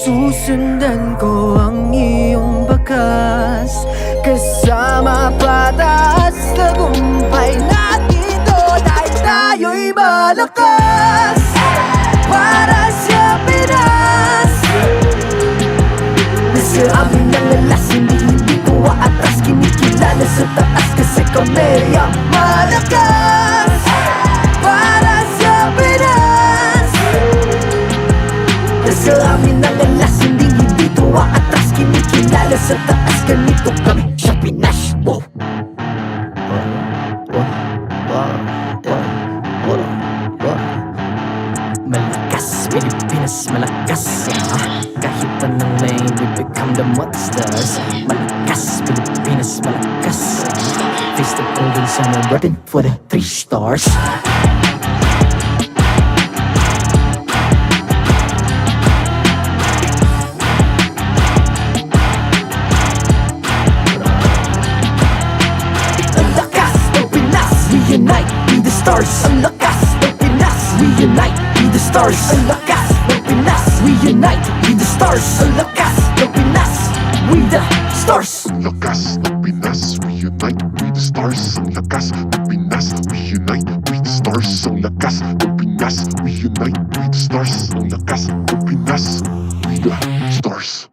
Susundan ko ang iyong bakas, kasama pataas, tagumpay natin ito dahil tayo'y malakas. Para sa Pinas, nasa amin ang alas, hindi ko aatras, kinikilala sa taas kasi kami ang malakas. Para sa Pinas, nasa amin ang alas, hindi ko aatras, kinikilala sa taas, ganito kami sa Pinas. Wow. Malakas, Pilipinas, malakas. Kahit anong lane, we become the monsters. Malakas, Pilipinas, malakas. Face the golden sun and repping for the 3 stars. Ang lakas ng Pinas, we unite, be the stars. Ang lakas ng Pinas, we unite, be the stars. Ang lakas ng Pinas, we unite, be the stars. Ang lakas ng Pinas, we the stars. Ang lakas ng Pinas, we unite, we the stars. Ang lakas ng Pinas, we unite, we the stars. Ang lakas ng Pinas, we unite, we the stars. Ang lakas ng Pinas, we the stars.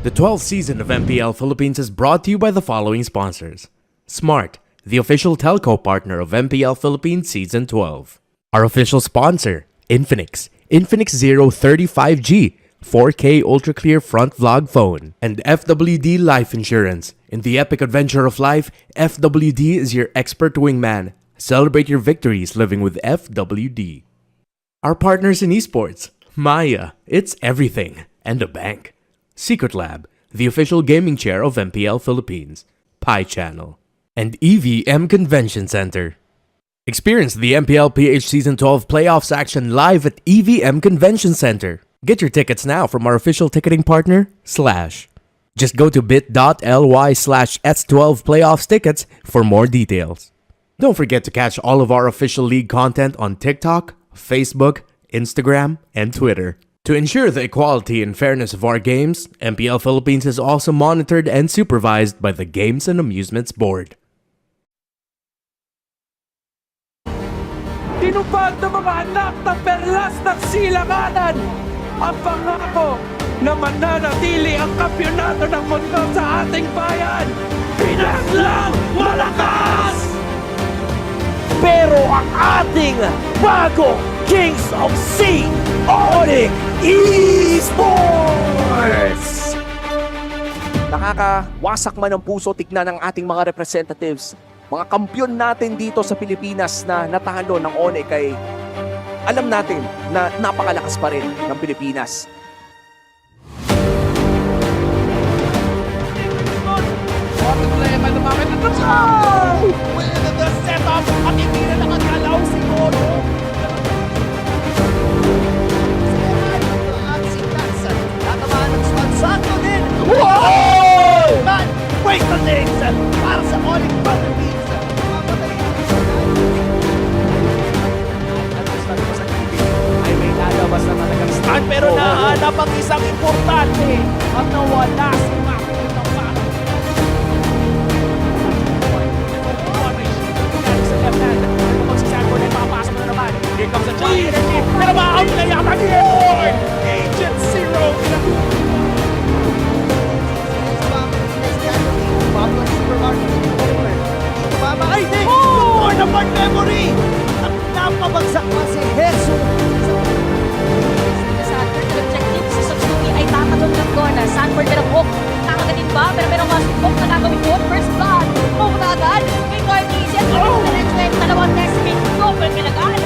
The 12th season of MPL Philippines is brought to you by the following sponsors. Smart, the official telco partner of MPL Philippines Season 12. Our official sponsor, Infinix. Infinix Zero 35G, 4K ultra clear front vlog phone. And FWD Life Insurance. In the epic adventure of life, FWD is your expert wingman. Celebrate your victories living with FWD. Our partners in esports, Maya, it's everything, and a bank. Secret Lab, the official gaming chair of MPL Philippines, Pi Channel, and EVM Convention Center. Experience the MPL-PH Season 12 playoffs action live at EVM Convention Center. Get your tickets now from our official ticketing partner, Slash. Just go to bit.ly/S12 playoffs tickets for more details. Don't forget to catch all of our official league content on TikTok, Facebook, Instagram, and Twitter. To ensure the equality and fairness of our games, MPL Philippines is also monitored and supervised by the Games and Amusements Board. Tinupad ng mga anak ng perlas ng silanganan ang pangako na mananatili ang kampyonato ng mundo sa ating bayan. Pinas lang malakas! Pero ang ating bagong Kings of Sea, ONIC Esports! Nakakawasak man ang puso tignan ng ating mga representatives. Mga kampyon natin dito sa Pilipinas na natalo ng ONIC ay alam natin na napakalakas pa rin ng Pilipinas. Problema na bakit ito siya! With the setup at hindi na nakagalaw siguro. Sakto din! Wow! Man, break the legs! Para sa ONIC Philippines! Ay may lalabas na talagang stand pero nahanap ang isang importante at nawala si Maki ng Maki. Sa left hand, kapag si Sanford ay makapasok na naman. Here comes a giant energy pero ma-out na yata ni Edward! Agent Zero! Ay, di! More na part memory! At napabagsak pa si Jesus! Sa third objective, si Satsuki ay tatanong ng Gona. Sanford merong hook. Nakaganin ba? Pero merong mas hook na gagawin doon. First blood. Hook na agad. Kay Cortez. Yan pa rin sa next dalawang testmate. Double kill agad.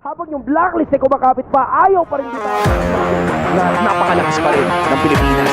Habang yung blacklist ay kumakapit pa, ayaw pa rin dito na napakalakas pa rin ng Pilipinas.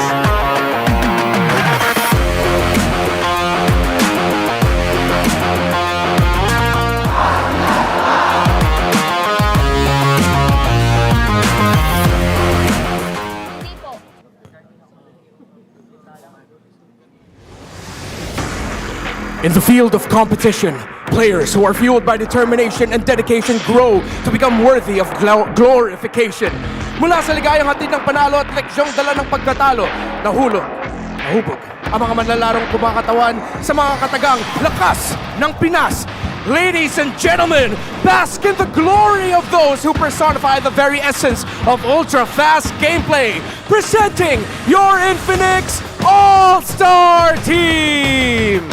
In the field of competition, players who are fueled by determination and dedication grow to become worthy of glorification. Mula sa ligayang hatid ng panalo at leksyong dala ng pagkatalo, nahubog ang mga manlalarong kumakatawan sa mga katagang lakas ng Pinas. Ladies and gentlemen, bask in the glory of those who personify the very essence of ultra-fast gameplay. Presenting your Infinix All-Star Team!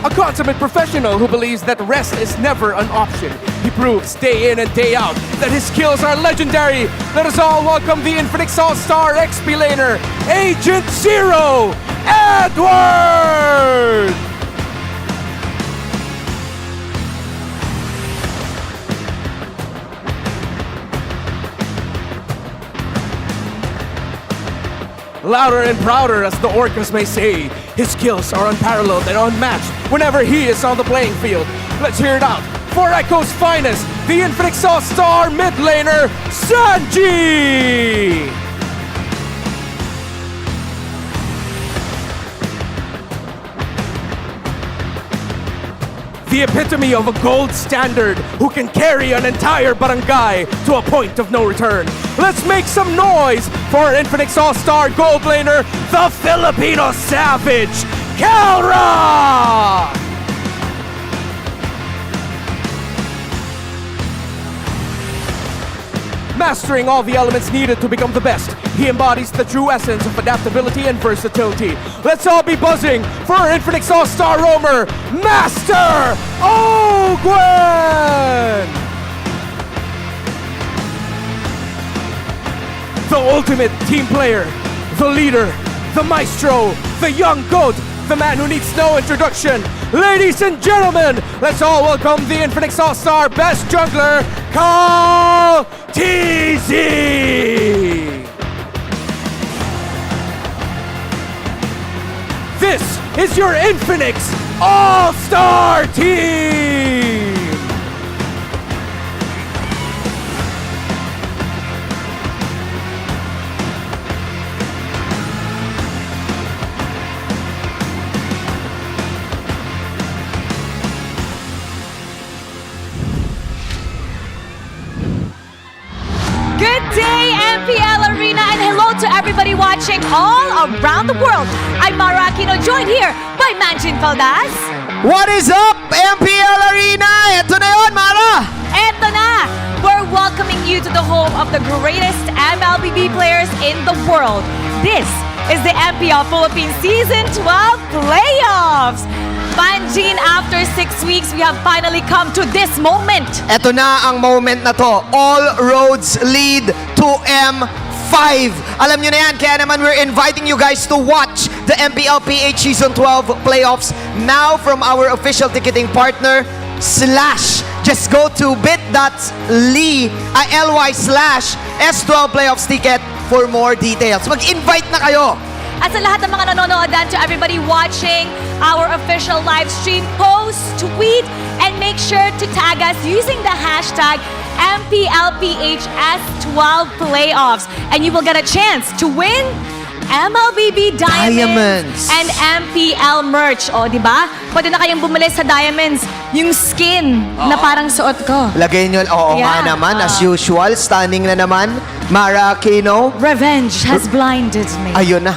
A consummate professional who believes that rest is never an option. He proves day in and day out that his skills are legendary. Let us all welcome the Infinix All-Star XP laner, Agent Zero, Edward! Louder and prouder as the Orcas may say, his skills are unparalleled and unmatched whenever he is on the playing field. Let's hear it out for Echo's finest, the Infinix All-Star mid laner, Sanji! The epitome of a gold standard who can carry an entire barangay to a point of no return. Let's make some noise for our Infinix All-Star gold laner, the Filipino Savage, Kalra! Mastering all the elements needed to become the best, he embodies the true essence of adaptability and versatility. Let's all be buzzing for our Infinix All-Star roamer, Master Ogwen! The ultimate team player, the leader, the maestro, the young goat, the man who needs no introduction. Ladies and gentlemen, let's all welcome the Infinix All-Star best jungler, Carl TZ! This is your Infinix All-Star Team! Good day, MPL Arena, and hello to everybody watching all around the world. I'm Mara Aquino, joined here by Manjin Faldas. What is up, MPL Arena? Ito na yun, Mara! Eto na! We're welcoming you to the home of the greatest MLBB players in the world. This is the MPL Philippines Season 12 Playoffs! Manjin, after 6 weeks, we have finally come to this moment. Ito na ang moment na to. All roads lead to M5. Alam nyo na yan, kaya naman we're inviting you guys to watch the MPL-PH Season 12 Playoffs now from our official ticketing partner, Slash. Just go to bit.ly/S12 Playoffs ticket for more details. Mag-invite na kayo. At sa lahat ng mga nanonood and to everybody watching our official live stream, post, tweet, and make sure to tag us using the hashtag MPL-PH/S12 Playoffs. And you will get a chance to win MLBB Diamonds and MPL merch. O, di ba? Pwede na kayong bumili sa Diamonds yung skin na parang suot ko. Lagay nyo, oo nga Yeah. naman, as usual, stunning na naman. Mara Aquino. Revenge has blinded me. Ayun na.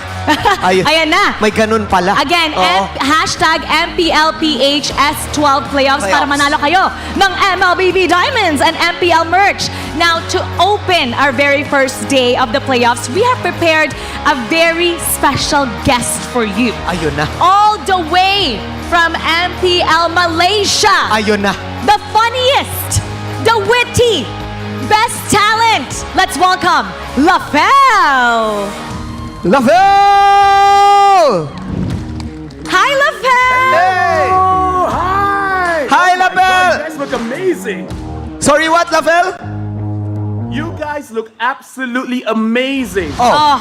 Ayan na. May ganun pala. Again, Oo. hashtag MPL-PH/S12 Playoffs para manalo kayo ng MLBB Diamonds and MPL merch. Now, to open our very first day of the playoffs, we have prepared a very special guest for you. Ayun na. All the way from MPL Malaysia. Ayun na. The funniest, the witty, best talent. Let's welcome Lafel. Lavelle! Hi, Lafel. Oh, hi! Hi, Oh my Label! God, you guys look amazing! Sorry, what, Lavelle? You guys look absolutely amazing! Oh,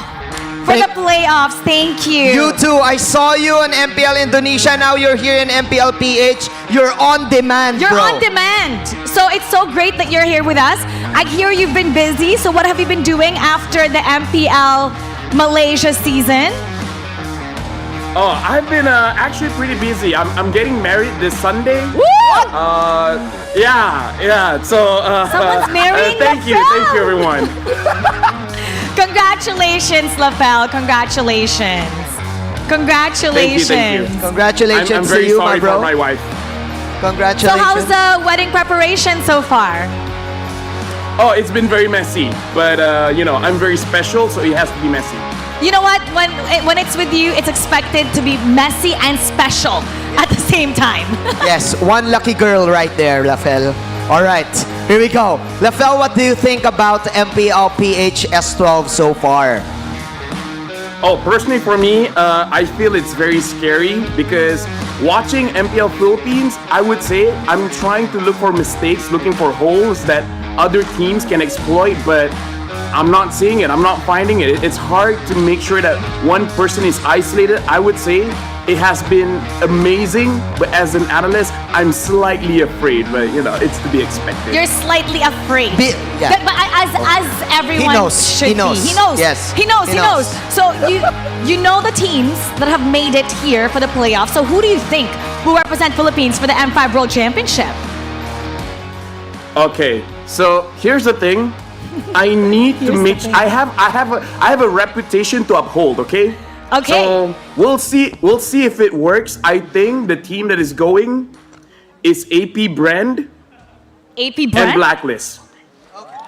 for the Thank- playoffs, thank you. You too. I saw you in MPL Indonesia. Now you're here in MPL-PH. You're on demand, You're bro. on demand. So it's so great that you're here with us. I hear you've been busy. So what have you been doing after the MPL Malaysia season? Oh, I've been actually pretty busy. I'm getting married this Sunday. What? Yeah. So Someone's marrying thank you, everyone. Congratulations, LaFell. Congratulations. Congratulations. Thank you. Congratulations I'm to very you, sorry my bro. for my wife. So Congratulations. how's the wedding preparation so far? Oh, it's been very messy, but I'm very special, so it has to be messy. You know what? When it's with you, it's expected to be messy and special at the same time. Yes, one lucky girl right there, Lafel. All right, here we go. Lafel, what do you think about MPL-PH S12 so far? Oh, personally for me, I feel it's very scary because watching MPL Philippines, I would say I'm trying to look for mistakes, looking for holes that other teams can exploit, but I'm not seeing it. I'm not finding it. It's hard to make sure that one person is isolated. I would say it has been amazing, but as an analyst, I'm slightly afraid, but it's to be expected. You're slightly afraid. Yeah. But as everyone He knows. should He knows. be. He knows. Yes. He knows. He He knows. knows. So you know the teams that have made it here for the playoffs. So who do you think will represent Philippines for the M5 World Championship? Okay, so here's the thing. I need to make. I have a reputation to uphold. Okay. Okay. So we'll see. We'll see if it works. I think the team that is going is AP Brand AP and Brand? Blacklist.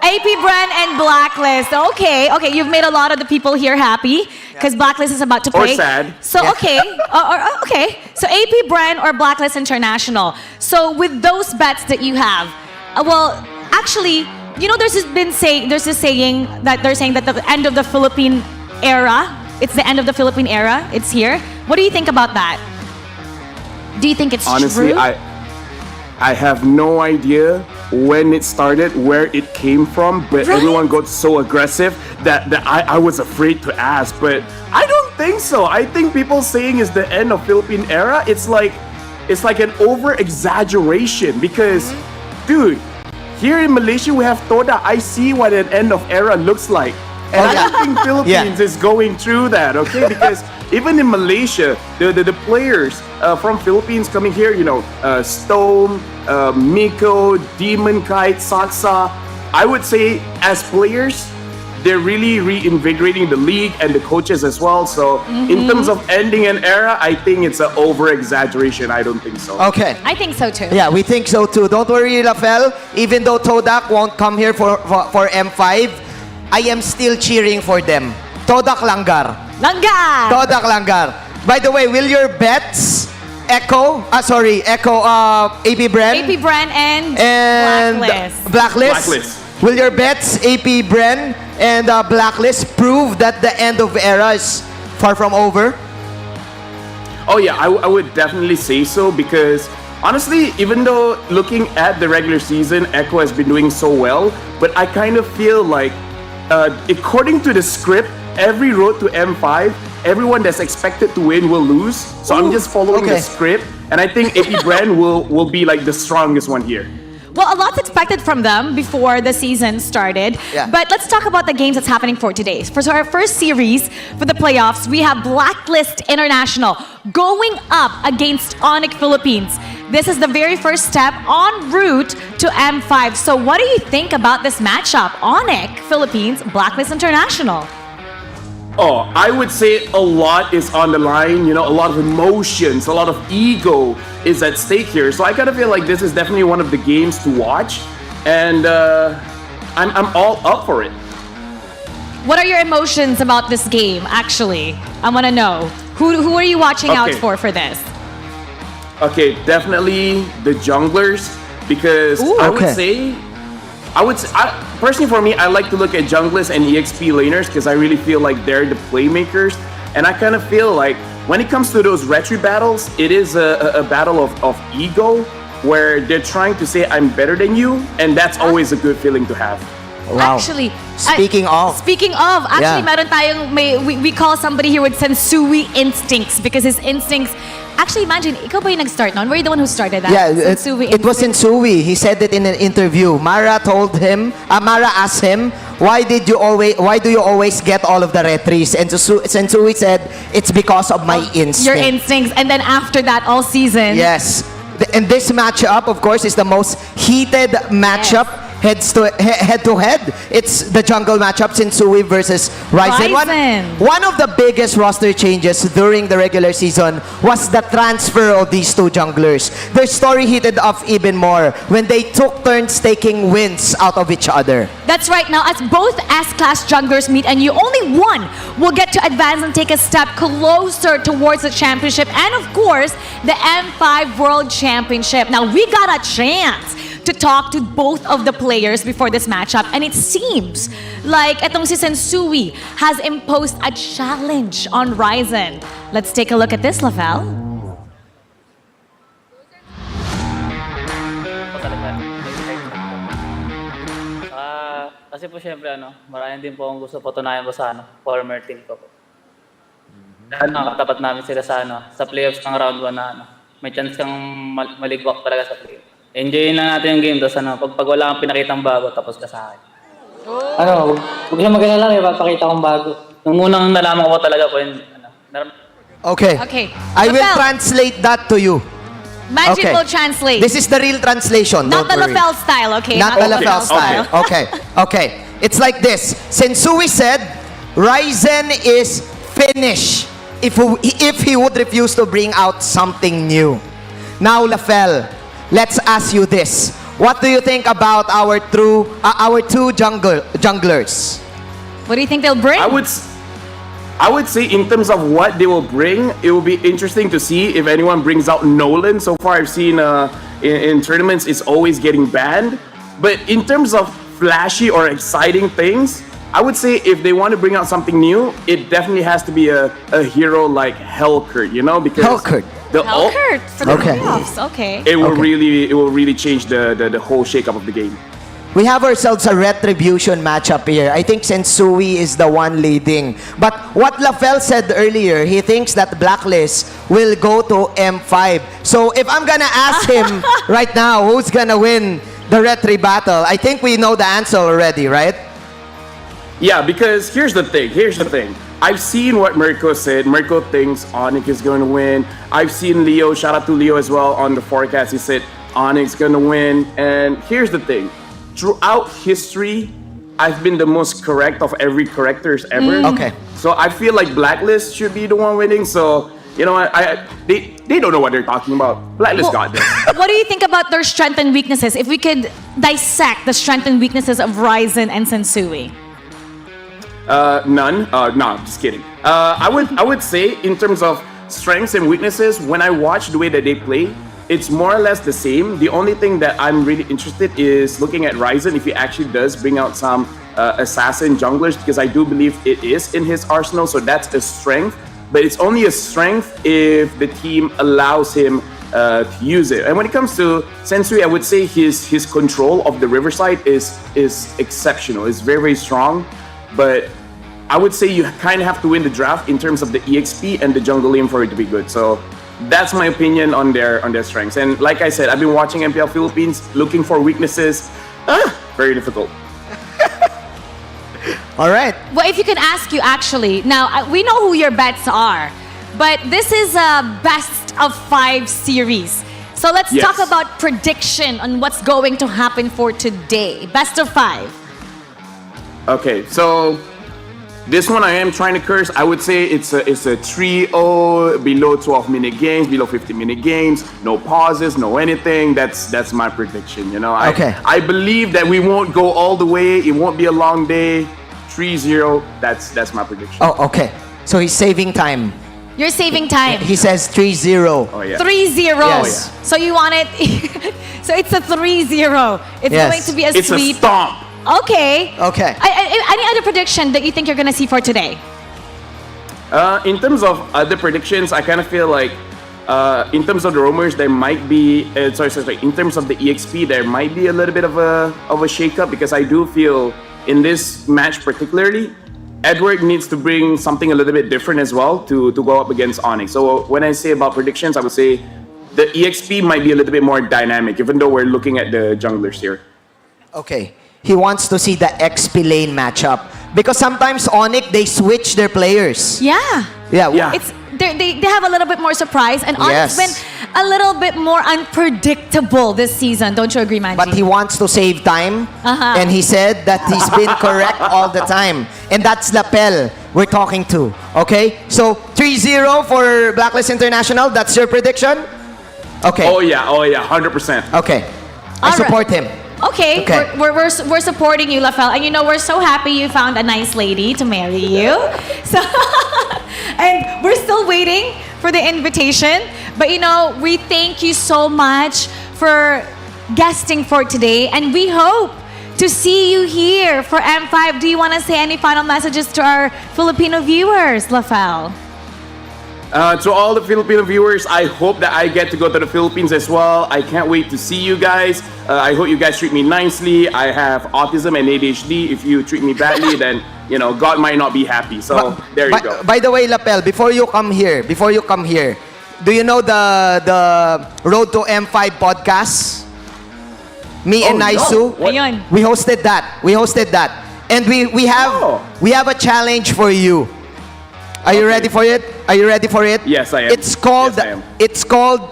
AP Brand and Blacklist. Okay, you've made a lot of the people here happy because Blacklist is about to Or play. sad. So okay. So AP Brand or Blacklist International. So with those bets that you have, actually, there's this saying that they're saying that the end of the Philippine era. It's the end of the Philippine era. It's here. What do you think about that? Do you think it's Honestly, true? I have no idea when it started, where it came from, but Right? everyone got so aggressive that I was afraid to ask. But I don't think so. I think people saying it's the end of Philippine era. It's like an over exaggeration because, dude, here in Malaysia we have Toda. I see what an end of era looks like. And I don't think Philippines is going through that, okay? Because even in Malaysia, the players from Philippines coming here, Stone, Miko, Demon Kite, Saksa, I would say as players, they're really reinvigorating the league and the coaches as well. So in terms of ending an era, I think it's an over-exaggeration. I don't think so. Okay. I think so too. Yeah, we think so too. Don't worry, Lafel. Even though Todak won't come here for M5, I am still cheering for them. Todak Langgar. Langga! Todak Langgar. By the way, will your bets echo AP Brand AP Brand and Blacklist. Blacklist. Will your bets AP Brand and Blacklist prove that the end of era is far from over? Oh yeah, I would definitely say so because honestly, even though looking at the regular season, Echo has been doing so well, but I kind of feel like according to the script, every road to M5, everyone that's expected to win will lose. So I'm just following the script, and I think AP Brand will be like the strongest one here. Well, a lot's expected from them before the season started. Yeah. But let's talk about the games that's happening for today. For our first series for the playoffs, we have Blacklist International going up against ONIC Philippines. This is the very first step en route to M5. So what do you think about this matchup? ONIC Philippines, Blacklist International. Oh, I would say a lot is on the line. A lot of emotions, a lot of ego is at stake here. So I kind of feel like this is definitely one of the games to watch, and I'm all up for it. What are your emotions about this game, actually? I want to know. Who are you watching out for this? Okay, definitely the junglers because personally for me, I like to look at junglers and EXP laners because I really feel like they're the playmakers, and I kind of feel like when it comes to those retry battles, it is a battle of ego where they're trying to say I'm better than you, and that's always a good feeling to have. Wow. Actually, Speaking of, actually, meron tayong we call somebody here with Sensui instincts because his instincts. Actually, imagine, ikaw ba yung nag-start nun? Were you the one who started that? yeah, Sensui it was instincts? Sensui. He said it in an interview. Mara asked him, why do you always get all of the retries? And Sensui said, it's because of my instinct. Your instincts. And then after that, all season. Yes. And this matchup, of course, is the most heated matchup. Head to head. It's the jungle matchup, Sensui versus Ryzen. One of the biggest roster changes during the regular season was the transfer of these two junglers. Their story heated up even more when they took turns taking wins out of each other. That's right. Now, as both S-class junglers meet, and you only one will get to advance and take a step closer towards the championship, and of course, the M5 World Championship. Now, we got a chance to talk to both of the players before this matchup, and it seems like etong si Sensui has imposed a challenge on Ryzen. Let's take a look at this, Lavelle. Kasi po syempre maraming din po akong gusto patunayan po sa former team ko po. Nakatapat namin sila sa playoffs ng round 1 na may chance kang maligwak talaga sa playoffs. Enjoyin lang natin yung game, tapos pag wala kang pinakitang bago, tapos ka sa akin. Huwag siya mag-alala, may papakita kong bago. Nung unang nalaman ko talaga po yun, Okay. I will translate that to you. Magic will translate. This is the real translation. Not the Lavelle style, okay? Not the Lavelle style. Okay. It's like this. Sensui said, Ryzen is finished if he would refuse to bring out something new. Now, Lavelle, let's ask you this. What do you think about our two junglers? What do you think they'll bring? I would say in terms of what they will bring, it will be interesting to see if anyone brings out Nolan. So far, I've seen in tournaments, it's always getting banned. But in terms of flashy or exciting things, I would say if they want to bring out something new, it definitely has to be a hero like Hellcurt, because Hellcurt. Hellcurt for the playoffs. Okay. It will really change the whole shakeup of the game. We have ourselves a retribution matchup here. I think Sensui is the one leading. But what Lavelle said earlier, he thinks that Blacklist will go to M5. So if I'm gonna ask him right now who's gonna win the retri battle, I think we know the answer already, right? Yeah, because here's the thing. I've seen what Mirko said. Mirko thinks ONIC is going to win. I've seen Leo, shout out to Leo as well, on the forecast. He said ONIC's going to win. And here's the thing. Throughout history, I've been the most correct of every correctors ever. Okay. So I feel like Blacklist should be the one winning. So, you know what? They don't know what they're talking about. Blacklist got this. What do you think about their strengths and weaknesses? If we could dissect the strengths and weaknesses of Ryzen and Sensui. None. No, just kidding. I would say in terms of strengths and weaknesses, when I watch the way that they play, it's more or less the same. The only thing that I'm really interested is looking at Ryzen if he actually does bring out some assassin junglers, because I do believe it is in his arsenal. So that's a strength, but it's only a strength if the team allows him to use it. And when it comes to Sensui, I would say his control of the Riverside is exceptional. It's very, very strong. But I would say you kind of have to win the draft in terms of the EXP and the jungle lane for it to be good. So that's my opinion on their strengths. And like I said, I've been watching MPL Philippines, looking for weaknesses. Very difficult. All right. Well, if you can ask you actually, now we know who your bets are, but this is a best of 5 series. So let's talk about prediction on what's going to happen for today. Best of 5. Okay, so this one I am trying to curse. I would say it's a 3-0, below 12-minute games, below 50-minute games, no pauses, no anything. That's my prediction. I believe that we won't go all the way. It won't be a long day. 3-0. That's my prediction. Oh, okay. So he's saving time. You're saving time. He says 3-0. Oh yeah. 3-0. Yes. So you want it? So it's a 3-0. It's going to be a It's sweep. a stomp. Okay. Any other prediction that you think you're going to see for today? In terms of other predictions, I kind of feel like in terms of the rumors, there might be in terms of the EXP, there might be a little bit of a shakeup, because I do feel in this match particularly, Edward needs to bring something a little bit different as well to go up against ONIC. So when I say about predictions, I would say the EXP might be a little bit more dynamic, even though we're looking at the junglers here. Okay. he wants to see the XP lane matchup. Because sometimes ONIC, they switch their players. Yeah. Yeah. It's they have a little bit more surprise, and Yes. Onic's been a little bit more unpredictable this season. Don't you agree, Manji? But he wants to save time, and he said that he's been correct all the time. And that's Lapel we're talking to. Okay? So 3-0 for Blacklist International. That's your prediction? Okay. Oh yeah, 100%. Okay. I All right. support him. Okay, Okay. we're supporting you, Lafel, and you know we're so happy you found a nice lady to marry you. So, and we're still waiting for the invitation. But you know, we thank you so much for guesting for today, and we hope to see you here for M5. Do you want to say any final messages to our Filipino viewers, Lafel? To all the Filipino viewers, I hope that I get to go to the Philippines as well. I can't wait to see you guys. I hope you guys treat me nicely. I have autism and ADHD. If you treat me badly, then, you know, God might not be happy. So, there you go. By the way, Lapel, before you come here, do you know the Road to M5 podcast? Me and no. Naisu, Ayun. we hosted that. And we have a challenge for you. Are you ready for it? Yes, I am. It's called, Yes, I am.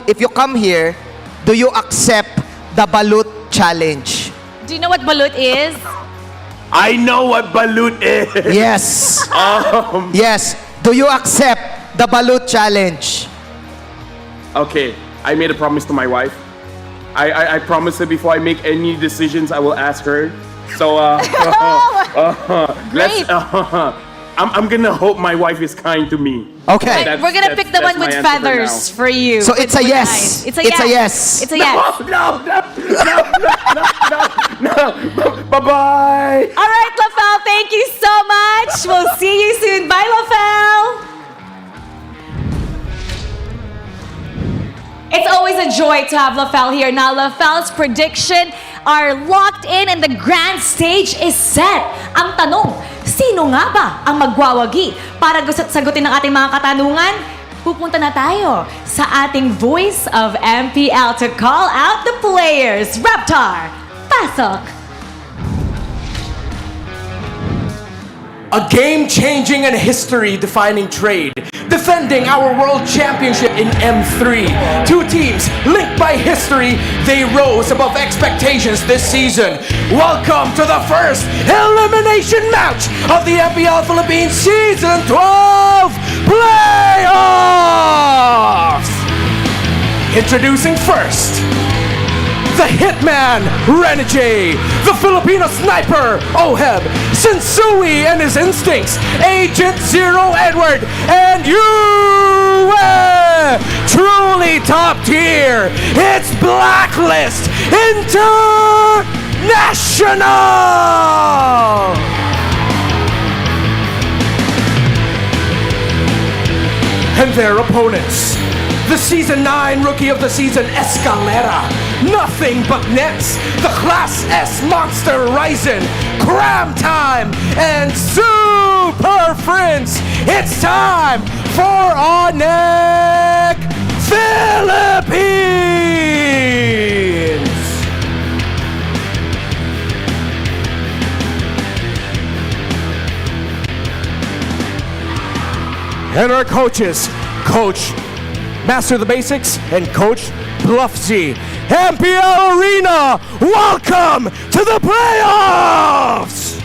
if you come here, do you accept the balut challenge? Do you know what balut is? I know what balut is. Yes. Yes. Do you accept the balut challenge? Okay, I made a promise to my wife. I promised her before I make any decisions, I will ask her. So, let's. I'm gonna hope my wife is kind to me. Okay. That's- We're gonna pick the that's one with my answer for feathers now. for you. So it's a With yes. eyes. It's a It's a yes. yes. It's a yes. No. Bye-bye. All right, Lafel, thank you so much. We'll see you soon. Bye, Lafel. It's always a joy to have Lafel here. Now, Lafel's prediction are locked in and the grand stage is set. Ang tanong, sino nga ba ang magwawagi? Para sagutin ng ating mga katanungan, pupunta na tayo sa ating voice of MPL to call out the players. Raptar, pasok! A game-changing and history-defining trade, defending our world championship in M3. Two teams linked by history, they rose above expectations this season. Welcome to the first elimination match of the MPL Philippines Season 12 Playoffs! Introducing first, the Hitman, Renegade, the Filipino Sniper, Oheb, Sensui and his instincts, Agent Zero Edward, and you, truly top tier, it's Blacklist International! And their opponents, the Season 9 Rookie of the Season, Escalera. Nothing but nets. The Class S Monster Ryzen. Cram Time. And Super Prince. It's time for ONIC Philippines. And our coaches, Coach Master the Basics and Coach Bluffsy. MPL Arena, welcome to the playoffs!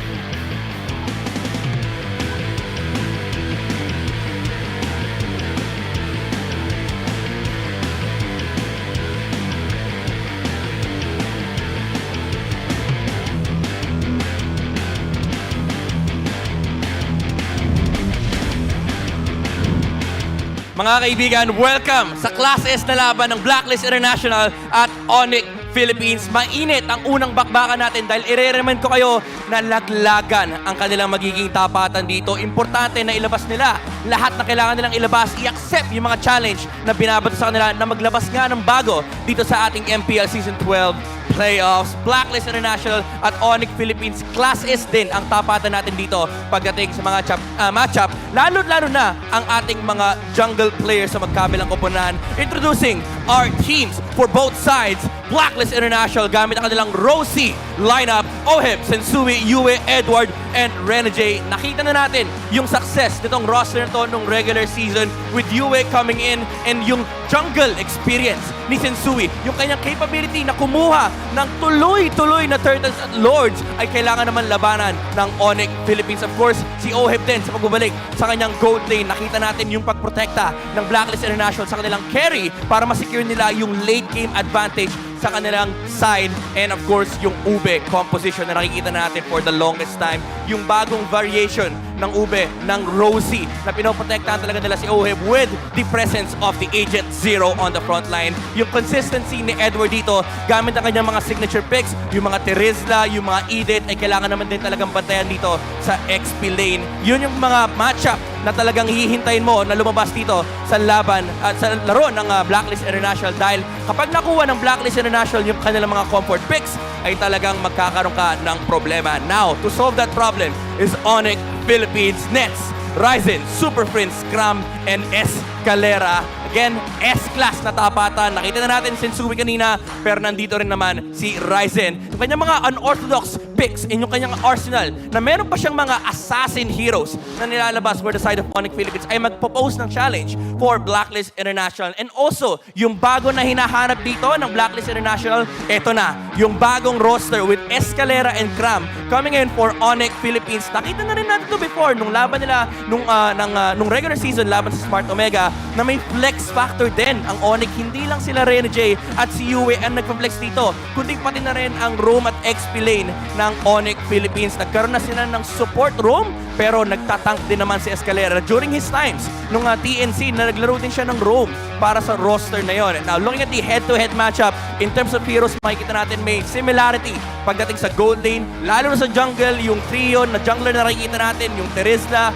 Mga kaibigan, welcome sa Class S na laban ng Blacklist International at ONIC Philippines. Mainit ang unang bakbakan natin dahil i-remind ko kayo na laglagan ang kanilang magiging tapatan dito. Importante na ilabas nila lahat na kailangan nilang ilabas, i-accept yung mga challenge na binabato sa kanila na maglabas nga ng bago dito sa ating MPL Season 12 playoffs. Blacklist International at ONIC Philippines. Class S din ang tapatan natin dito pagdating sa mga matchup. Lalo-lalo na ang ating mga jungle players sa magkabilang koponan. Introducing our teams for both sides. Blacklist International gamit ang kanilang Rosie lineup. Oheb, Sensui, Yue, Edward, and Renajay. Nakita na natin yung success nitong roster na to nung regular season with Yue coming in and yung jungle experience ni Sensui. Yung kanyang capability na kumuha ng tuloy-tuloy na Turtles at Lords ay kailangan naman labanan ng ONIC Philippines. Of course, si Oheb din sa pagbabalik sa kanyang gold lane. Nakita natin yung pagprotekta ng Blacklist International sa kanilang carry para masecure nila yung late game advantage sa kanilang side. And of course, yung Ube composition na nakikita natin for the longest time. Yung bagong variation ng Ube, ng Rosie, na pinoprotektahan talaga nila si Oheb with the presence of the Agent Zero on the front line. Yung consistency ni Edward dito, gamit ang kanyang mga signature picks, yung mga Terizla, yung mga Edith, ay kailangan naman din talagang bantayan dito sa XP lane. Yun yung mga matchup na talagang hihintayin mo na lumabas dito sa laban at sa laro ng Blacklist International, dahil kapag nakuha ng Blacklist International yung kanilang mga comfort picks, ay talagang magkakaroon ka ng problema. Now, to solve that problem is ONIC Philippines Nets, Ryzen, Super Friends, Scrum, and Escalera. Again, S-class na tapatan. Nakita na natin Sensui kanina, pero nandito rin naman si Ryzen. Yung kanyang mga unorthodox picks in yung kanyang arsenal na meron pa siyang mga assassin heroes na nilalabas for the side of ONIC Philippines ay magpo-pose ng challenge for Blacklist International. And also, yung bago na hinahanap dito ng Blacklist International, eto na, yung bagong roster with Escalera and Cram coming in for ONIC Philippines. Nakita na rin natin ito before nung laban nila nung regular season laban sa Smart Omega na may flex factor din ang ONIC. Hindi lang sila Renajay at si Yue ang nagpa-flex dito, kundi pati na rin ang roam at XP lane ng ONIC Philippines. Nagkaroon na sila ng support roam, pero nagtatank din naman si Escalera during his times nung TNC na naglaro din siya ng roam para sa roster na yon. Now, looking at the head-to-head matchup, in terms of heroes, makikita natin may similarity pagdating sa gold lane, lalo na sa jungle, yung trio na jungler na nakikita natin, yung Terizla,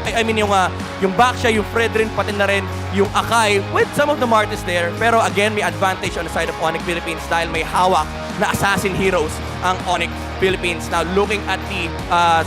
yung Baksha, yung Fredrin, pati na rin yung Akai, with some of the Martis there. Pero again, may advantage on the side of ONIC Philippines dahil may hawak na assassin heroes ang ONIC Philippines. Now, looking at the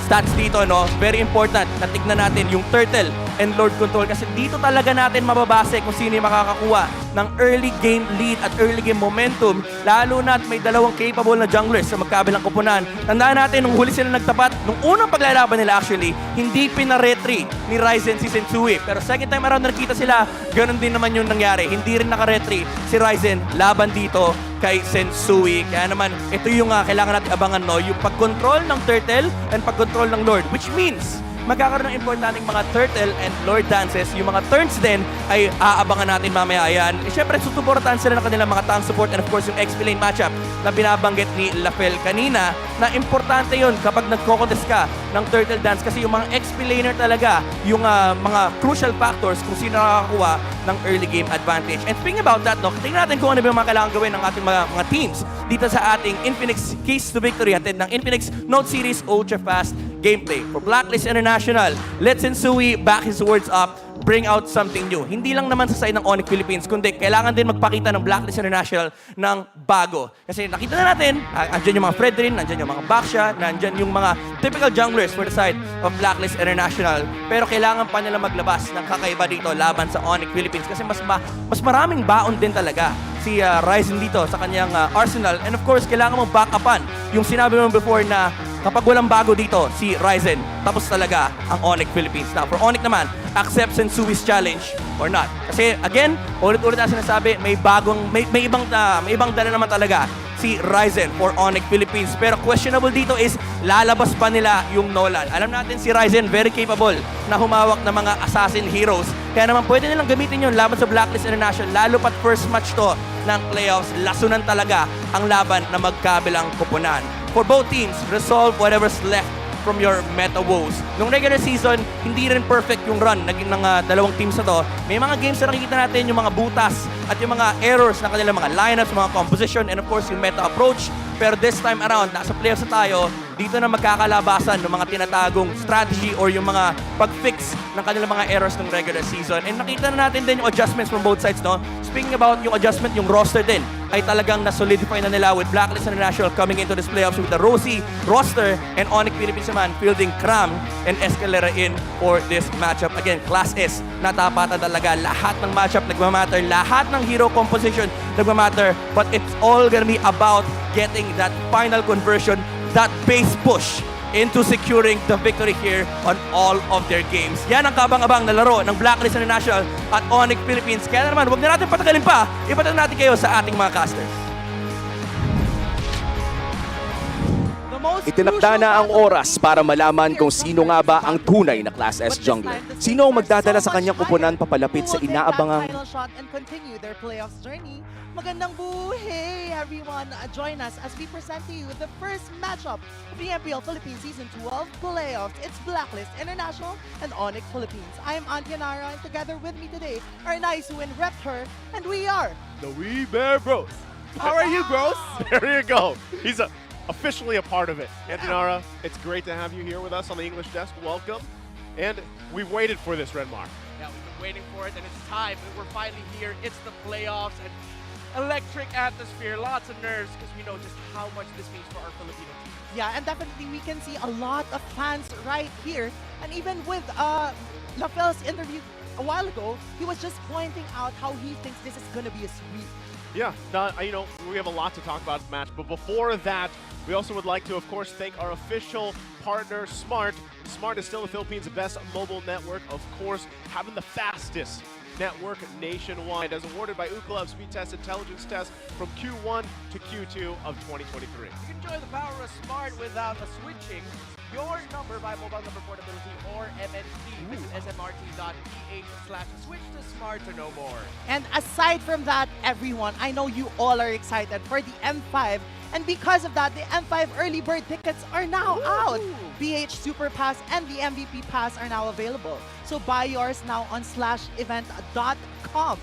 stats dito, no, very important na tignan natin yung Turtle and Lord Control, kasi dito talaga natin mababase kung sino yung makakakuha ng early game lead at early game momentum, lalo na at may dalawang capable na junglers sa magkabilang koponan. Tandaan natin, nung huli sila nagtapat, nung unang paglalaban nila actually, hindi pinaretry ni Ryzen si Sensui. Pero second time around na nakita sila, ganun din naman yung nangyari. Hindi rin nakaretry si Ryzen laban dito kay Sensui. Kaya naman, ito yung kailangan natin abangan, no? Yung pag-control ng Turtle and pag-control ng Lord, which means magkakaroon ng importanteng mga Turtle and Lord dances. Yung mga turns din ay aabangan natin mamaya. Ayan. Siyempre, susuportahan sila ng kanilang mga tank support and of course yung XP lane matchup na binabanggit ni Lafel kanina, na importante yun kapag nagko-contest ka ng Turtle dance, kasi yung mga XP laner talaga yung mga crucial factors kung sino nakakakuha ng early game advantage. And speaking about that, no, tingnan natin kung ano ba yung mga kailangan gawin ng ating mga teams dito sa ating Infinix Keys to Victory hatid ng Infinix Note Series Ultra Fast gameplay. For Blacklist International, let Sensui back his words up, bring out something new. Hindi lang naman sa side ng ONIC Philippines, kundi kailangan din magpakita ng Blacklist International ng bago. Kasi nakita na natin, andyan yung mga Fredrin, andyan yung mga Baksha, andyan yung mga typical junglers for the side of Blacklist International. Pero kailangan pa nila maglabas ng kakaiba dito laban sa ONIC Philippines, kasi mas maraming baon din talaga si Ryzen dito sa kanyang arsenal. And of course, kailangan mo back upan yung sinabi mo before na kapag walang bago dito si Ryzen, tapos talaga ang ONIC Philippines. Now, for ONIC naman, accept Sensui's challenge or not. Kasi again, ulit-ulit na sinasabi, may ibang dala naman talaga si Ryzen for ONIC Philippines. Pero questionable dito is lalabas pa nila yung Nolan. Alam natin si Ryzen very capable na humawak ng mga assassin heroes. Kaya naman pwede nilang gamitin yun laban sa Blacklist International, lalo pat first match to ng playoffs. Lasunan talaga ang laban na magkabilang koponan. For both teams, resolve whatever's left from your meta woes. Nung regular season, hindi rin perfect yung run ng dalawang teams na to. May mga games na nakikita natin yung mga butas at yung mga errors na kanilang mga lineups, mga composition, and of course yung meta approach. Pero this time around, nasa playoffs na tayo, dito na magkakalabasan ng mga tinatagong strategy or yung mga pag-fix ng kanilang mga errors ng regular season. And nakita na natin din yung adjustments from both sides, no? Speaking about yung adjustment, yung roster din ay talagang na-solidify na nila with Blacklist International coming into this playoffs with the Rosie roster and ONIC Philippines naman fielding Cram and Escalera in for this matchup. Again, Class S, natapatan talaga. Lahat ng matchup nagmamatter, lahat ng hero composition nagmamatter, but it's all gonna be about getting that final conversion, that base push into securing the victory here on all of their games. Yan ang kabang-abang na laro ng Blacklist International at ONIC Philippines. Kaya naman, huwag na natin patagalin pa. Ipatanong natin kayo sa ating mga casters. Itinakda na ang oras para malaman kung sino nga ba ang tunay na Class S jungler. Sino ang magdadala sa kanyang kupunan papalapit sa inaabangang Magandang buhay, everyone! Join us as we present to you the first matchup of the MPL Philippines Season 12 playoffs. It's Blacklist International and ONIC Philippines. I'm Auntie Nara, and together with me today are Naisu and Reptor, and we are the Wee Bear Bros. How are you, bros? There you go. He's officially a part of it. Antinara, it's great to have you here with us on the English desk. Welcome. And we've waited for this, Redmar. Yeah, we've been waiting for it, and it's time. We're finally here. It's the playoffs, and electric atmosphere, lots of nerves, because we know just how much this means for our Filipino team. Yeah, and definitely we can see a lot of fans right here. And even with LaFell's interview a while ago, he was just pointing out how he thinks this is going to be a sweep. Yeah, we have a lot to talk about this match, but before that, we also would like to, of course, thank our official partner, Smart. Smart is still the Philippines' best mobile network, of course, having the fastest network nationwide, as awarded by Ookla Speed Test Intelligence Test from Q1 to Q2 of 2023. You can enjoy the power of Smart without switching your number by mobile number portability or MNP. Visit smrt.ph/switch to Smart to know more. And aside from that, everyone, I know you all are excited for the M5. And because of that, the M5 early bird tickets are now out. PH Super Pass and the MVP Pass are now available. So buy yours now on /event.com.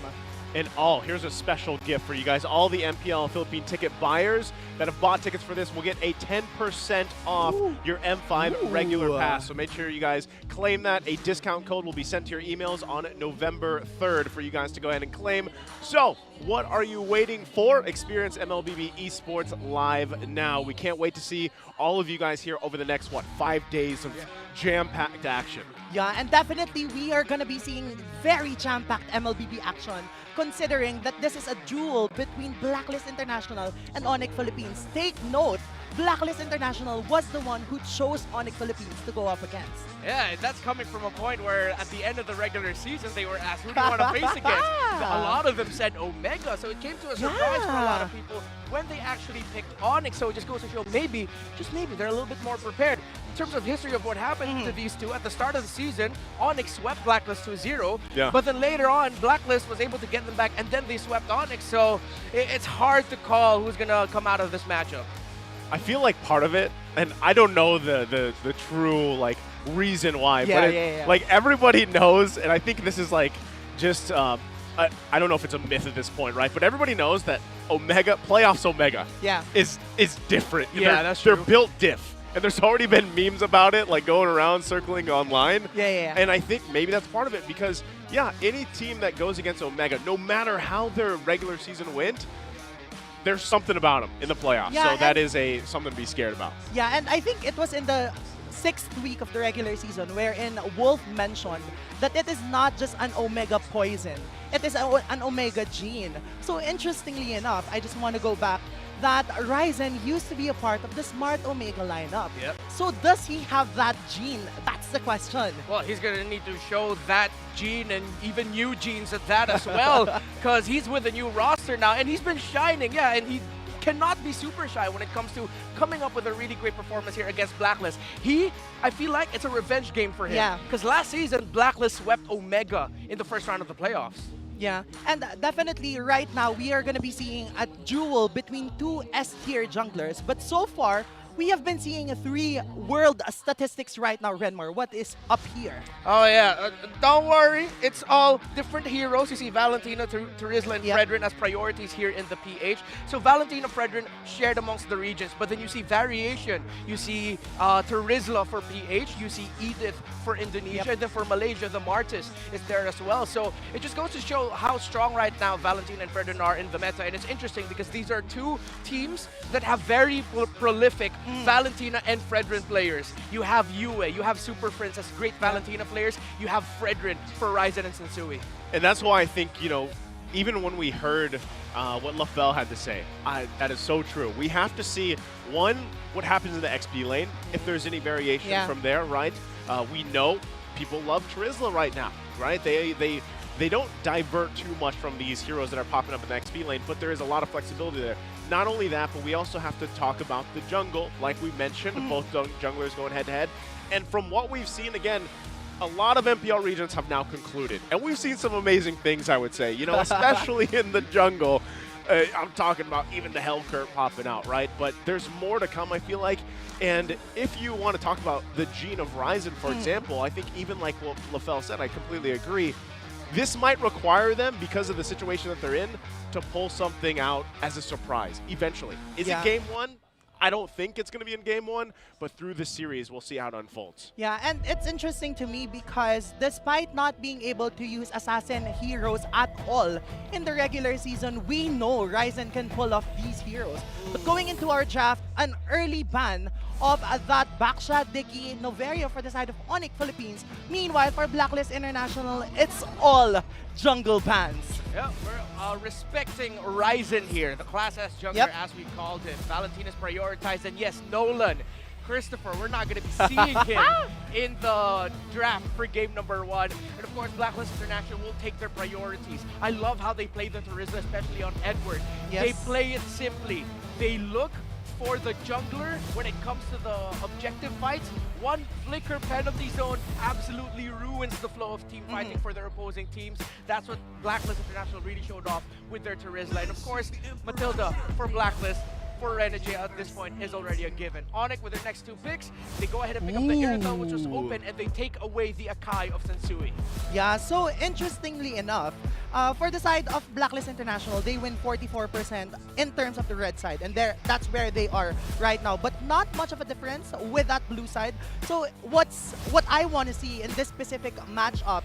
And here's a special gift for you guys. All the MPL Philippine ticket buyers that have bought tickets for this will get a 10% off your M5 regular pass. So make sure you guys claim that. A discount code will be sent to your emails on November 3rd for you guys to go ahead and claim. So what are you waiting for? Experience MLBB Esports live now. We can't wait to see all of you guys here over the next, 5 days of jam-packed action. Yeah, and definitely we are going to be seeing very jam-packed MLBB action, considering that this is a duel between Blacklist International and ONIC Philippines. Take note, Blacklist International was the one who chose ONIC Philippines to go up against. Yeah, that's coming from a point where at the end of the regular season, they were asked, who do you want to face against? A lot of them said Omega, so it came to a surprise for a lot of people when they actually picked ONIC. So it just goes to show maybe, just maybe, they're a little bit more prepared. In terms of history of what happened to these two, at the start of the season, ONIC swept Blacklist to 0, but then later on, Blacklist was able to get them back, and then they swept ONIC, so it's hard to call who's going to come out of this matchup. I feel like part of it, and I don't know the true reason why, but everybody knows, and I think this is just I don't know if it's a myth at this point, right? But everybody knows that Omega playoffs Omega is different. That's true. They're built diff. And there's already been memes about it, going around, circling online. And I think maybe that's part of it because, any team that goes against Omega, no matter how their regular season went, there's something about them in the playoffs. So that is something to be scared about. Yeah, and I think it was in the 6th week of the regular season wherein Wolf mentioned that it is not just an Omega poison. It is an Omega gene. So interestingly enough, I just want to go back that Ryzen used to be a part of the Smart Omega lineup. So does he have that gene? That's the question. Well, he's going to need to show that gene and even new genes at that as well, because he's with a new roster now, and he's been shining, and he cannot be super shy when it comes to coming up with a really great performance here against Blacklist. I feel like it's a revenge game for him, because last season, Blacklist swept Omega in the first round of the playoffs. Yeah, and definitely right now we are going to be seeing a duel between two S-tier junglers. But so far, we have been seeing 3 world statistics right now, Renmar. What is up here? Oh yeah, don't worry. It's all different heroes. You see Valentina, Turizla, and Fredrin as priorities here in the PH. So Valentina, Fredrin shared amongst the regions, but then you see variation. You see Turizla for PH. You see Edith for Indonesia. And then for Malaysia, the Martis is there as well. So it just goes to show how strong right now Valentina and Fredrin are in the meta. And it's interesting because these are 2 teams that have very prolific Valentina and Fredrin players. You have Yue, you have Super Friends as great Valentina players. You have Fredrin for Ryzen and Sensui. And that's why I think, you know, even when we heard what LaFell had to say, that is so true. We have to see, one, what happens in the XP lane, if there's any variation from there, right? We know people love Turizla right now, right? They don't divert too much from these heroes that are popping up in the XP lane, but there is a lot of flexibility there. Not only that, but we also have to talk about the jungle, like we mentioned, both junglers going head-to-head. And from what we've seen, again, a lot of MPL regions have now concluded. And we've seen some amazing things, I would say, you know, especially in the jungle. I'm talking about even the Hellcurt popping out, right? But there's more to come, I feel like. And if you want to talk about the gene of Ryzen, for example, I think even like what LaFell said, I completely agree. This might require them, because of the situation that they're in, to pull something out as a surprise eventually. Is it game 1? I don't think it's going to be in game 1, but through the series, we'll see how it unfolds. Yeah, and it's interesting to me because despite not being able to use assassin heroes at all in the regular season, we know Ryzen can pull off these heroes. But going into our draft, an early ban of that Backshot, Dicky, Noveria for the side of ONIC Philippines. Meanwhile, for Blacklist International, it's all jungle bans. Yeah, we're respecting Ryzen here, the Class S jungler as we called him. Valentina's prioritized, and yes, Nolan, Christopher, we're not going to be seeing him in the draft for game number 1. And of course, Blacklist International will take their priorities. I love how they play the Turizla, especially on Edward. They play it simply. They look for the jungler when it comes to the objective fights. One flicker penalty zone absolutely ruins the flow of team fighting for their opposing teams. That's what Blacklist International really showed off with their Turizla. And of course, Matilda for Blacklist, for Renegade at this point is already a given. ONIC with their next 2 picks, they go ahead and pick up the Irithel, which was open, and they take away the Akai of Sensui. Yeah, so interestingly enough, for the side of Blacklist International, they win 44% in terms of the red side, and that's where they are right now. But not much of a difference with that blue side. So what I want to see in this specific matchup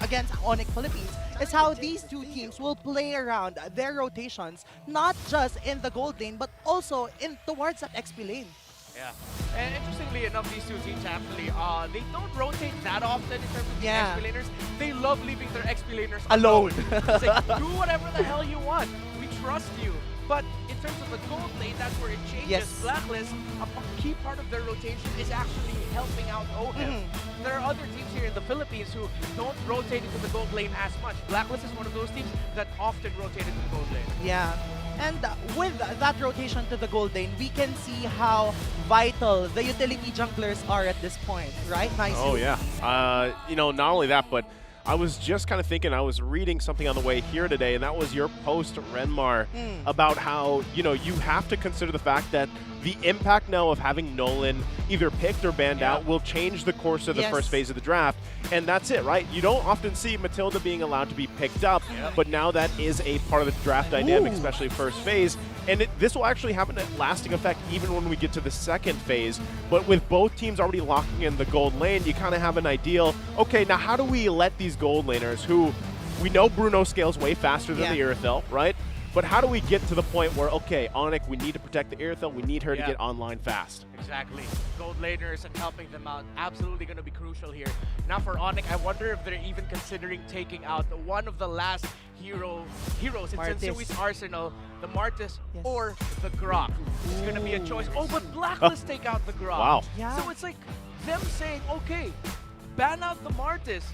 against ONIC Philippines is how these 2 teams will play around their rotations, not just in the gold lane, but also towards that XP lane. Yeah, and interestingly enough, these 2 teams actually, they don't rotate that often in terms of the XP laners. They love leaving their XP laners alone. It's like, do whatever the hell you want. We trust you. But in terms of the gold lane, that's where it changes. Blacklist, a key part of their rotation is actually helping out OM. There are other teams here in the Philippines who don't rotate into the gold lane as much. Blacklist is one of those teams that often rotate into the gold lane. Yeah, and with that rotation to the gold lane, we can see how vital the utility junglers are at this point, right? Nice. Oh yeah, you know, not only that, but I was just kind of thinking, I was reading something on the way here today, and that was your post, Renmar, about how, you know, you have to consider the fact that the impact now of having Nolan either picked or banned out will change the course of the first phase of the draft. And that's it, right? You don't often see Matilda being allowed to be picked up, but now that is a part of the draft dynamic, especially first phase. And this will actually have a lasting effect even when we get to the second phase. But with both teams already locking in the gold lane, you kind of have an ideal, okay, now how do we let these gold laners, who we know Bruno scales way faster than the Irithel, right? But how do we get to the point where, okay, ONIC, we need to protect the Irithel, we need her to get online fast. Exactly. Gold laners and helping them out, absolutely going to be crucial here. Now for ONIC, I wonder if they're even considering taking out one of the last heroes in Sensui's arsenal, the Martis or the Grok. It's going to be a choice. Oh, but Blacklist take out the Grok. Wow. Yeah. So it's like them saying, okay, ban out the Martis.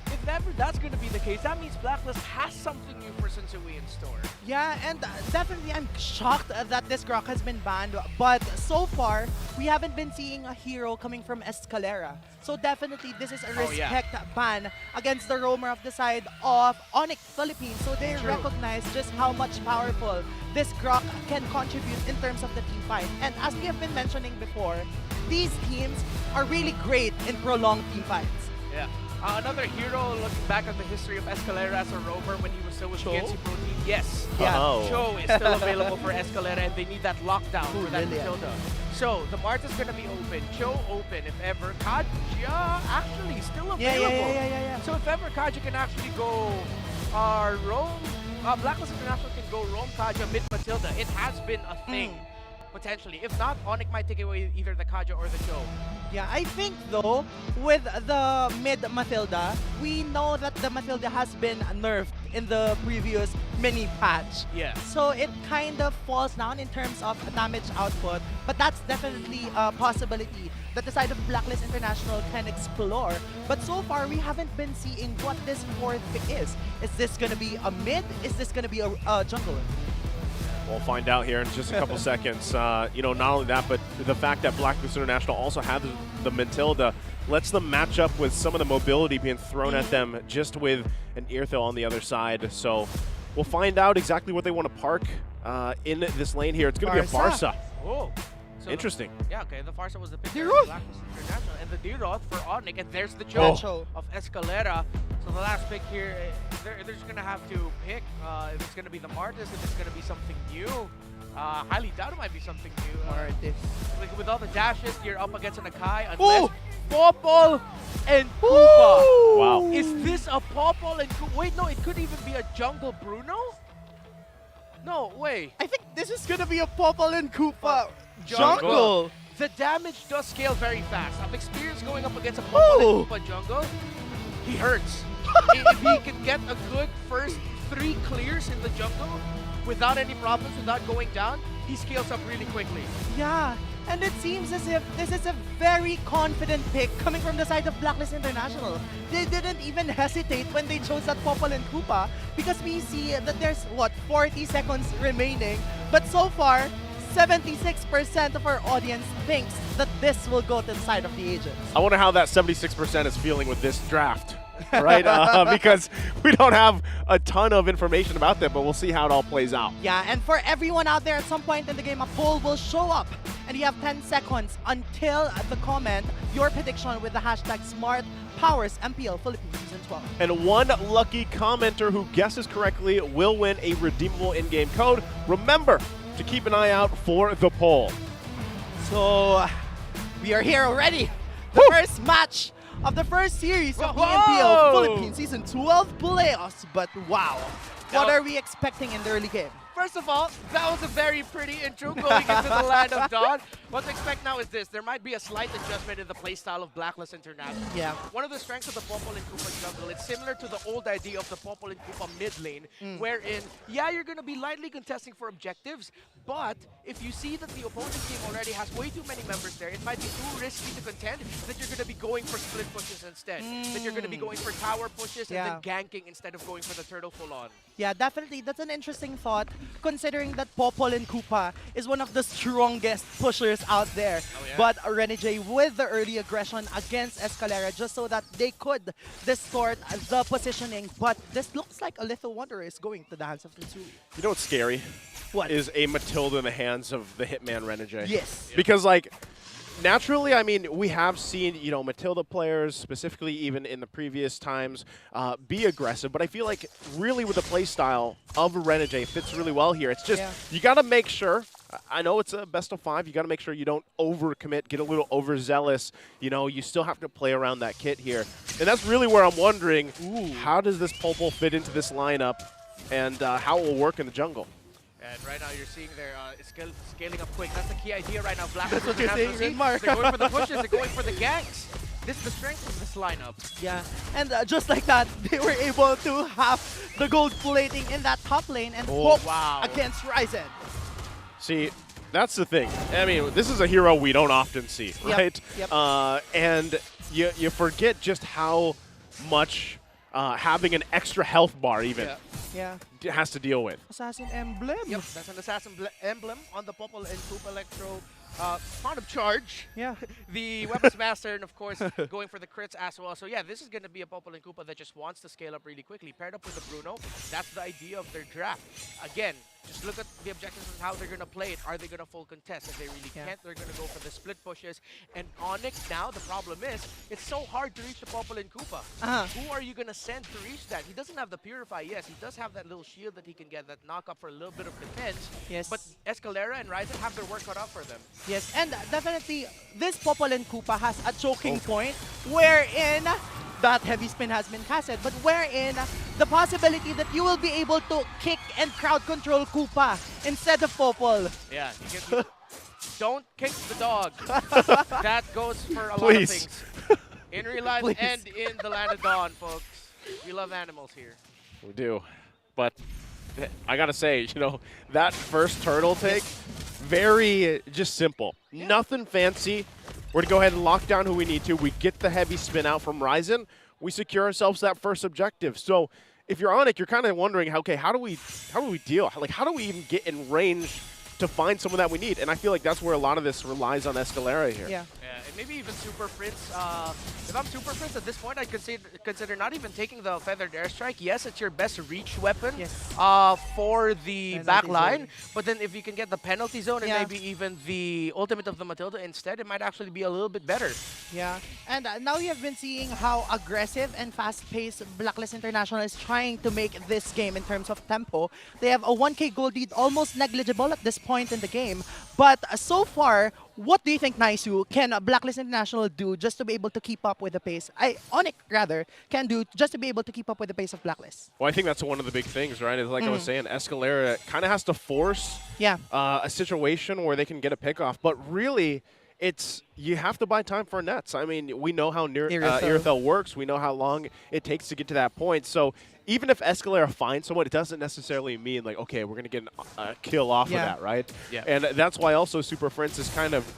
If if ever that's going to be the case, that means Blacklist has something new for Sensui in store. Yeah, and definitely I'm shocked that this Grok has been banned, but so far, we haven't been seeing a hero coming from Escalera. So definitely, this is a respect ban against the roamer of the side of ONIC Philippines. So they recognize just how much powerful this Grok can contribute in terms of the team fight. And as we have been mentioning before, these teams are really great in prolonged team fights. Yeah. Another hero looking back at the history of Escalera as a roamer when he was still with PNC Pro Team. Yes. Yeah. Cho is still available for Escalera and they need that lockdown for that Matilda. So the Mart is going to be open. Cho open if ever. Kaja actually still available. Yeah. So if ever Kaja can actually go roam, Blacklist International can go roam Kaja mid Matilda. It has been a thing. Potentially. If not, ONIC might take away either the Kaja or the Cho. Yeah, I think though, with the mid Matilda, we know that the Matilda has been nerfed in the previous mini patch. Yeah. So it kind of falls down in terms of damage output, but that's definitely a possibility that the side of Blacklist International can explore. But so far, we haven't been seeing what this fourth pick is. Is this going to be a mid? Is this going to be a jungler? We'll find out here in just a couple seconds. You know, not only that, but the fact that Blacklist International also have the Matilda lets them match up with some of the mobility being thrown at them just with an Earthil on the other side. So we'll find out exactly what they want to park in this lane here. It's going to be a Barca. Oh. So Interesting. Okay, the Farsa was the pick for Diroth. Blacklist International, and the Diroth for ONIC, and there's the Cho of Escalera. So the last pick here, they're just gonna have to pick if it's gonna be the Martis, if it's gonna be something new. Highly doubt it might be something new. Martis. Like with all the dashes, you're up against an Akai, unless Popol and Koopa. Wow. Is this a Popol and Koopa? Wait, no, it could even be a Jungle Bruno? No, wait. I think this is going to be a Popol and Koopa Jungle. The damage does scale very fast. I've experienced going up against a Popol and Koopa jungle. He hurts. If he can get a good first 3 clears in the jungle without any problems, without going down, he scales up really quickly. Yeah, and it seems as if this is a very confident pick coming from the side of Blacklist International. They didn't even hesitate when they chose that Popol and Koopa because we see that there's, 40 seconds remaining. But so far, 76% of our audience thinks that this will go to the side of the agents. I wonder how that 76% is feeling with this draft, right? Because we don't have a ton of information about them, but we'll see how it all plays out. Yeah, and for everyone out there, at some point in the game, a poll will show up. And you have 10 seconds until the comment your prediction with the hashtag SmartPowers MPL Philippines Season 12. And one lucky commenter who guesses correctly will win a redeemable in-game code. Remember to keep an eye out for the poll. So, we are here already. The first match of the first series of the MPL Philippines Season 12 playoffs. But wow, what are we expecting in the early game? First of all, that was a very pretty intro going into the Land of Dawn. What to expect now is this. There might be a slight adjustment in the playstyle of Blacklist International. Yeah. One of the strengths of the Popol and Koopa jungle, it's similar to the old idea of the Popol and Koopa mid lane, wherein, yeah, you're going to be lightly contesting for objectives, but if you see that the opposing team already has way too many members there, it might be too risky to contend that you're going to be going for split pushes instead. That you're going to be going for tower pushes and then ganking instead of going for the turtle full-on. Yeah, definitely. That's an interesting thought, considering that Popol and Koopa is one of the strongest pushers out there. Oh, yeah? But Renegade with the early aggression against Escalera just so that they could distort the positioning. But this looks like a Little Wonder is going to the hands of Mitsui. You know what's scary? What? Is a Matilda in the hands of the Hitman Renegade. Yes. Because, like, naturally, I mean, we have seen, you know, Matilda players, specifically even in the previous times, be aggressive. But I feel like really with the play style of Renegade fits really well here. It's just, you got to make sure, I know it's a best of 5, you got to make sure you don't overcommit, get a little overzealous. You know, you still have to play around that kit here. And that's really where I'm wondering, how does this Popol fit into this lineup and how it will work in the jungle? And right now you're seeing they're scaling up quick. That's the key idea right now. That's what you're saying, Mark. They're going for the pushes, they're going for the ganks. This is the strength of this lineup. Yeah, and just like that, they were able to have the gold plating in that top lane and hope against Ryzen. See, that's the thing. I mean, this is a hero we don't often see, right? Yep. And you forget just how much having an extra health bar even Yeah. has to deal with. Assassin emblem. Yep, that's an assassin emblem on the Popol and Koopa Electro. Font of charge. Yeah. The weapons master, and of course, going for the crits as well. So yeah, this is going to be a Popol and Koopa that just wants to scale up really quickly. Paired up with the Bruno, that's the idea of their draft. Again, just look at the objectives and how they're going to play it. Are they going to full contest? If they really can't, they're going to go for the split pushes. And ONIC now, the problem is, it's so hard to reach the Popol and Koopa. Who are you going to send to reach that? He doesn't have the Purify, yes. He does have that little shield that he can get, that knock up for a little bit of defense. Yes. But Escalera and Ryzen have their work cut out for them. Yes, and definitely this Popol and Koopa has a choking point wherein that heavy spin has been casted, but wherein the possibility that you will be able to kick and crowd control Koopa instead of Popol. Yeah, don't kick the dog. That goes for a lot of Please. things. In real life and in the land of Dawn, folks. We love animals here. We do. But I gotta say, you know, that first turtle take, very just simple. Nothing fancy. We're gonna go ahead and lock down who we need to. We get the heavy spin out from Ryzen. We secure ourselves that first objective. So if you're ONIC, you're kind of wondering, okay, how do we deal? Like, how do we even get in range to find someone that we need? And I feel like that's where a lot of this relies on Escalera here. Yeah. And maybe even Super Prince. If I'm Super Prince at this point, I'd consider not even taking the Feathered Airstrike. Yes, it's your best reach weapon for the back line. But then if you can get the penalty zone and maybe even the ultimate of the Matilda instead, it might actually be a little bit better. Yeah, and now you have been seeing how aggressive and fast-paced Blacklist International is trying to make this game in terms of tempo. They have a 1K gold lead, almost negligible at this point in the game. But so far, what do you think, Naisu, can Blacklist International do just to be able to keep up with the pace? ONIC, rather, can do just to be able to keep up with the pace of Blacklist? Well, I think that's one of the big things, right? Is like I was saying, Escalera kind of has to force a situation where they can get a pick off. But really, you have to buy time for nets. I mean, we know how Irithel works. We know how long it takes to get to that point. So even if Escalera finds someone, it doesn't necessarily mean like, okay, we're going to get a kill off of that, right? Yeah. And that's why also Super Prince is kind of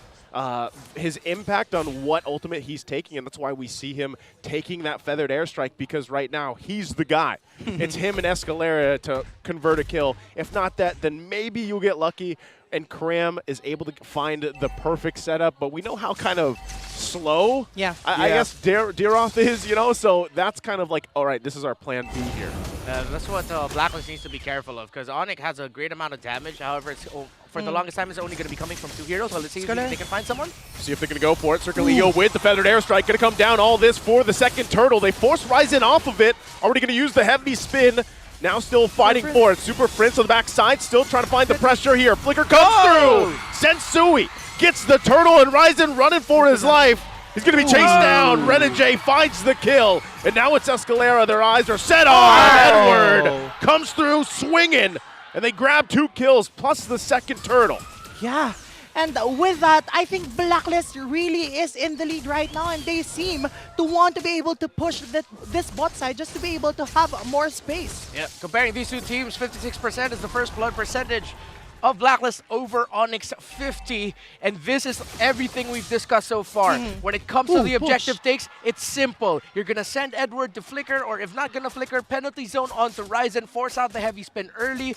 his impact on what ultimate he's taking, and that's why we see him taking that Feathered Airstrike, because right now he's the guy. It's him and Escalera to convert a kill. If not that, then maybe you'll get lucky and Kram is able to find the perfect setup, but we know how kind of slow I guess Deroth is, you know, so that's kind of like, all right, this is our plan B here. That's what Blacklist needs to be careful of, because ONIC has a great amount of damage. However, it's for the longest time, it's only going to be coming from 2 heroes. So let's see if they can find someone. See if they're going to go for it. Circuleo with the Feathered Airstrike. Going to come down all this for the second turtle. They force Ryzen off of it. Already going to use the heavy spin. Now still fighting for it. Super Prince on the backside, still trying to find the pressure here. Flicker comes through. Sensui gets the turtle, and Ryzen running for his life. He's going to be chased down. Renegade finds the kill. And now it's Escalera. Their eyes are set on. Edward comes through swinging. And they grab 2 kills plus the second turtle. Yeah. And with that, I think Blacklist really is in the lead right now, and they seem to want to be able to push this bot side just to be able to have more space. Yeah, comparing these two teams, 56% is the first blood percentage of Blacklist over Onyx 50, and this is everything we've discussed so far. When it comes to the objective takes, it's simple. You're gonna send Edward to flicker, or if not gonna flicker, penalty zone onto Ryzen, force out the heavy spin early,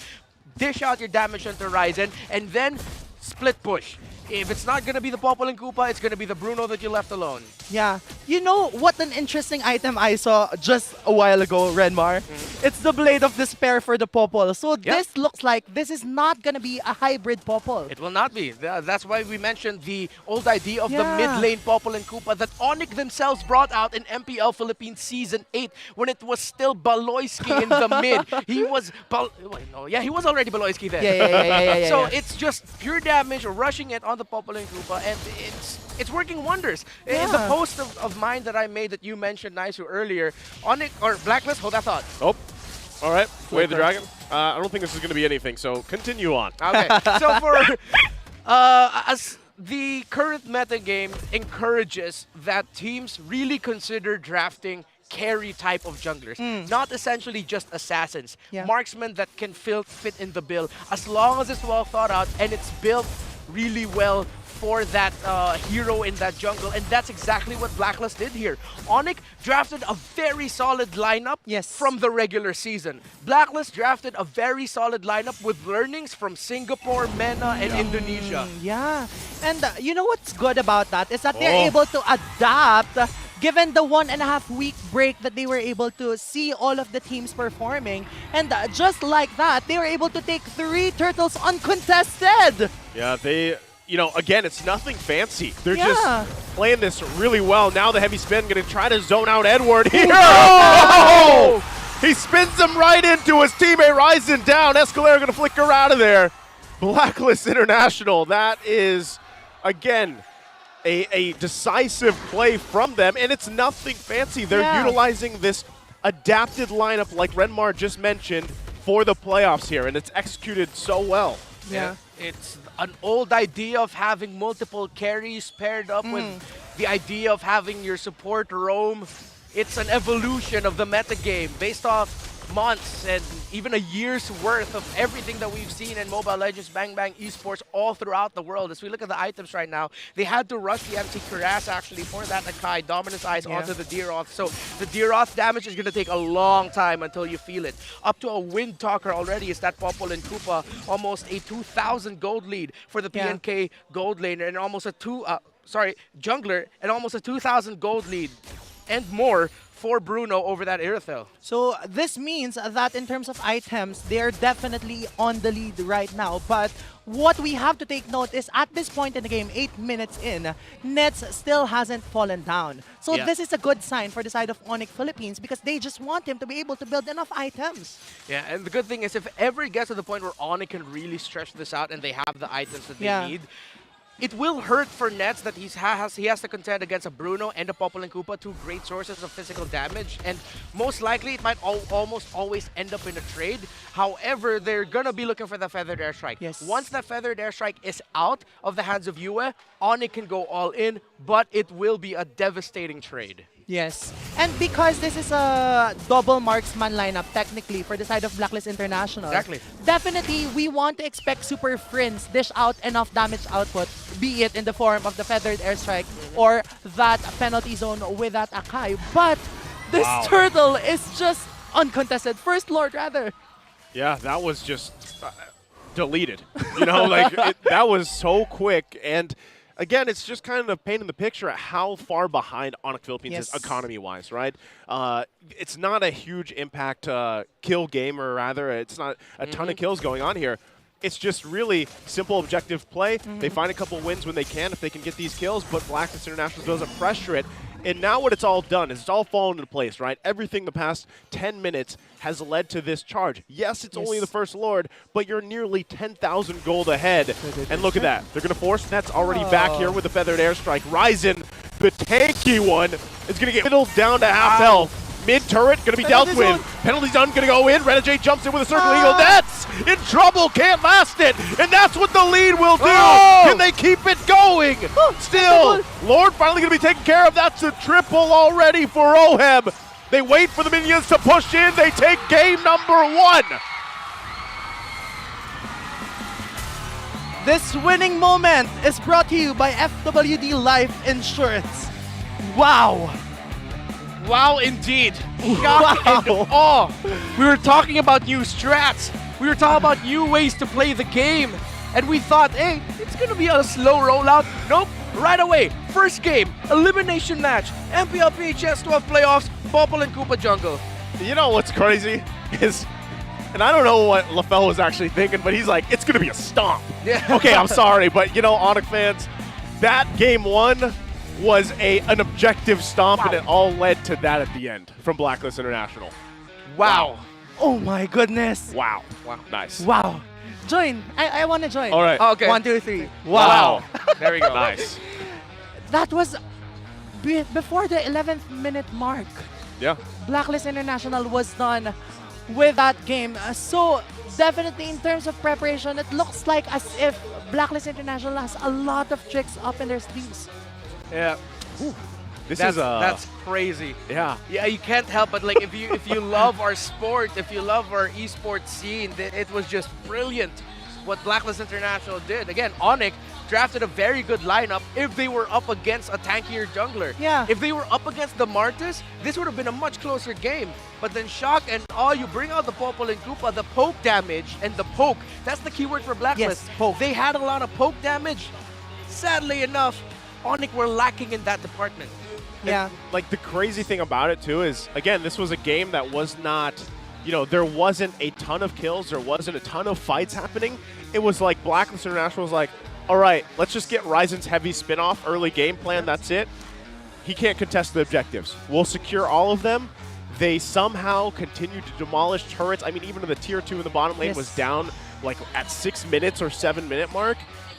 dish out your damage onto Ryzen, and then split push. If it's not gonna be the Popol and Koopa, it's gonna be the Bruno that you left alone. Yeah. You know what an interesting item I saw just a while ago, Renmar? It's the Blade of Despair for the Popol. So this looks like this is not gonna be a hybrid Popol. It will not be. That's why we mentioned the old idea of the mid lane Popol and Koopa that ONIC themselves brought out in MPL Philippines Season 8 when it was still Baloyski in the mid. He was he was already Baloyski then. So it's just pure damage, rushing it on the Popol and Koopa, and it's working wonders. In the post of mine that I made that you mentioned, Naisu, earlier, ONIC or Blacklist, hold that thought. Oh, all right. Wave the dragon. I don't think this is going to be anything, so continue on. Okay. So for as the current meta game encourages that teams really consider drafting carry type of junglers, not essentially just assassins, marksmen that can fit in the bill, as long as it's well thought out and it's built really well for that hero in that jungle, and that's exactly what Blacklist did here. ONIC drafted a very solid lineup from the regular season. Blacklist drafted a very solid lineup with learnings from Singapore, MENA, and Indonesia. Yeah, and you know what's good about that is that they're able to adapt given the 1.5 week break that they were able to see all of the teams performing. And just like that, they were able to take 3 turtles uncontested. Yeah, they, you know, again, it's nothing fancy. They're just playing this really well. Now the heavy spin going to try to zone out Edward here. Oh! He spins him right into his teammate Ryzen down. Escalera going to flicker out of there. Blacklist International, that is, again, a decisive play from them, and it's nothing fancy. They're utilizing this adapted lineup like Renmar just mentioned for the playoffs here, and it's executed so well. Yeah, it's an old idea of having multiple carries paired up with the idea of having your support roam. It's an evolution of the metagame based off months and even a year's worth of everything that we've seen in Mobile Legends, Bang Bang esports all throughout the world. As we look at the items right now, they had to rush the empty Cuirass actually for that Akai Dominance Eyes onto the Deeroth. So the Deeroth damage is going to take a long time until you feel it. Up to a Wind Talker already is that Popol and Koopa, almost a 2,000 gold lead for the PNK gold laner, and almost a jungler, and almost a 2,000 gold lead and more for Bruno over that Irithyll. So this means that in terms of items, they're definitely on the lead right now. But what we have to take note is at this point in the game, 8 minutes in, Nets still hasn't fallen down. So this is a good sign for the side of ONIC Philippines because they just want him to be able to build enough items. Yeah, and the good thing is if ever it gets to the point where ONIC can really stretch this out and they have the items that they need, it will hurt for Nets that he has to contend against a Bruno and a Popol and Koopa, 2 great sources of physical damage, and most likely it might almost always end up in a trade. However, they're gonna be looking for the Feathered Airstrike. Once that Feathered Airstrike is out of the hands of Yue, ONIC can go all in, but it will be a devastating trade. Yes, and because this is a double marksman lineup technically for the side of Blacklist International, definitely we want to expect Super Friends dish out enough damage output, be it in the form of the Feathered Airstrike or that penalty zone with that Akai. But this turtle is just uncontested. First Lord, rather. Yeah, that was just deleted. You know, like that was so quick. And again, it's just kind of painting the picture at how far behind ONIC Philippines is economy-wise, right? It's not a huge impact kill game, or rather, it's not a ton of kills going on here. It's just really simple objective play. They find a couple wins when they can, if they can get these kills, but Blacklist International doesn't pressure it. And now what it's all done is it's all fallen into place, right? Everything the past 10 minutes has led to this charge. Yes, it's only the First Lord, but you're nearly 10,000 gold ahead. And look at that. They're going to force Nets already back here with the Feathered Airstrike. Ryzen, the tanky one, is going to get middled down to half health. Mid-turret going to be dealt with. Penalty zone going to go in. Renegade jumps in with a Circle Eagle. Nets in trouble. Can't last it. And that's what the lead will do. Can they keep it going? Still, Lord finally going to be taken care of. That's a triple already for Oheb. They wait for the minions to push in. They take game number 1. This winning moment is brought to you by FWD Life Insurance. Wow. Wow, indeed. Shock and awe. We were talking about new strats. We were talking about new ways to play the game. And we thought, hey, it's going to be a slow rollout. Nope. Right away. First game, elimination match. MPL-PH S12 playoffs, Popol and Koopa jungle. You know what's crazy is, and I don't know what LaFell was actually thinking, but he's like, it's going to be a stomp. Yeah. Okay, I'm sorry, but you know, ONIC fans, that game 1 was an objective stomp, and it all led to that at the end from Blacklist International. Wow. Oh my goodness. Wow. Nice. Wow. Join. I want to join. All right. Okay. 1, 2, 3. Wow. There we go. Nice. That was before the 11th minute mark. Yeah. Blacklist International was done with that game. So definitely in terms of preparation, it looks like as if Blacklist International has a lot of tricks up in their sleeves. Yeah. That's crazy. Yeah. Yeah, you can't help but like if you love our sport, if you love our esports scene, it was just brilliant what Blacklist International did. Again, ONIC drafted a very good lineup if they were up against a tankier jungler. Yeah. If they were up against the Martis, this would have been a much closer game. But then Shock and all, you bring out the Popol and Koopa, the poke damage and the poke. That's the keyword for Blacklist. Yes, poke. They had a lot of poke damage. Sadly enough, ONIC were lacking in that department. Yeah. And, like, the crazy thing about it, too, is, again, this was a game that was not, you know, there wasn't a ton of kills. There wasn't a ton of fights happening. It was like Blacklist International was like, all right, let's just get Ryzen's heavy spin-off, early game plan, that's it. He can't contest the objectives. We'll secure all of them. They somehow continued to demolish turrets. I mean, even in the tier 2 in the bottom lane was down like at 6 minutes or 7 minute mark.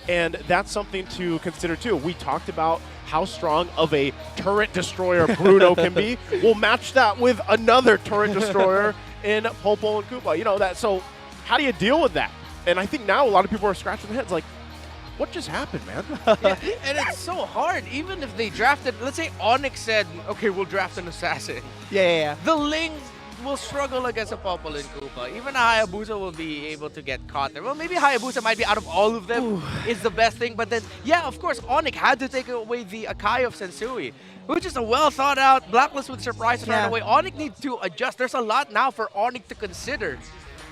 And that's something to consider too. We talked about how strong of a turret destroyer Bruno can be. We'll match that with another turret destroyer in Popol and Koopa. You know that. So how do you deal with that? And I think now a lot of people are scratching their heads like, what just happened, man? Yeah, and it's so hard. Even if they drafted, let's say ONIC said, okay, we'll draft an assassin. Yeah. The Ling will struggle against a Popol and Koopa. Even a Hayabusa will be able to get caught there. Well, maybe Hayabusa might be out of all of them is the best thing. But then, yeah, of course, ONIC had to take away the Akai of Sensui, which is a well thought out Blacklist with surprise right away. ONIC needs to adjust. There's a lot now for ONIC to consider.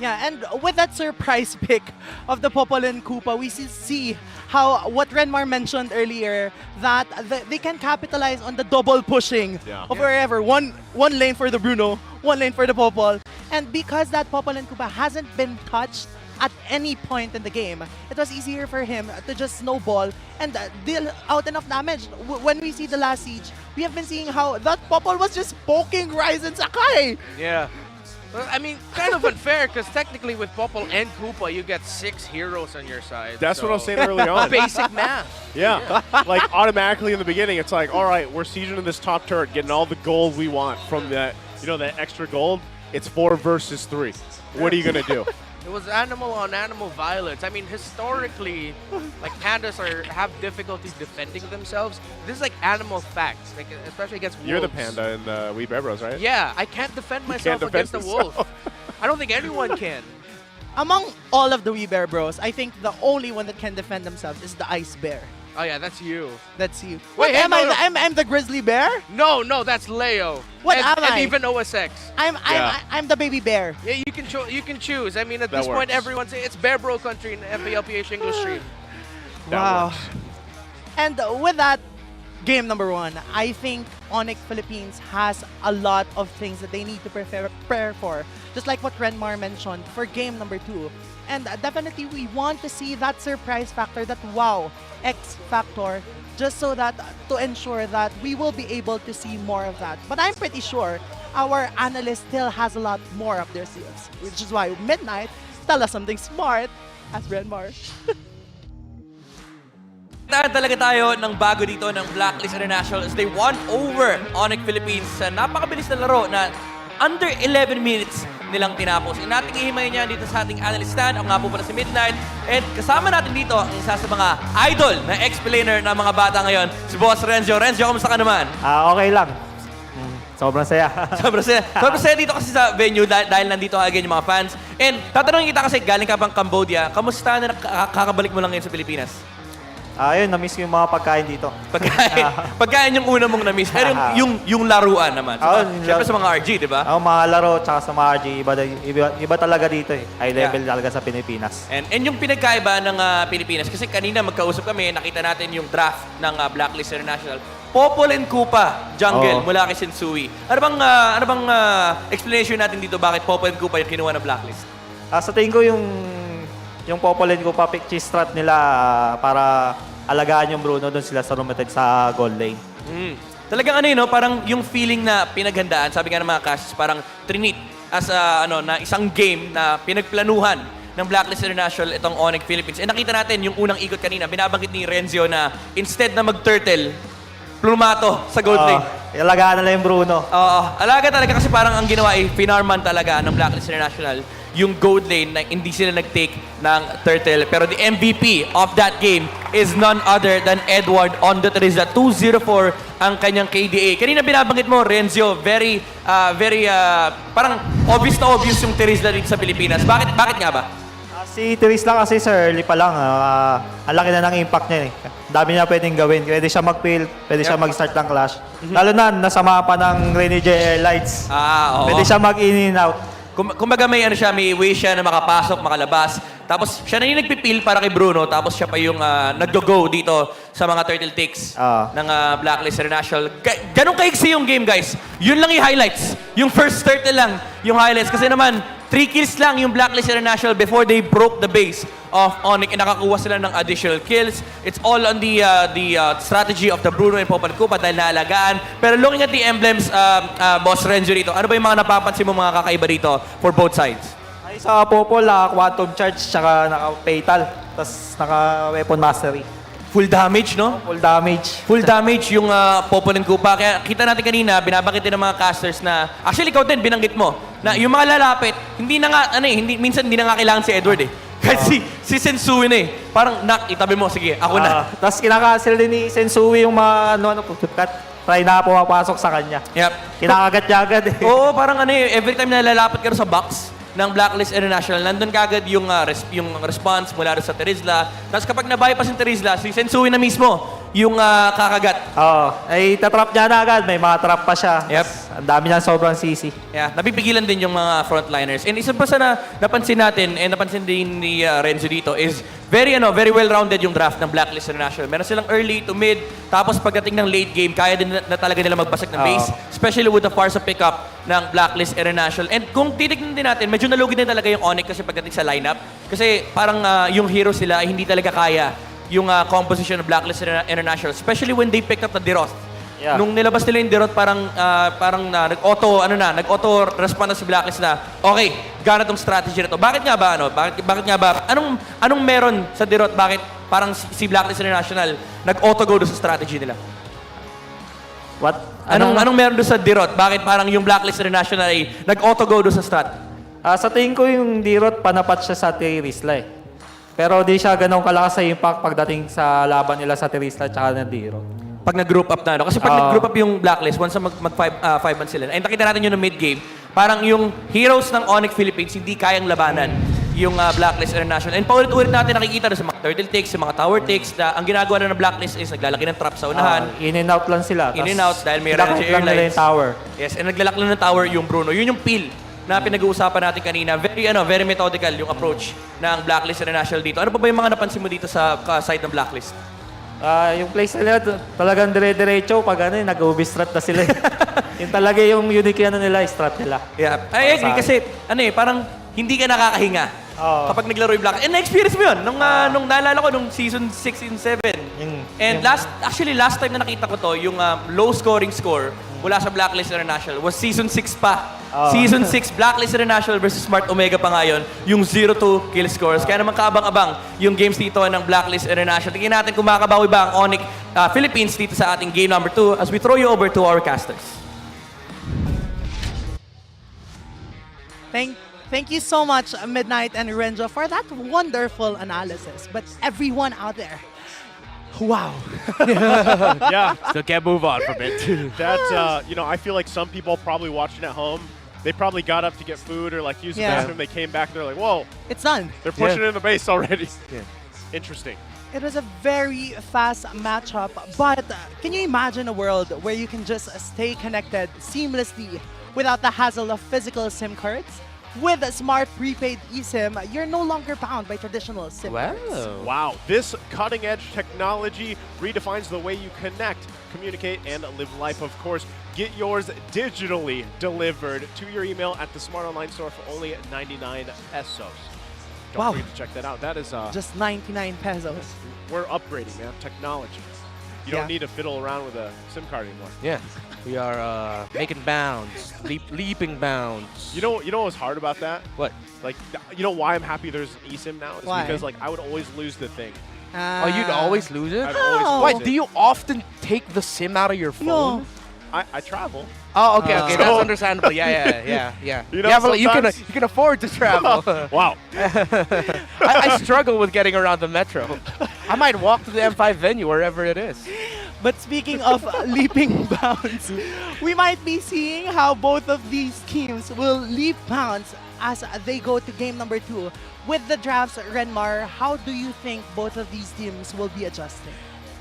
Yeah, and with that surprise pick of the Popol and Koopa, we see how what Renmar mentioned earlier, that they can capitalize on the double pushing of wherever. One lane for the Bruno, one lane for the Popol. And because that Popol and Koopa hasn't been touched at any point in the game, it was easier for him to just snowball and deal out enough damage. When we see the last siege, we have been seeing how that Popol was just poking Ryzen Sakai. Yeah. Well, I mean, kind of unfair because technically with Popol and Koopa, you get 6 heroes on your side. That's what I was saying early on. Basic math. Yeah. Like automatically in the beginning, it's like, all right, we're sieging in this top turret, getting all the gold we want from that, you know, that extra gold. It's 4 versus 3. What are you gonna do? It was animal on animal violence. I mean, historically, like pandas have difficulties defending themselves. This is like animal facts, like especially against wolves. You're the panda in the Wee Bear Bros, right? Yeah, I can't defend myself against a wolf. I don't think anyone can. Among all of the Wee Bear Bros, I think the only one that can defend themselves is the Ice Bear. Oh yeah, that's you. That's you. Wait, hey, I'm the Grizzly Bear? No, that's Leo. What am I? And even OSX. I'm the baby bear. Yeah, you can choose. I mean, at this point, everyone's it's Bear Bro country in the MPL-PH English stream. Wow. And with that, game number 1, I think ONIC Philippines has a lot of things that they need to prepare for. Just like what Renmar mentioned for game number 2. And definitely we want to see that surprise factor, that wow, X factor, just so that to ensure that we will be able to see more of that. But I'm pretty sure our analyst still has a lot more up their sleeves, which is why Midnight tell us something smart as Renmar. Talaga tayo ng bago dito ng Blacklist International as they won over ONIC Philippines sa napakabilis na laro na under 11 minutes nilang tinapos. Nating ihimay niya dito sa ating analyst stand. Ako nga po pala si Midnight. And kasama natin dito ang isa sa mga idol na explainer ng mga bata ngayon, si Boss Renzo. Renzo, kamusta ka naman? Okay lang. Sobrang saya. Sobrang saya. Sobrang saya dito kasi sa venue dahil nandito again yung mga fans. And tatanungin kita kasi galing ka pang Cambodia, kamusta na kakabalik mo lang ngayon sa Pilipinas? Ayun, na-miss ko yung mga pagkain dito. Pagkain yung una mong na-miss. Pero yung laruan naman. Siyempre sa mga RG, di ba? Mga laro tsaka sa mga RG, iba talaga dito eh. High level talaga sa Pilipinas. And yung pinagkaiba ng Pilipinas, kasi kanina magkausap kami, nakita natin yung draft ng Blacklist International. Popol and Koopa, jungle, mula kay Sensui. Ano bang explanation natin dito bakit Popol and Koopa yung kinuha ng Blacklist? Sa tingin ko yung Popol and Koopa pick strat nila para alagaan yung Bruno, doon sila sa rumitid sa gold lane. Talagang no, parang yung feeling na pinaghandaan, sabi nga ng mga casts, parang trinit as na isang game na pinagplanuhan ng Blacklist International itong ONIC Philippines. And nakita natin yung unang ikot kanina, binabanggit ni Renzo na instead na mag-turtle, plumato sa gold lane. Alagaan nila yung Bruno. Alaga talaga kasi parang ang ginawa ay finarman talaga ng Blacklist International yung gold lane na hindi sila nag-take ng turtle. Pero the MVP of that game is none other than Edward on the Terizla. 204 ang kanyang KDA. Kanina binabanggit mo, Renzo, very parang obvious na obvious yung Terizla dito sa Pilipinas. Bakit nga ba? Si Trisla kasi sir, early pa lang, ang laki na ng impact niya eh. Dami niya pwedeng gawin. Pwede siya mag-field, pwede siya mag-start ng clash. Lalo na, nasama pa ng Rainier Airlines. Oo. Pwede siya mag-in and out. Kumbaga may ano siya, may way siya na makapasok, makalabas. Tapos siya na yung nagpipil para kay Bruno, tapos siya pa yung nag-go dito sa mga turtle ticks ng Blacklist International. Ganun kaigsi yung game, guys. Yun lang yung highlights. Yung first turtle lang yung highlights. Kasi naman, 3 kills lang yung Blacklist International before they broke the base of ONIC and nakakuha sila ng additional kills. It's all on the strategy of the Bruno and Popol Kupa dahil naalagaan. Pero looking at the emblems, Boss Renzo dito, ano ba yung mga napapansin mo mga kakaiba dito for both sides? Ay, sa Popol, Quantum Charge, tsaka naka-fatal. Tapos naka-weapon mastery. Full damage, no? Full damage. Full damage yung Popol and Kupa. Kaya kita natin kanina, binabangkit din ng mga casters na, actually ikaw din, binanggit mo, na yung mga lalapit, hindi na nga, minsan hindi na nga kailangan si Edward eh. Kasi si Sensui na eh. Parang, itabi mo, sige, ako na. Tapos kinakasil din ni Sensui yung mga, try na pumapasok sa kanya. Yep. Kinakagat niya agad eh. Oo, parang every time na lalapit ka sa box ng Blacklist International, nandun kagad yung response mula sa Terizla. Tapos kapag na-bypass yung Terizla, si Sensui na mismo yung kakagat. Oo. Ay, tatrap niya na agad. May mga trap pa siya. Yep. Ang dami niya sobrang sisi. Yeah, napipigilan din yung mga frontliners. And isa pa sa napansin natin, and napansin din ni Renzo dito, is very well-rounded yung draft ng Blacklist International. Meron silang early to mid, tapos pagdating ng late game, kaya din na talaga nila magbasag ng base, especially with the Farsa pickup ng Blacklist International. And kung titignan din natin, medyo nalugid din talaga yung ONIC kasi pagdating sa lineup. Kasi parang yung hero sila ay hindi talaga kaya yung composition ng Blacklist International, especially when they picked up the Diroth. Yeah. Nung nilabas nila yung Diroth, nag-auto-respond na si Blacklist na, okay, gana tong strategy na to. Bakit nga ba, bakit nga ba, anong meron sa Diroth, bakit parang si Blacklist International nag-auto-go doon sa strategy nila? What? Anong meron doon sa Diroth? Bakit parang yung Blacklist International ay nag-auto-go doon sa strat? Sa tingin ko yung Dirot, panapat siya sa Terizla eh. Pero di siya ganun kalakas sa impact pagdating sa laban nila sa Terizla at saka ng Dirot. Pag nag-group up na, Kasi pag nag-group up yung Blacklist, once mag-5-man sila, ay nakita natin yun ng mid-game, parang yung heroes ng ONIC Philippines hindi kayang labanan yung Blacklist International. And paulit-ulit natin nakikita sa mga turtle takes, sa mga tower takes, na ang ginagawa na ng Blacklist is naglalaki ng trap sa unahan. In and out lang sila. In and out dahil may Ranger Airlines. Yung tower. Yes, and naglalak lang ng tower yung Bruno. Yun yung peel na pinag-uusapan natin kanina. Very methodical yung approach ng Blacklist International dito. Ano pa ba yung mga napansin mo dito sa side ng Blacklist? Yung place nila, talagang dire-diretso. Pag nag-ubi-strat na sila. Yung talaga yung unique nila, strat nila. Yeah, I agree kasi parang hindi ka nakakahinga kapag naglaro yung Blacklist. And na-experience mo yun. Nung naalala ko, nung season 6 and 7. And last time na nakita ko to, yung low scoring score mula sa Blacklist International was season 6 pa. Season 6, Blacklist International versus Smart Omega pa ngayon, yung 0-2 kill scores. Kaya naman kaabang-abang yung games dito ng Blacklist International. Tingnan natin kung makakabawi ba ang ONIC Philippines dito sa ating game number 2 as we throw you over to our casters. Thank you so much, Midnight and Renzo, for that wonderful analysis. But everyone out there, wow. Yeah. Still can't move on from it. That's, I feel like some people probably watching at home, they probably got up to get food or use the bathroom. They came back and they're like, whoa. It's done. They're pushing in the base already. Yeah. Interesting. It was a very fast matchup, but can you imagine a world where you can just stay connected seamlessly without the hassle of physical SIM cards? With a smart prepaid eSIM, you're no longer bound by traditional SIM cards. Wow. This cutting-edge technology redefines the way you connect, communicate, and live life, of course. Get yours digitally delivered to your email at the Smart Online Store for only 99 pesos. Don't forget to check that out. That is just 99 pesos. We're upgrading, man. Technology. You don't need to fiddle around with a SIM card anymore. Yeah. We are making bounds, leaping bounds. You know what's hard about that? What? You know why I'm happy there's an eSIM now? It's why? Because I would always lose the thing. Oh, you'd always lose it? I'd always lose Wait, it. do you often take the SIM out of your phone? I travel. Oh, okay, that's understandable. Yeah. You know, you can afford to travel. Wow. I struggle with getting around the metro. I might walk to the M5 venue wherever it is. But speaking of leaping bounds, we might be seeing how both of these teams will leap bounds as they go to game number 2. with the drafts, Renmar, how do you think both of these teams will be adjusting?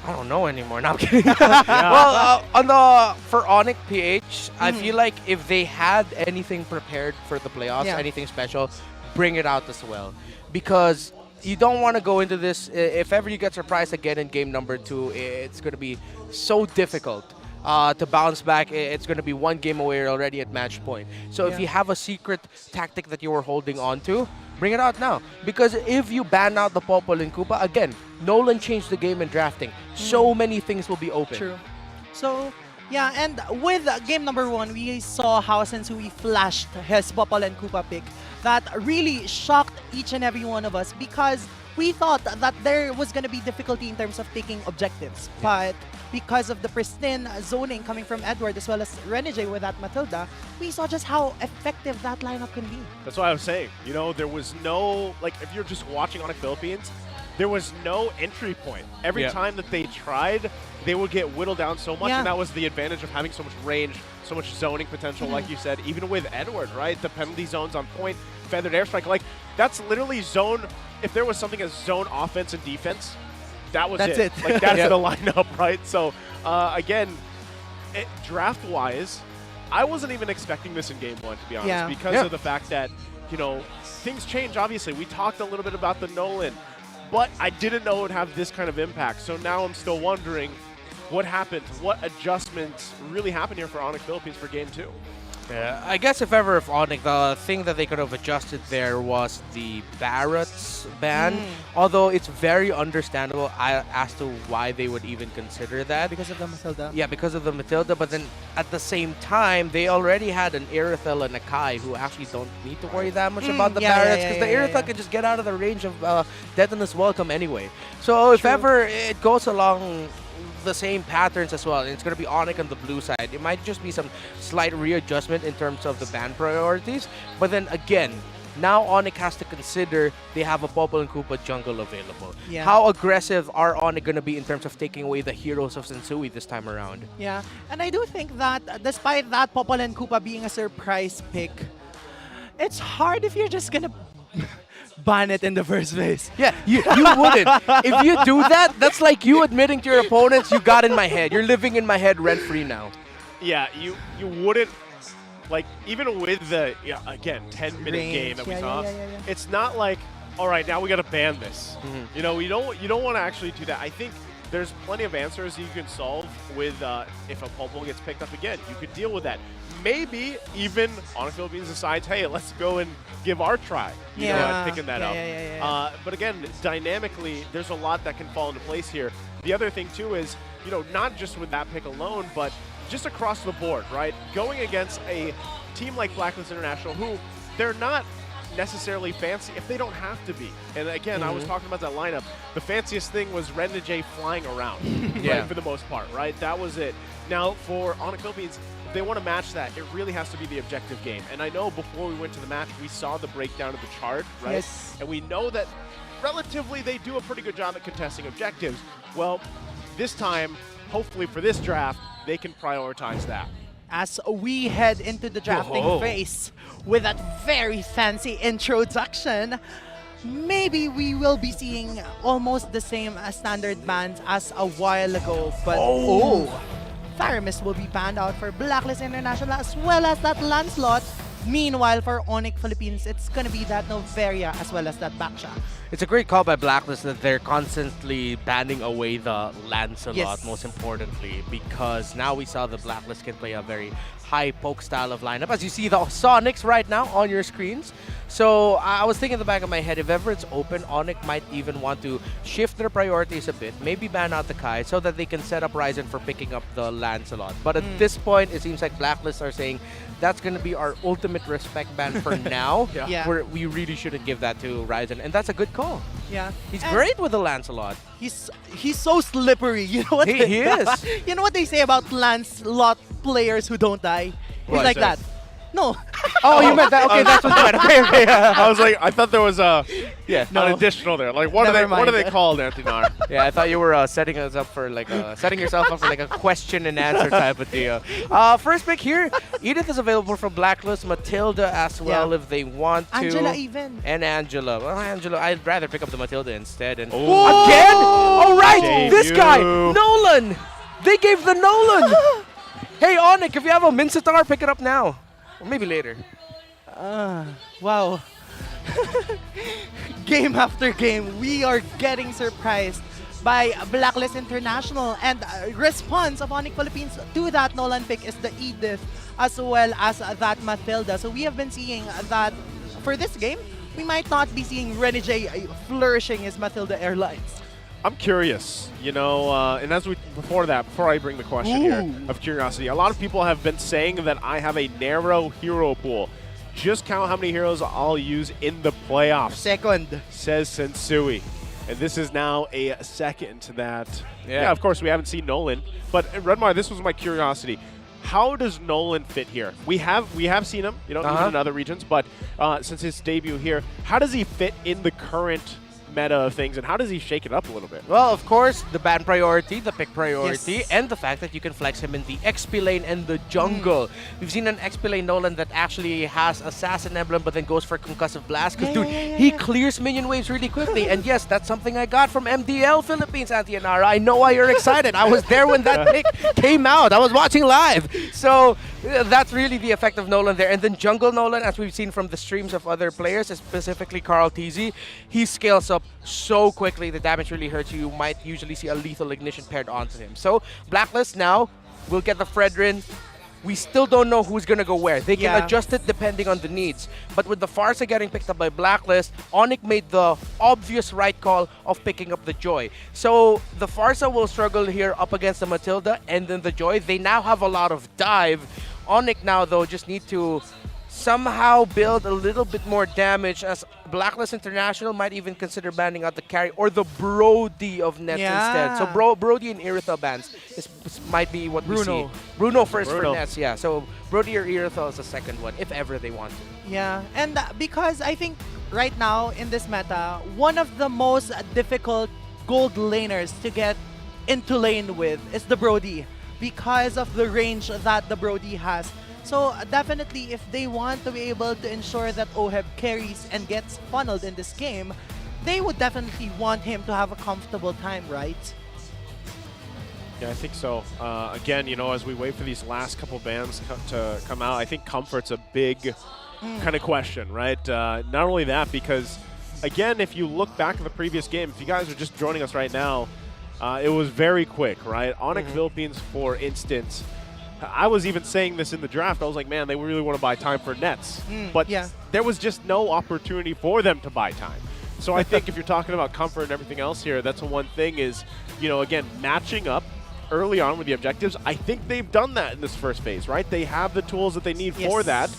I don't know anymore. No, I'm kidding. Well, for ONIC PH, I feel like if they had anything prepared for the playoffs, anything special, bring it out as well. Because you don't want to go into this, if ever you get surprised again in game number 2, it's going to be so difficult to bounce back. It's going to be one game away already at match point. So if you have a secret tactic that you were holding on to, bring it out now. Because if you ban out the Popol and Koopa, again, Nolan changed the game in drafting. So many things will be open. True. So, yeah, and with game number 1, we saw how Sensui flashed his Popol and Koopa pick. That really shocked each and every one of us because we thought that there was going to be difficulty in terms of taking objectives. But because of the pristine zoning coming from Edward as well as Renegade with that Matilda, we saw just how effective that lineup can be. That's what I was saying. You know, there was no, like, if you're just watching ONIC Philippines, there was no entry point. Every time that they tried, they would get whittled down so much, and that was the advantage of having so much range, so much zoning potential, like you said, even with Edward, right? The penalty zones on point, feathered airstrike, like, that's literally zone, if there was something as zone offense and defense, that was it. Like, that's the lineup, right? So, again, draft-wise, I wasn't even expecting this in game 1, to be honest, because of the fact that, you know, things change, obviously. We talked a little bit about the Nolan, but I didn't know it would have this kind of impact. So now I'm still wondering what happened, what adjustments really happened here for ONIC Philippines for game 2. Yeah, I guess if ONIC, the thing that they could have adjusted there was the Barrett's ban. Although it's very understandable as to why they would even consider that. Because of the Matilda? Yeah, because of the Matilda. But then at the same time, they already had an Irithel and a Kai who actually don't need to worry that much about the Barretts. Because the Irithel can just get out of the range of Detonus Welcome anyway. So if ever it goes along the same patterns as well, and it's going to be ONIC on the blue side, it might just be some slight readjustment in terms of the ban priorities. But then again, now ONIC has to consider they have a Popol and Koopa jungle available. How aggressive are ONIC going to be in terms of taking away the heroes of Sensui this time around? Yeah, and I do think that despite that Popol and Koopa being a surprise pick, it's hard if you're just going to ban it in the first place. Yeah, you wouldn't. If you do that, that's like you admitting to your opponents, you got in my head. You're living in my head rent-free now. Yeah, you wouldn't, like, even with the, again, 10-minute game that we saw, it's not like, all right, now we got to ban this. You know, you don't want to actually do that. I think there's plenty of answers you can solve with if a Popol gets picked up again. You could deal with that. Maybe even ONIC Philippines decides, hey, let's go and give our try, you know, at picking that up. But again, dynamically, there's a lot that can fall into place here. The other thing, too, is, you know, not just with that pick alone, but just across the board, right? Going against a team like Blacklist International, who they're not necessarily fancy if they don't have to be. And again, I was talking about that lineup. The fanciest thing was Renegade flying around, right, for the most part, right? That was it. Now, for ONIC Philippines, if they want to match that, it really has to be the objective game. And I know before we went to the match, we saw the breakdown of the chart, right? Yes. And we know that relatively they do a pretty good job at contesting objectives. Well, this time, hopefully for this draft, they can prioritize that. As we head into the drafting phase with that very fancy introduction, maybe we will be seeing almost the same standard bans as a while ago. But Theramis will be banned out for Blacklist International as well as that Lancelot. Meanwhile, for ONIC Philippines, it's going to be that Noveria as well as that Baksha. It's a great call by Blacklist that they're constantly banning away the Lancelot, most importantly, because now we saw the Blacklist can play a very high poke style of lineup. As you see the Sonics right now on your screens. So I was thinking in the back of my head, if ever it's open, ONIC might even want to shift their priorities a bit, maybe ban out the Kai so that they can set up Ryzen for picking up the Lancelot. But at this point, it seems like Blacklist are saying that's going to be our ultimate respect ban for now. Where we really shouldn't give that to Ryzen, and that's a good call. Yeah, he's great with the Lancelot. He's so slippery. You know what? He is. You know what they say about Lancelot players who don't die? He's like that. No. Oh, you meant that. Okay, that's what you meant. Okay, okay. I was like, I thought there was an No. additional there. Like, what are they called, Antinar? Yeah, I thought you were setting us up for like setting yourself up for like a question and answer type of deal. First pick here, Edith is available from Blacklist, Matilda as well if they want to. Angela even. And Angela. Well, Angela, I'd rather pick up the Matilda instead. And again? All right, this guy, Nolan. They gave the Nolan. Hey, ONIC, if you have a Mincetar, pick it up now. Or maybe later. Wow. Game after game, we are getting surprised by Blacklist International, and response of ONIC Philippines to that Nolan pick is the Edith as well as that Matilda. So we have been seeing that for this game, we might not be seeing Renny J flourishing his Matilda Airlines. I'm curious, you know, and before I bring the question here of curiosity, a lot of people have been saying that I have a narrow hero pool. Just count how many heroes I'll use in the playoffs. Second. Says Sensui. And this is now a second to that. Yeah, of course, we haven't seen Nolan. But Redmar, this was my curiosity. How does Nolan fit here? We have seen him, you know, even in other regions, but since his debut here, how does he fit in the current meta of things, and how does he shake it up a little bit? Well, of course, the ban priority, the pick priority, and the fact that you can flex him in the XP lane and the jungle. We've seen an XP lane Nolan that actually has Assassin Emblem but then goes for Concussive Blast because, he clears minion waves really quickly. And yes, that's something I got from MDL Philippines, Antianara. I know why you're excited. I was there when that pick came out. I was watching live. So that's really the effect of Nolan there. And then Jungle Nolan, as we've seen from the streams of other players, specifically Carl TZ, he scales up so quickly. The damage really hurts you. You might usually see a lethal ignition paired onto him. So Blacklist now will get the Fredrin. We still don't know who's going to go where. They can adjust it depending on the needs. But with the Farsa getting picked up by Blacklist, ONIC made the obvious right call of picking up the Joy. So the Farsa will struggle here up against the Matilda and then the Joy. They now have a lot of dive. ONIC now, though, just need to somehow build a little bit more damage, as Blacklist International might even consider banning out the carry or the Brody of Nets instead. So Brody and Iritha bans might be what we see. Bruno first for Nets, yeah. So Brody or Iritha is the second one, if ever they want to. Yeah, and because I think right now in this meta, one of the most difficult gold laners to get into lane with is the Brody because of the range that the Brody has. So definitely, if they want to be able to ensure that OHEB carries and gets funneled in this game, they would definitely want him to have a comfortable time, right? Yeah, I think so. Again, you know, as we wait for these last couple bans to come out, I think comfort's a big kind of question, right? Not only that, because, again, if you look back at the previous game, if you guys are just joining us right now, it was very quick, right? ONIC Philippines, for instance, I was even saying this in the draft. I was like, man, they really want to buy time for Nets. But there was just no opportunity for them to buy time. So I think if you're talking about comfort and everything else here, that's the one thing is, you know, again, matching up early on with the objectives. I think they've done that in this first phase, right? They have the tools that they need for that.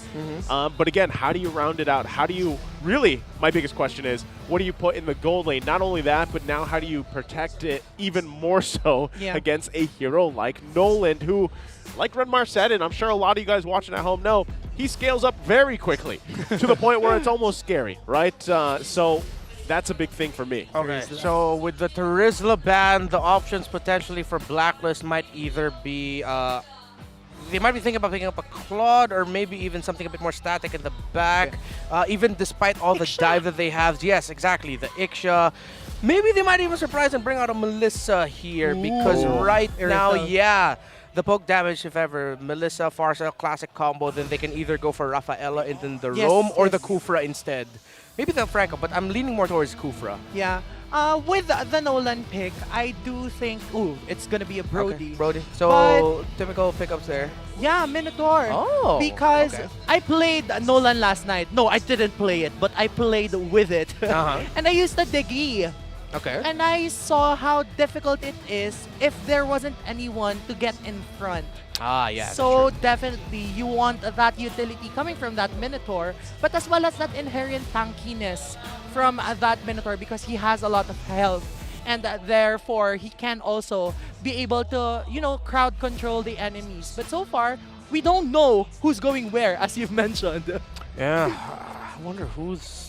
But again, how do you round it out? How do you really, my biggest question is, what do you put in the gold lane? Not only that, but now how do you protect it even more so against a hero like Nolan, who, like Redmar said, and I'm sure a lot of you guys watching at home know, he scales up very quickly to the point where it's almost scary, right? So that's a big thing for me. Okay, so with the Terizla ban, the options potentially for Blacklist might either be, they might be thinking about picking up a Claude or maybe even something a bit more static in the back, even despite all the dive that they have. Yes, exactly, the Iksha. Maybe they might even surprise and bring out a Melissa here because right now, the poke damage, if ever, Melissa, Farsa, classic combo, then they can either go for Rafaela and then the Rome or the Kufra instead. Maybe the Franco, but I'm leaning more towards Kufra. Yeah. With the Nolan pick, I do think, it's going to be a Brody. Okay, Brody. So, typical pickups there. Yeah, Minotaur. Oh. Because I played Nolan last night. No, I didn't play it, but I played with it. And I used the Degi. Okay. And I saw how difficult it is if there wasn't anyone to get in front. So definitely you want that utility coming from that Minotaur, but as well as that inherent tankiness from that Minotaur because he has a lot of health, and therefore he can also be able to, you know, crowd control the enemies. But so far, we don't know who's going where, as you've mentioned. Yeah, I wonder who's...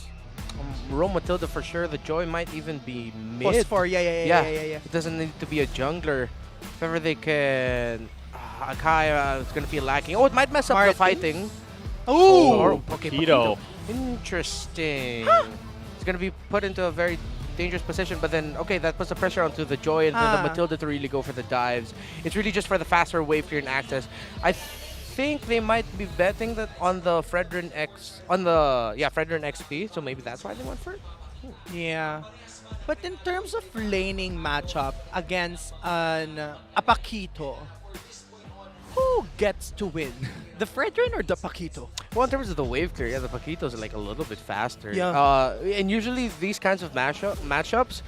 Rome Matilda for sure. The Joy might even be mid. Post 4, yeah. It doesn't need to be a jungler. If ever they can... Akaya is going to be lacking. Oh, it might mess up the fighting. Ooh! Okay, Paquito. Interesting. It's going to be put into a very dangerous position, but then, okay, that puts the pressure onto the Joy and the Matilda to really go for the dives. It's really just for the faster wave clear and access. I think they might be betting that on the Fredrin X, Fredrin XP, so maybe that's why they went for it? Yeah. But in terms of laning matchup against a Paquito, who gets to win? The Fredrin or the Paquito? Well, in terms of the wave clear, yeah, the Paquitos are like a little bit faster. Yeah. And usually these kinds of matchups,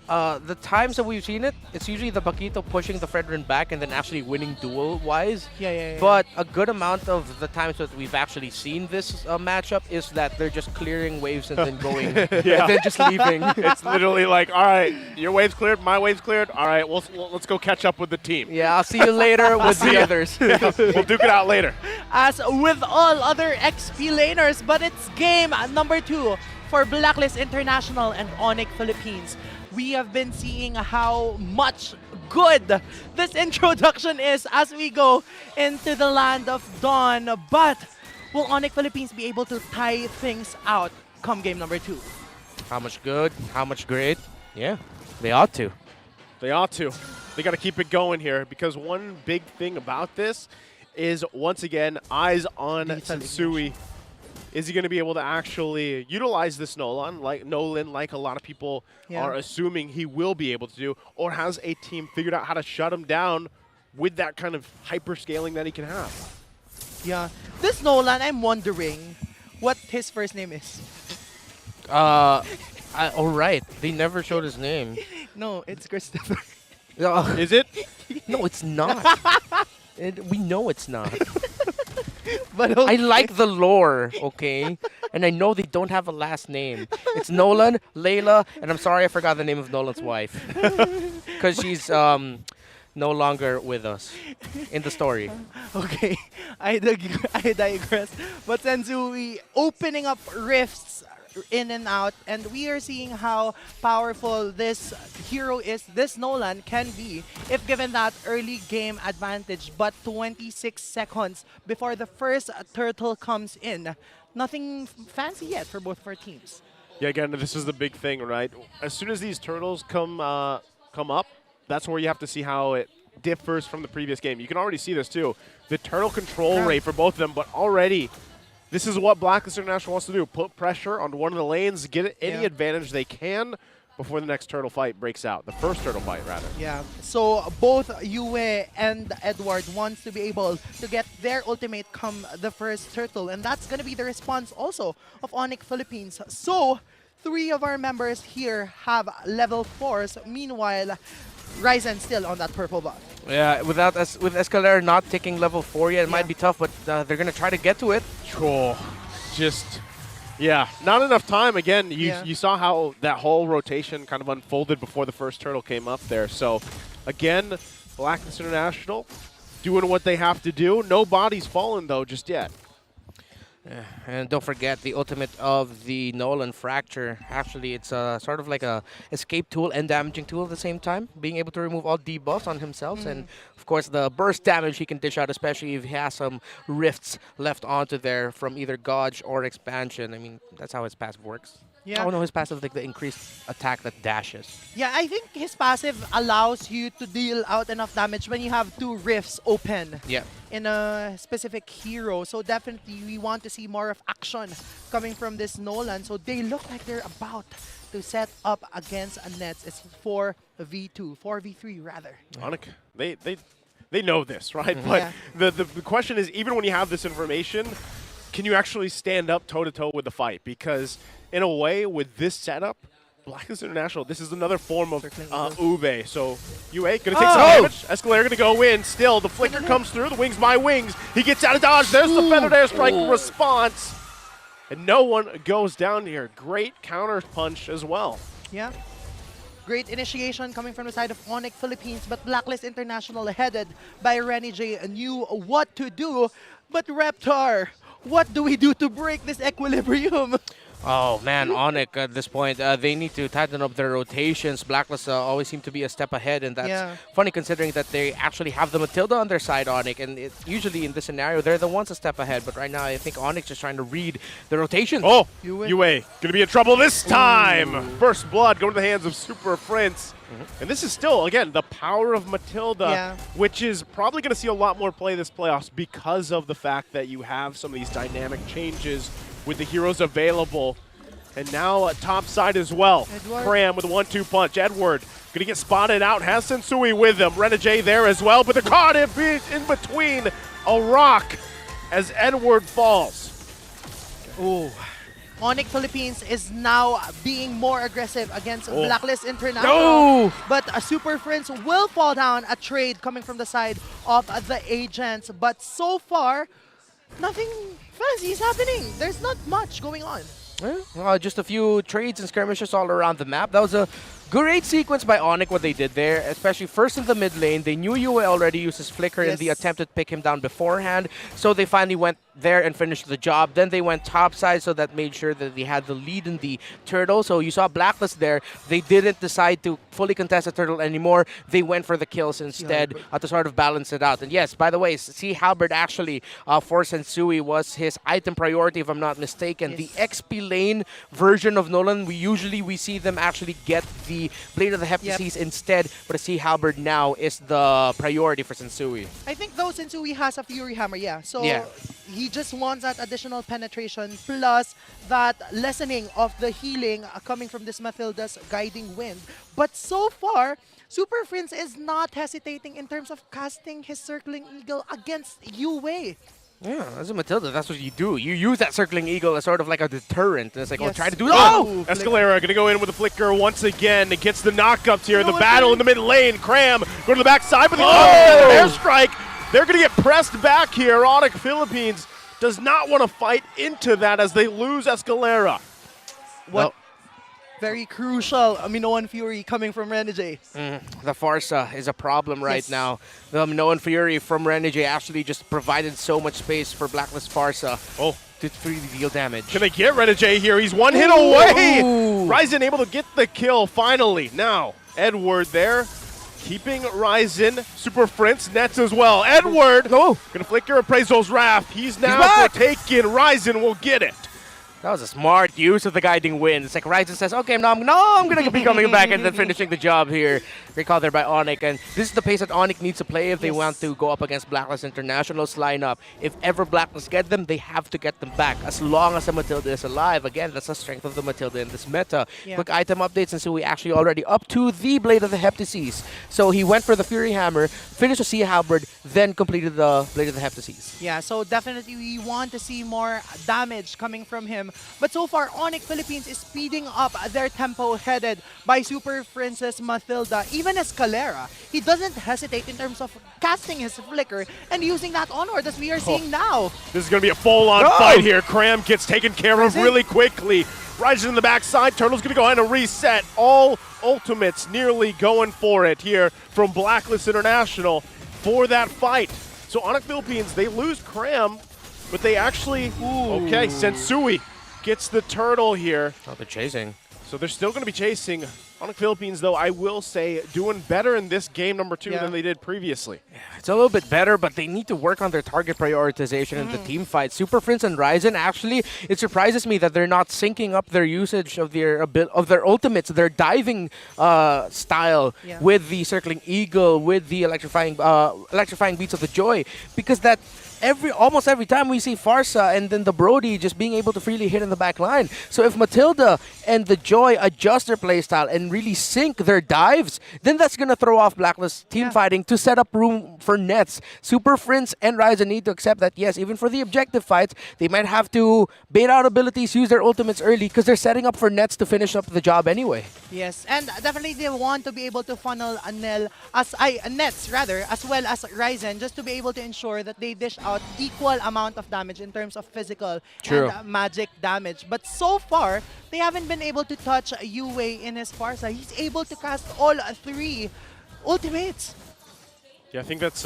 the times that we've seen it, it's usually the Paquito pushing the Fredrin back and then actually winning duel-wise. Yeah. But a good amount of the times that we've actually seen this matchup is that they're just clearing waves and then going, and then just leaving. It's literally like, all right, your wave's cleared, my wave's cleared. All right, let's go catch up with the team. Yeah, I'll see you later with the others. We'll duke it out later. As with all other XP laners, but it's game number 2 for Blacklist International and ONIC Philippines. We have been seeing how much good this introduction is as we go into the land of Dawn. But will ONIC Philippines be able to tie things out come game number 2? How much good? How much great? Yeah, they ought to. They ought to. They got to keep it going here because one big thing about this is, once again, eyes on Sensui. Is he going to be able to actually utilize this Nolan like a lot of people are assuming he will be able to do, or has a team figured out how to shut him down with that kind of hyper scaling that he can have? Yeah. This Nolan, I'm wondering what his first name is. All right. They never showed his name. No, it's Christopher. Is it? No, it's not. We know it's not. But I like the lore, okay? And I know they don't have a last name. It's Nolan, Layla, and I'm sorry I forgot the name of Nolan's wife. Because she's no longer with us in the story. Okay, I digress. But Sensui opening up rifts in and out, and we are seeing how powerful this hero is, this Nolan can be if given that early game advantage. But 26 seconds before the first turtle comes in. Nothing fancy yet for both of our teams. Yeah, again, this is the big thing, right? As soon as these turtles come up, that's where you have to see how it differs from the previous game. You can already see this too. The turtle control rate for both of them, but already this is what Blacklist International wants to do. Put pressure on one of the lanes, get any advantage they can before the next turtle fight breaks out. The first turtle fight, rather. Yeah, so both Yue and Edward wants to be able to get their ultimate come the first turtle, and that's going to be the response also of ONIC Philippines. So 3 of our members here have level 4s. Meanwhile, Ryzen still on that purple buff. Yeah, with Escalera not taking level 4 yet, it might be tough, but they're going to try to get to it. Sure. Just, not enough time. Again, you saw how that whole rotation kind of unfolded before the first turtle came up there. So, again, Blacklist International doing what they have to do. No bodies fallen, though, just yet. Yeah, and don't forget the ultimate of the Nolan Fracture. Actually, it's sort of like a escape tool and damaging tool at the same time, being able to remove all debuffs on himself, and of course the burst damage he can dish out, especially if he has some rifts left onto there from either Gauge or expansion. I mean, that's how his passive works. Yeah. Oh no, his passive, like the increased attack that dashes. Yeah, I think his passive allows you to deal out enough damage when you have 2 rifts open in a specific hero. So definitely we want to see more of action coming from this Nolan. So they look like they're about to set up against a Nets. It's 4v2, 4v3 rather. ONIC, they know this, right? But the question is, even when you have this information, can you actually stand up toe-to-toe with the fight? Because in a way, with this setup, Blacklist International, this is another form of Ube. So, Yue going to take some damage. Escalera going to go in. Still, the flicker comes through. The wings by wings. He gets out of dodge. There's the Feathered Airstrike response. And no one goes down here. Great counter punch as well. Yeah. Great initiation coming from the side of ONIC Philippines, but Blacklist International headed by Renny J knew what to do. But Reptar, what do we do to break this equilibrium? Oh man, ONIC at this point, they need to tighten up their rotations. Blacklist always seem to be a step ahead, and that's funny considering that they actually have the Matilda on their side, ONIC, and usually in this scenario, they're the ones a step ahead, but right now I think ONIC just trying to read the rotations. Oh, UA gonna be in trouble this time! First blood going to the hands of Super Prince. And this is still, again, the power of Matilda, which is probably going to see a lot more play this playoffs because of the fact that you have some of these dynamic changes with the heroes available. And now top side as well. Cram with a 1-2 punch. Edward going to get spotted out. Has Sensui with him. Renegade there as well, but the caught in between a rock as Edward falls. Ooh. ONIC Philippines is now being more aggressive against Blacklist International. But Super Friends will fall down. A trade coming from the side of the agents. But so far, nothing fancy is happening. There's not much going on. Just a few trades and skirmishes all around the map. That was a great sequence by ONIC, what they did there, especially first in the mid lane. They knew UA already used his flicker in the attempt to pick him down beforehand, so they finally went there and finished the job. Then they went topside, so that made sure that they had the lead in the turtle. So you saw Blacklist there. They didn't decide to fully contest the turtle anymore. They went for the kills instead to sort of balance it out. And yes, by the way, C Halberd actually for Sensui was his item priority, if I'm not mistaken. The XP lane version of Nolan, we see them actually get the Blade of the Heptases instead, but C Halberd now is the priority for Sensui. I think though Sensui has a Fury Hammer, so he just wants that additional penetration plus that lessening of the healing coming from this Matilda's Guiding Wind. But so far, Super Prince is not hesitating in terms of casting his Circling Eagle against UA. Yeah, as a Matilda, that's what you do. You use that Circling Eagle as sort of like a deterrent. It's like, try to do that. Oh! Escalera going to go in with a flicker once again. It gets the knockups here. The battle in the mid lane. Cram go to the backside with the airstrike. They're going to get pressed back here. ONIC Philippines does not want to fight into that as they lose Escalera. Very crucial Minoan Fury coming from Renegade. The Farsa is a problem right now. The Minoan Fury from Renegade actually just provided so much space for Blacklist Farsa to really deal damage. Can they get Renegade here? He's one hit away! Ryzen able to get the kill finally. Now, Edward there. Keeping Ryzen, Super Prince, nets as well. Edward, gonna flicker Appraisal's Wrath. He's now taken. Ryzen will get it. That was a smart use of the Guiding Wind. It's like Ryzen says, okay, I'm going to be coming back and then finishing the job here. Great call there by ONIC. And this is the pace that ONIC needs to play if they want to go up against Blacklist International's lineup. If ever Blacklist get them, they have to get them back. As long as the Matilda is alive. Again, that's the strength of the Matilda in this meta. Quick item updates, and so we actually already up to the Blade of the Heptases. So he went for the Fury Hammer, finished with C Halberd, then completed the Blade of the Heptases. Yeah, so definitely we want to see more damage coming from him. But so far, ONIC Philippines is speeding up their tempo headed by Super Princess Matilda. Even Escalera, he doesn't hesitate in terms of casting his flicker and using that onward as we are seeing now. This is going to be a full-on fight here. Cram gets taken care of really quickly. Ryzen in the backside. Turtle's going to go ahead and reset. All ultimates nearly going for it here from Blacklist International for that fight. So ONIC Philippines, they lose Cram, but they actually... Sensui gets the turtle here. Oh, they're chasing. So they're still going to be chasing. ONIC Philippines, though, I will say, doing better in this game number 2 than they did previously. It's a little bit better, but they need to work on their target prioritization in the team fight. Super Prince and Ryzen, actually, it surprises me that they're not syncing up their usage of their ultimates, their diving style with the Circling Eagle, with the electrifying beats of the Joy, because that almost every time we see Farsa and then the Brody just being able to freely hit in the back line. So if Matilda and the Joy adjust their playstyle and really sync their dives, then that's going to throw off Blacklist team fighting to set up room for nets. Super Prince and Ryzen need to accept that, yes, even for the objective fights, they might have to bait out abilities, use their ultimates early because they're setting up for nets to finish up the job anyway. Yes, and definitely they want to be able to funnel nets rather, as well as Ryzen, just to be able to ensure that they dish out out equal amount of damage in terms of physical True. and magic damage. But so far, they haven't been able to touch Yue in his Farsa. He's able to cast all 3 ultimates. Yeah, I think that's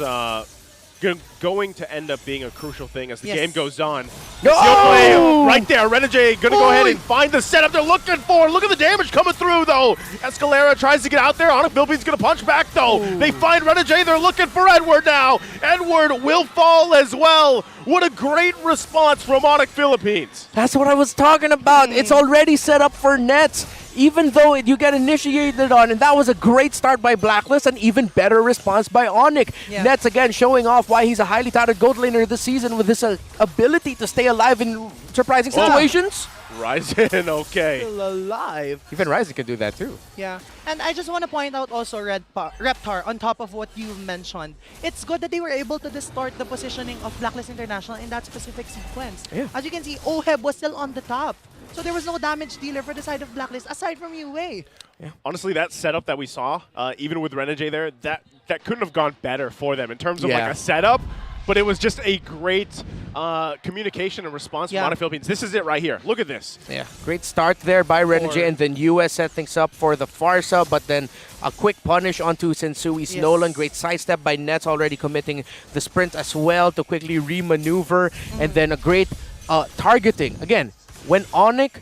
going to end up being a crucial thing as the game goes on. Oh! Right there, Renegade going to go ahead and find the setup they're looking for. Look at the damage coming through, though. Escalera tries to get out there. ONIC Philippines going to punch back, though. They find Renegade. They're looking for Edward now. Edward will fall as well. What a great response from ONIC Philippines. That's what I was talking about. It's already set up for Nets, even though you get initiated on, and that was a great start by Blacklist, and even better response by ONIC. Yeah. Nets again showing off why he's a highly touted gold laner this season with his ability to stay alive in surprising situations. Ryzen, okay. Still alive. Even Ryzen can do that too. Yeah, and I just want to point out also Reptar, on top of what you mentioned, it's good that they were able to distort the positioning of Blacklist International in that specific sequence. Yeah. As you can see, OHEB was still on the top. So there was no damage dealer for the side of Blacklist, aside from Yue. Yeah. Honestly, that setup that we saw, even with Renegade there, that couldn't have gone better for them in terms of like a setup. But it was just a great communication and response from ONIC Philippines. This is it right here. Look at this. Yeah, great start there by Renegade, and then US set things up for the Farsa, but then a quick punish onto Sensui's Nolan. Great sidestep by Nets, already committing the sprint as well to quickly re-maneuver, and then a great targeting. Again, when ONIC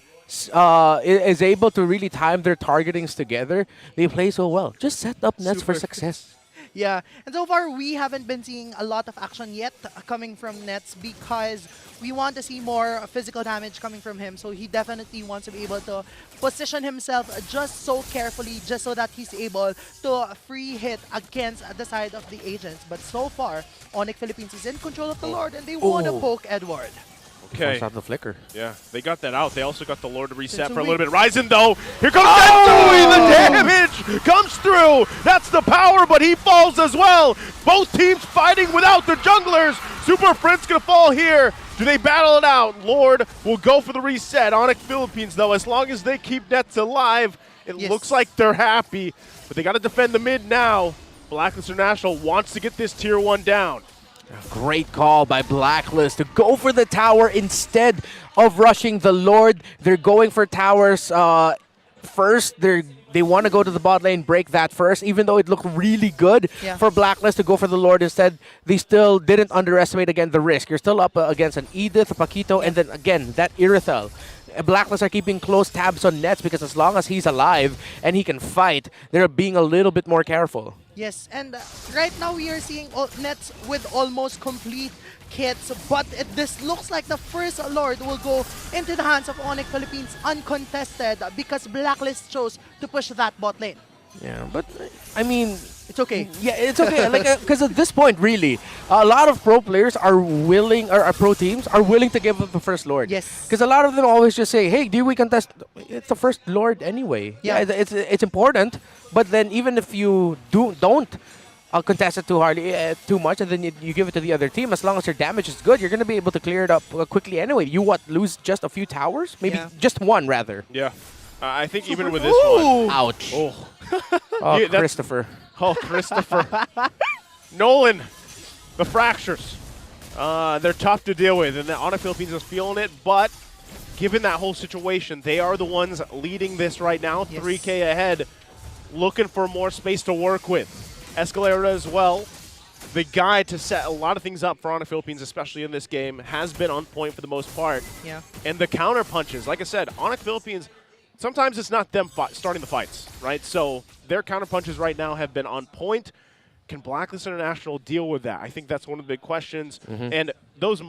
is able to really time their targetings together, they play so well. Just set up Nets for success. Yeah, and so far we haven't been seeing a lot of action yet coming from Nets because we want to see more physical damage coming from him. So he definitely wants to be able to position himself just so carefully, just so that he's able to free hit against the side of the agents. But so far, ONIC Philippines is in control of the Lord, and they want to poke Edward. Okay. Stop the flicker. Yeah, they got that out. They also got the Lord to reset for a little bit. Ryzen, though. Here comes Sensui. The damage comes through. That's the power, but he falls as well. Both teams fighting without the junglers. Super Friend's going to fall here. Do they battle it out? Lord will go for the reset. ONIC Philippines, though, as long as they keep Nets alive, it looks like they're happy. But they got to defend the mid now. Blacklist International wants to get this tier 1 down. Great call by Blacklist to go for the tower instead of rushing the Lord. They're going for towers first. They want to go to the bot lane, break that first, even though it looked really good for Blacklist to go for the Lord instead. They still didn't underestimate, again, the risk. You're still up against an Edith, a Paquito, and then, again, that Irithel. Blacklist are keeping close tabs on Nets because as long as he's alive and he can fight, they're being a little bit more careful. Yes, and right now we are seeing Nets with almost complete kits, but this looks like the first Lord will go into the hands of ONIC Philippines uncontested because Blacklist chose to push that bot lane. Yeah, but I mean, it's okay. Yeah, it's okay. Like, because at this point, really, a lot of pro players are willing, or pro teams are willing to give up the first Lord. Yes. Because a lot of them always just say, "Hey, do we contest?" It's the first Lord anyway. Yeah. It's important. But then even if you don't contest it too much, and then you give it to the other team, as long as your damage is good, you're gonna be able to clear it up quickly anyway. You lose just a few towers, maybe just one rather. Yeah. I think even with this one. Ouch. Oh. Oh, Christopher. Oh, Christopher. Nolan. The fractures. They're tough to deal with, and the ONIC Philippines is feeling it, but given that whole situation, they are the ones leading this right now, 3K ahead, looking for more space to work with. Escalera as well. The guy to set a lot of things up for ONIC Philippines, especially in this game, has been on point for the most part. Yeah. And the counter punches, like I said, ONIC Philippines, sometimes it's not them starting the fights, right? So their counter punches right now have been on point. Can Blacklist International deal with that? I think that's one of the big questions. And those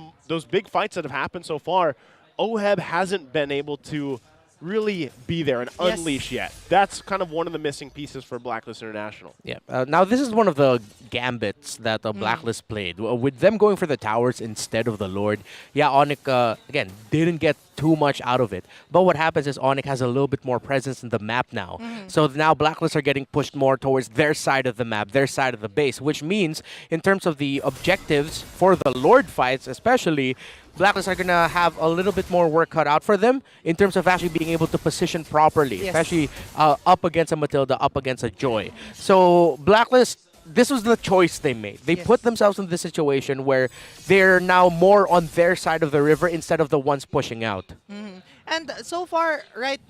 big fights that have happened so far, OHEB hasn't been able to really be there and unleash yet. That's kind of one of the missing pieces for Blacklist International. Yeah. Now, this is one of the gambits that Blacklist played. With them going for the towers instead of the Lord, yeah, ONIC, again, didn't get too much out of it. But what happens is ONIC has a little bit more presence in the map now. So now Blacklist are getting pushed more towards their side of the map, their side of the base, which means in terms of the objectives for the Lord fights especially, Blacklist are going to have a little bit more work cut out for them in terms of actually being able to position properly, especially up against a Matilda, up against a Joy. So Blacklist, this was the choice they made. They put themselves in this situation where they're now more on their side of the river instead of the ones pushing out. And so far, right,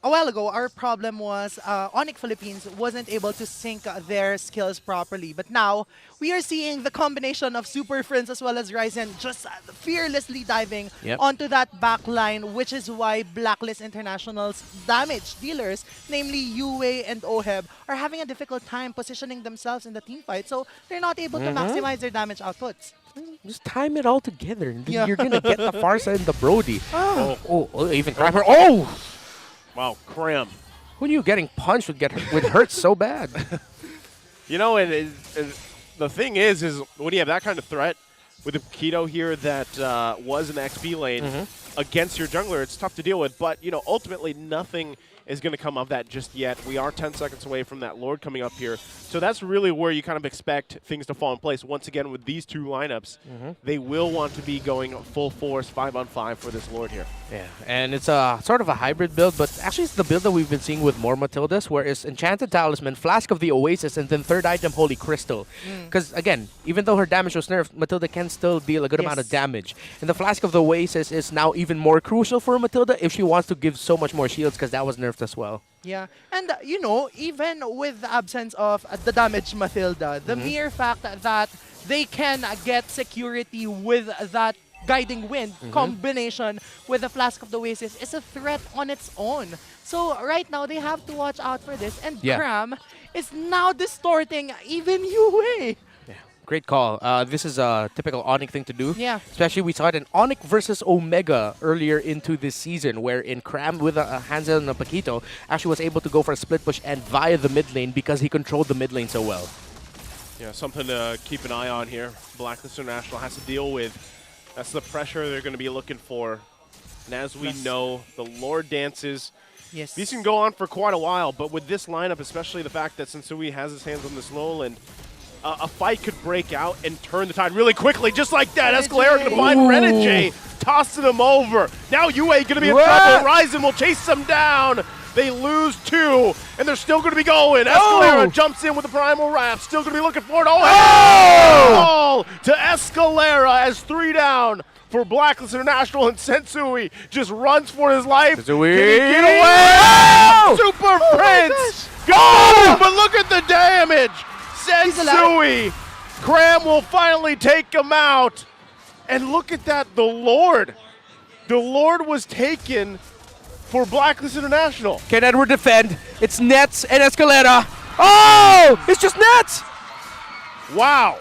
a while ago, our problem was ONIC Philippines wasn't able to sync their skills properly. But now, we are seeing the combination of Super Friends as well as Ryzen just fearlessly diving onto that back line, which is why Blacklist International's damage dealers, namely Yue and Oheb, are having a difficult time positioning themselves in the team fight. So they're not able to maximize their damage outputs. Just time it all together, and then you're going to get the Farsa and the Brody. Even Kramer. Oh! Wow, Cram. Who knew getting punched would hurt so bad? You know, and the thing is when you have that kind of threat with a Keto here that was an XP lane against your jungler, it's tough to deal with. But, you know, ultimately nothing is going to come of that just yet. We are 10 seconds away from that Lord coming up here. So that's really where you kind of expect things to fall in place. Once again, with these two lineups, they will want to be going full force 5-on-5 for this Lord here. Yeah, and it's a sort of a hybrid build, but actually it's the build that we've been seeing with more Matildas, where it's Enchanted Talisman, Flask of the Oasis, and then third item, Holy Crystal. Because, again, even though her damage was nerfed, Matilda can still deal a good amount of damage. And the Flask of the Oasis is now even more crucial for Matilda if she wants to give so much more shields, because that was nerfed as well. Yeah, and you know, even with the absence of the damaged Matilda, the mere fact that they can get security with that Guiding Wind combination with the Flask of the Oasis is a threat on its own. So right now, they have to watch out for this, and Cram is now distorting even Yue. Great call. This is a typical ONIC thing to do. Yeah. Especially we saw it in ONIC versus Omega earlier into this season, where in Cram with a Hansel and a Paquito actually was able to go for a split push and via the mid lane because he controlled the mid lane so well. Yeah, something to keep an eye on here. Blacklist International has to deal with. That's the pressure they're going to be looking for. And as we know, the Lord dances. Yes. These can go on for quite a while, but with this lineup, especially the fact that Sensui has his hands on this lowland, a fight could break out and turn the tide really quickly, just like that. Escalera going to find Renegade, tossing him over. Now Yue going to be in trouble. Ryzen will chase them down. They lose 2, and they're still going to be going. Escalera jumps in with the Primal Wrath, still going to be looking for it. Oh! To Escalera as 3 down for Blacklist International, and Sensui just runs for his life. Sensui. Can he get away? Super Prince! Go! But look at the damage! Sensui! Cram will finally take him out. And look at that, the Lord. The Lord was taken for Blacklist International. Can Edward defend? It's Nets and Escalera. Oh! It's just Nets! Wow.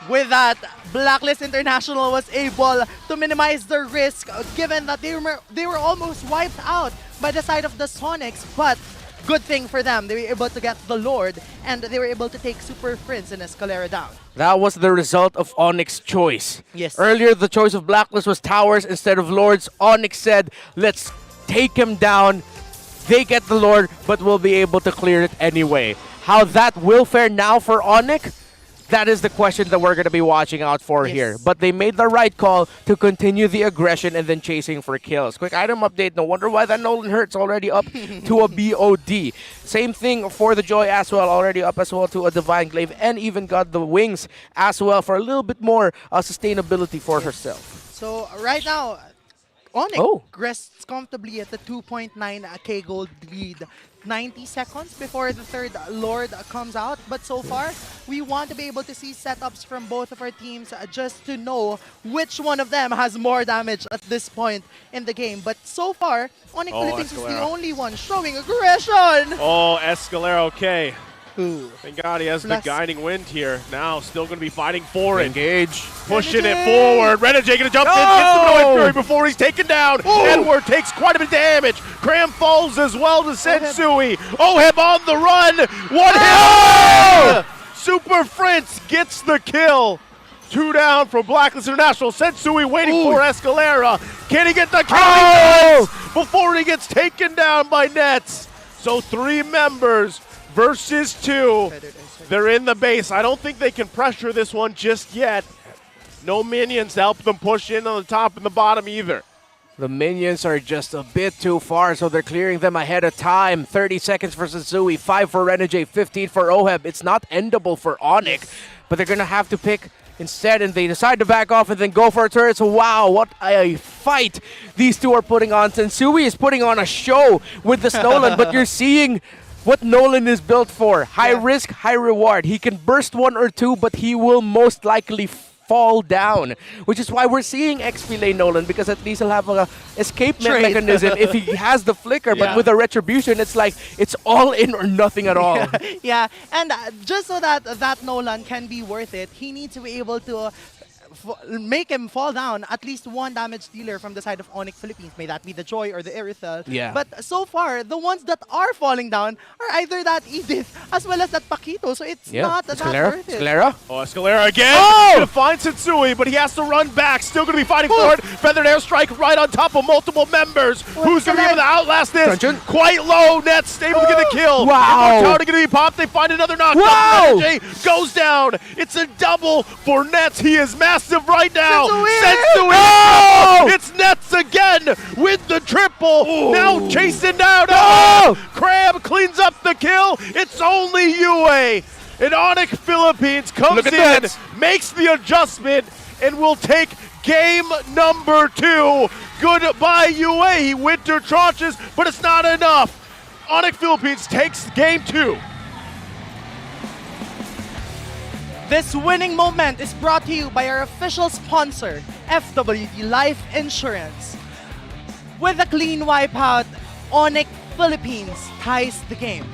With that, Blacklist International was able to minimize the risk given that they were almost wiped out by the side of the Sonics, but good thing for them, they were able to get the Lord, and they were able to take Super Prince and Escalera down. That was the result of Onyx's choice. Yes. Earlier, the choice of Blacklist was towers instead of Lords. Onyx said, let's take him down. They get the Lord, but we'll be able to clear it anyway. How that will fare now for Onyx? That is the question that we're going to be watching out for here. But they made the right call to continue the aggression and then chasing for kills. Quick item update. No wonder why that Nolan Hurt's already up to a BOD. Same thing for the Joy as well. Already up as well to a Divine Glaive. And even got the Wings as well for a little bit more sustainability for herself. So right now, ONIC rests comfortably at the 2.9k gold lead. 90 seconds before the third Lord comes out. But so far, we want to be able to see setups from both of our teams just to know which one of them has more damage at this point in the game. But so far, ONIC Philippines is the only one showing aggression. Oh, Escalera, okay. Thank God he has the Guiding Wind here. Now still going to be fighting for it. Engage. Pushing it forward. Renegade going to jump in, gets the Noise Fury before he's taken down. Edward takes quite a bit of damage. Cram falls as well to Sensui. Oheb on the run. One hit. Super Prince gets the kill. 2 down from Blacklist International. Sensui waiting for Escalera. Can he get the kill before he gets taken down by Nets? So 3 members versus 2. They're in the base. I don't think they can pressure this one just yet. No minions to help them push in on the top and the bottom either. The minions are just a bit too far, so they're clearing them ahead of time. 30 seconds for Suzui, 5 for Renegade, 15 for Oheb. It's not endable for ONIC, but they're gonna have to pick instead, and they decide to back off and then go for a turret. So wow, what a fight these two are putting on. Sensui is putting on a show with this Nolan, but you're seeing what Nolan is built for. High risk, high reward. He can burst 1 or 2, but he will most likely fall down, which is why we're seeing XP lane Nolan, because at least he'll have a escapement mechanism if he has the flicker. But with the retribution, it's like it's all in or nothing at all. Yeah, and just so that Nolan can be worth it, he needs to be able to make him fall down at least 1 damage dealer from the side of ONIC Philippines. May that be the Joy or the Irithel. Yeah. But so far, the ones that are falling down are either that Edith as well as that Paquito. So it's not that worth it. Escalera? Oh, Escalera again. Oh! Gonna find Sensui, but he has to run back. Still gonna be fighting for it. Feathered Airstrike right on top of multiple members. Who's gonna be able to outlast this? Truncheon? Quite low. Nets able to get the kill. Wow. Immortality gonna be popped. They find another knockdown. Wow. Renegade goes down. It's a double for Nets. He is massive right now. Sensui! No! It's Nets again with the triple. Ooh. Now chasing down. No! Crab cleans up the kill. It's only UA. And ONIC Philippines comes in, Nets. makes the adjustment, and will take game number 2. Goodbye, UA. Winter tranches, but it's not enough. ONIC Philippines takes game 2. This winning moment is brought to you by our official sponsor, FWD Life Insurance. With a clean wipeout, ONIC Philippines ties the game.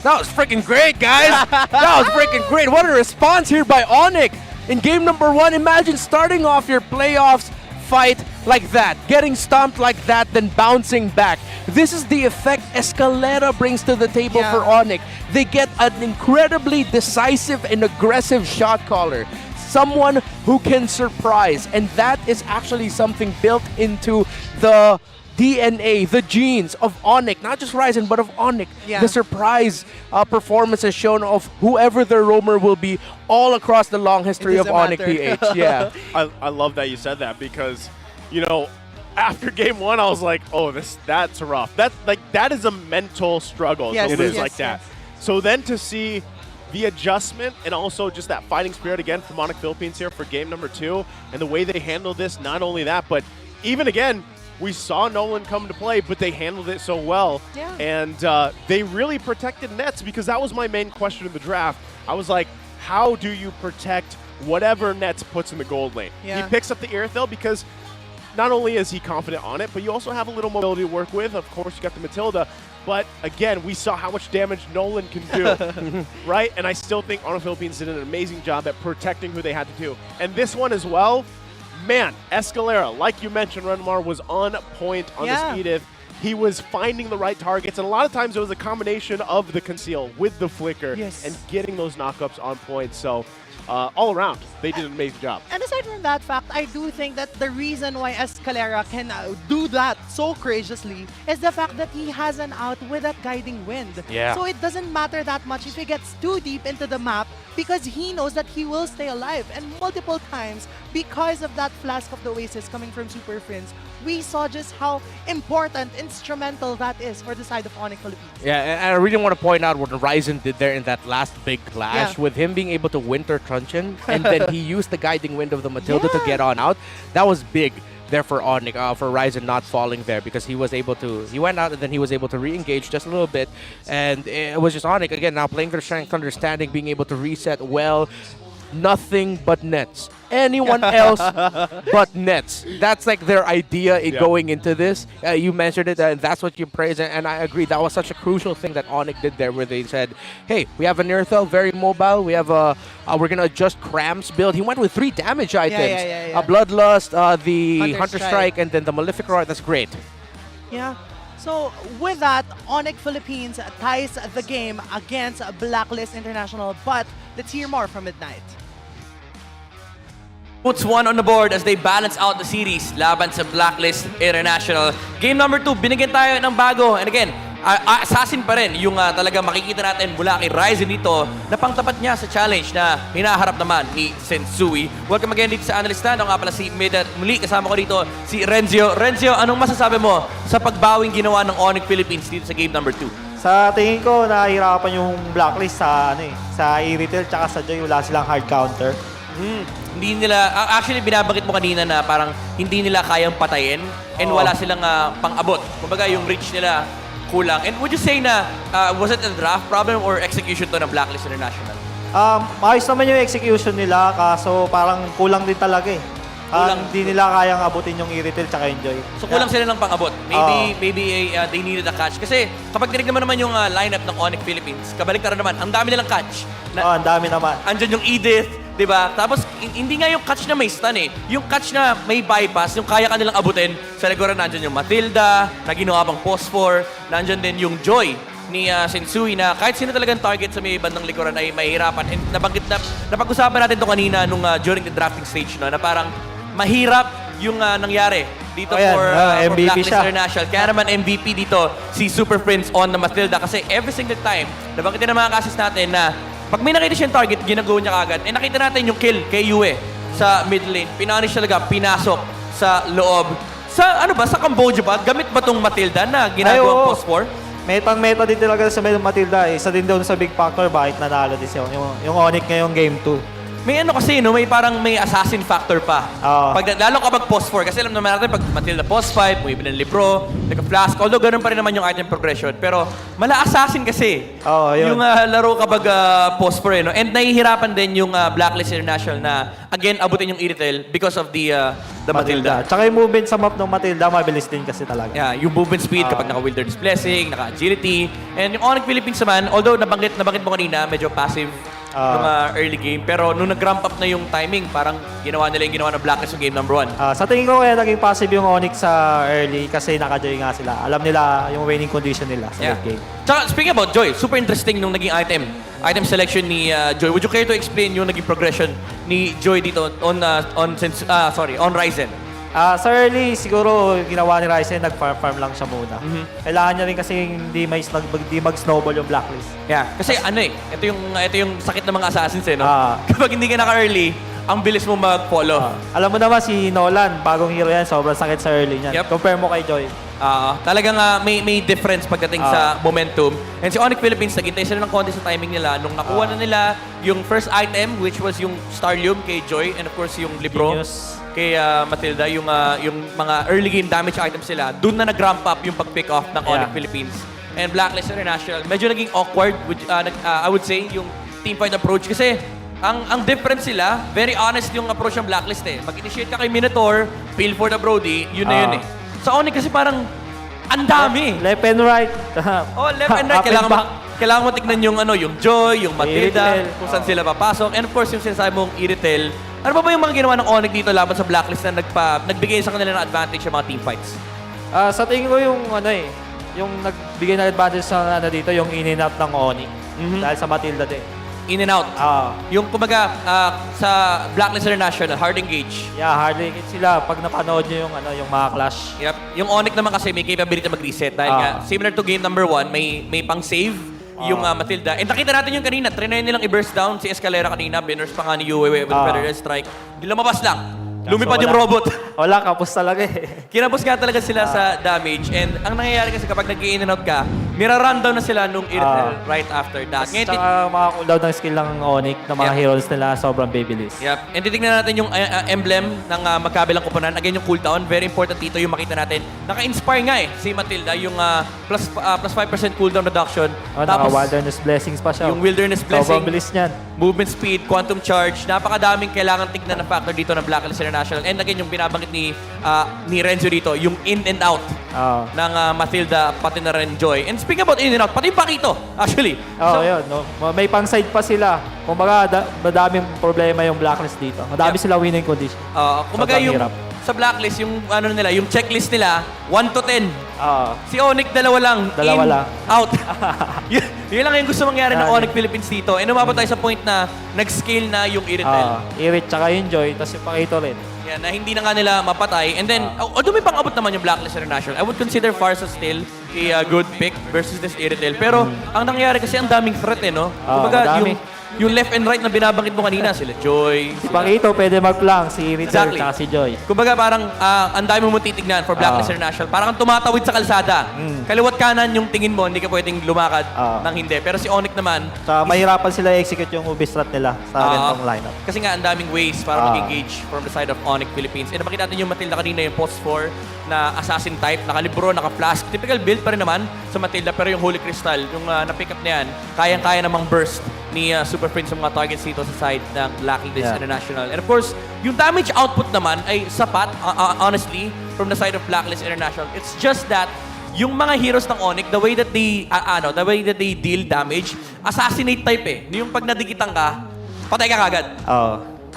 That was freaking great, guys. That was freaking great. What a response here by ONIC in game number 1. Imagine starting off your playoffs fight like that, getting stomped like that, then bouncing back. This is the effect Escalera brings to the table for ONIC. They get an incredibly decisive and aggressive shot caller. Someone who can surprise, and that is actually something built into the DNA, the genes of ONIC, not just Ryzen, but of ONIC. The surprise performance has shown of whoever their roamer will be all across the long history of ONIC PH. Yeah. I love that you said that, because, you know, after game 1, I was like, oh, that's rough. That is a mental struggle to lose like that. So then to see the adjustment and also just that fighting spirit again from ONIC Philippines here for game number 2, and the way they handled this, not only that, but even again, we saw Nolan come to play, but they handled it so well. Yeah. And they really protected Nets, because that was my main question in the draft. I was like, how do you protect whatever Nets puts in the gold lane? Yeah. He picks up the Irithel because not only is he confident on it, but you also have a little mobility to work with. Of course, you got the Matilda. But again, we saw how much damage Nolan can do, right? And I still think ONIC Philippines did an amazing job at protecting who they had to do. And this one as well, man, Escalera, like you mentioned, Renmar, was on point on this Edith. He was finding the right targets, and a lot of times it was a combination of the conceal with the flicker and getting those knockups on point. So all around, they did an amazing job. And aside from that fact, I do think that the reason why Escalera can do that so courageously is the fact that he has an out with that guiding wind. Yeah. So it doesn't matter that much if he gets too deep into the map, because he knows that he will stay alive. And multiple times, because of that Flask of the Oasis coming from Super Friends, we saw just how important, instrumental that is for the side of ONIC Philippines. Yeah, and I really want to point out what Ryzen did there in that last big clash with him being able to winter truncheon, and then he used the guiding wind of the Matilda to get on out. That was big there for ONIC, for Ryzen not falling there, because he was able to, he went out and then he was able to re-engage just a little bit, and it was just ONIC again now playing their strength, understanding, being able to reset well. Nothing but Nets. Anyone else but Nets. That's like their idea in going into this. You mentioned it, and that's what you praise, and I agree. That was such a crucial thing that ONIC did there, where they said, hey, we have an Irithel, very mobile. We have a, we're going to adjust Cram's build. He went with 3 damage items. A Bloodlust, the Hunter Strike, and then the Maleficor. That's great. Yeah. So with that, ONIC Philippines ties the game against Blacklist International, but let's hear more from Midnight. Puts 1 on the board as they balance out the series laban sa Blacklist International. Game number 2, binigyan tayo ng bago. And again, assassin pa rin yung talaga makikita natin mula kay Ryzen dito na pangtapat niya sa challenge na hinaharap naman ni Sensui. Welcome again dito sa Analyst Stand. Ako nga pala si Mid at muli kasama ko dito si Renzio. Renzio, anong masasabi mo sa pagbawing ginawa ng ONIC Philippines dito sa game number 2? Sa tingin ko, nahihirapan yung Blacklist sa sa E-Retail tsaka sa Joy, wala silang hard counter. Hindi nila, actually binabagit mo kanina na parang hindi nila kayang patayin and wala silang pang-abot. Kumbaga yung reach nila kulang. And would you say na was it a draft problem or execution to ng Blacklist International? Maayos naman yung execution nila, kaso parang kulang din talaga eh. Hindi nila kayang abutin yung E-Retail tsaka Enjoy. So kulang sila ng pang-abot. Maybe they needed a catch. Kasi kapag tinignan mo naman yung lineup ng ONIC Philippines, kabaliktaran naman, ang dami nilang catch. Ang dami naman. Andyan yung Edith, di ba? Tapos hindi nga yung catch na may stun eh. Yung catch na may bypass, yung kaya kanilang abutin, sa likuran nandyan yung Matilda, na ginawa pang phosphor, nandyan din yung Joy ni Sensui na kahit sino talagang target sa may bandang likuran ay mahihirapan. And napag-usapan natin to kanina nung during the drafting stage, no, na parang mahirap yung nangyari dito for MVP Blacklist siya. International. Kaya naman MVP dito si Super Prince on na Matilda kasi every single time, nabanggit na mga kasis natin na pag may nakita siyang target, ginagawa niya kagad. Eh nakita natin yung kill kay Yue sa mid lane. Pinanish talaga, pinasok sa loob. Sa ano ba, sa Cambodia ba? Gamit ba tong Matilda na ginagawang phosphor? Metang-meta din talaga sa Matilda. Isa din doon sa big factor bakit nanalo din siya. Yung ONIC ngayong game 2. May ano kasi, no? May parang may assassin factor pa. Lalo kapag post 4, kasi alam naman natin, pag Matilda post 5, may ng libro, nagka-flask, although ganun pa rin naman yung item progression. Pero mala assassin kasi. Yun. Yung laro kapag post 4, no? And nahihirapan din yung Blacklist International na, again, abutin yung E-Retail because of the Matilda. Tsaka yung movement sa map ng Matilda, mabilis din kasi talaga. Yeah, yung movement speed kapag naka-Wilderness Blessing, naka-Agility. And yung ONIC Philippines naman, although nabanggit mo kanina, medyo passive nung early game. Pero nung nag-ramp up na yung timing, parang ginawa nila yung ginawa ng Blacklist yung game number 1. Sa tingin ko kaya naging passive yung ONIC sa early kasi naka-Joy nga sila. Alam nila yung winning condition nila sa late game. Tsaka, speaking about Joy, super interesting nung naging item selection ni Joy. Would you care to explain yung naging progression ni Joy dito on Ryzen? Sa early, siguro ginawa ni Ryzen, nag-farm lang siya muna. Kailangan niya rin kasi hindi mag-snowball yung Blacklist. Yeah, kasi ito yung sakit ng mga assassins no? Kapag hindi ka naka-early, ang bilis mo mag-follow. Alam mo naman si Nolan, bagong hero yan, sobrang sakit sa early niyan. Compare mo kay Joy. Talagang may difference pagdating sa momentum. And si ONIC Philippines, naghintay sila ng konti sa timing nila. Nung nakuha na nila yung first item, which was yung Starlium kay Joy, and of course yung Libro kay Matilda, yung mga early game damage items sila, doon na nag-ramp up yung pag-pick off ng ONIC Philippines. And Blacklist International, medyo naging awkward, I would say, yung teamfight approach. Kasi ang difference sila, very honest yung approach ng Blacklist eh. Mag-initiate ka kay Minotaur, feel for the Brody, yun na yun eh. Sa ONIC kasi parang ang dami. Left and right. Left and right. Kailangan mo tignan yung Joy, yung Matilda, kung saan sila papasok. And of course, yung sinasabi mong E-Retail. Ano ba yung mga ginawa ng ONIC dito laban sa Blacklist na nagbigay sa kanila ng advantage sa mga teamfights? Sa tingin ko yung yung nagbigay ng advantage sa dito, yung in and out ng ONIC. Dahil sa Matilda din. In and out. Yung kumbaga sa Blacklist International, hard engage. Yeah, hard engage sila pag napanood nyo yung mga clash. Yep. Yung ONIC naman kasi may capability na mag-reset dahil nga similar to game number 1, may pang-save yung Matilda. And nakita natin yung kanina, trinay nilang i-burst down si Escalera kanina, binurst pa nga ni Yue with Predator Strike. Di lumabas lang. Lumipad yung robot. Wala, kapos talaga eh. Kinapos nga talaga sila sa damage. And ang nangyayari kasi kapag nag-in and out ka, nira-rundown na sila nung E-Retail right after that. Saka mga cooldown ng skill ng ONIC, ng mga heroes nila, sobrang babyliss. Yep. And titignan natin yung emblem ng magkabilang kuponan. Again, yung cooldown. Very important dito yung makita natin. Naka-inspire nga si Matilda, yung plus 5% cooldown reduction. Naka-wilderness blessings pa siya. Yung wilderness blessing. Sobrang bilis niyan. Movement speed, quantum charge. Napakadaming kailangan tignan na factor dito ng Blacklist International. And again, yung binabanggit ni Renzo dito, yung in and out ng Matilda, pati na rin Joy. And speaking about in and out, pati yung Pakito, actually. Yun. No? May pang-side pa sila. Kumbaga, madaming problema yung Blacklist dito. Madami sila winning condition. Kumbaga sa Blacklist, yung ano nila, yung checklist nila, 1 to 10. Si ONIC, 2 lang. Dalawa In, lang. out. yun lang yung gusto mangyari ng ONIC Philippines dito. And umabot tayo sa point na nag-scale na yung Iritel. Irit tsaka yung Joy, tapos yung Pakito rin. Yan, na hindi na nga nila mapatay. And then, although may pang-abot naman yung Blacklist International, I would consider Farsa still a good pick versus this Iritel. Pero, ang nangyari kasi ang daming threat no? Kumbaga, yung left and right na binabanggit mo kanina, sila Joy. Si Pakito pwede mag-flank, si Iritel tsaka si Joy. Kumbaga parang ang dami mo titignan for Blacklist International. Parang tumatawid sa kalsada. Kaliwat kanan yung tingin mo, hindi ka pwedeng lumakad ng hindi. Pero si ONIC naman... Tsaka mahirapan sila i-execute yung UB strat nila sa ganitong lineup. Kasi nga, ang daming ways para mag-engage from the side of ONIC Philippines. And napakita natin yung Matilda kanina, yung post 4 na assassin type, naka-libro, naka-flask. Typical build pa rin naman sa Matilda, pero yung Holy Crystal, yung na-pick up na yan, kayang-kaya namang burst ni Super Prince sa mga targets dito sa side ng Blacklist International. And of course, yung damage output naman ay sapat, honestly, from the side of Blacklist International. It's just that yung mga heroes ng ONIC, the way that they deal damage, assassinate type Yung pag nadikitan ka, patay ka kagad.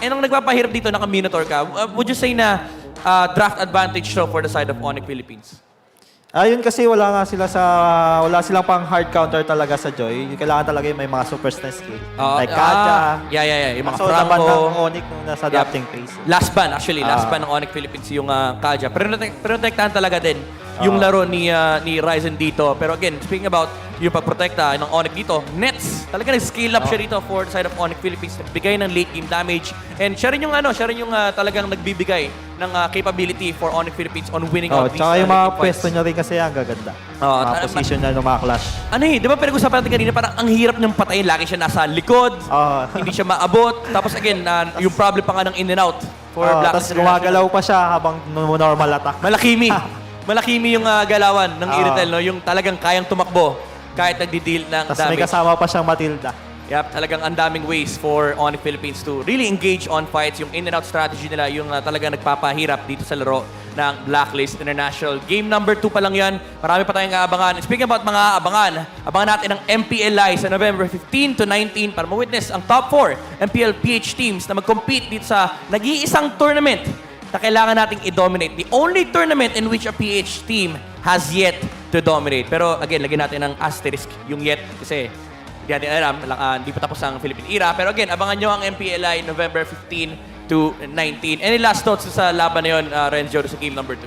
And ang nagpapahirap dito, naka-Minotaur ka, would you say na draft advantage for the side of ONIC Philippines? Ayun kasi wala silang pang hard counter talaga sa Joy. Kailangan talaga yung may mga super skill. Like Kaja. Yung mga Franco. naban ng ONIC nung nasa drafting phase. Last ban ng ONIC Philippines yung Kaja. Pero protektahan talaga din yung laro ni Ryzen dito. Pero again, speaking about yung pagprotekta ng ONIC dito, Nets, talaga nag-scale up siya dito for the side of ONIC Philippines. Nagbigay ng late game damage. And siya rin yung talagang nagbibigay ng capability for ONIC Philippines on winning out these tsaka yung mga pwesto niya rin kasi ang gaganda. Mga position niya ng mga clash. Di ba pinag-usapan natin kanina, parang ang hirap niyang patayin. Lagi siya nasa likod, hindi siya maabot. Tapos again, yung problem pa nga ng in and out for Blacklist. Tapos gumagalaw pa siya habang normal attack. Malakimi yung galawan ng Iritel, no? Yung talagang kayang tumakbo kahit nagdi-deal ng Tapos damage. may kasama pa siyang Matilda. Yep, talagang ang daming ways for ONIC Philippines to really engage on fights. Yung in and out strategy nila, yung talagang nagpapahirap dito sa laro ng Blacklist International. Game number 2 pa lang yan. Marami pa tayong aabangan. Speaking about mga abangan natin ang MPL-I sa November 15 to 19 para ma-witness ang top 4 MPL-PH teams na mag-compete dito sa nag-iisang tournament na kailangan nating i-dominate. The only tournament in which a PH team has yet to dominate. Pero again, lagyan natin ng asterisk yung yet kasi hindi natin alam, hindi pa tapos ang Philippine era. Pero again, abangan nyo ang MPL-I November 15 to 19. Any last thoughts sa laban na yun, Renzo, sa game number 2?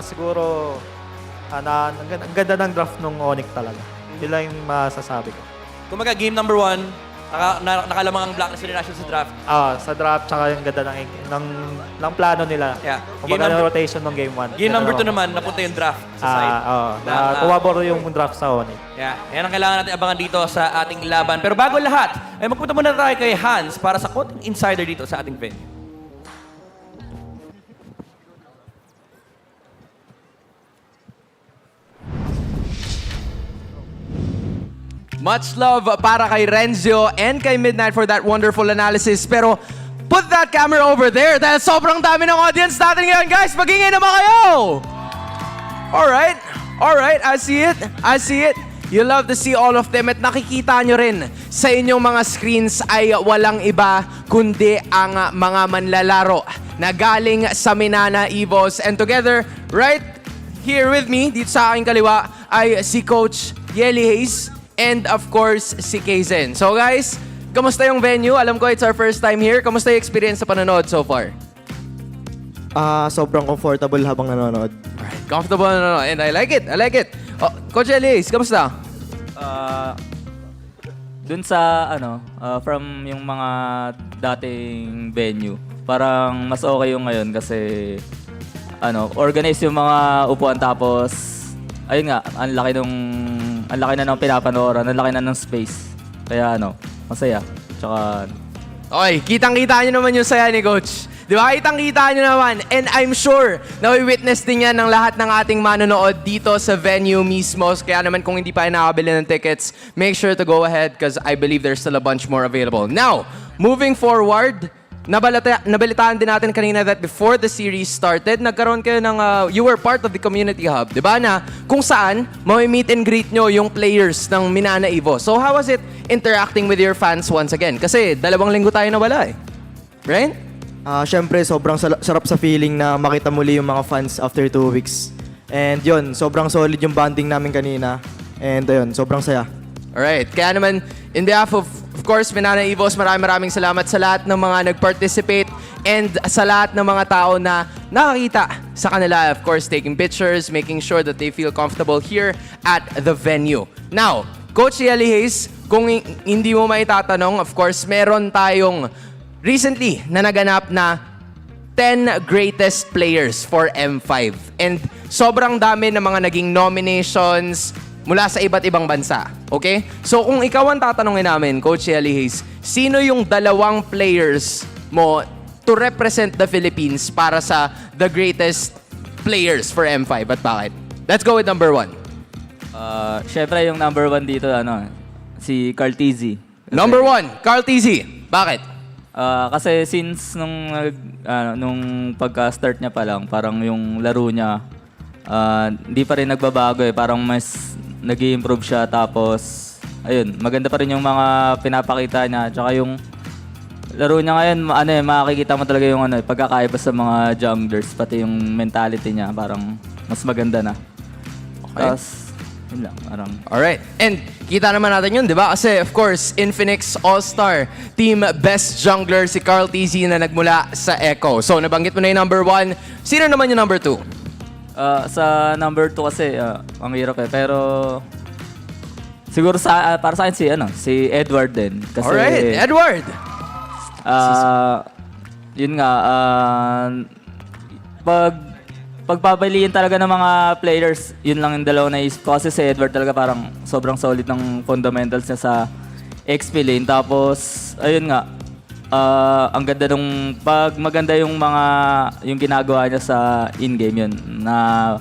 Siguro, ang ganda ng draft ng ONIC talaga. Yun lang yung masasabi ko. Kumaga, game number 1, nakalamang ang Blacklist International sa draft. Sa draft, tsaka yung ganda ng plano nila. Yeah. Kumbaga ng rotation ng game 1. Game number 2 naman, napunta yung draft sa side. Tumabor yung draft sa ONIC. Yeah. Yan ang kailangan natin abangan dito sa ating laban. Pero bago lahat, ay magpunta muna tayo kay Hans para sa konting insider dito sa ating venue. Much love para kay Renzo and kay Midnight for that wonderful analysis. Pero put that camera over there dahil sobrang dami ng audience natin ngayon. Guys, magingay naman kayo! Alright, I see it. You love to see all of them at nakikita nyo rin sa inyong mga screens ay walang iba kundi ang mga manlalaro na galing sa Minana Evos. And together, right here with me, dito sa aking kaliwa, ay si Coach Yeli Hayes and of course, si Kaizen. So guys, kamusta yung venue? Alam ko it's our first time here. Kamusta yung experience sa panonood so far? Sobrang comfortable habang nanonood. Alright, comfortable nanonood. And I like it. Oh, Coach Elias, kamusta? Dun sa, from yung mga dating venue, parang mas okay yung ngayon kasi, organize yung mga upuan tapos, ayun nga, ang laki na ng pinapanooran, ang laki na ng space. Kaya masaya. Tsaka... Okay, kitang-kita nyo naman yung saya ni Coach. Di ba? Kitang-kita nyo naman. And I'm sure na witness din yan ng lahat ng ating manonood dito sa venue mismo. Kaya naman kung hindi pa nakabili ng tickets, make sure to go ahead because I believe there's still a bunch more available. Now, moving forward, nabalitaan din natin kanina that before the series started, nagkaroon kayo ng, you were part of the community hub, di ba? Na kung saan, meet and greet nyo yung players ng Minana Evo. So how was it interacting with your fans once again? Kasi 2 linggo tayo nawala eh. Right? Syempre, sobrang sarap sa feeling na makita muli yung mga fans after 2 weeks. And yun, sobrang solid yung bonding namin kanina. And yun, sobrang saya. Alright, kaya naman, in behalf of course, Manana Evos, maraming salamat sa lahat ng mga nag-participate and sa lahat ng mga tao na nakakita sa kanila. Of course, taking pictures, making sure that they feel comfortable here at the venue. Now, Coach Yeli Hayes, kung hindi mo maitatanong, of course, meron tayong recently na naganap na 10 greatest players for M5. And sobrang dami ng mga naging nominations mula sa iba't ibang bansa. Okay? So kung ikaw ang tatanungin namin, Coach Yeli Hayes, sino yung 2 players mo to represent the Philippines para sa the greatest players for M5 at bakit? Let's go with number 1. Syempre yung number 1 dito, si Carl Tizzy. Number 1, Carl Tizzy. Bakit? Kasi since nung pagka-start niya pa lang, parang yung laro niya, hindi pa rin nagbabago eh. Parang mas nag-i-improve siya. Tapos, ayun, maganda pa rin yung mga pinapakita niya. Tsaka yung laro niya ngayon, makikita mo talaga yung pagkakaiba sa mga junglers. Pati yung mentality niya, parang mas maganda na. Okay. Tapos, yun lang, parang... Alright. And kita naman natin yun, di ba? Kasi of course, Infinix All-Star Team Best Jungler si Carl Tizzy na nagmula sa Echo. So, nabanggit mo na yung number 1. Sino naman yung number 2? Sa number 2 kasi, ang hirap eh. Pero, siguro para sa akin si Edward din. Kasi, alright, Edward! Yun nga, pagpapaliin talaga ng mga players, yun lang yung dalawa na isip ko. Kasi si Edward talaga parang sobrang solid ng fundamentals niya sa XP lane. Tapos, ayun nga, ang ganda nung, pag maganda yung ginagawa niya sa in-game yun, na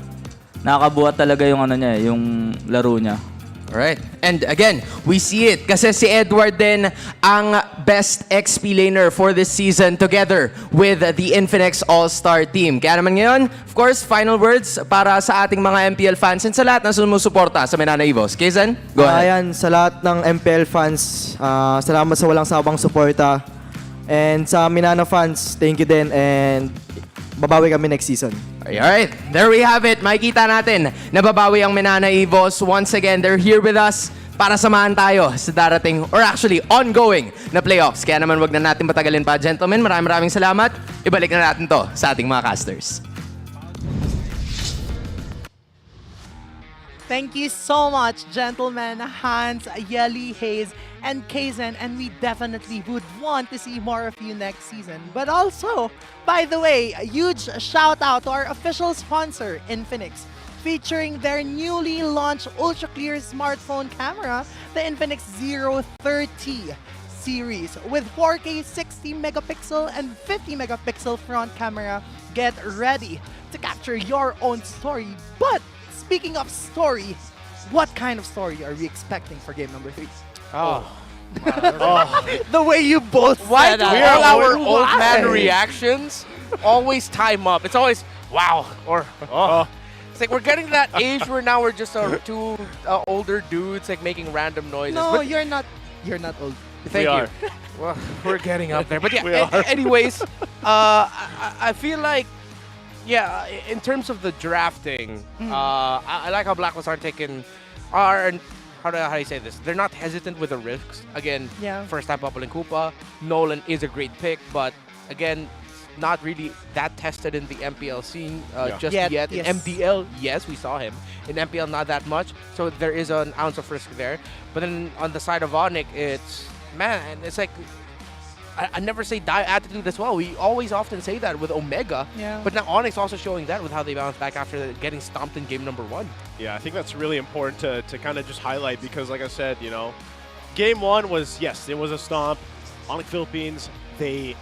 nakakabuhat talaga yung yung laro niya. Alright. And again, we see it kasi si Edward din ang best XP laner for this season together with the Infinix All-Star team. Kaya naman ngayon, of course, final words para sa ating mga MPL fans and sa lahat na sumusuporta sa Manana Evos. Kaysen, go ahead. Ayan, sa lahat ng MPL fans, salamat sa walang sawang suporta. And sa Manana fans, thank you din and babawi kami next season. Alright, there we have it. Makikita natin na babawi ang Manana Evos. Once again, they're here with us para samahan tayo sa darating or actually ongoing na playoffs. Kaya naman wag na natin patagalin pa, gentlemen. Maraming salamat. Ibalik na natin to sa ating mga casters. Thank you so much, gentlemen, Hans, Yeli, Hayes, and Kaysen, and we definitely would want to see more of you next season. But also, by the way, a huge shout out to our official sponsor, Infinix, featuring their newly launched ultra-clear smartphone camera, the Infinix 030 series. With 4K 60 megapixel and 50 megapixel front camera, get ready to capture your own story. But speaking of story, what kind of story are we expecting for game number 3? The way you both Why said do that. all our old man reactions always time up? It's always, wow, or, oh. It's like we're getting to that age where now we're just two older dudes like making random noises. No, But you're not old. thank you. Well, we're getting up there. But yeah, anyways, I feel like, yeah, in terms of the drafting, I like how Blacklist aren't taking, how do you say this? They're not hesitant with the risks. Again, first time Popol and Koopa. Nolan is a great pick, but again, not really that tested in the MPL scene just yet. Yes. In MDL, yes, we saw him. In MPL, not that much. So there is an ounce of risk there. But then on the side of ONIC, it's like, I never say die attitude as well. We always often say that with Omega. Yeah. But now Onyx also showing that with how they bounce back after getting stomped in game number 1. Yeah, I think that's really important to kind of just highlight because, like I said, you know, game 1 was, yes, it was a stomp. ONIC Philippines, they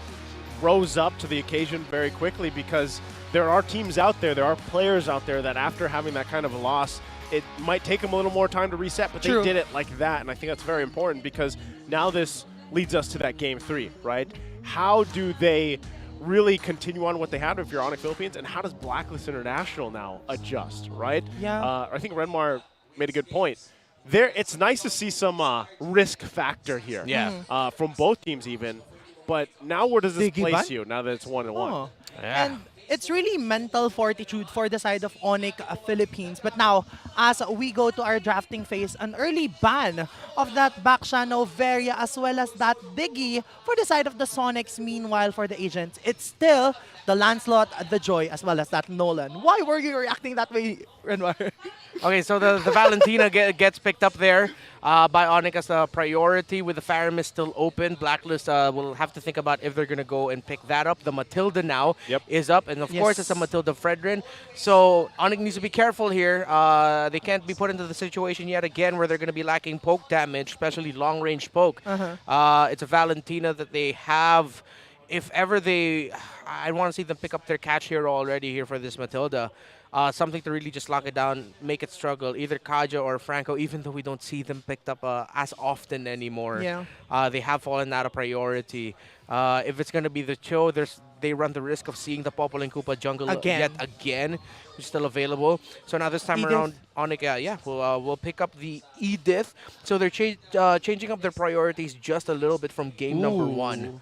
rose up to the occasion very quickly because there are teams out there, there are players out there that after having that kind of a loss, it might take them a little more time to reset, but True. they did it like that. And I think that's very important because now this leads us to that game 3, right? How do they really continue on what they had if you're ONIC Philippines, and how does Blacklist International now adjust, right? Yeah. I think Renmar made a good point. It's nice to see some risk factor here. Yeah. From both teams even. But now where does this Diggy place ban? you, now that it's 1-1? Oh. And it's really mental fortitude for the side of ONIC Philippines. But now, as we go to our drafting phase, an early ban of that Baksha Varia as well as that Diggy for the side of the Sonics. Meanwhile, for the agents, it's still the Lancelot, the Joy, as well as that Nolan. Why were you reacting that way, Renwar? Okay, so the Valentina gets picked up there by ONIC as a priority with the Faramis still open. Blacklist will have to think about if they're going to go and pick that up. The Matilda now is up, and of course it's a Matilda Fredrin. So ONIC needs to be careful here. They can't be put into the situation yet again where they're going to be lacking poke damage, especially long-range poke. It's a Valentina that they have. If ever I want to see them pick up their catch hero already here for this Matilda. Something to really just lock it down, make it struggle. Either Kaja or Franco, even though we don't see them picked up as often anymore. They have fallen out of priority. If it's going to be the Cho, they run the risk of seeing the Popol and Koopa jungle yet again, which is still available. So now this time around, ONIC, we'll pick up the Edith. So they're changing up their priorities just a little bit from game number 1.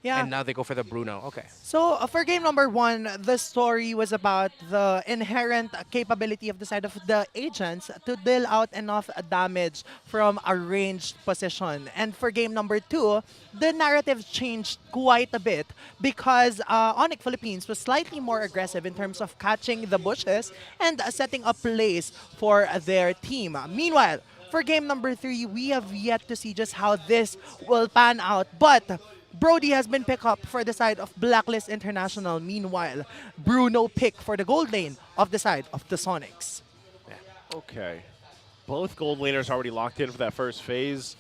Yeah. And now they go for the Bruno. Okay. So for game number 1, the story was about the inherent capability of the side of the agents to deal out enough damage from a ranged position. And for game number 2, the narrative changed quite a bit because ONIC Philippines was slightly more aggressive in terms of catching the bushes and setting a place for their team. Meanwhile, for game number 3, we have yet to see just how this will pan out. But Brody has been picked up for the side of Blacklist International. Meanwhile, Bruno picked for the gold lane of the side of the Sonics. Okay. Both gold laners already locked in for that first phase.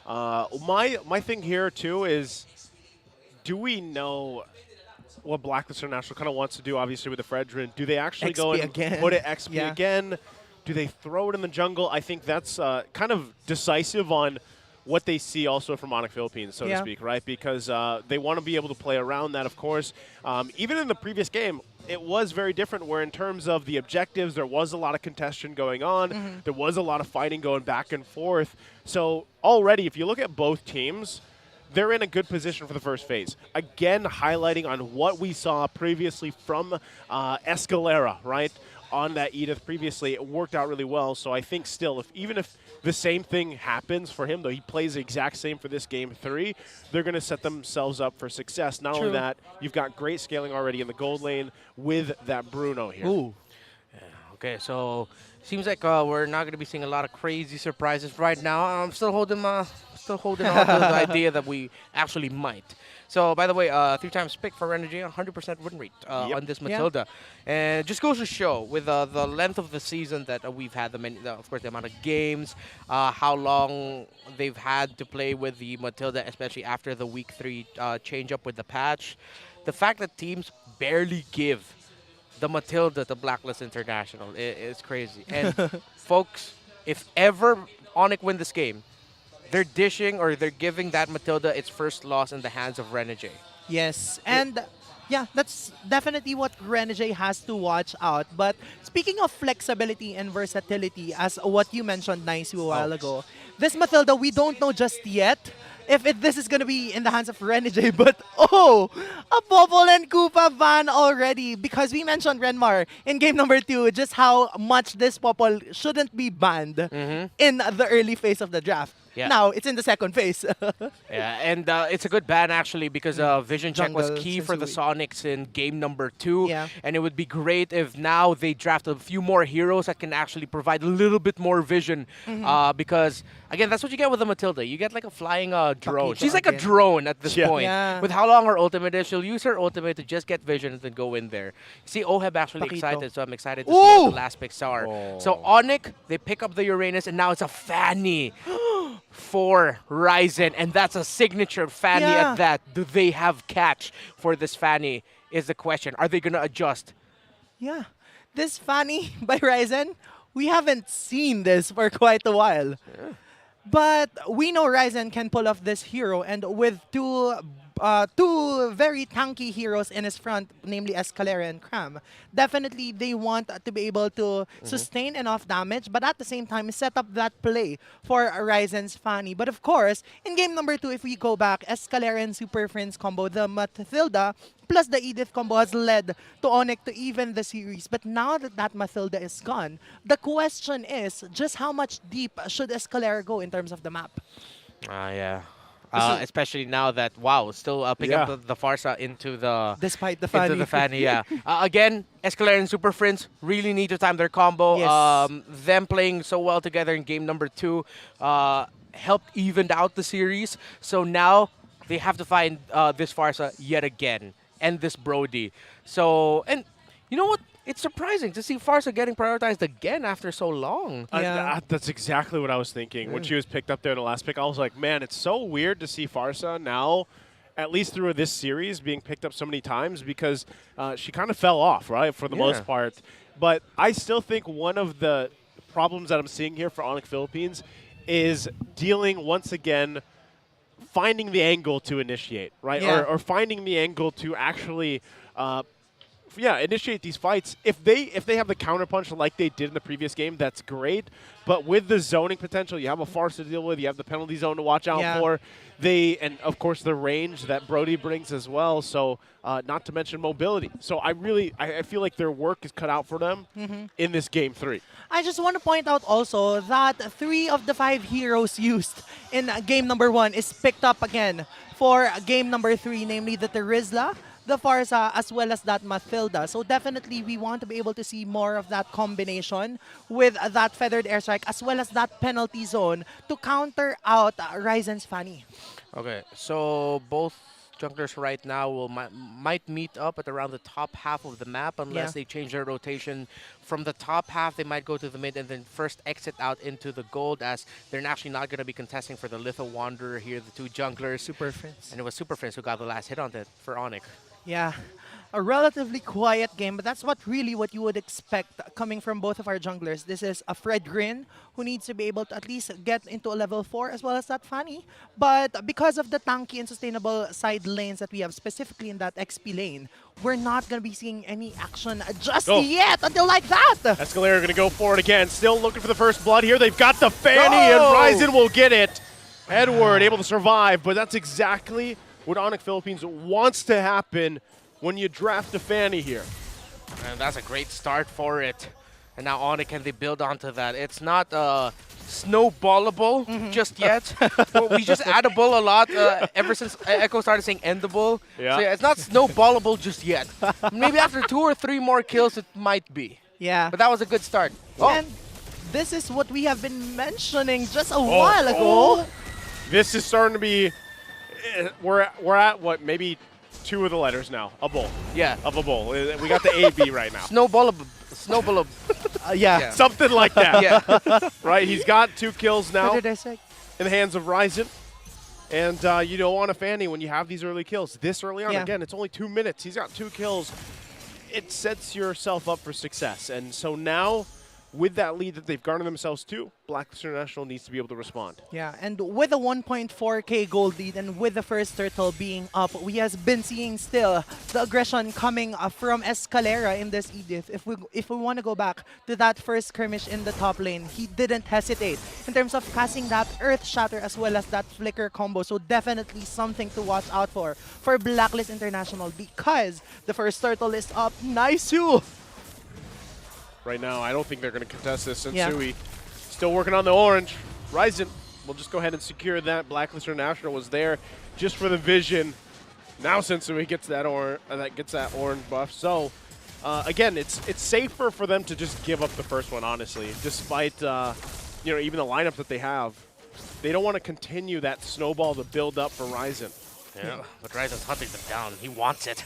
My thing here, too, is do we know what Blacklist International kind of wants to do, obviously, with the Fredrin? Do they actually go and put it XP again? Do they throw it in the jungle? I think that's kind of decisive on what they see also from ONIC Philippines, so to speak, right? Because they want to be able to play around that, of course. Even in the previous game, it was very different where in terms of the objectives, there was a lot of contention going on. There was a lot of fighting going back and forth. So already, if you look at both teams, they're in a good position for the first phase. Again, highlighting on what we saw previously from Escalera, right? On that Edith previously, it worked out really well. So I think still, even if the same thing happens for him, though he plays the exact same for this game 3, they're going to set themselves up for success. Not only that, you've got great scaling already in the gold lane with that Bruno here. Ooh. Okay, so seems like we're not going to be seeing a lot of crazy surprises right now. I'm still holding on to the idea that we actually might. So, by the way, 3 times pick for Energy, 100% win rate on this Matilda. And it just goes to show with the length of the season that we've had, of course, the amount of games, how long they've had to play with the Matilda, especially after the Week 3 change-up with the patch. The fact that teams barely give the Matilda to Blacklist International is crazy. And, folks, if ever ONIC win this game, they're dishing or they're giving that Matilda its first loss in the hands of Renegade. Yes, and yeah, that's definitely what Renegade has to watch out. But speaking of flexibility and versatility, as what you mentioned, Nice, a while ago, this Matilda, we don't know just yet if this is going to be in the hands of Renegade, but a Popol and Koopa ban already, because we mentioned Renmar in game number 2, just how much this Popol shouldn't be banned in the early phase of the draft. Yeah. Now, it's in the second phase. Yeah, and it's a good ban, actually, because Vision Check was key for the Sonics in game number 2. Yeah. And it would be great if now they draft a few more heroes that can actually provide a little bit more vision. Because, again, that's what you get with the Matilda. You get like a flying drone. She's like a drone at this point. Yeah. With how long her ultimate is, she'll use her ultimate to just get vision and then go in there. You see, Oheb actually excited, so I'm excited to see what the last picks are. So ONIC, they pick up the Uranus, and now it's a Fanny for Ryzen, and that's a signature Fanny at that. Do they have catch for this Fanny is the question. Are they going to adjust? Yeah. This Fanny by Ryzen, we haven't seen this for quite a while. But we know Ryzen can pull off this hero, and with 2 two very tanky heroes in his front, namely Escalera and Cram. Definitely, they want to be able to sustain enough damage, but at the same time, set up that play for Ryzen's Fanny. But of course, in game number 2, if we go back, Escalera and Super Friends combo, the Mathilda plus the Edith combo has led to ONIC to even the series. But now that that Mathilda is gone, the question is just how much deep should Escalera go in terms of the map? Yeah. Especially now that, still picking up the Farsa into the... Despite the Fanny. Into the Fanny, yeah. Again, Escalera and Super Friends really need to time their combo. Yes. Them playing so well together in game number 2 helped even out the series. So now they have to find this Farsa yet again and this Brody. So, and you know what? It's surprising to see Farsa getting prioritized again after so long. That's exactly what I was thinking. When she was picked up there in the last pick, I was like, man, it's so weird to see Farsa now, at least through this series, being picked up so many times because she kind of fell off, right, for the most part. But I still think one of the problems that I'm seeing here for ONIC Philippines is dealing once again, finding the angle to initiate, right? Or finding the angle to actually initiate these fights. If they have the counterpunch like they did in the previous game, that's great. But with the zoning potential, you have a Farce to deal with, you have the penalty zone to watch out for. And of course the range that Brody brings as well. So not to mention mobility. So I feel like their work is cut out for them in this game 3. I just want to point out also that 3 of the 5 heroes used in game number 1 is picked up again for game number 3, namely the Terizla, the Farsa, as well as that Mathilda. So definitely we want to be able to see more of that combination with that Feathered Airstrike as well as that penalty zone to counter out Ryzen's Fanny. Okay, so both junglers right now might meet up at around the top half of the map unless they change their rotation. From the top half, they might go to the mid and then first exit out into the gold, as they're actually not going to be contesting for the Litho Wanderer here, the 2 junglers. Super Friends. And it was Super Friends who got the last hit on it for ONIC. Yeah, a relatively quiet game, but that's what you would expect coming from both of our junglers. This is a Fred Grin who needs to be able to at least get into a level 4 as well as that Fanny. But because of the tanky and sustainable side lanes that we have, specifically in that XP lane, we're not going to be seeing any action just yet until like that. Escalera going to go for it again. Still looking for the first blood here. They've got the Fanny and Ryzen will get it. Edward able to survive, but that's exactly what ONIC Philippines wants to happen when you draft a Fanny here. And that's a great start for it. And now ONIC, can they build onto that? It's not snowballable just yet. Well, we just add a ball a lot ever since Echo started saying endable. Yeah. So it's not snowballable just yet. Maybe after 2 or 3 more kills, it might be. Yeah. But that was a good start. And this is what we have been mentioning just a while ago. This is starting to be... We're at what, maybe 2 of the letters now. A bowl. Yeah. Of a bowl. We got the A-B right now. Snowballable. Something like that. Yeah. Right, he's got 2 kills now in the hands of Ryzen. And you don't want a Fanny when you have these early kills. This early on, again, it's only 2 minutes. He's got 2 kills. It sets yourself up for success. And so now, with that lead that they've garnered themselves to, Blacklist International needs to be able to respond. Yeah, and with a 1.4k gold lead and with the first turtle being up, we have been seeing still the aggression coming from Escalera in this Edith. If we want to go back to that first skirmish in the top lane, he didn't hesitate in terms of casting that Earth Shatter as well as that Flicker combo. So definitely something to watch out for Blacklist International, because the first turtle is up. Nice too. Right now, I don't think they're going to contest this. Sensui still working on the orange. Ryzen will just go ahead and secure that. Blacklist International was there just for the vision. Now Sensui gets that orange buff. So again, it's safer for them to just give up the first one, honestly. Despite even the lineup that they have, they don't want to continue that snowball to build up for Ryzen. Yeah, but Ryzen's hunting them down. He wants it.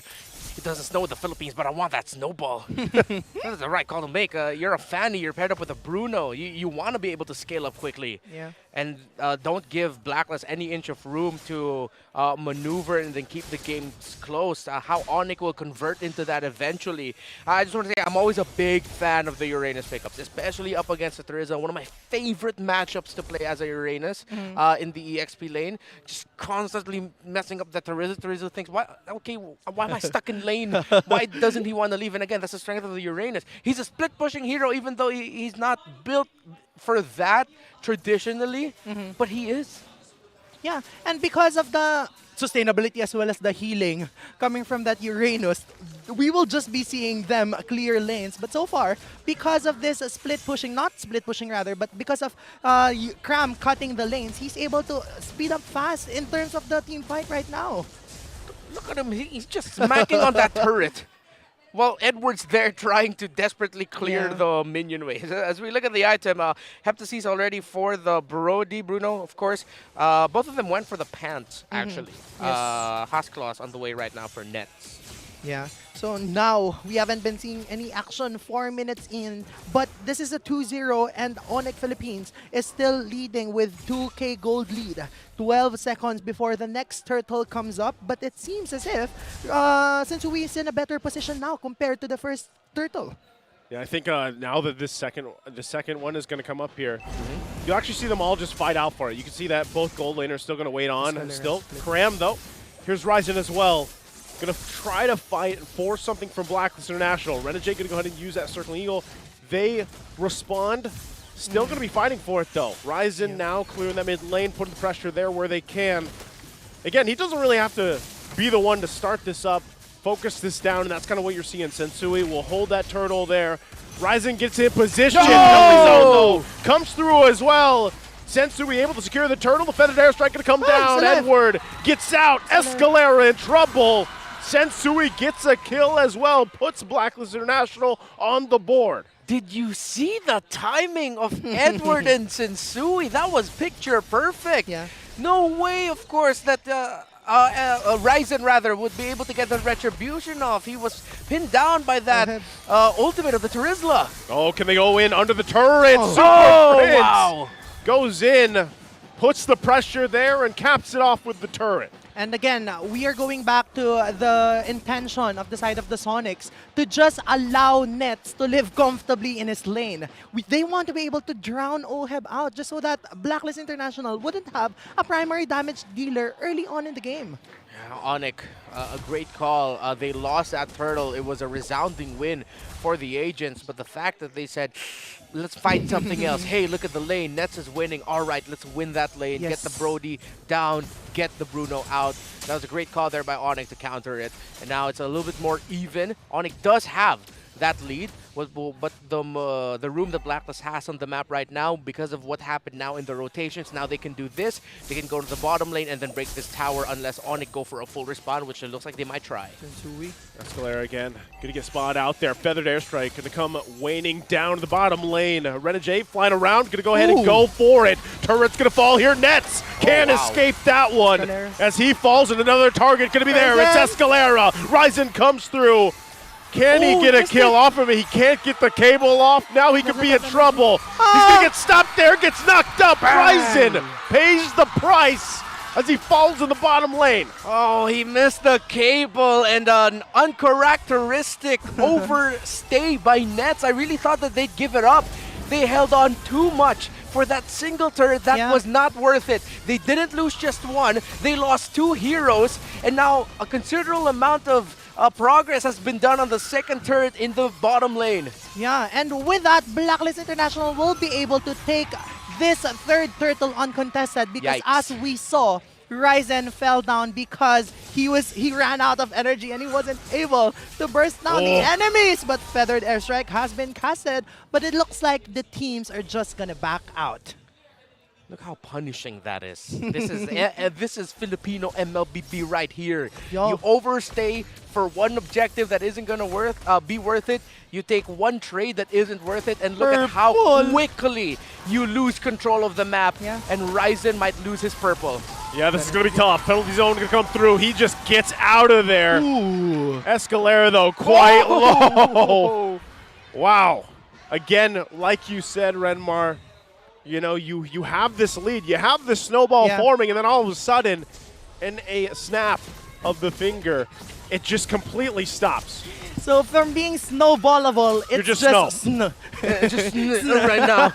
It doesn't snow in the Philippines, but I want that snowball. That's the right call to make. You're a Fanny. You're paired up with a Bruno. You want to be able to scale up quickly. Yeah. and don't give Blacklist any inch of room to maneuver and then keep the games close. How ONIC will convert into that eventually. I just want to say I'm always a big fan of the Uranus pickups, especially up against the Theresa. One of my favorite matchups to play as a Uranus in the EXP lane. Just constantly messing up the Theresa. Theresa thinks, why am I stuck in lane? Why doesn't he want to leave? And again, that's the strength of the Uranus. He's a split pushing hero, even though he's not built for that traditionally, but he is. Yeah, and because of the sustainability as well as the healing coming from that Uranus, we will just be seeing them clear lanes. But so far, because of this split pushing, not split pushing rather, but because of Cram cutting the lanes, he's able to speed up fast in terms of the team fight right now. Look at him, he's just smacking on that turret. Well, Edward's there trying to desperately clear the minion wave. As we look at the item, Heptasis already for the Brody, Bruno, of course. Both of them went for the pants, actually. Haskloss on the way right now for nets. Yeah, so now we haven't been seeing any action 4 minutes in, but this is a 2-0 and ONIC Philippines is still leading with 2K gold lead. 12 seconds before the next turtle comes up, but it seems as if Sensui is in a better position now compared to the first turtle. Yeah, I think now that the second one is going to come up here, you'll actually see them all just fight out for it. You can see that both gold laners still going to wait on. Still, Cram though. Here's Ryzen as well. Going to try to fight and force something from Blacklist International. Renegade going to go ahead and use that Circling Eagle. They respond. Still going to be fighting for it, though. Ryzen now clearing that mid lane, putting the pressure there where they can. Again, he doesn't really have to be the one to start this up, focus this down, and that's kind of what you're seeing. Sensui will hold that turtle there. Ryzen gets in position. No! Comes through as well. Sensui able to secure the turtle. The feathered airstrike going to come down. Edward gets out. Escalera in trouble. Sensui gets a kill as well, puts Blacklist International on the board. Did you see the timing of Edward and Sensui? That was picture perfect. Yeah. No way, of course, that Ryzen rather would be able to get the retribution off. He was pinned down by that ultimate of the Terizla. Oh, can they go in under the turret? Wow. Goes in, puts the pressure there, and caps it off with the turret. And again, we are going back to the intention of the side of the Sonics to just allow Nets to live comfortably in his lane. They want to be able to drown Oheb out just so that Blacklist International wouldn't have a primary damage dealer early on in the game. Yeah, ONIC, a great call. They lost that turtle. It was a resounding win for the agents, but the fact that they said, let's fight something else. Hey, look at the lane. Nets is winning. All right, let's win that lane. Get the Brody down. Get the Bruno out. That was a great call there by ONIC to counter it. And now it's a little bit more even. ONIC does have that lead, but the room that Blacklist has on the map right now, because of what happened now in the rotations, now they can do this. They can go to the bottom lane and then break this tower unless ONIC go for a full respawn, which it looks like they might try. Escalera again, gonna get spotted out there. Feathered airstrike gonna come waning down to the bottom lane. Renegade flying around, gonna go ahead and go for it. Turret's gonna fall here. Nets can't escape that one as he falls, and another target gonna be there. It's Escalera. Ryzen comes through. Can he get a kill off of it? He can't get the cable off. Now he could be in trouble. He's going to get stopped there, gets knocked up. Ryzen pays the price as he falls in the bottom lane. Oh, he missed the cable and an uncharacteristic overstay by Nets. I really thought that they'd give it up. They held on too much for that single turret. That was not worth it. They didn't lose just one. They lost two heroes, and now a considerable amount of progress has been done on the second turret in the bottom lane. Yeah, and with that, Blacklist International will be able to take this third turtle uncontested because as we saw, Ryzen fell down because he ran out of energy and he wasn't able to burst down the enemies. But Feathered Airstrike has been casted, but it looks like the teams are just gonna back out. Look how punishing that is. This is Filipino MLBB right here. You overstay for one objective that isn't gonna be worth it. You take one trade that isn't worth it, and look at how quickly you lose control of the map. And Ryzen might lose his purple. Yeah, this is gonna be tough. Penalty zone gonna come through. He just gets out of there. Escalera though, quite low. Wow. Again, like you said, Renmar. You know, you have this lead, you have this snowball forming, and then all of a sudden, in a snap of the finger, it just completely stops. So from being snowballable, it's just Just right now.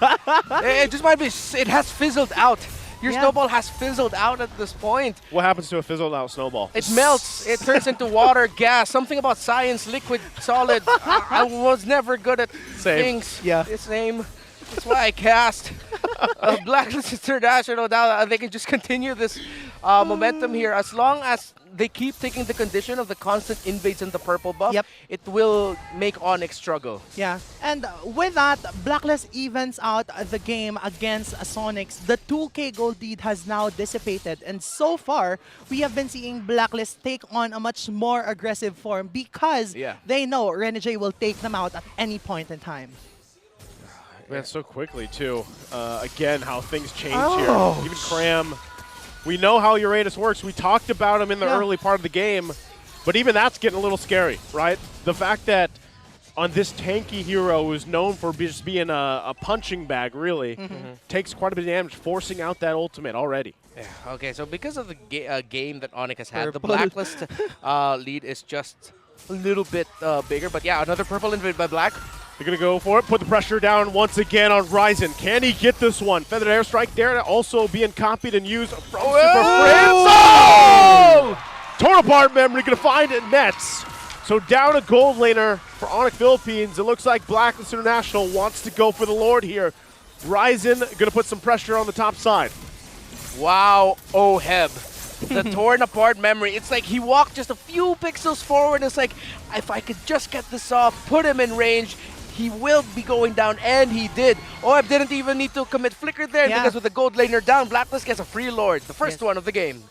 It just might be. It has fizzled out. Your snowball has fizzled out at this point. What happens to a fizzled out snowball? It melts. It turns into water, gas, something about science, liquid, solid. I was never good at things. Yeah. The same. That's why I cast Blacklist International. Now they can just continue this momentum here. As long as they keep taking the condition of the constant invades and the purple buff, it will make ONIC struggle. Yeah, and with that, Blacklist evens out the game against Sonics. The 2K gold lead has now dissipated, and so far, we have been seeing Blacklist take on a much more aggressive form because they know Renegade will take them out at any point in time. Man, so quickly, too. Again, how things change here. Even Cram. We know how Uranus works. We talked about him in the early part of the game, but even that's getting a little scary, right? The fact that on this tanky hero who's known for just being a punching bag, really, takes quite a bit of damage, forcing out that ultimate already. Yeah, okay, so because of the game that ONIC has had, the Blacklist lead is just a little bit bigger. But yeah, another purple invade by Black. They're going to go for it, put the pressure down once again on Ryzen. Can he get this one? Feathered Airstrike there, also being copied and used from Super Prince. Torn apart memory, going to find it nets. So down a gold laner for ONIC Philippines. It looks like Blacklist International wants to go for the Lord here. Ryzen going to put some pressure on the top side. Wow, Oheb. The torn apart memory. It's like he walked just a few pixels forward. It's like, if I could just get this off, put him in range, he will be going down, and he did. Oheb didn't even need to commit flicker there because with the gold laner down, Blacklist gets a free Lord, the first one of the game.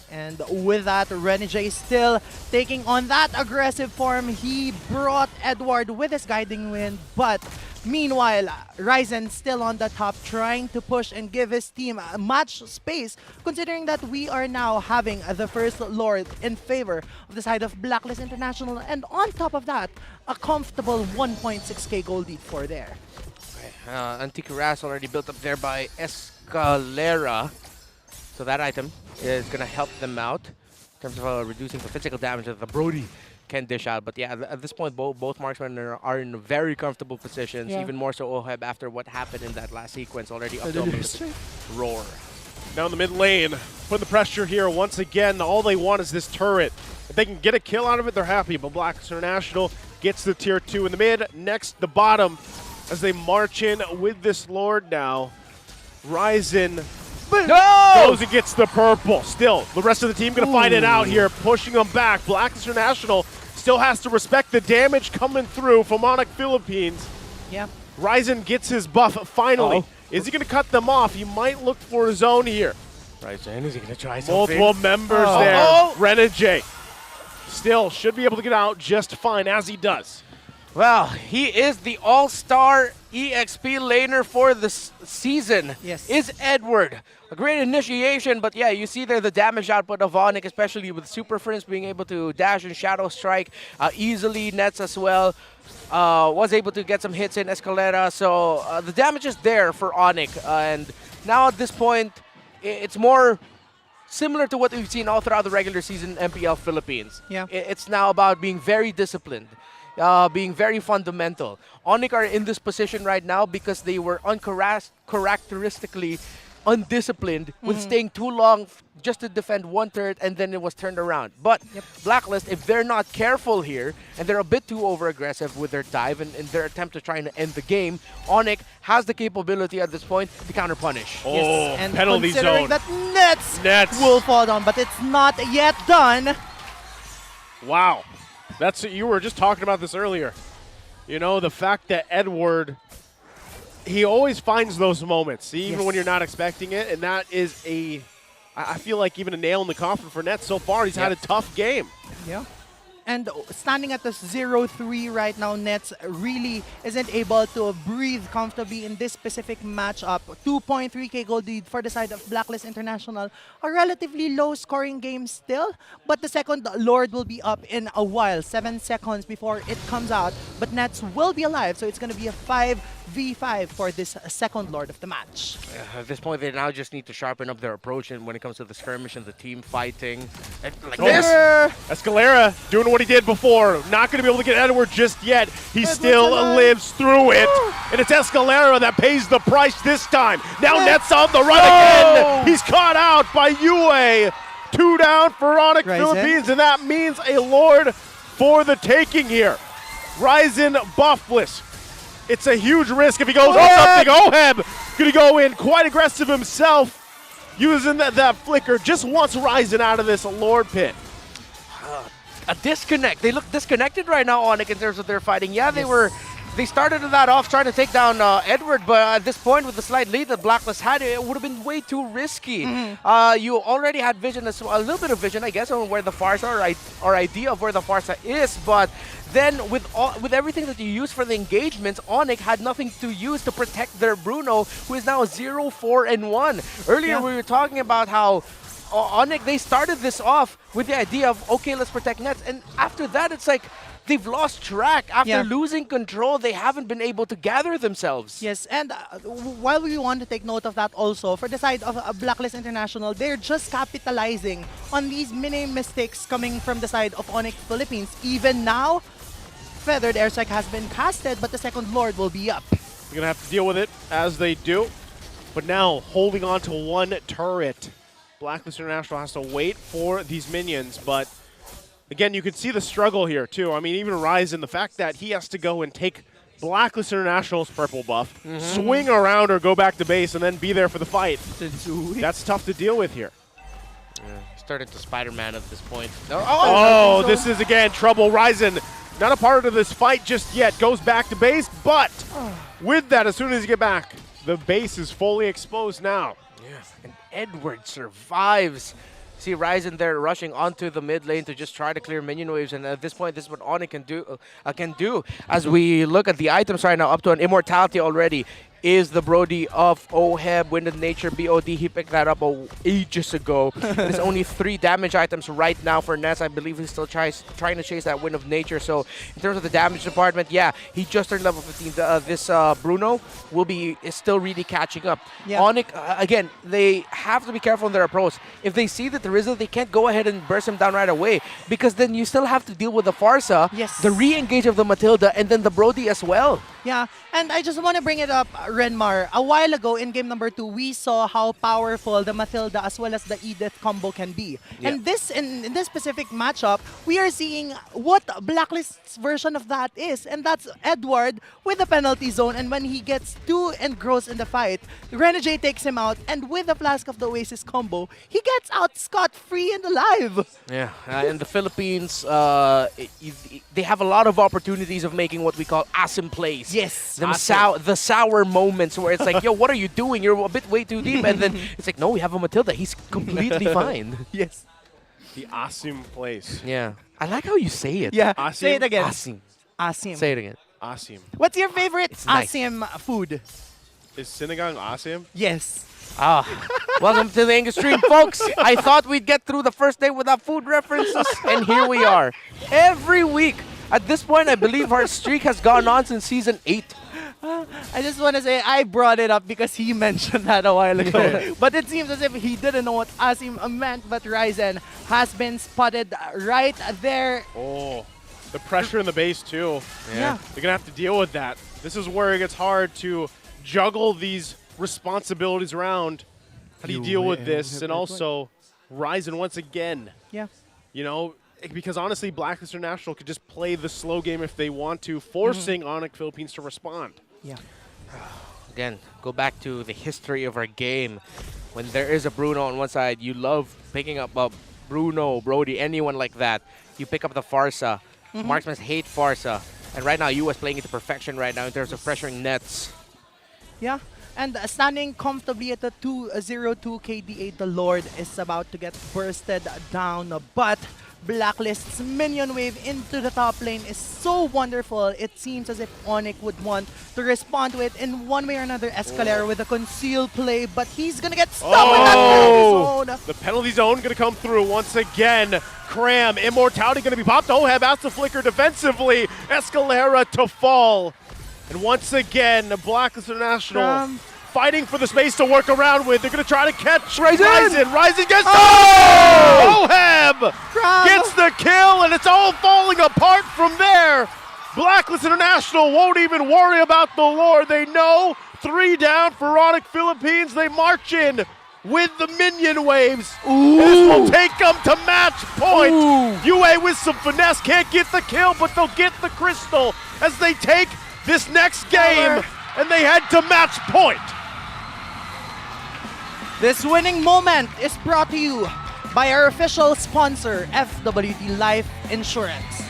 And with that, Renegade still taking on that aggressive form. He brought Edward with his guiding wind, but meanwhile, Ryzen still on the top, trying to push and give his team much space, considering that we are now having the first Lord in favor of the side of Blacklist International, and on top of that, a comfortable 1.6k gold lead for there. Anticuras already built up there by Escalera. So that item is going to help them out in terms of reducing the physical damage that the Brody can dish out. But yeah, at this point, both marksmen are in very comfortable positions, even more so Oheb after what happened in that last sequence, already up to Roar. Down the mid lane, put the pressure here once again. All they want is this turret. If they can get a kill out of it, they're happy. But Blacklist International gets the tier 2 in the mid. Next, the bottom, as they march in with this Lord now. Ryzen goes and gets the purple. Still, the rest of the team going to find it out here, pushing them back. Blacklist International still has to respect the damage coming through from ONIC Philippines. Yeah. Ryzen gets his buff finally. Is he going to cut them off? He might look for his own here. Ryzen, is he going to try something? Multiple members there. Renegade still should be able to get out just fine, as he does. Well, he is the all-star EXP laner for the season. Yes. Is Edward. A great initiation, but yeah, you see there the damage output of ONIC, especially with Super Prince being able to dash and Shadow Strike easily, nets as well. Was able to get some hits in Escalera, so the damage is there for ONIC. And now at this point, it's more similar to what we've seen all throughout the regular season MPL Philippines. Yeah. It's now about being very disciplined. Being very fundamental. ONIC are in this position right now because they were uncharacteristically undisciplined with staying too long just to defend one turret, and then it was turned around. But Blacklist, if they're not careful here, and they're a bit too over-aggressive with their dive and their attempt to try and end the game, ONIC has the capability at this point to counter-punish. And penalty considering zone. that nets will fall down, but it's not yet done. Wow. You were just talking about this earlier. You know, the fact that Edward, he always finds those moments, even when you're not expecting it, and that is I feel like even a nail in the coffin for Nets so far. He's had a tough game. Yeah. And standing at the 0-3 right now, Nets really isn't able to breathe comfortably in this specific matchup. 2.3k gold lead for the side of Blacklist International. A relatively low-scoring game still, but the second Lord will be up in a while. 7 seconds before it comes out, but Nets will be alive, so it's going to be a 5v5 for this second Lord of the match. At this point, they now just need to sharpen up their approach and when it comes to the skirmish and the team fighting. And like this. Escalera doing what he did before. Not going to be able to get Edward just yet. He still lives through it. And it's Escalera that pays the price this time. Now Nets on the run again. He's caught out by Yue. 2 down for ONIC Philippines, and that means a Lord for the taking here. Ryzen buffless. It's a huge risk if he goes on something. Oheb going to go in quite aggressive himself, using that flicker. Just wants Ryzen out of this Lord pit. A disconnect. They look disconnected right now, ONIC, in terms of their fighting. Yeah, they started that off trying to take down Edward, but at this point with the slight lead that Blacklist had, it would have been way too risky. You already had vision, a little bit of vision, I guess, on where the Farsa or idea of where the Farsa is, but then with everything that you use for the engagements, ONIC had nothing to use to protect their Bruno, who is now 0-4-1. Earlier we were talking about how ONIC, they started this off with the idea of, okay, let's protect Nets. And after that, it's like they've lost track. After losing control, they haven't been able to gather themselves. Yes, and while we want to take note of that also, for the side of Blacklist International, they're just capitalizing on these mini mistakes coming from the side of ONIC Philippines. Even now, Feathered Airstrike has been casted, but the second Lord will be up. You're going to have to deal with it as they do. But now, holding on to one turret. Blacklist International has to wait for these minions, but again, you can see the struggle here too. I mean, even Ryzen, the fact that he has to go and take Blacklist International's purple buff, swing around or go back to base, and then be there for the fight. That's tough to deal with here. Started to Spider-Man at this point. This is again trouble. Ryzen, not a part of this fight just yet. Goes back to base, but with that, as soon as you get back, the base is fully exposed now. And Edward survives. See Ryzen there rushing onto the mid lane to just try to clear minion waves, and at this point, this is what ONIC can do. As we look at the items right now, up to an immortality already is the Brody of Oheb, Wind of Nature, BOD. He picked that up ages ago. There's only 3 damage items right now for Ness. I believe he's still trying to chase that Wind of Nature. So in terms of the damage department, yeah, he just turned level 15. This Bruno is still really catching up. ONIC, again, they have to be careful in their approach. If they see that there isn't, they can't go ahead and burst him down right away, because then you still have to deal with the Farsa, the re-engage of the Matilda, and then the Brody as well. Yeah, and I just want to bring it up, Renmar. A while ago in game number 2, we saw how powerful the Matilda as well as the Edith combo can be. And this in this specific matchup, we are seeing what Blacklist's version of that is, and that's Edward with the penalty zone, and when he gets too engrossed in the fight, Renegade takes him out, and with the Flask of the Oasis combo, he gets out scot-free and alive. Yeah, in the Philippines, they have a lot of opportunities of making what we call asim plays. Yes. The sour moments where it's like, yo, what are you doing? You're a bit way too deep. And then it's like, no, we have a Matilda. He's completely fine. Yes. The Asim place. Yeah. I like how you say it. Yeah. Asim? Say it again. Asim. Asim. Say it again. Asim. What's your favorite Asim food? Is Sinigang Asim? Yes. Welcome to the English stream, folks. I thought we'd get through the first day without food references, and here we are. Every week. At this point, I believe our streak has gone on since Season 8. I just want to say I brought it up because he mentioned that a while ago. But it seems as if he didn't know what Asim meant, but Ryzen has been spotted right there. Oh, the pressure in the base too. Yeah. You're going to have to deal with that. This is where it gets hard to juggle these responsibilities around. How do you deal with this? And also, Ryzen once again. Yeah. You know, because honestly, Blacklist International could just play the slow game if they want to, forcing ONIC Philippines to respond. Yeah. Again, go back to the history of our game. When there is a Bruno on one side, you love picking up a Bruno, Brody, anyone like that. You pick up the Farsa. Marksmen hate Farsa. And right now, US playing it to perfection right now in terms of pressuring Nets. Yeah. And standing comfortably at the 2-0-2 KDA, the Lord is about to get bursted down. But Blacklist's minion wave into the top lane is so wonderful. It seems as if ONIC would want to respond to it in one way or another. Escalera with a concealed play, but he's gonna get stuck with that penalty zone. The penalty zone gonna come through once again. Cram, Immortality gonna be popped. Oheb has to flicker defensively. Escalera to fall. And once again, the Blacklist International fighting for the space to work around with. They're going to try to catch Ryzen. Ryzen gets Oheb gets the kill, and it's all falling apart from there. Blacklist International won't even worry about the lore. They know 3 down for ONIC Philippines. They march in with the minion waves. This will take them to match point. UA with some finesse can't get the kill, but they'll get the crystal as they take this next game, and they head to match point. This winning moment is brought to you by our official sponsor, FWD Life Insurance.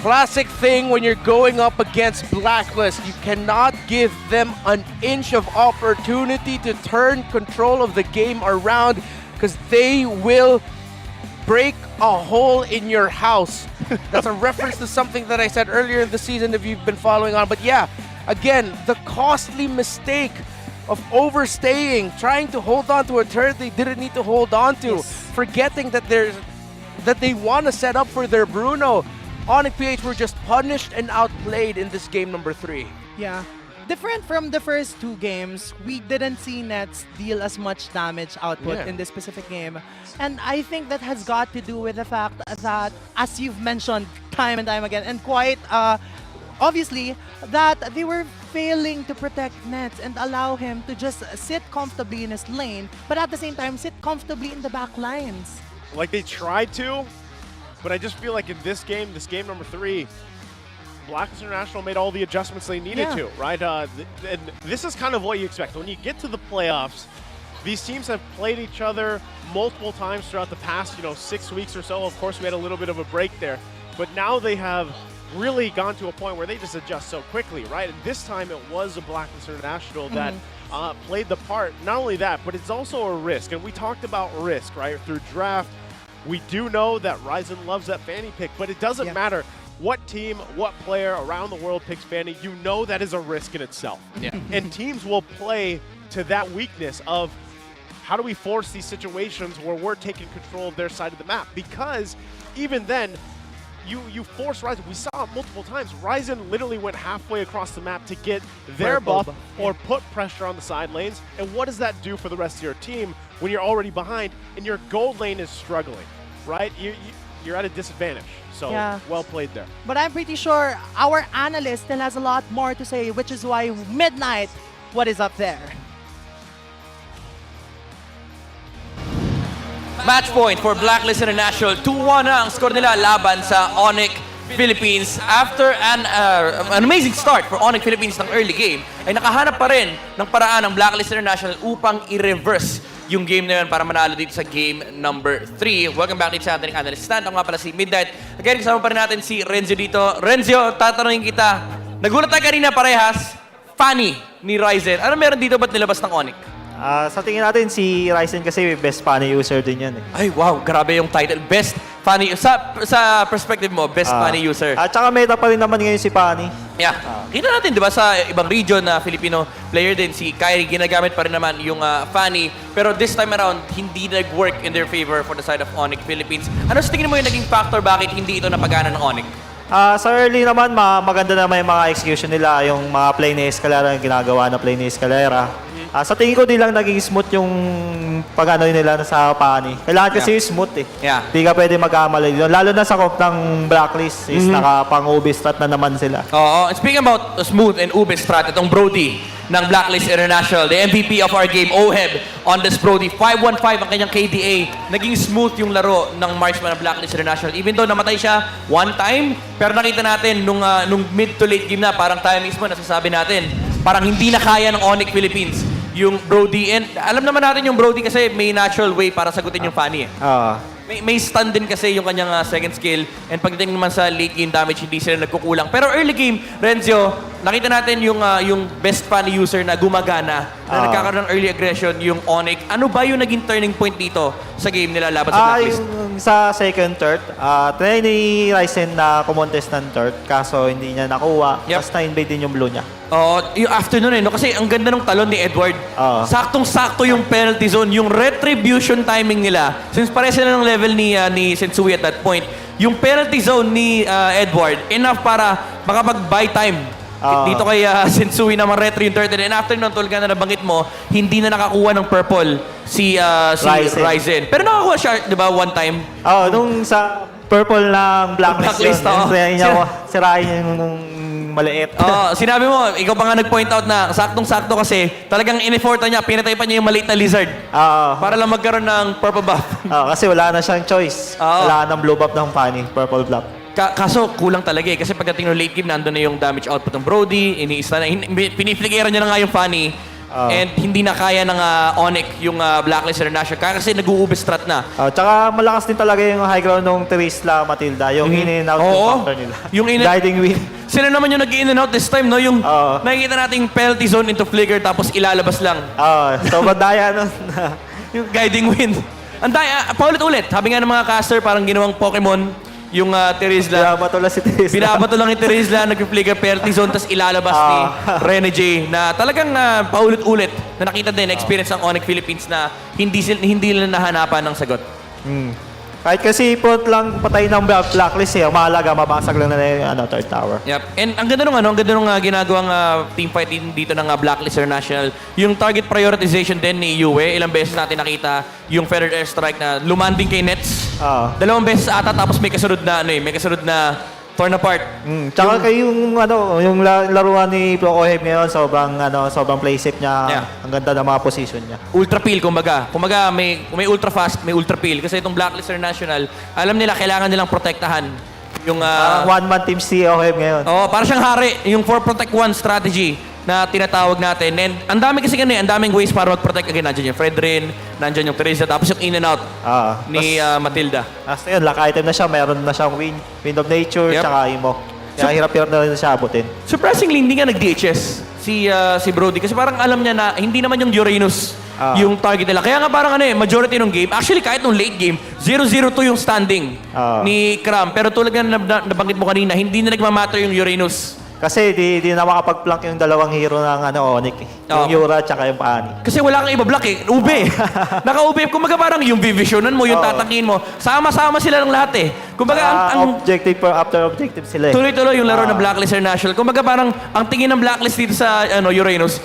Classic thing when you're going up against Blacklist. You cannot give them an inch of opportunity to turn control of the game around because they will break a hole in your house. That's a reference to something that I said earlier in the season if you've been following on. But yeah, again, the costly mistake of overstaying, trying to hold on to a turret they didn't need to hold on to, forgetting that they want to set up for their Bruno. ONIC-PH were just punished and outplayed in this game number 3. Yeah. Different from the first 2 games, we didn't see Nets deal as much damage output in this specific game. And I think that has got to do with the fact that, as you've mentioned time and time again, and quite obviously, that they were failing to protect Nets and allow him to just sit comfortably in his lane, but at the same time, sit comfortably in the back lines. Like they tried to, but I just feel like in this game number 3, Blacklist International made all the adjustments they needed to, right? And this is kind of what you expect. When you get to the playoffs, these teams have played each other multiple times throughout the past, 6 weeks or so. Of course, we had a little bit of a break there, but now they have really gone to a point where they just adjust so quickly, right? And this time it was a Blacklist International that played the part. Not only that, but it's also a risk. And we talked about risk, right? Through draft, we do know that Ryzen loves that Fanny pick, but it doesn't matter what team, what player around the world picks Fanny. You know that is a risk in itself. Yeah. And teams will play to that weakness of how do we force these situations where we're taking control of their side of the map? Because even then, you force Ryzen. We saw it multiple times. Ryzen literally went halfway across the map to get their buff or put pressure on the side lanes. And what does that do for the rest of your team when you're already behind and your gold lane is struggling, right? You're at a disadvantage. So well played there. But I'm pretty sure our analyst still has a lot more to say, which is why Midnight, what is up there? Match point for Blacklist International. 2-1 na ang score nila laban sa ONIC Philippines. After an amazing start for ONIC Philippines ng early game, ay nakahanap pa rin ng paraan ng Blacklist International upang i-reverse yung game na yun para manalo dito sa game number 3. Welcome back dito sa ating analyst stand. Ako nga pala si Midnight. Again, kasama pa rin natin si Renzio dito. Renzio, tatanungin kita. Nagulat tayo kanina parehas. Fanny ni Ryzen. Ano meron dito? Ba't nilabas ng ONIC? Sa tingin natin, si Ryzen kasi best Fanny user din yan. Ay, wow. Grabe yung title. Best Fanny. Sa perspective mo, best Fanny user. At saka meta pa rin naman ngayon si Fanny. Yeah. Kita natin, di ba, sa ibang region na Filipino player din, si Kyrie, ginagamit pa rin naman yung Fanny. Pero this time around, hindi nag-work in their favor for the side of ONIC Philippines. Ano sa tingin mo yung naging factor bakit hindi ito napagana ng ONIC? Sa early naman, maganda naman yung mga execution nila, yung mga play ni Escalera, yung ginagawa na play ni Escalera. Sa tingin ko, di lang naging smooth yung pag-ano nila sa Fanny. Kailangan kasi yung smooth eh. Di ka pwede mag-amalay doon. Lalo na sa comp ng Blacklist is nakapang-UB strat na naman sila. Oo. And speaking about smooth and UB strat, itong Brody ng Blacklist International, the MVP of our game, Oheb, on this Brody. 5-1-5 ang kanyang KDA. Naging smooth yung laro ng marksman ng Blacklist International. Even though namatay siya one time, pero nakita natin nung mid to late game na, parang tayo mismo nasasabi natin, parang hindi na kaya ng ONIC Philippines yung Brody. And alam naman natin yung Brody kasi may natural way para sagutin yung Fanny eh. May stun din kasi yung kanyang second skill. And pagdating naman sa late game damage, hindi sila nagkukulang. Pero early game, Renzio, nakita natin yung best Fanny user na gumagana, na nagkakaroon ng early aggression, yung ONIC. Ano ba yung naging turning point dito sa game nila laban sa Blacklist? Yung sa second third, try ni Ryzen na kumontes ng third, kaso hindi niya nakuha. Tapos na-invade din yung blue niya. Yung afternoon no? Kasi ang ganda ng talon ni Edward. Saktong-sakto yung penalty zone, yung retribution timing nila. Since pare sila ng level ni Sensui at that point, yung penalty zone ni Edward, enough para makapag-buy time. Dito kay Sensui na retro yung third. And after nun, tulad na nabanggit mo, hindi na nakakuha ng purple si Ryzen. Pero nakakuha siya, di ba, one time? Nung sa purple ng blacklist yun. Try niya sirahin yung maliit. Sinabi mo, ikaw pa nga nag-point out na saktong-sakto kasi talagang in-effortan niya, pinatay pa niya yung maliit na lizard. Para lang magkaroon ng purple buff. Kasi wala na siyang choice. Wala ng blue buff ng Fanny, purple buff. Kaso kulang talaga kasi pagdating ng late game, nandun na yung damage output ng Brody, pinifligeran niya na nga yung Fanny, and hindi na kaya ng ONIC yung Blacklist International kasi nag-uubis strat na. Tsaka malakas din talaga yung high ground ng Terisla Matilda, yung in and out ng counter nila. Yung guiding win. Sila naman yung nag-in and out this time, no? Yung nakikita nating penalty zone into flicker tapos ilalabas lang. So madaya nun. Yung guiding win. Andaya, paulit-ulit. Sabi nga ng mga caster, parang ginawang Pokemon, yung Terisla. Binabato lang si Terisla. Binabato lang yung Terisla, nag-flicker penalty zone, tapos ilalabas ni Rene J na talagang paulit-ulit na nakita din, experience ng ONIC Philippines na hindi nila nahanapan ng sagot. Kahit kasi put lang patay ng blacklist mahalaga, mabasag lang na yung third tower. Yep. And ang ganda nung ginagawang team fight dito ng Blacklist International. Yung target prioritization din ni Yue, ilang beses natin nakita yung feathered airstrike na lumanding kay Nets. Dalawang beses ata tapos may kasunod na torn apart. Tsaka yung laruan ni Prokohev ngayon, sobrang play safe niya. Ang ganda ng mga position niya. Ultra peel, kumbaga may ultra fast, may ultra peel. Kasi itong Blacklist International, alam nila, kailangan nilang protektahan yung one-man team si Prokohev ngayon. Para siyang hari, yung 4-protect-1 strategy na tinatawag natin. And ang dami kasi ang daming ways para mag-protect. Again, nandiyan yung Fredrin, nandiyan yung Teresa, tapos yung in and out ni Matilda. After yun, lock item na siya, meron na siyang Wind of Nature, tsaka Imo. Kaya hirap-hirap na rin siya abutin. Surprisingly, hindi nga nag-DHS si Brody kasi parang alam niya na hindi naman yung Uranus yung target nila. Kaya nga parang majority ng game, actually kahit nung late game, 0-0-2 yung standing ni Kram. Pero tulad nga nabanggit mo kanina, hindi na nagmamatter yung Uranus. Kasi di na makapag-plank yung dalawang hero ng ONIC. Yung Yura tsaka yung Paani. Kasi wala kang iba-block ube. Naka-ube. Kumbaga parang yung visionan mo, yung tatakin mo. Sama-sama sila ng lahat Kumbaga ang objective after objective sila tuloy-tuloy yung laro ng Blacklist International. Kumbaga parang ang tingin ng Blacklist dito sa Uranus,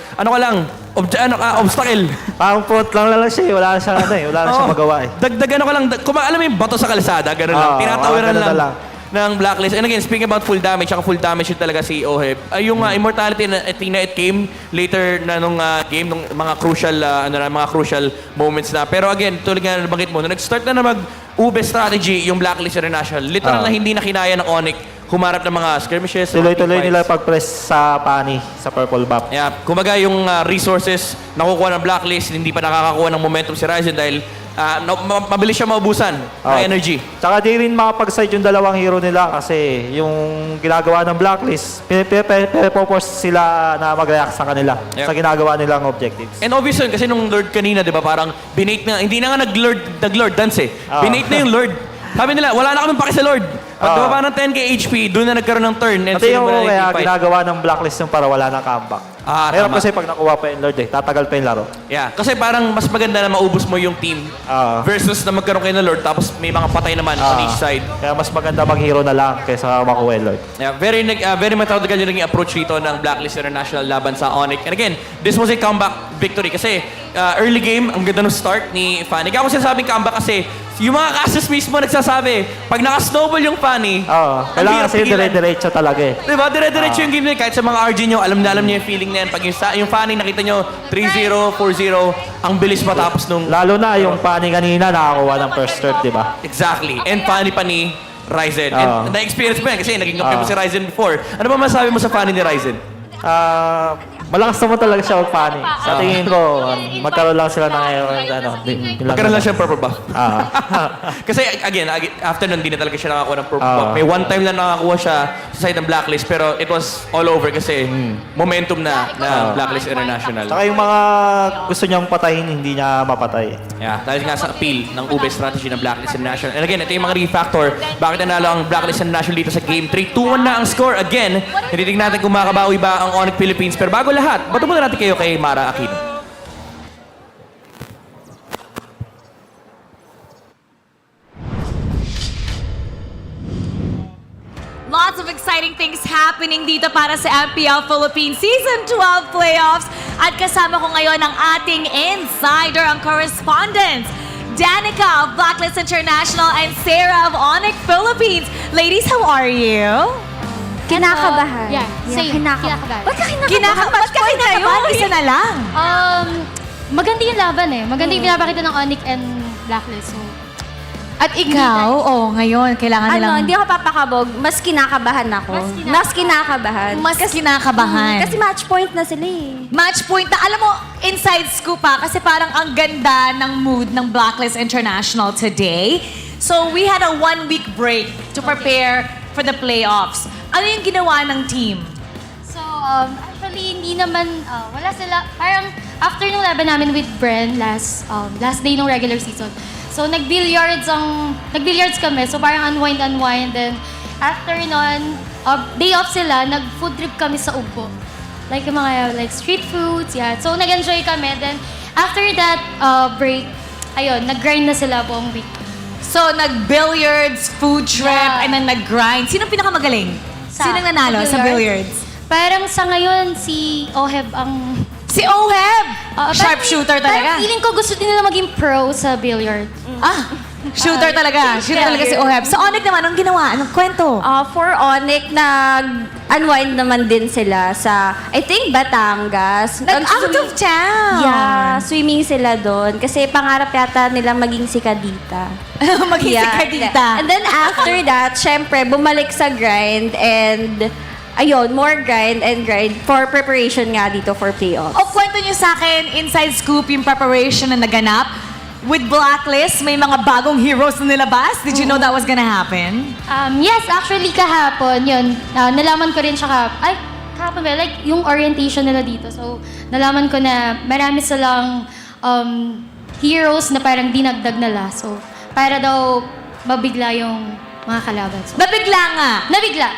obstacle. Parang front lang siya. Wala na siyang magawa Dagdagan ka lang. Alam mo yung bato sa kalsada, gano'n lang. Tinatawiran lang ng Blacklist. And again, speaking about full damage, full damage yun talaga si Oheb. Yung Immortality na Athena, it came later na nung game, nung mga crucial moments na. Pero again, tulad nga nabanggit mo, nung nag-start na mag-ube strategy yung Blacklist International, literal na hindi na kinaya ng ONIC humarap ng mga skirmishes. Tuloy-tuloy nila pag-press sa Pani, sa purple buff. Kumbaga yung resources nakukuha ng Blacklist, hindi pa nakakakuha ng momentum si Ryzen dahil mabilis siya maubusan ng energy. Tsaka di rin makapag-side yung dalawang hero nila kasi yung ginagawa ng Blacklist, pinapopose sila na mag-react sa kanila sa ginagawa nilang objectives. And obvious yun kasi nung Lord kanina, di ba, parang binate na, hindi na nga nag-Lord dance binate na yung Lord. Sabi nila, wala na kami paki sa Lord. Pag dumaba ng 10k HP, doon na nagkaroon ng turn. Pati yung kaya ginagawa ng Blacklist yung para wala na comeback. Hirap kasi pag nakuha pa yung Lord tatagal pa yung laro. Kasi parang mas maganda na maubos mo yung team versus na magkaroon kayo ng Lord tapos may mga patay naman on each side. Kaya mas maganda mag-hero na lang kaysa makuha yung Lord. Very methodical yung naging approach dito ng Blacklist International laban sa ONIC. And again, this was a comeback victory kasi early game, ang ganda ng start ni Fanny. Kaya ako sinasabing comeback kasi yung mga casters mismo nagsasabi, pag naka-snowball yung Fanny, kailangan kasi dire-diretso talaga Diba? Dire-diretso yung game nyo. Kahit sa mga RG nyo, alam niyo yung feeling na yan. Pag yung Fanny, nakita nyo, 3-0, 4-0, ang bilis matapos nung... Lalo na yung Fanny kanina, nakakuha ng first third, diba? Exactly. And Fanny pa ni Ryzen. And na-experience mo yan kasi naging kampiyon mo si Ryzen before. Ano ba masabi mo sa Fanny ni Ryzen? malakas naman talaga siya magpani. Sa tingin ko, magkaroon lang sila ng Magkaroon lang siya ng purple buff. Kasi again, after nun, di na talaga siya nakakuha ng purple buff. May one time lang nakakuha siya sa side ng Blacklist, pero it was all over kasi momentum na Blacklist International. Saka yung mga gusto niyang patayin, hindi niya mapatay. Yeah, dahil nga sa appeal ng ube strategy ng Blacklist International. And again, ito yung mga refactor. Bakit nanalo ang Blacklist International dito sa Game 3? 2-1 na ang score. Again, tinitignan natin kung makabawi ba ang ONIC Philippines. Pero bago lahat, bato muna natin kayo kay Mara Aquino. Lots of exciting things happening dito para sa MPL Philippines Season 12 Playoffs. At kasama ko ngayon ang ating insider, ang correspondent, Danica of Blacklist International and Sarah of ONIC Philippines. Ladies, how are you? Kinakabahan. Yeah, same. Kinakabahan. Ba't ka kinakabahan? Ba't ka kinakabahan? Isa na lang. Maganda yung laban eh. Maganda yung pinapakita ng ONIC and Blacklist. So, at ikaw, ngayon, kailangan nilang... hindi ako papakabog. Mas kinakabahan ako. Mas kinakabahan. Mas kinakabahan. Kasi match point na sila eh. Match point na, alam mo, inside scoop kasi parang ang ganda ng mood ng Blacklist International today. So, we had a 1-week break to prepare for the playoffs. Ano yung ginawa ng team? So, actually, hindi naman, wala sila, parang after nung laban namin with Bren last day ng regular season, so nag-billiards kami, so parang unwind, then after nun, day off sila, nag-food trip kami sa Ugbo. Like yung mga street foods, yeah. So nag-enjoy kami, then after that break, ayun, nag-grind na sila buong week. So, nag-billiards, food trip, and then nag-grind. Sino pinakamagaling? Sinong nanalo sa billiards? Parang sa ngayon, si Oheb ang... Si Oheb! Sharpshooter talaga. Parang feeling ko gusto din nila maging pro sa billiard. Shooter talaga. Shooter talaga si Oheb. Sa ONIC naman, anong ginawa? Anong kwento? For ONIC, nag-unwind naman din sila sa, I think, Batangas. Out of town! Yeah, swimming sila doon. Kasi pangarap yata nila maging sikadita. Maging sikadita. And then after that, syempre, bumalik sa grind and ayun, more grind for preparation nga dito for playoffs. Kwento niyo sa akin, inside scoop, yung preparation na naganap. With Blacklist, may mga bagong heroes na nilabas. Did you know that was gonna happen? Yes, actually kahapon, yun. Nalaman ko rin siya kahapon ba, like yung orientation nila dito. So, nalaman ko na marami silang heroes na parang dinagdag nila. So, para daw mabigla yung mga kalaban. So, Nabigla nga. Nabigla.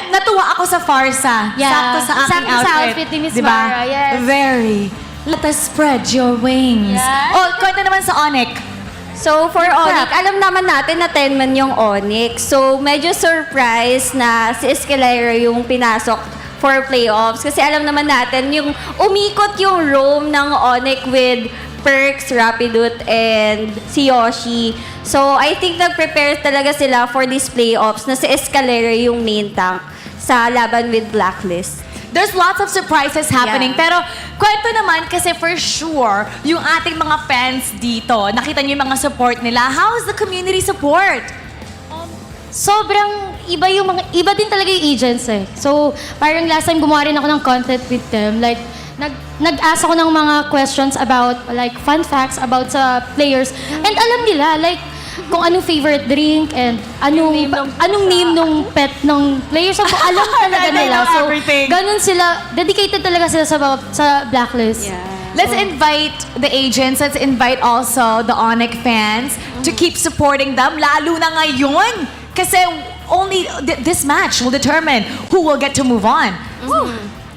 Natuwa ako sa Farsa. Yeah. Sakto sa aking Sakto sa outfit ni Miss Diba? Mara, yes. Very. Let us spread your wings. Yes. Kwento naman sa ONIC. So, for ONIC, alam naman natin na 10-man yung ONIC. So, medyo surprise na si Escalera yung pinasok for playoffs. Kasi alam naman natin, yung umikot yung roam ng ONIC with Perks, Rapidut, and si Yoshi. So, I think nag-prepare talaga sila for these playoffs na si Escalera yung main tank sa laban with Blacklist. There's lots of surprises happening. Yeah. Pero kwento naman kasi for sure, yung ating mga fans dito, nakita niyo yung mga support nila. How is the community support? Sobrang iba din talaga yung agents eh. So, parang last time gumawa rin ako ng content with them. Like, nag-ask ako ng mga questions about, like, fun facts about sa players. And alam nila, like, kung anong favorite drink and anong name nung pet ng players. So, alam talaga nila. So, ganun sila. Dedicated talaga sila sa Blacklist. Yeah. Let's invite the agents. Let's invite also the ONIC fans to keep supporting them. Lalo na ngayon. Kasi only this match will determine who will get to move on.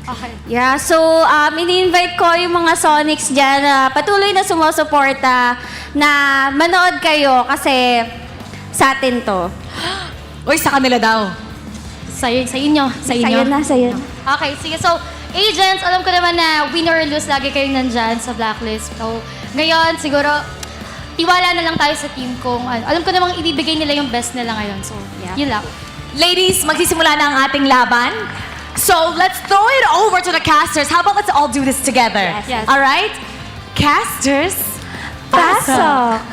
Okay. Yeah, so ini-invite ko yung mga Sonics dyan na patuloy na sumusuporta na manood kayo kasi sa atin to. Uy, sa kanila daw. Sa inyo. Sa'yo na. Okay, sige. So, agents, alam ko naman na win or lose, lagi kayong nandyan sa Blacklist. So, ngayon, siguro, tiwala na lang tayo sa team kung alam ko namang ibibigay nila yung best nila ngayon. So, yun lang. Ladies, magsisimula na ang ating laban. So, let's throw it over to the casters. How about let's all do this together? Yes. All right? Casters, pasok!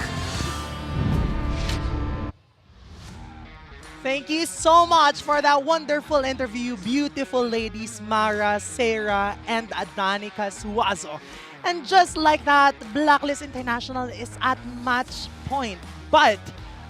Thank you so much for that wonderful interview, beautiful ladies Mara, Sarah, and Danica Suazo. And just like that, Blacklist International is at match point. But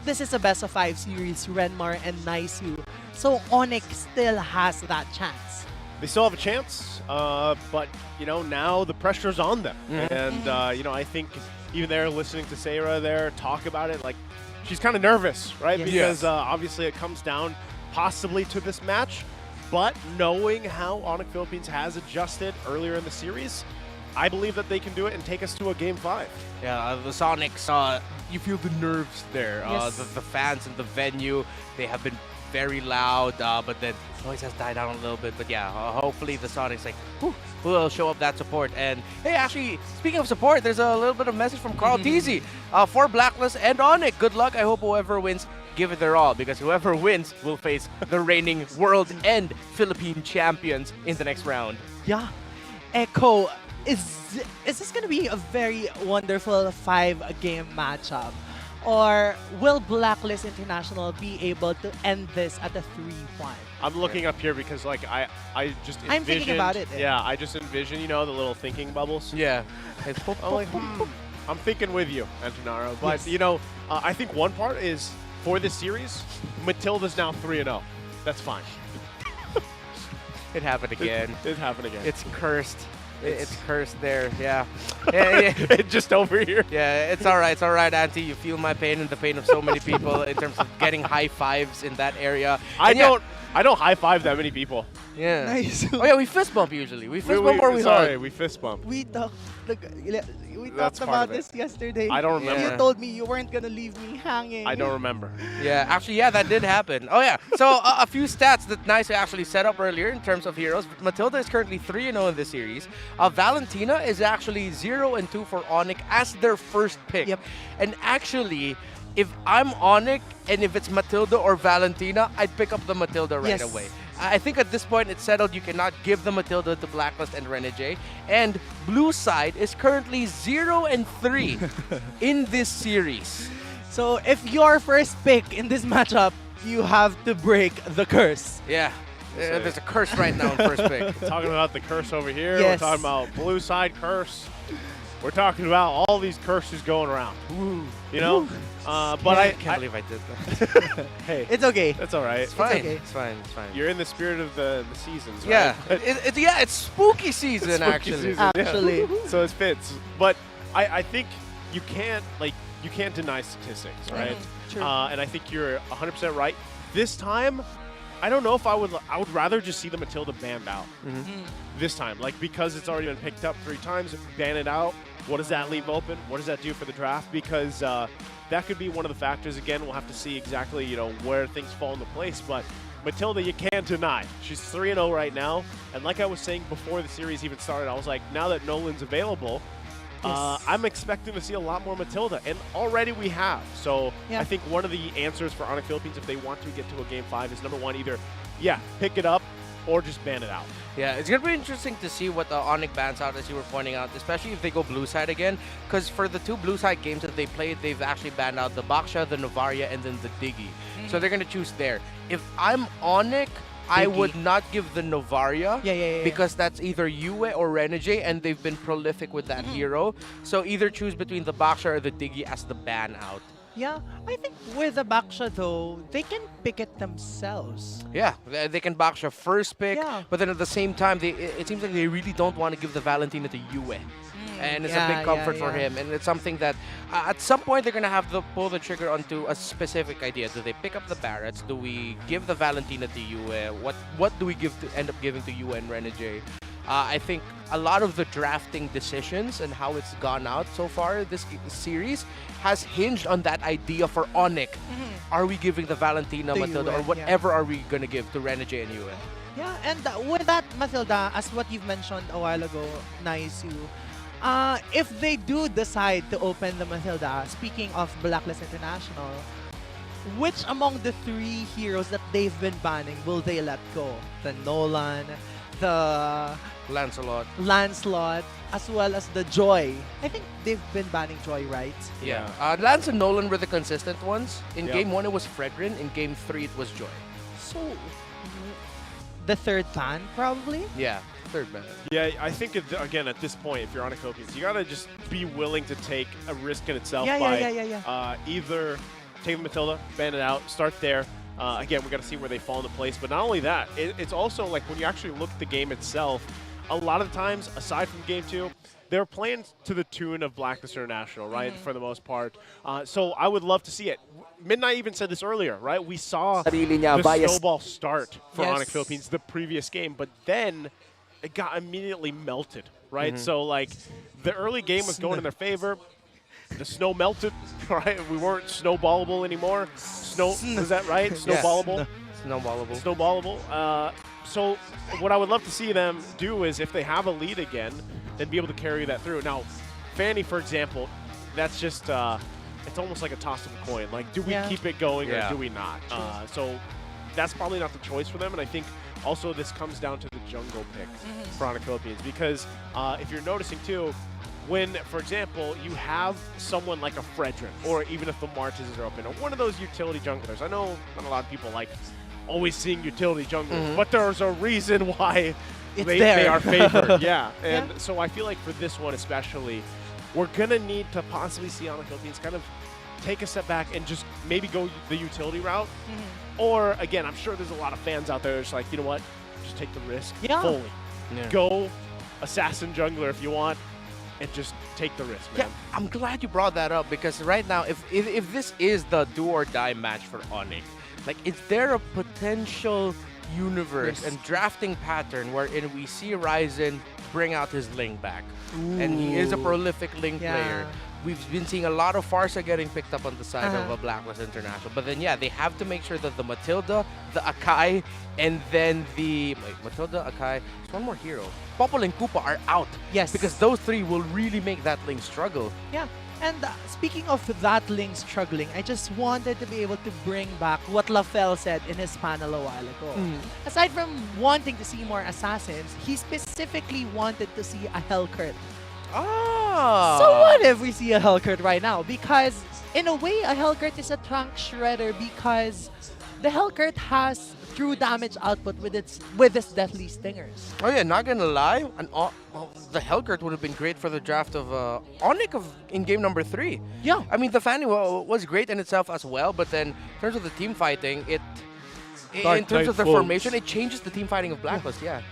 this is a best of 5 series, Renmar and Naisu. So ONIC still has that chance. They still have a chance, but now the pressure's on them. And I think even they're listening to Sarah there talk about it, like she's kind of nervous, right? Yes. Because obviously it comes down possibly to this match, but knowing how ONIC Philippines has adjusted earlier in the series, I believe that they can do it and take us to a Game 5. Yeah, the Sonics, you feel the nerves there. Yes. The fans in the venue, they have been very loud, but then noise has died down a little bit. But yeah, hopefully the Sonics will show up that support. And hey, actually, speaking of support, there's a little bit of message from Carl Teasy for Blacklist and ONIC. Good luck. I hope whoever wins give it their all, because whoever wins will face the reigning world and Philippine champions in the next round. Yeah. Echo, is this going to be a very wonderful 5-game matchup? Or will Blacklist International be able to end this at a 3-1? I'm looking up here because I just envisioned, I'm thinking about it. Yeah, I just envision, the little thinking bubbles. Yeah. I'm like, I'm thinking with you, Antonaro. But, I think one part is, for this series, Matilda's now 3-0. That's fine. It happened again. It happened again. It's cursed. It's cursed there, yeah. It's just over here. Yeah, it's all right, Auntie. You feel my pain and the pain of so many people in terms of getting high fives in that area. I don't high five that many people. Yeah. Nice. Oh yeah, we fist bump usually. We fist bump or we sorry, hug. we fist bump. We talked That's part about of it. this yesterday. I don't remember. You told me you weren't going to leave me hanging. I don't remember. Yeah, actually, yeah, that did happen. Oh yeah. So a few stats that Nice actually set up earlier in terms of heroes. Matilda is currently 3-0 in this series. Valentina is actually 0-2 for ONIC as their first pick. Yep. And actually, if I'm ONIC and if it's Matilda or Valentina, I'd pick up the Matilda right Yes. away. I think at this point it's settled. You cannot give the Matilda to Blacklist and Renegade. And blue side is currently 0-3 in this series. So if your first pick in this matchup, you have to break the curse. Yeah. There's a curse right now in first pick. Talking about the curse over here. Yes. We're talking about blue side curse. We're talking about all these curses going around. Ooh. But I can't believe I did that. Hey, It's okay. that's all right. It's fine. okay. It's fine. It's fine. You're in the spirit of the seasons, right? Yeah. It's spooky season, Spooky actually. season, yeah. Actually. So it fits. But I think you can't deny statistics, right? True. And I think you're 100% right. This time, I don't know if I would rather just see the Matilda banned out. This time, because it's already been picked up 3 times, ban it out. What does that leave open? What does that do for the draft? Because that could be one of the factors. Again, we'll have to see exactly where things fall into place. But Matilda, you can't deny. She's 3-0 right now. And like I was saying before the series even started, I was like, now that Nolan's available, I'm expecting to see a lot more Matilda. And already we have. So Yeah. I think one of the answers for ONIC Philippines, if they want to get to a Game 5, is number one, either, pick it up or just ban it out. Yeah, it's going to be interesting to see what the ONIC bans out, as you were pointing out, especially if they go blue side again. Because for the 2 blue side games that they played, they've actually banned out the Baksha, the Novaria, and then the Diggy. So they're going to choose there. If I'm ONIC, I would not give the Novaria because that's either Yue or Renegade, and they've been prolific with that hero. So either choose between the Baksha or the Diggy as the ban out. Yeah, I think with the Baksha though, they can pick it themselves. Yeah, they can Baksha first pick, Yeah. but then at the same time, it seems like they really don't want to give the Valentina to Yue. And it's a big comfort for him, and it's something that at some point they're gonna have to pull the trigger onto a specific idea. Do they pick up the Barretts? Do we give the Valentina to Yue? What do we end up giving to Yue and Renegade? I think a lot of the drafting decisions and how it's gone out so far this series has hinged on that idea for ONIC. Are we giving the Valentina, To Matilda, Yue, or whatever are we gonna give to Renegade and Yue? Yeah, and with that, Matilda, as what you've mentioned a while ago, Naisu, if they do decide to open the Matilda, speaking of Blacklist International, which among the 3 heroes that they've been banning will they let go? The Nolan, the Lancelot, as well as the Joy. I think they've been banning Joy, right? Yeah. Lance and Nolan were the consistent ones. In Yep. Game 1, it was Fredrin. In Game 3, it was Joy. So, the third ban, probably? Yeah, third ban. Yeah, I think, again, at this point, if you're on a Philippines, you got to just be willing to take a risk in itself by either take the Matilda, ban it out, start there. Again, we got to see where they fall into place. But not only that, it's also like when you actually look at the game itself, a lot of the times, aside from Game 2, they're playing to the tune of Blacklist International, right, for the most part. So I would love to see it. Midnight even said this earlier, right? We saw the snowball start for ONIC Philippines the previous game, but then it got immediately melted, right? So, like, the early game was going in their favor. The snow melted, right? We weren't snowballable anymore. Was that right? Snowballable? Snowballable. Snowballable. So what I would love to see them do is if they have a lead again, then be able to carry that through. Now, Fanny, for example, that's just, it's almost like a toss of a coin. Like, do we keep it going or do we not? So that's probably not the choice for them. And I think also this comes down to the jungle pick for ONIC Philippines. Because if you're noticing too, when, for example, you have someone like a Fredrin, or even if the Marches are open, or one of those utility junglers. I know not a lot of people like always seeing utility junglers, but there's a reason why they are favored. And so I feel like for this one especially, we're going to need to possibly see ONIC Philippines kind of take a step back and just maybe go the utility route. Or, again, I'm sure there's a lot of fans out there that's like, you know what, just take the risk fully. Go assassin jungler if you want, and just take the risk, man. Yeah, I'm glad you brought that up because right now, if this is the do or die match for ONIC, like, is there a potential universe and drafting pattern wherein we see Ryzen bring out his Ling back? And he is a prolific Ling player. We've been seeing a lot of Farsa getting picked up on the side of a Blacklist International. But then, they have to make sure that the Matilda, the Akai, and then the... Matilda, Akai, there's one more hero. Popol and Koopa are out. Yes. Because those three will really make that Ling struggle. Yeah. And speaking of that Ling struggling, I just wanted to be able to bring back what LaFell said in his panel a while ago. Aside from wanting to see more assassins, he specifically wanted to see a Hellcurt. So what if we see a Hellcurt right now? Because in a way, a Hellcurt is a tank shredder because the Hellcurt has true damage output with its deathly stingers. Oh yeah, not gonna lie, the Hellcurt would have been great for the draft of ONIC in game number 3. Yeah. I mean, the Fanny was great in itself as well, but then in terms of the team fighting, in terms of the formation, it changes the team fighting of Blacklist, yeah.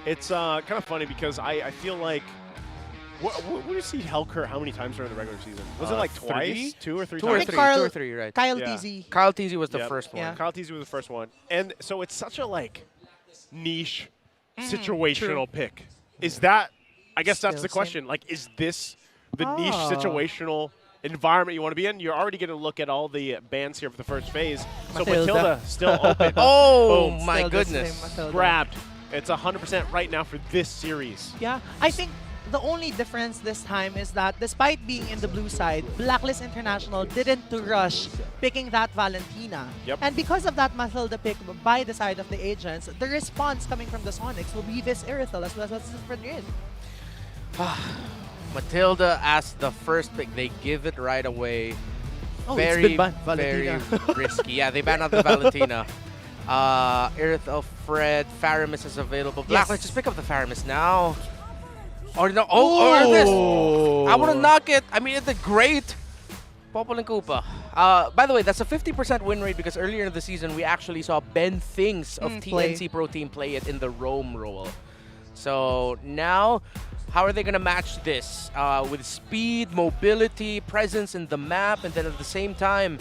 It's kind of funny because I feel like we see Hellcurt how many times during the regular season? Was it like twice? 2 or 3 times? Two or three, right. Kyle TZ. Kyle TZ was the first one. Yeah. Kyle TZ was the first one. And so it's such a like niche situational pick. Is that, I guess that's the question. Like, is this the niche situational environment you want to be in? You're already going to look at all the bans here for the first phase. So Matilda still open. Oh, my goodness. Grabbed. It's 100% right now for this series. Yeah, I think the only difference this time is that despite being in the blue side, Blacklist International didn't rush picking that Valentina. And because of that Matilda pick by the side of the agents, the response coming from the Sonics will be this Irithel as well as this Fredrin. Matilda as the first pick, they give it right away. Oh, very, it's been banned. very Valentina. risky. Yeah, they banned out the Valentina. Irithel, Fred, Faramis is available. Blacklist, just pick up the Faramis now. Or no, Irithel. I want to knock it. I mean, it's a great Popol and Koopa. By the way, that's a 50% win rate because earlier in the season, we actually saw Ben Things of TNC Pro Team play it in the Roam role. So now, how are they going to match this? With speed, mobility, presence in the map, and then at the same time,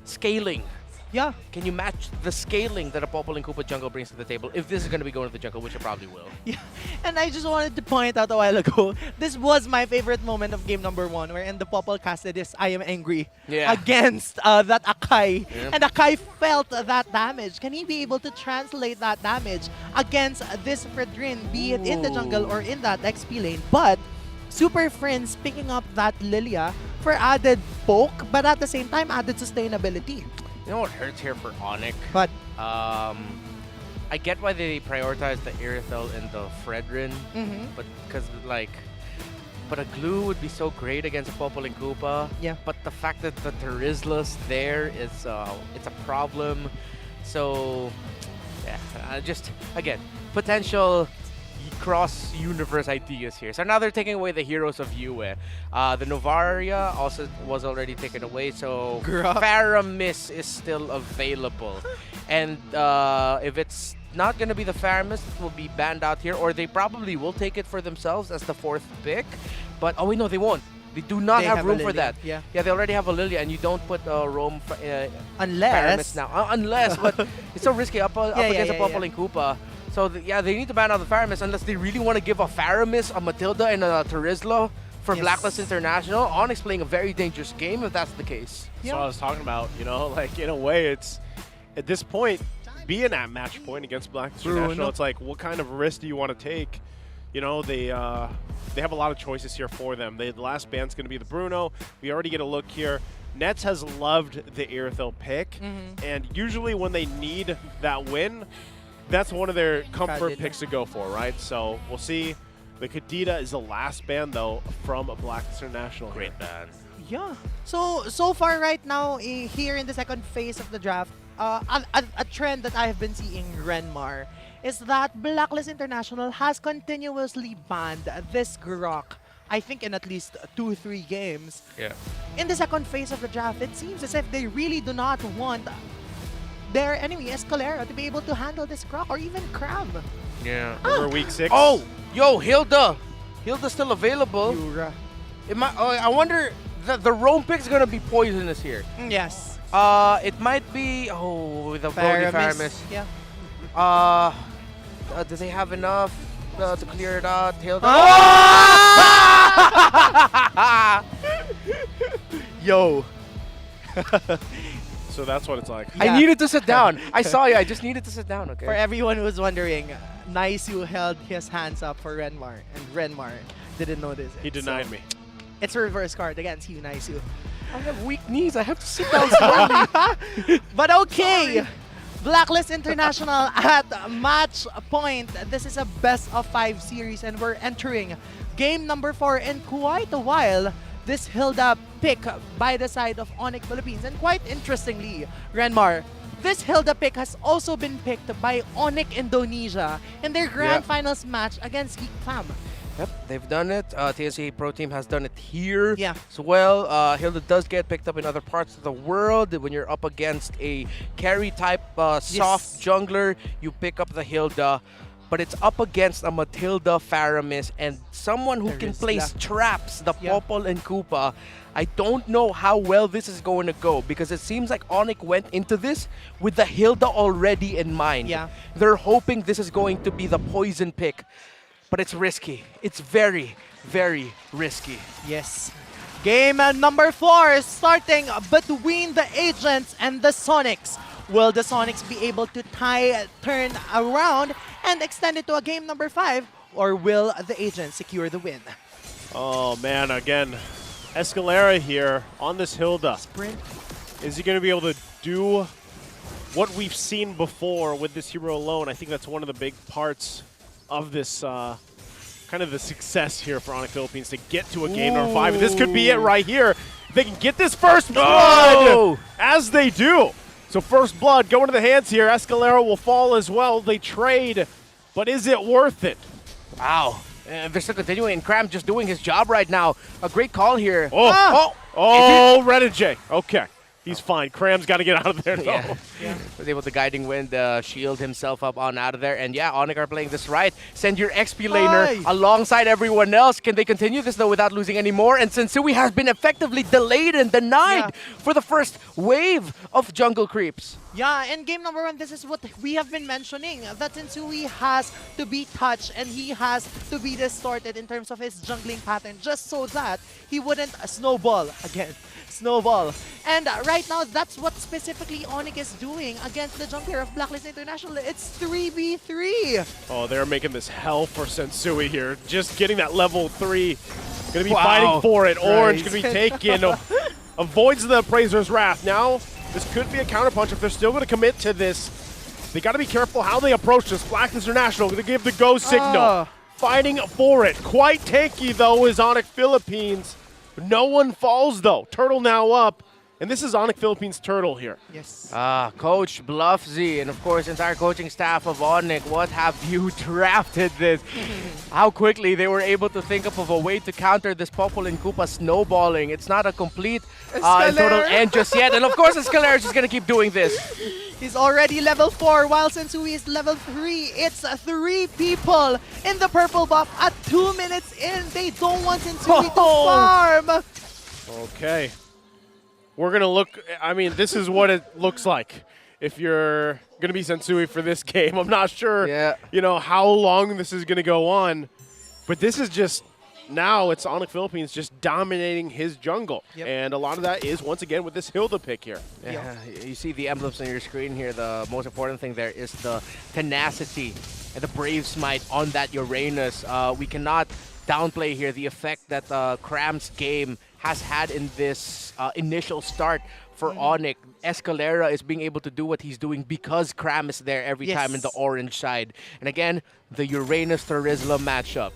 scaling. Yeah. Can you match the scaling that a Popol and Koopa jungle brings to the table if this is going to be going to the jungle, which it probably will? Yeah. And I just wanted to point out a while ago, this was my favorite moment of game number 1, wherein the Popol casted this I am angry against that Akai. And Akai felt that damage. Can he be able to translate that damage against this Fredrin, be it in the jungle or in that XP lane? But Super Friends picking up that Lilia for added poke, but at the same time added sustainability. You know what hurts here for ONIC? What? I get why they prioritize the Irithel and the Fredrin, but because but a glue would be so great against a Popol and Koopa. Yeah. But the fact that the Terizla's there is it's a problem. So yeah, just again potential cross-universe ideas here. So now they're taking away the heroes of Yue. The Novaria also was already taken away, so Faramis is still available. And if it's not going to be the Faramis, it will be banned out here, or they probably will take it for themselves as the 4th pick. But, oh wait, no, they won't. They do not have room for that. Yeah, they already have a Lilia, and you don't put Rome unless Faramis now. Unless, but it's so risky up against a Popol and Koopa. So they need to ban out the Faramis unless they really want to give a Faramis, a Matilda, and a Terizla for Blacklist International. Onyx playing a very dangerous game if that's the case. That's what I was talking about. You know, like in a way, it's at this point being at match point against Blacklist International. It's like, what kind of risk do you want to take? You know, they have a lot of choices here for them. The last ban's going to be the Bruno. We already get a look here. Nets has loved the Irithel pick, and usually when they need that win, that's one of their comfort picks to go for, right? So we'll see. The Kadita is the last ban, though, from Blacklist International. Great ban. Yeah. So far right now, here in the second phase of the draft, a trend that I have been seeing Renmar is that Blacklist International has continuously banned this Grok, I think in at least 2-3 games. Yeah. In the second phase of the draft, it seems as if they really do not want their enemy, Escalera, to be able to handle this Grok or even Crab. Yeah. Over week 6. Oh, yo, Hilda. Hilda's still available. I wonder, the Rome pick's going to be poisonous here. Yes. It might be, with the Brody Faramis. Yeah. Do they have enough to clear it out? Hilda. Yo. So that's what it's like. I needed to sit down. I saw you. I just needed to sit down, okay? For everyone who's wondering, Naisu held his hands up for Renmar, and Renmar didn't notice it. He denied me. It's a reverse card against you, Naisu. I have weak knees. I have to sit down slowly. But okay. Sorry. Blacklist International at match point. This is a best of 5 series, and we're entering game number 4 in quite a while. This Hilda pick by the side of ONIC Philippines. And quite interestingly, Renmar, this Hilda pick has also been picked by ONIC Indonesia in their grand finals match against Geek Fam. Yep, they've done it. TSA Pro Team has done it here as Yeah. well. Hilda does get picked up in other parts of the world. When you're up against a carry type soft jungler, you pick up the Hilda. But it's up against a Matilda, Faramis, and someone who can place traps, the Popol and Koopa. I don't know how well this is going to go because it seems like ONIC went into this with the Hilda already in mind. Yeah. They're hoping this is going to be the poison pick, but it's risky. It's very, very risky. Yes. Game number 4 starting between the Agents and the Sonics. Will the Sonics be able to turn around and extend it to a game number 5, or will the Agents secure the win? Oh man, again, Escalera here on this Hilda. Sprint. Is he going to be able to do what we've seen before with this hero alone? I think that's one of the big parts of this kind of the success here for ONIC Philippines to get to a game number 5. And this could be it right here. If they can get this first blood, as they do. So first blood going to the hands here. Escalera will fall as well. They trade, but is it worth it? Wow. They're still continuing, and Cram just doing his job right now. A great call here. J. Okay. He's fine. Cram's got to get out of there, though. Was able to guiding wind, shield himself up on out of there. And yeah, ONIC are playing this right. Send your XP laner alongside everyone else. Can they continue this, though, without losing any more? And Sensui has been effectively delayed and denied for the first wave of jungle creeps. Yeah, in game number 1, this is what we have been mentioning, that Sensui has to be touched and he has to be distorted in terms of his jungling pattern just so that he wouldn't snowball again. Snowball. And right now, that's what specifically ONIC is doing against the jungler of Blacklist International. It's 3v3. Oh, they're making this hell for Sensui here. Just getting that level 3. Going to be fighting for it. Orange going to be taken. Avoids the Appraiser's Wrath. Now, this could be a counterpunch if they're still going to commit to this. They got to be careful how they approach this. Blacklist International going to give the go signal. Fighting for it. Quite tanky, though, is ONIC Philippines. No one falls, though. Turtle now up. And this is ONIC Philippines Turtle here. Yes. Coach Bluffzy and of course entire coaching staff of ONIC, what have you drafted this? How quickly they were able to think up of a way to counter this Popol and Koopa snowballing. It's not a complete and total end just yet. And of course Escalera is just going to keep doing this. He's already level 4 while Sensui is level 3. It's 3 people in the purple buff at 2 minutes in. They don't want Sensui to farm. Okay. We're going to look, I mean, this is what it looks like if you're going to be Sensui for this game. I'm not sure, you know, how long this is going to go on, but this is just, now it's ONIC Philippines just dominating his jungle. And a lot of that is, once again, with this Hilda pick here. Yeah, you see the emblems on your screen here. The most important thing there is the tenacity and the brave smite on that Uranus. We cannot downplay here the effect that Cram's game has had in this initial start for ONIC. Escalera is being able to do what he's doing because Cram is there every time in the orange side. And again, the Uranus-Thurizla matchup.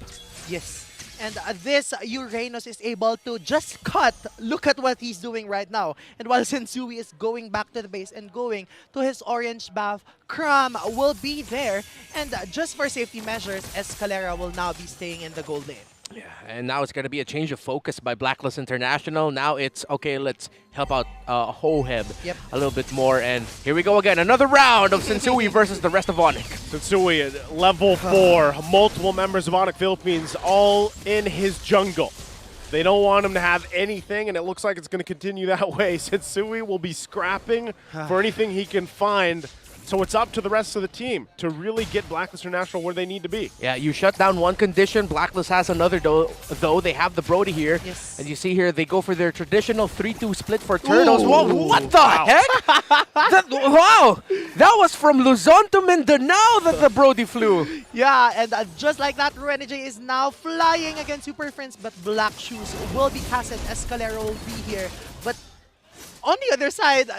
Yes. And this Uranus is able to just cut. Look at what he's doing right now. And while Sensui is going back to the base and going to his orange buff, Cram will be there. And just for safety measures, Escalera will now be staying in the gold lane. Yeah, and now it's going to be a change of focus by Blacklist International. Now it's, okay, let's help out Hoheb a little bit more. And here we go again. Another round of Sensui versus the rest of ONIC. Sensui at level 4. Multiple members of ONIC Philippines all in his jungle. They don't want him to have anything, and it looks like it's going to continue that way. Sensui will be scrapping for anything he can find. So it's up to the rest of the team to really get Blacklist International where they need to be. Yeah, you shut down one condition. Blacklist has another, though. They have the Brody here. Yes. And you see here, they go for their traditional 3-2 split for Turtles. Whoa, what the heck? Wow! That was from Luzon to Mindanao that the Brody flew. Yeah, and just like that, Renegade is now flying against Super Friends, but Black Shoes will be casted. Escalera will be here. But on the other side,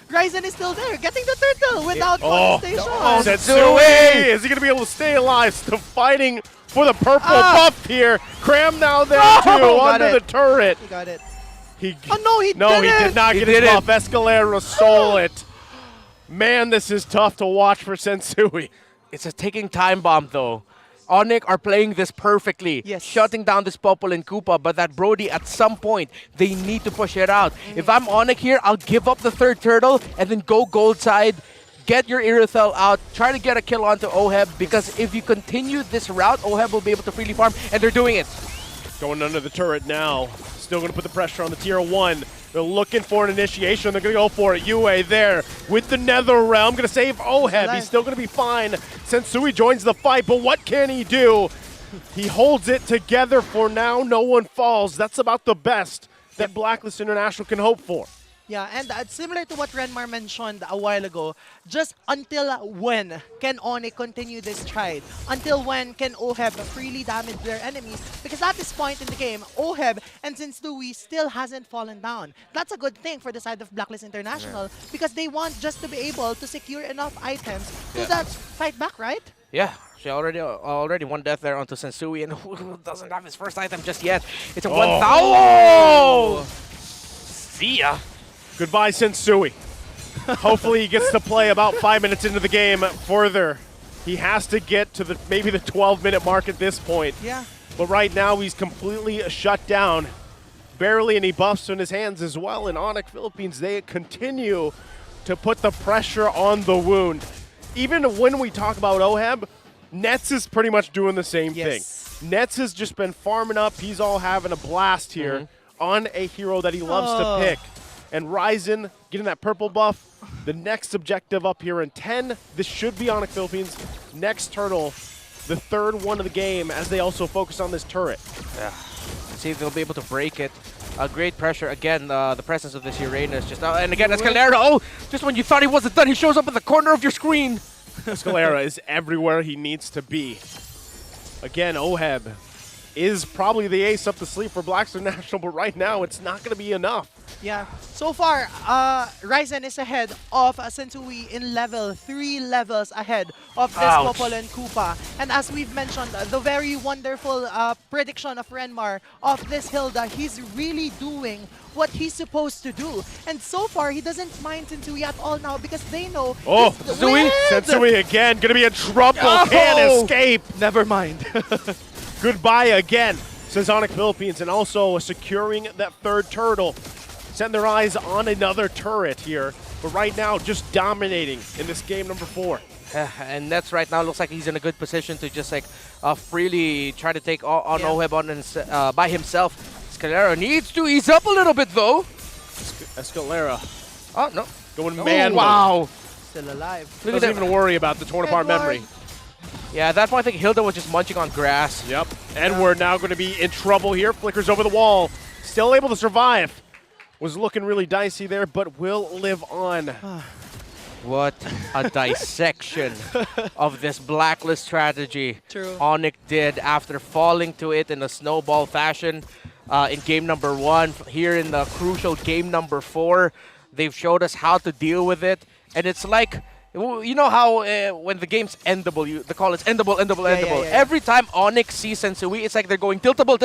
Ryzen is still there, getting the turtle without contestation. Sensui! Is he going to be able to stay alive? Still fighting for the purple buff here. Cram now there too, under the turret. He got it. No, he did not get his buff. Escalera stole it. Man, this is tough to watch for Sensui. It's a ticking time bomb, though. ONIC are playing this perfectly, shutting down this Popol and Koopa, but that Brody, at some point, they need to push it out. If I'm ONIC here, I'll give up the third turtle and then go gold side, get your Irithel out, try to get a kill onto Oheb, because if you continue this route, Oheb will be able to freely farm, and they're doing it. Going under the turret now. Still going to put the pressure on the tier 1. They're looking for an initiation. They're going to go for it. Yue there with the Nether Realm. Going to save Oheb. He's still going to be fine. Sensui joins the fight, but what can he do? He holds it together for now. No one falls. That's about the best that Blacklist International can hope for. Yeah, and similar to what Renmar mentioned a while ago, just until when can ONIC continue this stride? Until when can Oheb freely damage their enemies? Because at this point in the game, Oheb and Sensui still hasn't fallen down. That's a good thing for the side of Blacklist International because they want just to be able to secure enough items to that fight back, right? Yeah, she already one death there onto Sensui, and who doesn't have his first item just yet? It's a 1,000. Oh! See ya. Goodbye, Sensui. Hopefully he gets to play about 5 minutes into the game further. He has to get to maybe the 12-minute mark at this point. Yeah. But right now he's completely shut down. Barely any buffs in his hands as well. In ONIC Philippines, they continue to put the pressure on the wound. Even when we talk about Oheb, Nets is pretty much doing the same thing. Nets has just been farming up. He's all having a blast here on a hero that he loves to pick. And Ryzen getting that purple buff. The next objective up here in 10. This should be ONIC Philippines' next turtle. The third one of the game as they also focus on this turret. Yeah. See if they'll be able to break it. Great pressure. Again, the presence of this Uranus. And again, Escalera. Oh, just when you thought he wasn't done, he shows up in the corner of your screen. Escalera is everywhere he needs to be. Again, Oheb is probably the ace up the sleeve for Blacklist International, but right now it's not going to be enough. Yeah. So far, Ryzen is ahead of Sensui in level, 3 levels ahead of this Ouch. Popol and Koopa. And as we've mentioned, the very wonderful prediction of Renmar of this Hilda, he's really doing what he's supposed to do. And so far, he doesn't mind Sensui at all now because they know Oh, he's the win. Sensui again, gonna be in trouble. Oh! Can't escape. Never mind. Goodbye again, says ONIC Philippines, and also securing that third turtle. Setting their eyes on another turret here, but right now just dominating in this game number 4. And Nets right now looks like he's in a good position to just like freely try to take on Oheb on by himself. Escalera needs to ease up a little bit though. Escalera. Oh no. Going man. Wow. Still alive. Look Doesn't even worry about the torn apart memory. Yeah, at that point I think Hilda was just munching on grass. Yep. And we're now going to be in trouble here. Flickers over the wall. Still able to survive. Was looking really dicey there, but will live on. What a dissection of this blacklist strategy True. ONIC did after falling to it in a snowball fashion in game number 1. Here in the crucial game number 4, they've showed us how to deal with it. And it's like, you know how when the game's endable, they call it endable. Yeah. Every time ONIC sees Sensui, it's like they're going tiltable.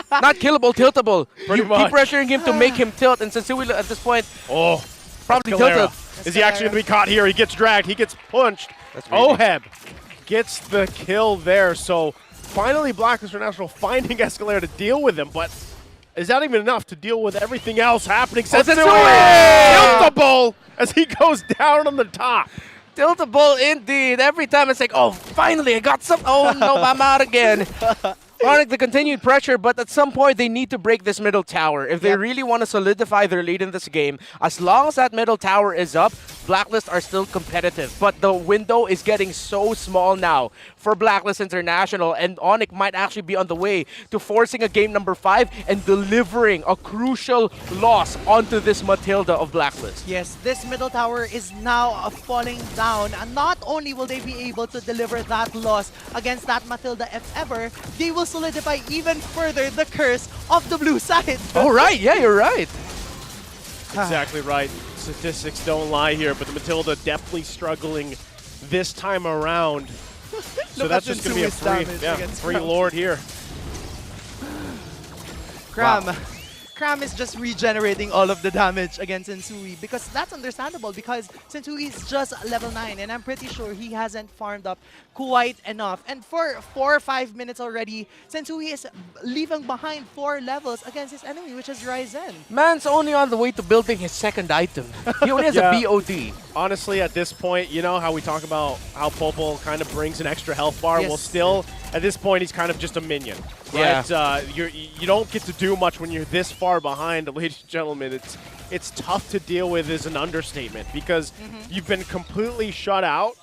Not killable, tiltable. Pretty You much. keep pressuring him to make him tilt, and Sensui at this point, probably Escalera. tilted. Is he actually going to be caught here? He gets dragged. He gets punched. Oheb gets the kill there. So finally, Blacklist International finding Escalera to deal with him, but is that even enough to deal with everything else happening? Tiltable as he goes down on the top. Tiltable indeed. Every time it's like, oh, finally, I got some. Oh, no, I'm out again. ONIC, the continued pressure, but at some point they need to break this middle tower. If they really want to solidify their lead in this game, as long as that middle tower is up, Blacklist are still competitive. But the window is getting so small now for Blacklist International, and ONIC might actually be on the way to forcing a game number 5 and delivering a crucial loss onto this Matilda of Blacklist. Yes, this middle tower is now falling down. And not only will they be able to deliver that loss against that Matilda, if ever, they will solidify even further the curse of the blue side. Oh, right. Yeah, you're right. Exactly right. Statistics don't lie here, but the Matilda definitely struggling this time around. So that's just going to be a free Lord here. Cram is just regenerating all of the damage against Sensui because that's understandable because Sensui is just level 9 and I'm pretty sure he hasn't farmed up quite enough. And for 4 or 5 minutes already, Sensui is leaving behind 4 levels against his enemy, which is Ryzen. Man's only on the way to building his second item. He only has a BOD. Honestly, at this point, you know how we talk about how Popol kind of brings an extra health bar? Yes. Well, still, at this point, he's kind of just a minion. Right? Yeah. You don't get to do much when you're this far behind, ladies and gentlemen. It's tough to deal with is an understatement because you've been completely shut out,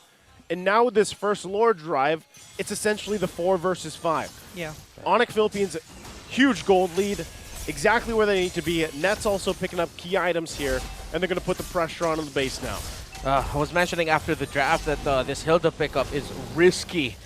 and now with this first Lord drive, it's essentially the 4 versus 5. Yeah. ONIC Philippines, huge gold lead, exactly where they need to be. Nets also picking up key items here, and they're going to put the pressure on the base now. I was mentioning after the draft that this Hilda pickup is risky,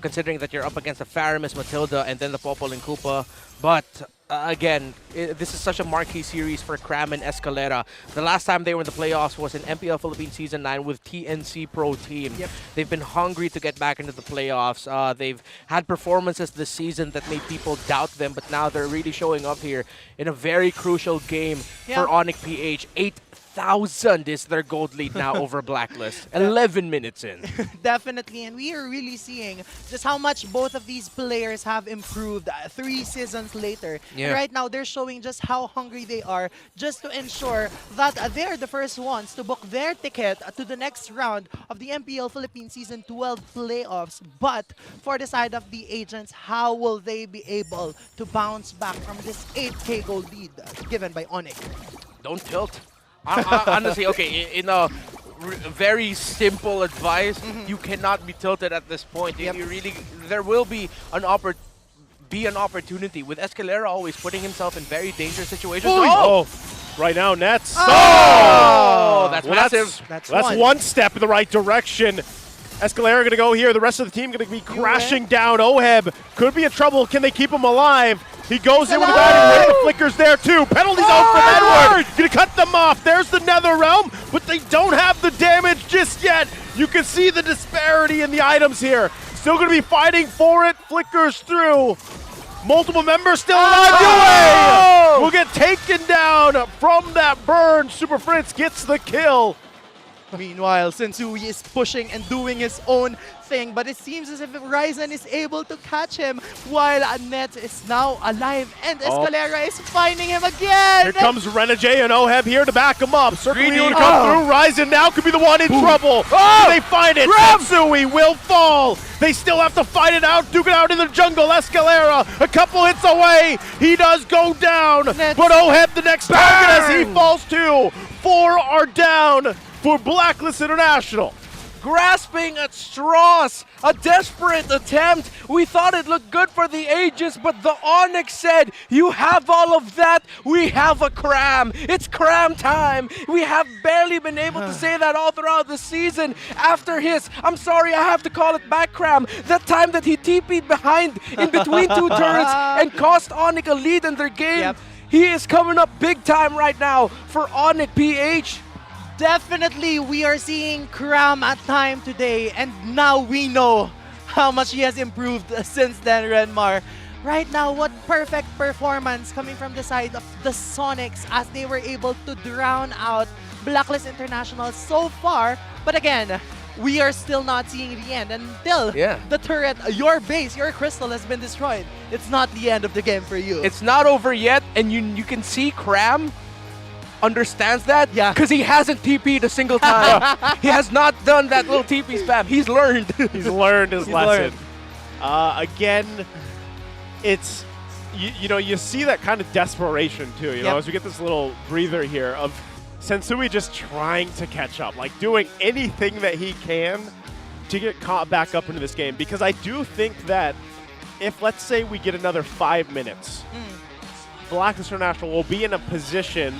considering that you're up against a Faramis, Matilda, and then the Popol and Koopa. But again, this is such a marquee series for Cram and Escalera. The last time they were in the playoffs was in MPL Philippines Season 9 with TNC Pro Team. Yep. They've been hungry to get back into the playoffs. They've had performances this season that made people doubt them, but now they're really showing up here in a very crucial game for ONIC-PH. 8,000 is their gold lead now over Blacklist. 11 minutes in. Definitely, and we are really seeing just how much both of these players have improved 3 seasons later. Yeah. And right now, they're showing just how hungry they are just to ensure that they're the first ones to book their ticket to the next round of the MPL Philippines Season 12 playoffs. But for the side of the agents, how will they be able to bounce back from this 8K gold lead given by ONIC? Don't tilt. Honestly, okay, in a very simple advice, you cannot be tilted at this point. You really, there will be an opportunity with Escalera always putting himself in very dangerous situations. Oh, right now, Nets. Oh, that's massive. That's one step in the right direction. Escalera going to go here. The rest of the team going to be crashing down. Oheb could be in trouble. Can they keep him alive? He goes in with the batting, the flicker's there too. Penalty zone from Edward. Gonna cut them off. There's the Nether Realm, but they don't have the damage just yet. You can see the disparity in the items here. Still gonna be fighting for it. Flickers through. Multiple members still alive. Yue will get taken down from that burn. Super Fritz gets the kill. Meanwhile, Sensui is pushing and doing his own thing, but it seems as if Ryzen is able to catch him while Net is now alive and Escalera is finding him again. Here comes Renegade and Oheb here to back him up. Circling to come through. Ryzen now could be the one in trouble. Do they find it? Sensui will fall. They still have to fight it out, duke it out in the jungle. Escalera a couple hits away. He does go down, but Oheb the next target as he falls too. 4 are down for Blacklist International. Grasping at straws, a desperate attempt. We thought it looked good for the Aegis, but the ONIC said, you have all of that, we have a cram. It's cram time. We have barely been able to say that all throughout the season. After his, I'm sorry, I have to call it back cram, that time that he TP'd behind in between 2 turrets and cost ONIC a lead in their game. He is coming up big time right now for ONIC PH. Definitely, we are seeing Kram at time today, and now we know how much he has improved since then, Renmar. Right now, what perfect performance coming from the side of the Sonics as they were able to drown out Blacklist International so far. But again, we are still not seeing the end until the turret, your base, your crystal has been destroyed. It's not the end of the game for you. It's not over yet, and you can see Kram understands that because he hasn't TP'd a single time. He has not done that little TP spam. He's learned. He's learned his lesson. Again, it's, you know, you see that kind of desperation too, you know, as we get this little breather here of Sensui just trying to catch up, like doing anything that he can to get caught back up into this game. Because I do think that if, let's say, we get another 5 minutes, Blacklist International will be in a position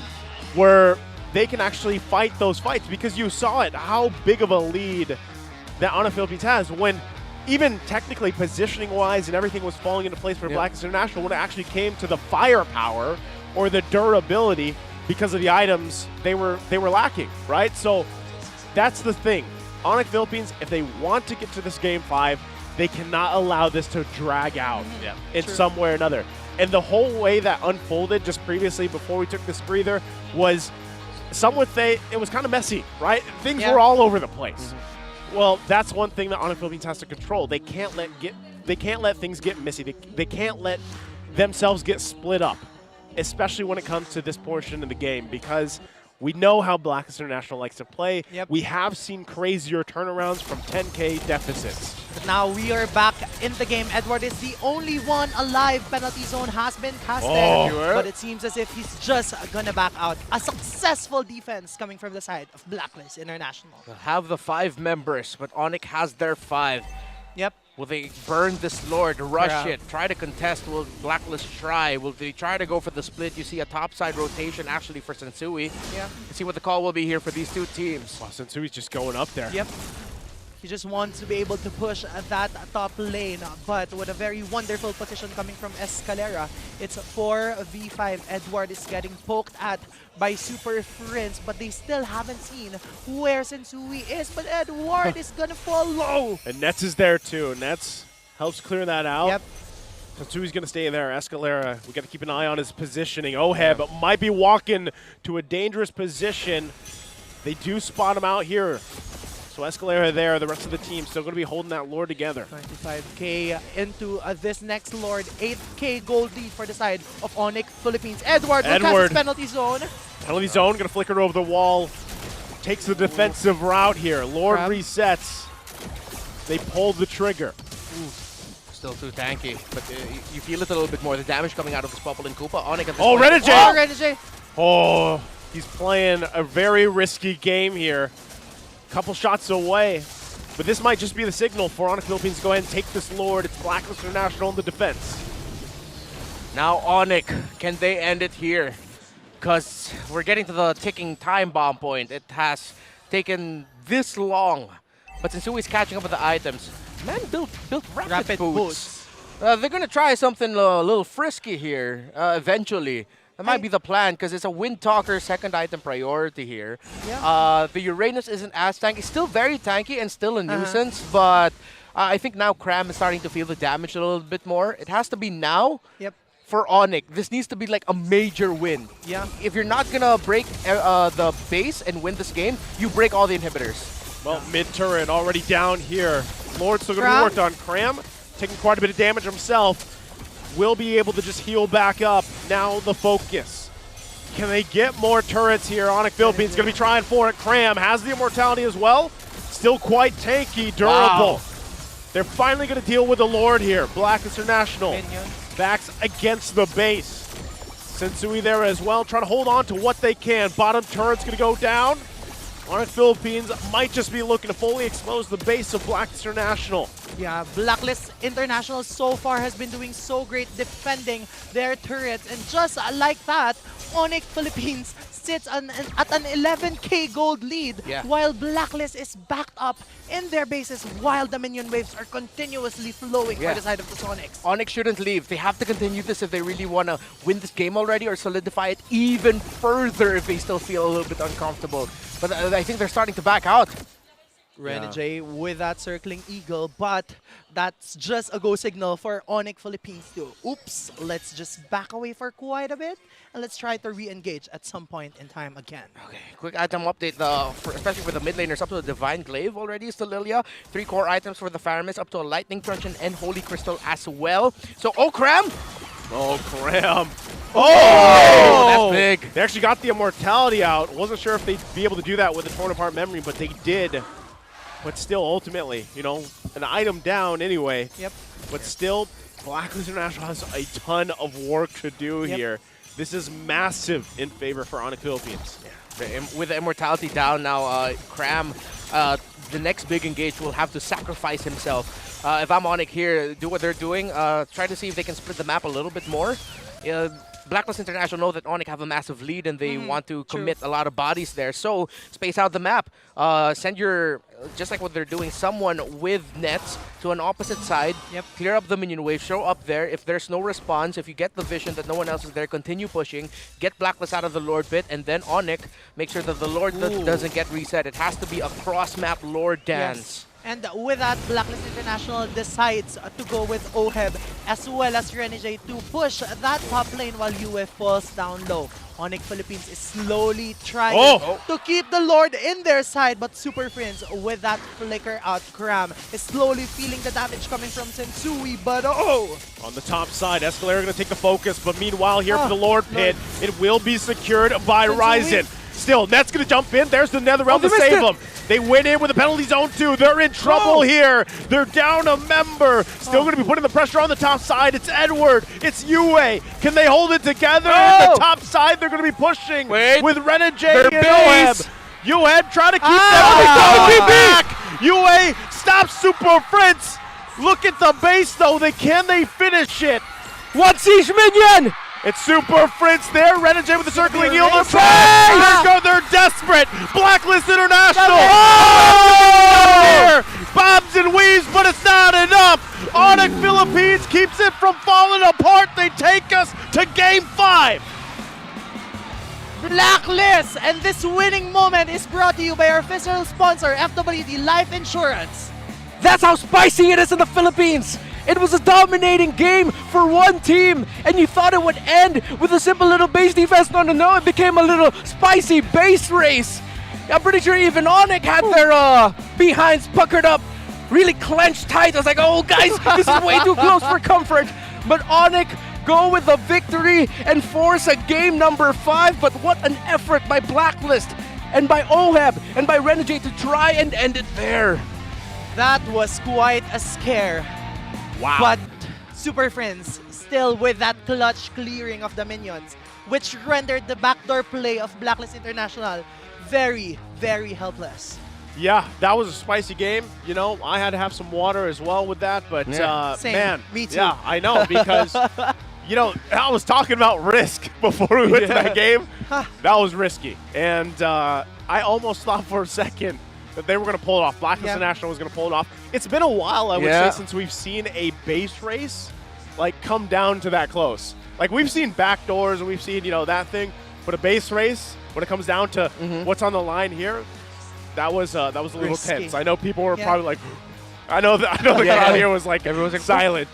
where they can actually fight those fights, because you saw it, how big of a lead that ONIC Philippines has when even technically positioning-wise and everything was falling into place for Blacklist International when it actually came to the firepower or the durability because of the items they were lacking, right? So that's the thing. ONIC Philippines, if they want to get to this Game 5, they cannot allow this to drag out in some way or another. And the whole way that unfolded just previously before we took this breather was, some would say it was kind of messy, right? Things were all over the place. Well, that's one thing that ONIC Philippines has to control. They can't let things get messy. They can't let themselves get split up, especially when it comes to this portion of the game, because we know how Blacklist International likes to play. We have seen crazier turnarounds from 10K deficits. But now we are back in the game. Edward is the only one alive. Penalty zone has been casted, but it seems as if he's just gonna back out. A successful defense coming from the side of Blacklist International. They'll have the 5 members, but ONIC has their 5. Will they burn this Lord, rush it, try to contest? Will Blacklist try? Will they try to go for the split? You see a topside rotation actually for Sensui. Let's see what the call will be here for these 2 teams. Wow, Sensui's just going up there. He just wants to be able to push that top lane, but with a very wonderful position coming from Escalera. It's 4v5. Edward is getting poked at by Super Friends, but they still haven't seen where Sensui is, but Edward is gonna fall low. And Nets is there too. Nets helps clear that out. Sensui's gonna stay there. Escalera, we gotta keep an eye on his positioning. Oheb might be walking to a dangerous position. They do spot him out here. So Escalera there, the rest of the team still going to be holding that Lord together. 25k into this next Lord. 8k gold lead for the side of ONIC Philippines. Edward will cast his penalty zone. Penalty zone, going to flicker over the wall. Takes the defensive route here. Lord resets. They pulled the trigger. Still too tanky, but you feel it a little bit more. The damage coming out of this Popple and Koopa. ONIC at this point. Renegade! Oh, he's playing a very risky game here. Couple shots away, but this might just be the signal for ONIC Philippines to go ahead and take this Lord. It's Blacklist International in the defense. Now ONIC, can they end it here? Because we're getting to the ticking time bomb point. It has taken this long, but Sensui's catching up with the items. Man built rapid boots. They're going to try something a little frisky here eventually. That might be the plan because it's a Wind Talker second item priority here. Yeah. The Uranus isn't as tanky. It's still very tanky and still a nuisance, but I think now Cram is starting to feel the damage a little bit more. It has to be now. Yep. For ONIC, this needs to be like a major win. Yeah. If you're not going to break the base and win this game, you break all the inhibitors. Well, mid-turret already down here. Lord's still going to be worked on. Cram taking quite a bit of damage himself. Will be able to just heal back up. Now the focus. Can they get more turrets here? ONIC Philippines going to be trying for it. Cram has the immortality as well. Still quite tanky, durable. Wow. They're finally going to deal with the Lord here. Black International backs against the base. Sensui there as well, trying to hold on to what they can. Bottom turret's going to go down. ONIC Philippines might just be looking to fully expose the base of Black International. Yeah, Blacklist International so far has been doing so great defending their turrets. And just like that, ONIC Philippines sits at an 11k gold lead, while Blacklist is backed up in their bases while the minion waves are continuously flowing by the side of the Sonics. ONIC shouldn't leave. They have to continue this if they really want to win this game already or solidify it even further if they still feel a little bit uncomfortable. But I think they're starting to back out. Renegade with that circling eagle, but that's just a go signal for ONIC Philippines to, oops, let's just back away for quite a bit and let's try to re-engage at some point in time again. Okay, quick item update, especially for the mid laners, up to a Divine Glaive already is to Lilia. 3 core items for the Faramis, up to a Lightning Truncheon and Holy Crystal as well. So, Cram! Cram! Oh! That's big. They actually got the immortality out. Wasn't sure if they'd be able to do that with the Torn Apart Memory, but they did. But still, ultimately, you know, an item down anyway. Yep. But still, Blacklist International has a ton of work to do here. This is massive in favor for ONIC Philippines. With the immortality down now, Cram, the next big engage will have to sacrifice himself. If I'm ONIC here, do what they're doing. Try to see if they can split the map a little bit more. Blacklist International know that ONIC have a massive lead and they want to commit a lot of bodies there. So, space out the map. Send your, just like what they're doing, someone with nets to an opposite side. Clear up the minion wave, show up there. If there's no response, if you get the vision that no one else is there, continue pushing. Get Blacklist out of the Lord pit, and then ONIC, make sure that the Lord doesn't get reset. It has to be a cross-map Lord dance. And with that, Blacklist International decides to go with OHEB as well as Renegade to push that top lane while UF falls down low. ONIC Philippines is slowly trying to keep the Lord in their side, but Super Prince with that flicker out Cram is slowly feeling the damage coming from Sensui, but on the top side, Escalera going to take the focus, but meanwhile here for the Lord pit, it will be secured by Ryzen. Still, Net's going to jump in. There's the Netherrealm to save them. They went in with the penalty zone too. They're in trouble here. They're down a member. Still going to be putting the pressure on the top side. It's Edward. It's Yue. Can they hold it together? The top side, they're going to be pushing with Renegade and OHEB. Yue trying to keep them back. Yue stops Super Prince. Look at the base though. Can they finish it? What siege minion? It's Super Prince there. Renegade with the circling heal. They're desperate. Blacklist International. Bobs and weaves, but it's not enough. ONIC Philippines keeps it from falling apart. They take us to Game 5. Blacklist, and this winning moment is brought to you by our official sponsor, FWD Life Insurance. That's how spicy it is in the Philippines. It was a dominating game for one team, and you thought it would end with a simple little base defense. No, it became a little spicy base race. I'm pretty sure even ONIC had their behinds puckered up, really clenched tight. I was like, oh guys, this is way too close for comfort. But ONIC go with the victory and force a game number 5. But what an effort by Blacklist and by OHEB and by Renegade to try and end it there. That was quite a scare. Wow. But Super Friends still with that clutch clearing of the minions, which rendered the backdoor play of Blacklist International very, very helpless. Yeah, that was a spicy game. You know, I had to have some water as well with that, but Same. man. Me too. Yeah, I know, because, you know, I was talking about risk before we went to that game. That was risky. And I almost thought for a second that they were going to pull it off. Blacklist International was going to pull it off. It's been a while, I would say, since we've seen a base race like come down to that close. Like we've seen backdoors and we've seen, you know, that thing, but a base race when it comes down to what's on the line here, that was a little Risky. tense. I know people were probably like, I know the crowd here was like, everyone was like silent.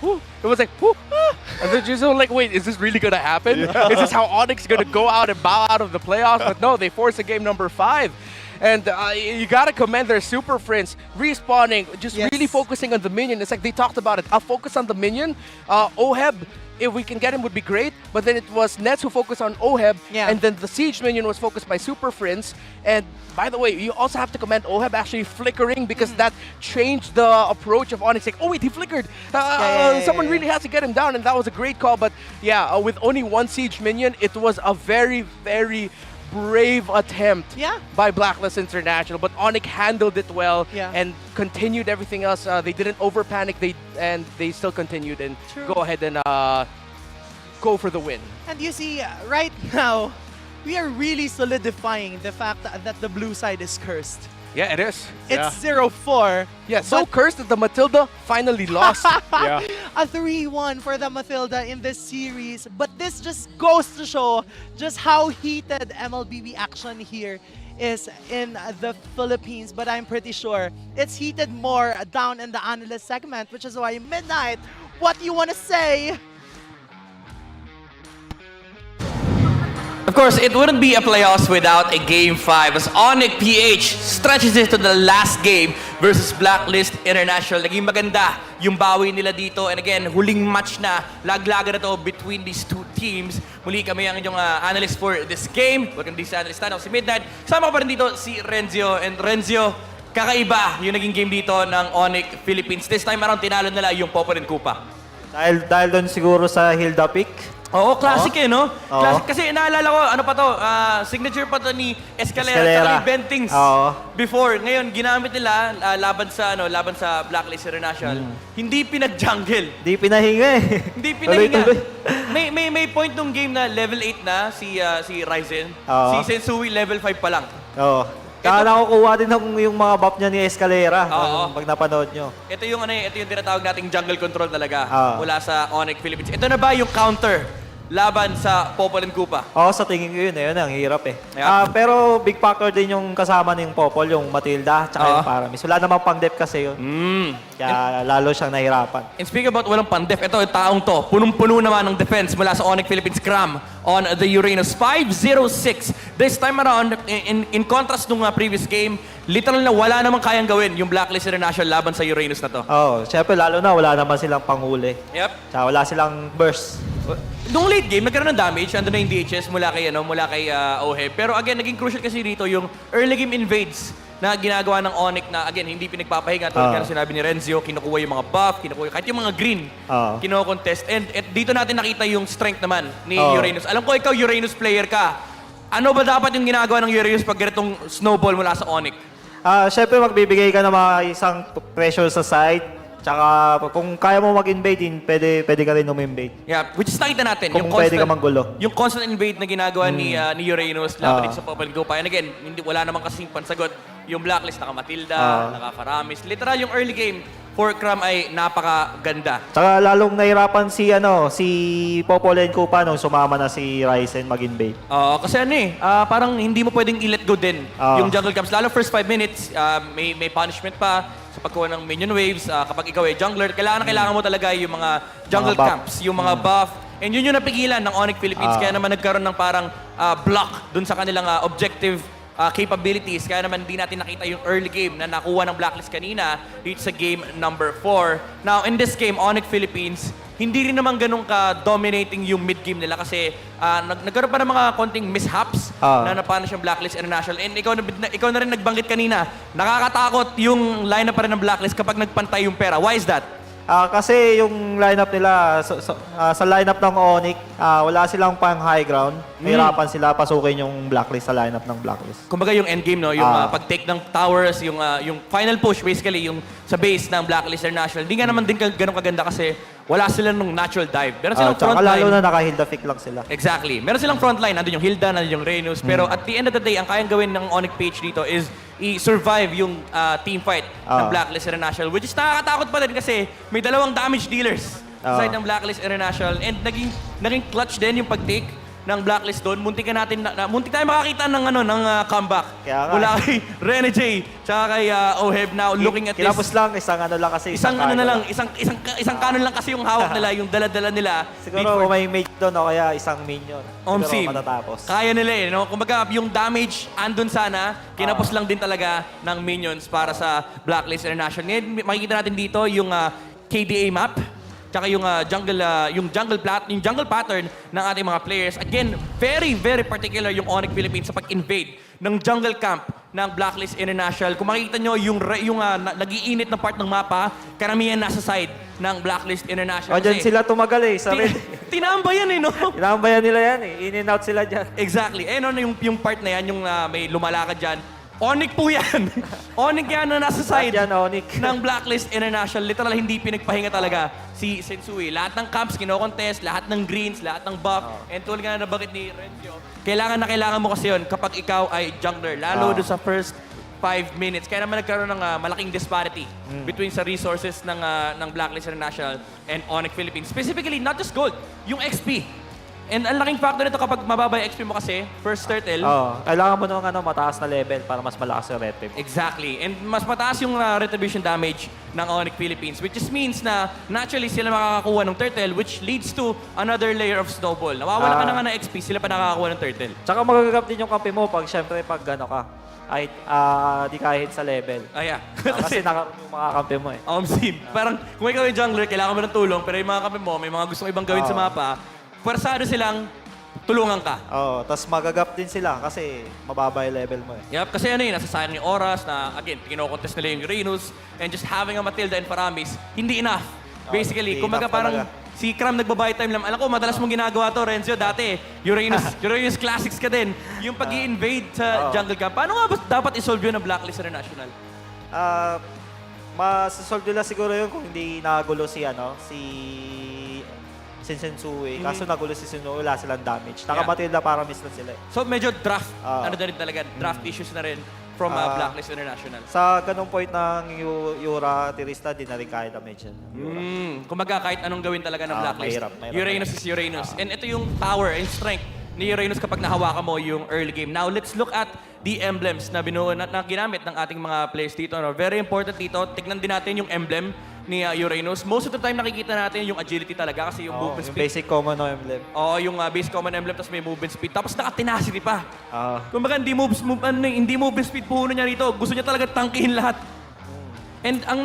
Whew. It was like, whew, ah. And then just like, wait, is this really gonna happen? Yeah. Is this how ONIC gonna go out and bow out of the playoffs? But no, they forced a game number 5. And you gotta commend their super friends respawning, just really focusing on the minion. It's like they talked about it. I'll focus on the minion. Oheb, if we can get him, would be great. But then it was Nets who focused on Oheb, and then the Siege minion was focused by super friends. And by the way, you also have to commend Oheb actually flickering because that changed the approach of ONIC. Like, oh wait, he flickered. Someone really has to get him down, and that was a great call. But yeah, with only one Siege minion, it was a very, very brave attempt by Blacklist International, but ONIC handled it well and continued everything else. They didn't over panic. They still continued and go ahead and go for the win. And you see, right now, we are really solidifying the fact that the blue side is cursed. Yeah, it is. It's 0-4. Yeah, so cursed that the Matilda finally lost. A 3-1 for the Matilda in this series. But this just goes to show just how heated MLBB action here is in the Philippines. But I'm pretty sure it's heated more down in the analyst segment, which is why Midnight, what do you want to say? Of course, it wouldn't be a playoffs without a Game 5 as ONIC-PH stretches it to the last game versus Blacklist International. Naging maganda yung bawi nila dito. And again, huling match na. Laglaga na to between these two teams. Muli kami ang inyong analyst for this game. Welcome to this analyst na si Midnight. Sama pa rin dito si Renzio. And Renzio, kakaiba yung naging game dito ng ONIC Philippines. This time around, tinalo nila yung Poporin Kupa. Dahil doon siguro sa Hilda pick. Oo, classic no? Classic. Kasi naalala ko, ano pa to, signature pa to ni Escalera at ni Bentings before. Ngayon, ginamit nila laban sa Blacklist International. Hindi pinag-jungle. Hindi pinahinga Hindi pinahinga. May point nung game na level 8 na si Ryzen. Si Sensui level 5 pa lang. Oo. Kaya nakukuha din yung mga buff niya ni Escalera pag napanood nyo. Ito yung tinatawag nating jungle control talaga mula sa ONIC Philippines. Ito na ba yung counter laban sa Popol and Kupa? Oo, sa tingin ko yun ang hirap pero big factor din yung kasama ng Popol, yung Matilda, tsaka yung Paramis. Wala namang pang-def kasi yun. Kaya lalo siyang nahirapan. And speaking about walang pang-def, ito yung taong to, punong-puno naman ng defense mula sa ONIC Philippines Cram on the Uranus. 5-0-6. This time around, in contrast nung previous game, literal na wala namang kayang gawin yung Blacklist International laban sa Uranus na to. Siyempre lalo na wala naman silang panghuli. Tsaka wala silang burst. Nung late game, nagkaroon ng damage. Ando na yung DHS mula kay Oheb. Pero again, naging crucial kasi dito yung early game invades na ginagawa ng ONIC na again, hindi pinagpapahinga. Tulad ka sinabi ni Renzio, kinukuha yung mga buff, kahit yung mga green, kino-contest. And dito natin nakita yung strength naman ni Uranus. Alam ko ikaw, Uranus player ka. Ano ba dapat yung ginagawa ng Uranus pag ganitong snowball mula sa ONIC? Siyempre magbibigay ka ng mga isang pressure sa side. Tsaka kung kaya mo mag-invade, pwede ka rin um-invade. Yeah, which is nakita natin. Kung pwede ka manggulo. Yung constant invade na ginagawa ni Uranus laban sa Popol Go pa. And again, wala namang kasing pansagot. Yung Blacklist, naka-Matilda, naka-Faramis. Literal, yung early game for Cram ay napakaganda. Tsaka lalong nahirapan si Popol and Kupa nung sumama na si Ryzen mag-invade. Kasi parang hindi mo pwedeng i-let go din yung jungle camps. Lalo first 5 minutes, may punishment pa sa pagkuha ng minion waves. Kapag ikaw ay jungler, kailangan mo talaga yung mga jungle camps, yung mga buff. And yun yung napigilan ng ONIC Philippines. Kaya naman nagkaroon ng parang block dun sa kanilang objective capabilities. Kaya naman hindi natin nakita yung early game na nakuha ng Blacklist kanina dito sa game number 4. Now, in this game, ONIC Philippines, hindi rin naman ganun ka-dominating yung mid-game nila kasi nagkaroon pa ng mga konting mishaps na napanish yung Blacklist International. And ikaw na rin nagbanggit kanina, nakakatakot yung lineup pa rin ng Blacklist kapag nagpantay yung pera. Why is that? Kasi yung lineup nila, sa lineup ng ONIC, wala silang pang high ground. Mahirapan sila pasukin yung Blacklist sa lineup ng Blacklist. Kumbaga yung endgame, no? Yung pag-take ng towers, yung final push, basically, yung sa base ng Blacklist International. Hindi nga naman din ganun kaganda kasi wala sila nung natural dive. Meron silang frontline. Lalo na naka-Hilda pick lang sila. Exactly. Meron silang frontline. Nandun yung Hilda, nandun yung Renus. Pero at the end of the day, ang kayang gawin ng ONIC-PH dito is i-survive yung team fight ng Blacklist International, which is nakakatakot pa din kasi may dalawang damage dealers sa side ng Blacklist International. And naging clutch din yung pag-take ng Blacklist doon. Muntik tayo makakita ng comeback. Kaya nga. Mula kay Rene J, tsaka kay Oheb now looking at this. Kinapos lang, isang ano lang kasi. Isang canon lang kasi yung hawak nila, yung dala-dala nila. Siguro may mate doon o kaya isang minion. Omsim. Siguro matatapos. Kaya nila eh, no? Kumbaga, yung damage andun sana, kinapos lang din talaga ng minions para sa Blacklist International. Ngayon, makikita natin dito yung KDA map, tsaka yung jungle pattern ng ating mga players. Again, very, very particular yung ONIC Philippines sa pag-invade ng jungle camp ng Blacklist International. Kung makikita nyo, yung nag-iinit na part ng mapa, karamihan nasa side ng Blacklist International. O, dyan sila tumagal eh. Tinambayan eh, no? Tinambayan nila yan eh. In and out sila dyan. Exactly. Eh, no, yung part na yan, yung may lumalakad dyan, ONIC po yan. ONIC yan na nasa side ng Blacklist International. Literal, hindi pinagpahinga talaga si Sensui. Lahat ng camps, kino-contest, lahat ng greens, lahat ng buff. And tulad nga na nabagit ni Renzo, kailangan mo kasi yun kapag ikaw ay jungler. Lalo doon sa first 5 minutes. Kaya naman nagkaroon ng malaking disparity between sa resources ng Blacklist International and ONIC Philippines. Specifically, not just gold, yung XP. And ang laking factor nito kapag mababa yung XP mo kasi, first turtle. Kailangan mo nung mataas na level para mas malakas yung retribution. Exactly. And mas mataas yung retribution damage ng ONIC Philippines, which just means na naturally sila makakakuha ng turtle, which leads to another layer of snowball. Nawawala ka na nga ng XP, sila pa nakakakuha ng turtle. Tsaka magagap din yung kampi mo pag syempre pag ay di kahit sa level. Yeah. Kasi yung mga kampi mo eh. Sim. Parang kung ikaw yung jungler, kailangan mo ng tulong, pero yung mga kampi mo, may mga gusto ibang gawin sa mapa, pwersado silang tulungan ka. Tapos magagap din sila kasi mababa yung level mo eh. Yup, kasi nasasayang yung oras na, again, kino-contest nila yung Uranus and just having a Matilda and Paramis, hindi enough. Basically, kumbaga parang si Cram nagbabuy time lang. Alam ko, madalas mong ginagawa to, Renzo, dati. Uranus Classics ka din. Yung pag-i-invade sa jungle camp. Paano nga ba dapat isolve yun ng Blacklist International? Masasolve nila siguro yun kung hindi nagulo si Sensui. Kaso nagulo si Sensui, wala silang damage. Naka-Matilda para miss na sila. So medyo draft, na rin talaga, draft issues na rin from Blacklist International. Sa ganung point ng Yura, Tirista, di na rin kaya damage yan. Kumbaga kahit anong gawin talaga ng Blacklist. Mahirap. Uranus is Uranus. And ito yung power and strength ni Uranus kapag nahawakan mo yung early game. Now, let's look at the emblems na binuo na ginamit ng ating mga players dito. No? Very important dito, tignan din natin yung emblem ni Uranus. Most of the time nakikita natin yung agility talaga kasi yung movement speed. Yung basic common emblem. Yung basic common emblem tapos may movement speed. Tapos naka-tenacity pa. Kumbaga hindi movement speed puhunan niya rito. Gusto niya talaga tangkihin lahat. And ang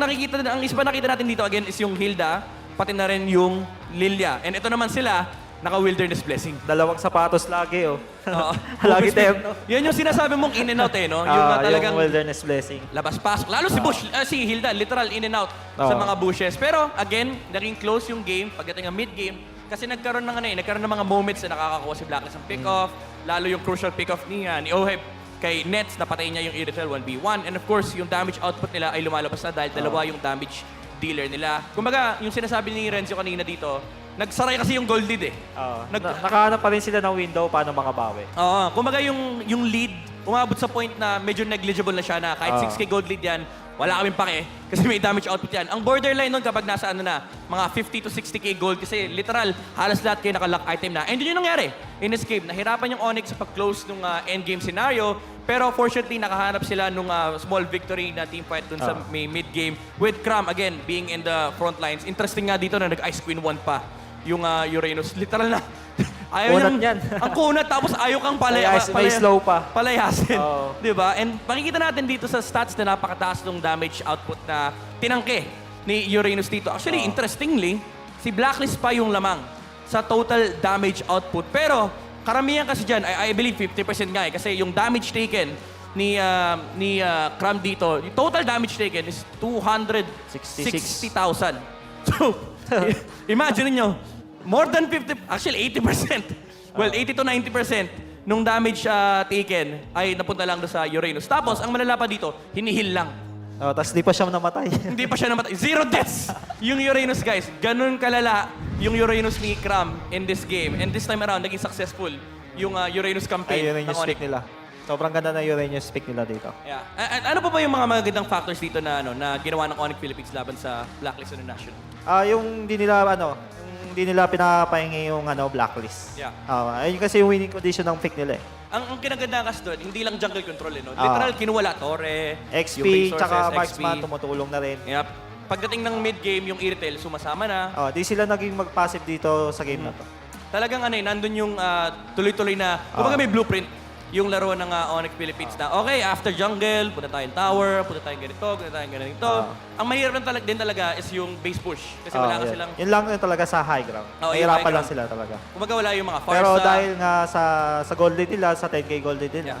isa pa nakita natin dito again is yung Hilda, pati na rin yung Lilia. And ito naman sila, naka-wilderness blessing. Dalawang sapatos lagi lagi tempo. Yan yung sinasabi mong in and out no? Yung talagang yung wilderness blessing. Labas-pasok. Lalo si Hilda, literal in and out sa mga bushes. Pero again, naging close yung game pagdating ng mid-game kasi nagkaroon ng mga moments na nakakakuha si Blacklist ng pick-off. Lalo yung crucial pick-off ni Oheb kay Nets, napatay niya yung Irithel 1v1. And of course, yung damage output nila ay lumalabas na dahil dalawa yung damage dealer nila. Kumbaga, yung sinasabi ni Renzo kanina dito, nagsaray kasi yung gold lead eh. Nakahanap pa rin sila ng window paano makabawi. Kumbaga yung lead, umabot sa point na medyo negligible na siya na kahit 6k gold lead yan, wala kaming pake kasi may damage output yan. Ang borderline nun kapag nasa mga 50 to 60k gold kasi literal, halos lahat kayo naka-lock item na. And yun yung nangyari in this game. Nahirapan yung ONIC sa pag-close nung endgame scenario, pero fortunately nakahanap sila nung small victory na teamfight dun sa may mid-game with Cram again being in the front lines. Interesting nga dito na nag-Ice Queen 1 pa yung Uranus. Literal na. Ayaw yan. Ang kunat, tapos ayaw kang may slow pa. Palayasin. Diba? And makikita natin dito sa stats na napakataas ng damage output na tinangke ni Uranus dito. Actually, interestingly, si Blacklist pa yung lamang sa total damage output. Pero, karamihan kasi dyan, I believe 50% nga kasi yung damage taken ni Cram dito, yung total damage taken is 260,000. So, imagine niyo, more than 50, actually 80%. Well, 80 to 90% nung damage taken ay napunta lang sa Uranus. Tapos, ang malala pa dito, hinihil lang. Tapos di pa siya namatay. Hindi pa siya namatay. 0 deaths! Yung Uranus, guys. Ganun kalala yung Uranus ni Cram in this game. And this time around, naging successful yung Uranus campaign. Ayun yung stick nila. Sobrang ganda na Uranus pick nila dito. Yeah. Ano pa ba yung mga magagandang factors dito na na ginawa ng ONIC Philippines laban sa Blacklist International? Yung hindi nila pinapahingi yung blacklist. Yeah. Ayun kasi yung winning condition ng pick nila eh. Ang kinaganda kasi doon, hindi lang jungle control no? Literal, kinuwala Torre, XP, yung base sources, tsaka XP. marksman, tumutulong na rin. Yep. Pagdating ng mid-game, yung Irtel, sumasama na. Di sila naging mag-passive dito sa game na to. Talagang nandun yung tuloy-tuloy na, kumbaga may blueprint yung laro ng ONIC Philippines na, okay, after jungle, punta tayong tower, punta tayong ganito. Ang mahirap din talaga is yung base push. Kasi wala ka silang... Yun lang talaga sa high ground. Mahirapan lang sila talaga. Kumbaga wala yung mga Farsa. Pero dahil nga sa gold lead nila, sa 10k gold lead nila,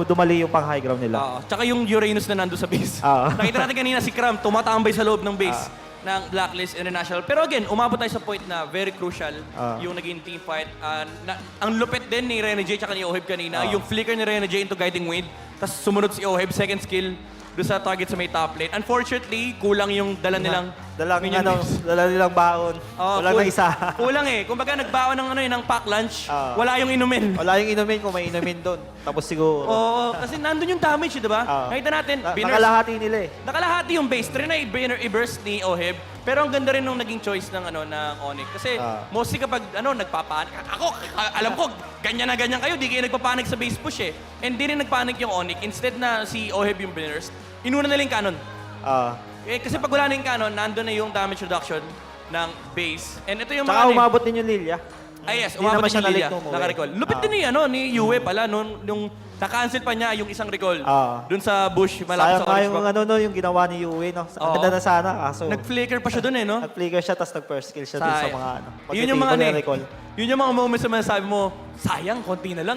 dumali yung pang high ground nila. Tsaka yung Uranus na nando sa base. Nakita natin kanina si Cram, tumatambay sa loob ng base ng Blacklist International. Pero again, umabot tayo sa point na very crucial yung naging team fight. Ang lupit din ni Rene J tsaka ni Oheb kanina, yung flicker ni Rene J into Guiding Wind, tapos sumunod si Oheb, second skill doon sa target sa may top lane. Unfortunately, kulang yung dala nilang baon. Kulang na isa. Kulang Kumbaga nagbaon ng pack lunch, wala yung inumin. Wala yung inumin kung may inumin doon. Tapos siguro. Oo, kasi nandun yung damage, di ba? Nakita natin, nakalahati nila Nakalahati yung base. Trinay i-burst ni Oheb. Pero ang ganda rin nung naging choice ng ONIC. Kasi mostly kapag nagpapanik. Ako, alam ko, ganyan na ganyan kayo. Di kayo nagpapanik sa base push And di rin nagpanik yung ONIC. Instead na si Oheb yung binurst, inuna nila yung cannon. Kasi pag wala na yung cannon, nandun na yung damage reduction ng base. And ito yung Tsaka umabot din yung Lilia. Yes, Hindi umabot naman siya yung Lilia. na-late Naka-recall. Lupit din ni Yue pala, nung na-cancel pa niya yung isang recall dun sa bush, malapit sa Sayang orange nga yung ginawa ni Yue, no? Ang ganda na sana, kaso... Nag-flicker pa siya dun no? Nag-flicker siya, tapos nag-first skill siya dun sa mga Yun yung mga yun yung mga moments na masasabi mo, sayang, konti na lang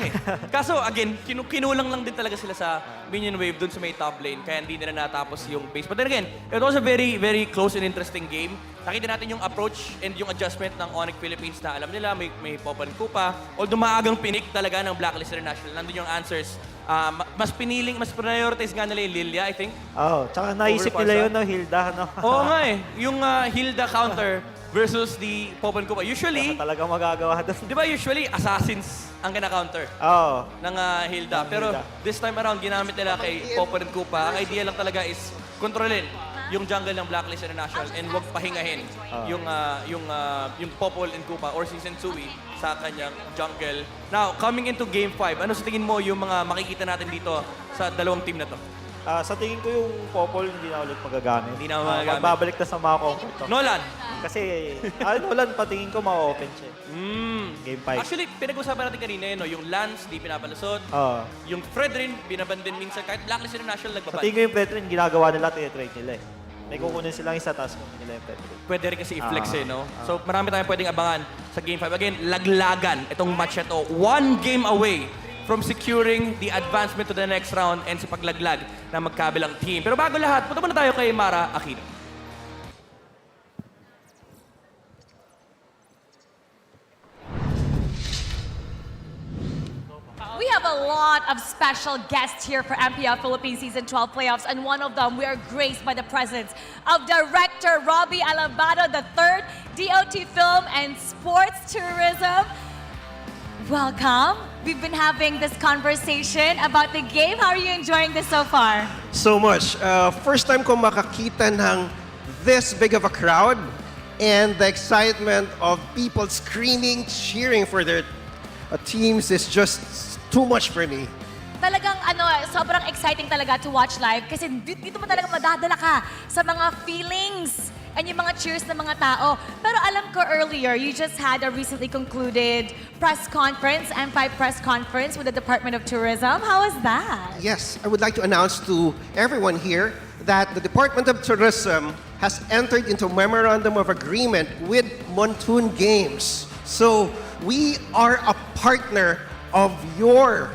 Kaso again, kinulang lang din talaga sila sa minion wave dun sa may top lane, kaya hindi nila natapos yung base. But then again, it was a very, very close and interesting game. Nakita natin yung approach and yung adjustment ng ONIC Philippines na alam nila, may Popa and Kupa. Although maagang pinik talaga ng Blacklist International, nandun yung answers. Mas prioritize nga nila yung Lilia, I think. Tsaka naisip nila yun, Hilda, no? Oo nga yung Hilda counter versus the Popa and Kupa. Usually, talagang magagawa doon. Di ba usually, assassins ang kina-counter ng Hilda. Pero this time around, ginamit nila kay Popa and Kupa. Ang idea lang talaga is kontrolin yung jungle ng Blacklist International and wag pahingahin yung Popol and Kupa or si Sensui sa kanyang jungle. Now, coming into Game 5, ano sa tingin mo yung mga makikita natin dito sa dalawang team na to? Sa tingin ko yung Popol hindi na ulit magagamit. Hindi na magagamit. Magbabalik na sa mga comfort to. Nolan? Kasi, Nolan, patingin ko ma-open siya. Game 5. Actually, pinag-usapan natin kanina yung Lance, di pinapalusot. Yung Fredrin, binabandin minsan. Kahit Blacklist International, nagbaban. Sa tingin ko yung Fredrin, ginagawa nila, tinitrade nila May kukunin silang isa, tapos kunin nila yung Fredrin. Pwede rin kasi i-flex no? So, marami tayong pwedeng abangan sa Game 5. Again, laglagan itong match na to. 1 game away from securing the advancement to the next round and sa paglaglag ng magkabilang team. Pero bago lahat, punta muna tayo kay Mara Aquino. We have a lot of special guests here for MPL Philippines Season 12 playoffs, and one of them, we are graced by the presence of Director Robbie Alabado III, DOT Film and Sports Tourism. Welcome. We've been having this conversation about the game. How are you enjoying this so far? So much. First time ko makakita ng this big of a crowd and the excitement of people screaming, cheering for their teams is just too much for me. Talagang sobrang exciting talaga to watch live kasi dito mo talaga madadala ka sa mga feelings and yung mga cheers ng mga tao. Pero alam ko earlier, you just had a recently concluded press conference, M5 press conference with the Department of Tourism. How was that? Yes, I would like to announce to everyone here that the Department of Tourism has entered into a memorandum of agreement with Montoon Games. So we are a partner of your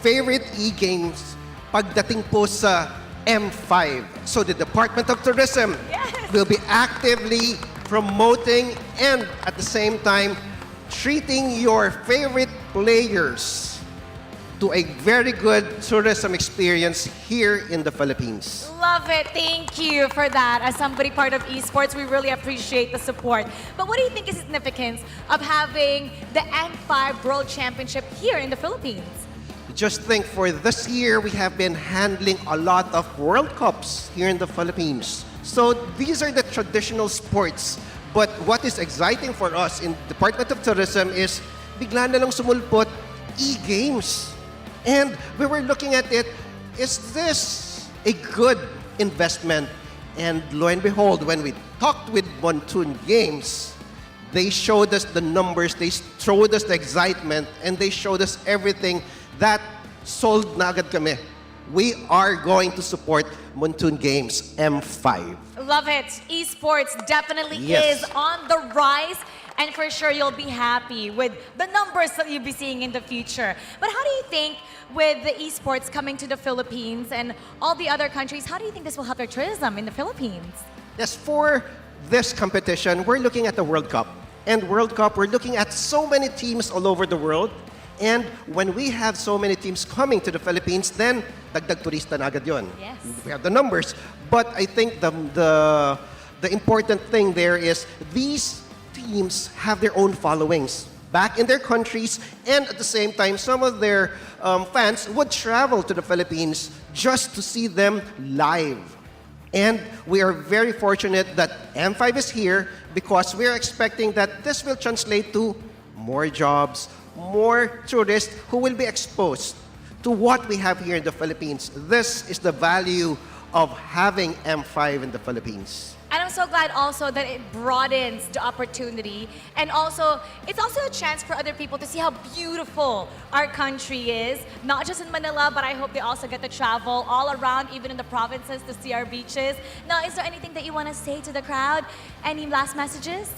favorite e-games pagdating po sa M5. So the Department of Tourism will be actively promoting and at the same time treating your favorite players to a very good tourism experience here in the Philippines. Love it. Thank you for that. As somebody part of esports, we really appreciate the support. But what do you think is the significance of having the M5 World Championship here in the Philippines? The just think for this year, we have been handling a lot of World Cups here in the Philippines. So these are the traditional sports. But what is exciting for us in Department of Tourism is bigla na lang sumulpot e-games. And we were looking at it, is this a good investment? And lo and behold, when we talked with Montoon Games, they showed us the numbers, they showed us the excitement, and they showed us everything that sold na agad kami. We are going to support Montoon Games M5. Love it. Esports definitely Yes. is on the rise. And for sure, you'll be happy with the numbers that you'll be seeing in the future. But how do you think with the esports coming to the Philippines and all the other countries, how do you think this will help their tourism in the Philippines? Yes, for this competition, we're looking at the World Cup. And World Cup, we're looking at so many teams all over the world. And when we have so many teams coming to the Philippines, then dagdag turista na agad yun. Yes. We have the numbers. But I think the important thing there is these teams have their own followings back in their countries, and at the same time, some of their fans would travel to the Philippines just to see them live. And we are very fortunate that M5 is here because we are expecting that this will translate to more jobs, more tourists who will be exposed to what we have here in the Philippines. This is the value of having M5 in the Philippines. And I'm so glad also that it broadens the opportunity. And also, it's also a chance for other people to see how beautiful our country is. Not just in Manila, but I hope they also get to travel all around, even in the provinces, to see our beaches. Now, is there anything that you want to say to the crowd? Any last messages?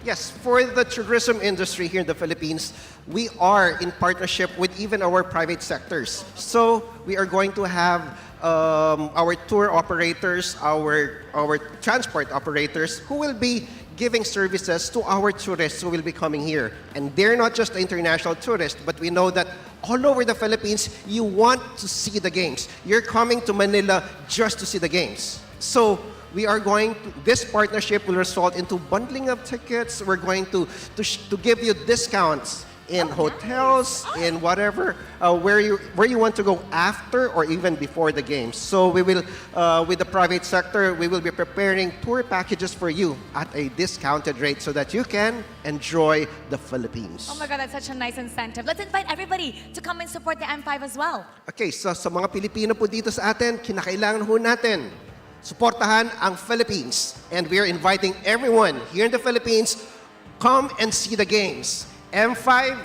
Yes, for the tourism industry here in the Philippines, we are in partnership with even our private sectors. So we are going to have our tour operators, our transport operators who will be giving services to our tourists who will be coming here. And they're not just the international tourists, but we know that all over the Philippines, you want to see the games. You're coming to Manila just to see the games. So we are going to, this partnership will result into bundling of tickets. We're going to give you discounts in hotels, in whatever, where you want to go after or even before the games. So we will, with the private sector, we will be preparing tour packages for you at a discounted rate so that you can enjoy the Philippines. Oh my God, that's such a nice incentive. Let's invite everybody to come and support the M5 as well. Okay, so sa mga Pilipino po dito sa atin, kinakailangan ho natin suportahan ang Philippines. And we are inviting everyone here in the Philippines, come and see the games. M5,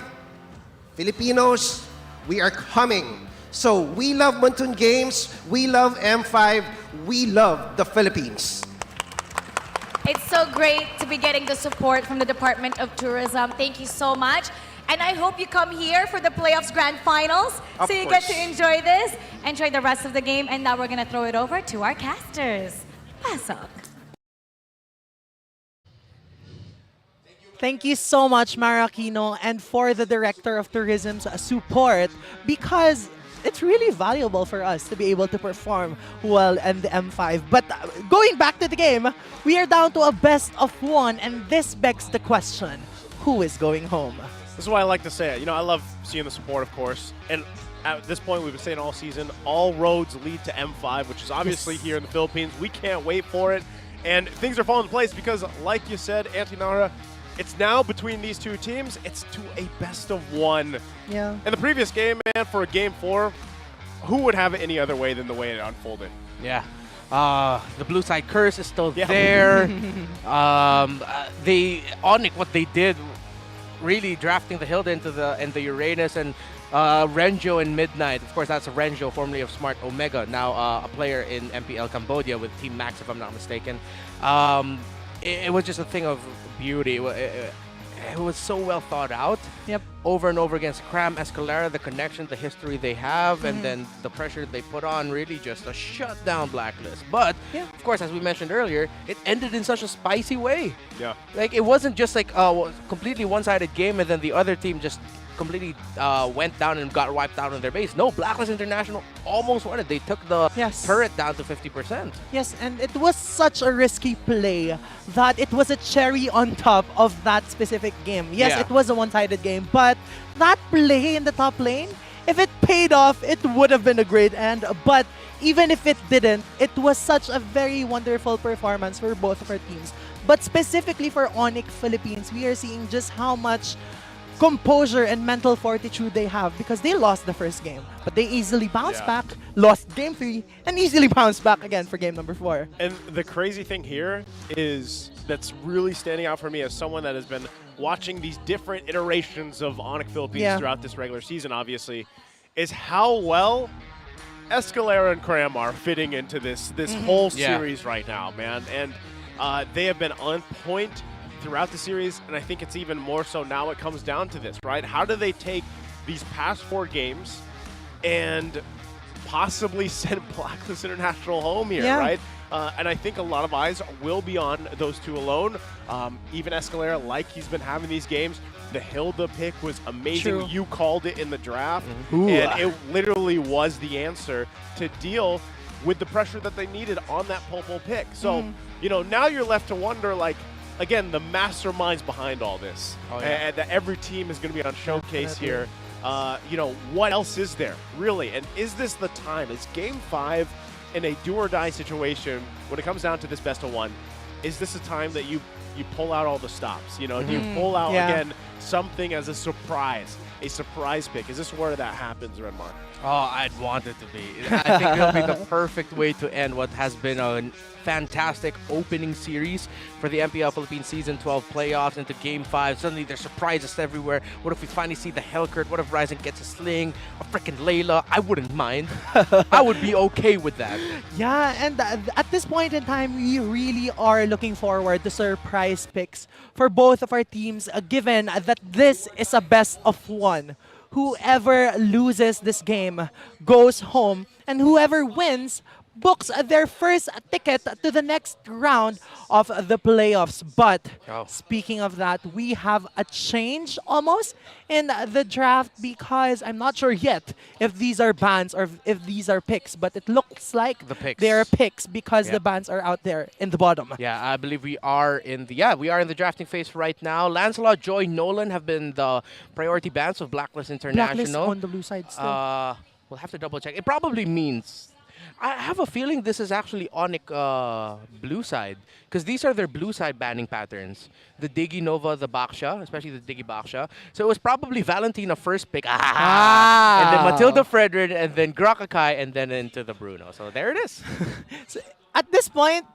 Filipinos, we are coming. So we love Montoon Games, we love M5, we love the Philippines. It's so great to be getting the support from the Department of Tourism. Thank you so much. And I hope you come here for the playoffs grand finals Of so you course. get to enjoy this, enjoy the rest of the game. And now we're going to throw it over to our casters. Pasok. Thank you so much, Marakino, and for the Director of Tourism's support, because it's really valuable for us to be able to perform well in the M5. But going back to the game, we are down to a best of one, and this begs the question, who is going home? This is why I like to say it. You know, I love seeing the support, of course. And at this point, we've been saying all season, all roads lead to M5, which is obviously here in the Philippines. We can't wait for it. And things are falling into place because, like you said, Antinara, it's now between these two teams, it's to a best of one. Yeah. In the previous game, man, for Game 4, who would have it any other way than the way it unfolded? Yeah. The blue side curse is still there. ONIC, what they did, really drafting the Hilda into the Uranus, and Renjo in Midnight. Of course, that's Renjo, formerly of Smart Omega, now a player in MPL Cambodia with Team Max, if I'm not mistaken. It was just a thing of beauty. It was so well thought out. Yep. Over and over against Cram, Escalera, the connection, the history they have, and then the pressure they put on, really just a shutdown Blacklist. But, of course, as we mentioned earlier, it ended in such a spicy way. Yeah. Like, it wasn't just like a completely one-sided game and then the other team just completely went down and got wiped out on their base. No, Blacklist International almost won it. They took the turret down to 50%. Yes, and it was such a risky play that it was a cherry on top of that specific game. Yes, Yeah. it was a one-sided game, but that play in the top lane, if it paid off, it would have been a great end. But even if it didn't, it was such a very wonderful performance for both of our teams. But specifically for ONIC Philippines, we are seeing just how much composure and mental fortitude they have because they lost the first game, but they easily bounced back, lost game 3, and easily bounced back again for game number 4. And the crazy thing here is that's really standing out for me as someone that has been watching these different iterations of ONIC Philippines throughout this regular season, obviously, is how well Escalera and Cram are fitting into this whole series right now, man. And they have been on point throughout the series, and I think it's even more so now it comes down to this, right? How do they take these past 4 games and possibly send Blacklist International home here, right? And I think a lot of eyes will be on those 2 alone. Even Escalera, like he's been having these games, the Hilda pick was amazing. True. You called it in the draft, Ooh. and it literally was the answer to deal with the pressure that they needed on that pole pick. So, you know, now you're left to wonder, like, again, the masterminds behind all this, and that every team is going to be on showcase here. You know, what else is there, really? And is this the time? Is Game 5 in a do-or-die situation, when it comes down to this best-of-1, is this a time that you pull out all the stops? You know, do you pull out, again, something as a surprise pick? Is this where that happens, Renmark? Oh, I'd want it to be. I think it'll be the perfect way to end what has been a fantastic opening series for the MPL Philippines Season 12 playoffs into Game 5. Suddenly there's surprises everywhere. What if we finally see the Hellcurt? What if Ryzen gets a sling? A freaking Layla? I wouldn't mind. I would be okay with that. Yeah, and at this point in time, we really are looking forward to surprise picks for both of our teams, given that this is a best-of-1. Whoever loses this game goes home, and whoever wins books their first ticket to the next round of the playoffs. But speaking of that, we have a change almost in the draft because I'm not sure yet if these are bans or if these are picks, but it looks like they are picks because the bans are out there in the bottom. Yeah, I believe we are in the drafting phase right now. Lancelot, Joy, Nolan have been the priority bans of Blacklist International. Blacklist on the blue side still. We'll have to double check. It probably means, I have a feeling this is actually ONIC blue side, because these are their blue side banning patterns. The Diggy Nova, the Baksha, especially the Diggy Baksha. So it was probably Valentina first pick, and then Matilda Fredrin, and then Grakakai, and then into the Bruno. So there it is. So at this point